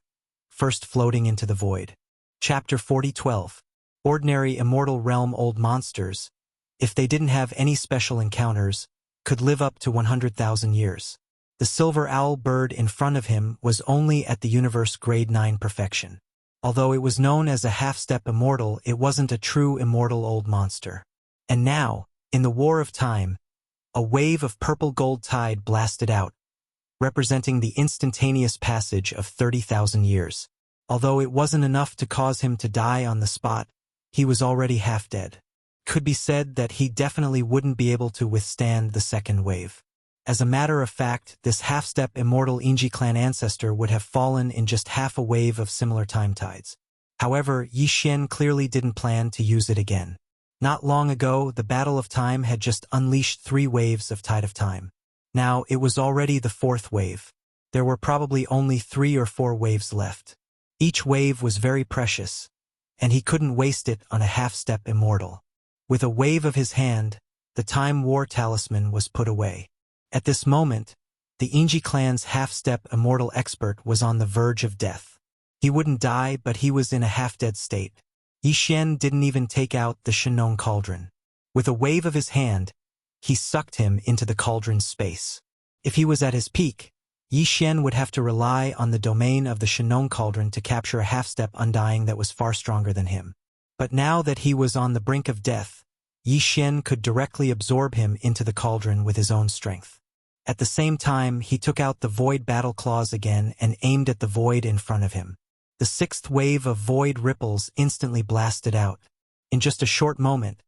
first floating into the void. Chapter 40:12. Ordinary immortal realm old monsters, if they didn't have any special encounters, could live up to 100,000 years. The silver owl bird in front of him was only at the universe grade 9 perfection. Although it was known as a half-step immortal, it wasn't a true immortal old monster. And now, in the War of Time, a wave of purple gold tide blasted out, representing the instantaneous passage of 30,000 years. Although it wasn't enough to cause him to die on the spot, he was already half dead. Could be said that he definitely wouldn't be able to withstand the second wave. As a matter of fact, this half-step immortal Yinji clan ancestor would have fallen in just half a wave of similar time tides. However, Yi Xian clearly didn't plan to use it again. Not long ago, the Battle of Time had just unleashed 3 waves of Tide of Time. Now, it was already the 4th wave. There were probably only 3 or 4 waves left. Each wave was very precious, and he couldn't waste it on a half-step immortal. With a wave of his hand, the Time War Talisman was put away. At this moment, the Yinji clan's half-step immortal expert was on the verge of death. He wouldn't die, but he was in a half-dead state. Yi Xian didn't even take out the Shenong cauldron. With a wave of his hand, he sucked him into the cauldron's space. If he was at his peak, Yi Xian would have to rely on the domain of the Shenong cauldron to capture a half-step undying that was far stronger than him. But now that he was on the brink of death, Yi Xian could directly absorb him into the cauldron with his own strength. At the same time, he took out the void battle claws again and aimed at the void in front of him. The sixth wave of void ripples instantly blasted out. In just a short moment,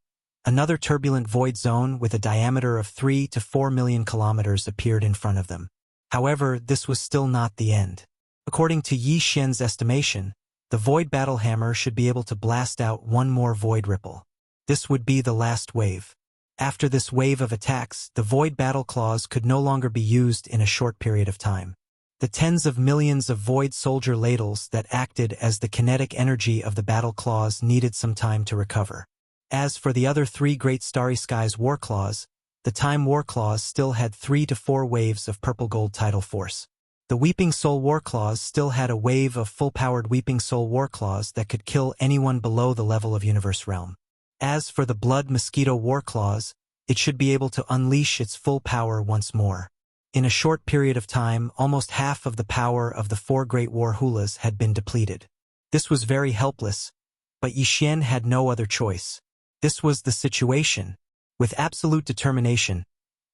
another turbulent void zone with a diameter of 3 to 4 million kilometers appeared in front of them. However, this was still not the end. According to Yi Xian's estimation, the void battle hammer should be able to blast out one more void ripple. This would be the last wave. After this wave of attacks, the void battle claws could no longer be used in a short period of time. The tens of millions of void soldier ladles that acted as the kinetic energy of the battle claws needed some time to recover. As for the other three Great Starry Skies war claws, the Time war claws still had 3 to 4 waves of purple gold tidal force. The Weeping Soul war claws still had a wave of full-powered Weeping Soul war claws that could kill anyone below the level of Universe Realm. As for the Blood Mosquito war claws, it should be able to unleash its full power once more. In a short period of time, almost half of the power of the 4 Great War Hulas had been depleted. This was very helpless, but Yi Xian had no other choice. This was the situation. With absolute determination,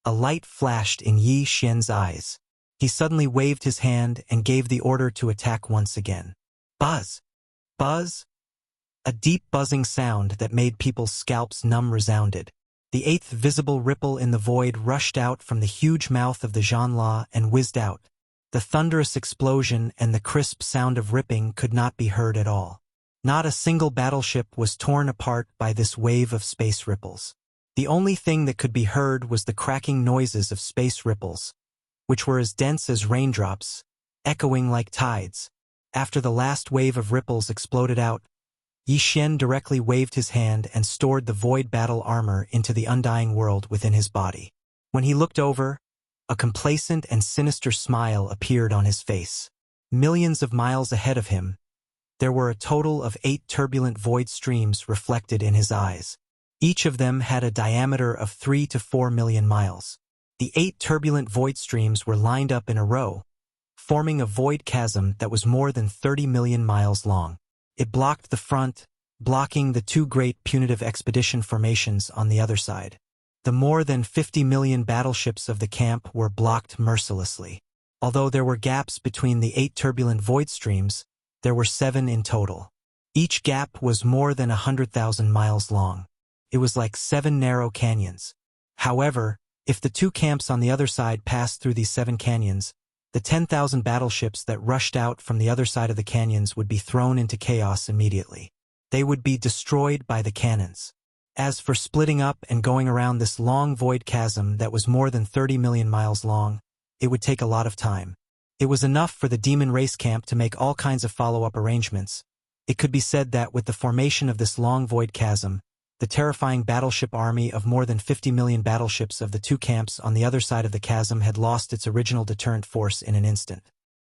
a light flashed in Yi Xian's eyes. He suddenly waved his hand and gave the order to attack once again. Buzz! Buzz! A deep buzzing sound that made people's scalps numb resounded. The 8th visible ripple in the void rushed out from the huge mouth of the Zhanla and whizzed out. The thunderous explosion and the crisp sound of ripping could not be heard at all. Not a single battleship was torn apart by this wave of space ripples. The only thing that could be heard was the cracking noises of space ripples, which were as dense as raindrops, echoing like tides. After the last wave of ripples exploded out, Yi Xian directly waved his hand and stored the void battle armor into the undying world within his body. When he looked over, a complacent and sinister smile appeared on his face. Millions of miles ahead of him, there were a total of 8 turbulent void streams reflected in his eyes. Each of them had a diameter of 3 to 4 million miles. The 8 turbulent void streams were lined up in a row, forming a void chasm that was more than 30 million miles long. It blocked the front, blocking the 2 great punitive expedition formations on the other side. The more than 50 million battleships of the camp were blocked mercilessly. Although there were gaps between the 8 turbulent void streams, there were 7 in total. Each gap was more than 100,000 miles long. It was like 7 narrow canyons. However, if the 2 camps on the other side passed through these 7 canyons, the 10,000 battleships that rushed out from the other side of the canyons would be thrown into chaos immediately. They would be destroyed by the cannons. As for splitting up and going around this long void chasm that was more than 30 million miles long, it would take a lot of time. It was enough for the demon race camp to make all kinds of follow-up arrangements. It could be said that with the formation of this long void chasm, the terrifying battleship army of more than 50 million battleships of the 2 camps on the other side of the chasm had lost its original deterrent force in an instant.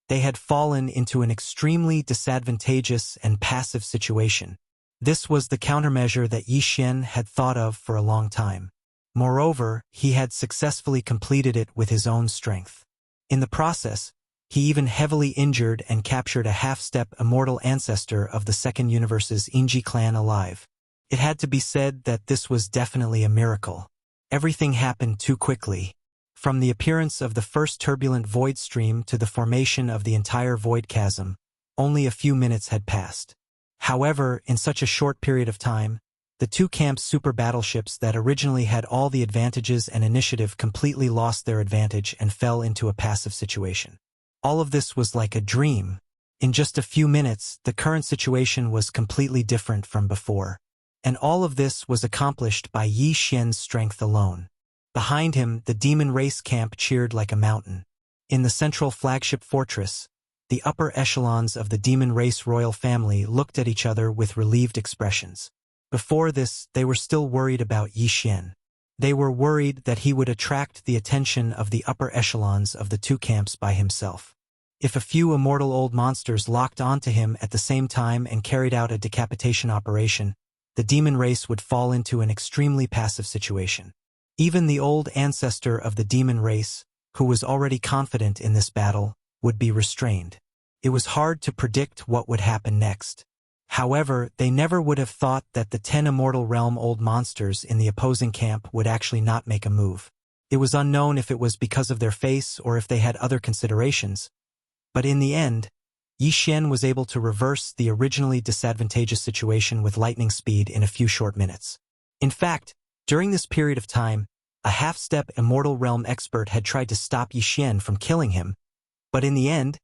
They had fallen into an extremely disadvantageous and passive situation. This was the countermeasure that Yi Xian had thought of for a long time. Moreover, he had successfully completed it with his own strength. In the process, he even heavily injured and captured a half-step immortal ancestor of the Second Universe's Inji clan alive. It had to be said that this was definitely a miracle. Everything happened too quickly. From the appearance of the first turbulent void stream to the formation of the entire void chasm, only a few minutes had passed. However, in such a short period of time, the 2 camps' super battleships that originally had all the advantages and initiative completely lost their advantage and fell into a passive situation. All of this was like a dream. In just a few minutes, the current situation was completely different from before. And all of this was accomplished by Yi Xian's strength alone. Behind him, the demon race camp cheered like a mountain. In the central flagship fortress, the upper echelons of the demon race royal family looked at each other with relieved expressions. Before this, they were still worried about Yi Xian. They were worried that he would attract the attention of the upper echelons of the 2 camps by himself. If a few immortal old monsters locked onto him at the same time and carried out a decapitation operation, the demon race would fall into an extremely passive situation. Even the old ancestor of the demon race, who was already confident in this battle, would be restrained. It was hard to predict what would happen next. However, they never would have thought that the 10 immortal realm old monsters in the opposing camp would actually not make a move. It was unknown if it was because of their face or if they had other considerations. But in the end, Yi Xian was able to reverse the originally disadvantageous situation with lightning speed in a few short minutes. In fact, during this period of time, a half-step immortal realm expert had tried to stop Yi Xian from killing him, but in the end,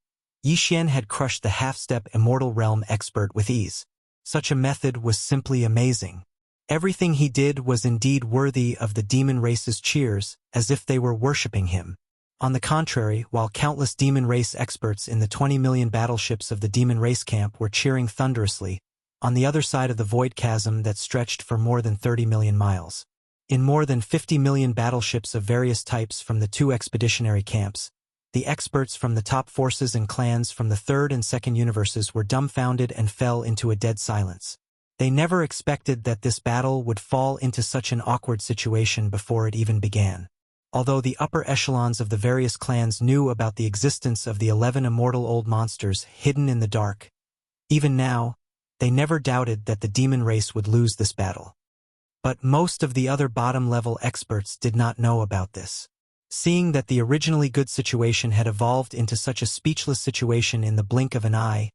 Yi Xian had crushed the half-step immortal realm expert with ease. Such a method was simply amazing. Everything he did was indeed worthy of the demon race's cheers, as if they were worshipping him. On the contrary, while countless demon race experts in the 20 million battleships of the demon race camp were cheering thunderously, on the other side of the void chasm that stretched for more than 30 million miles. In more than 50 million battleships of various types from the 2 expeditionary camps, the experts from the top forces and clans from the 3rd and 2nd universes were dumbfounded and fell into a dead silence. They never expected that this battle would fall into such an awkward situation before it even began. Although the upper echelons of the various clans knew about the existence of the 11 immortal old monsters hidden in the dark, even now, they never doubted that the demon race would lose this battle. But most of the other bottom-level experts did not know about this. Seeing that the originally good situation had evolved into such a speechless situation in the blink of an eye,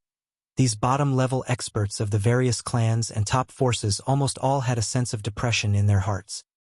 these bottom-level experts of the various clans and top forces almost all had a sense of depression in their hearts.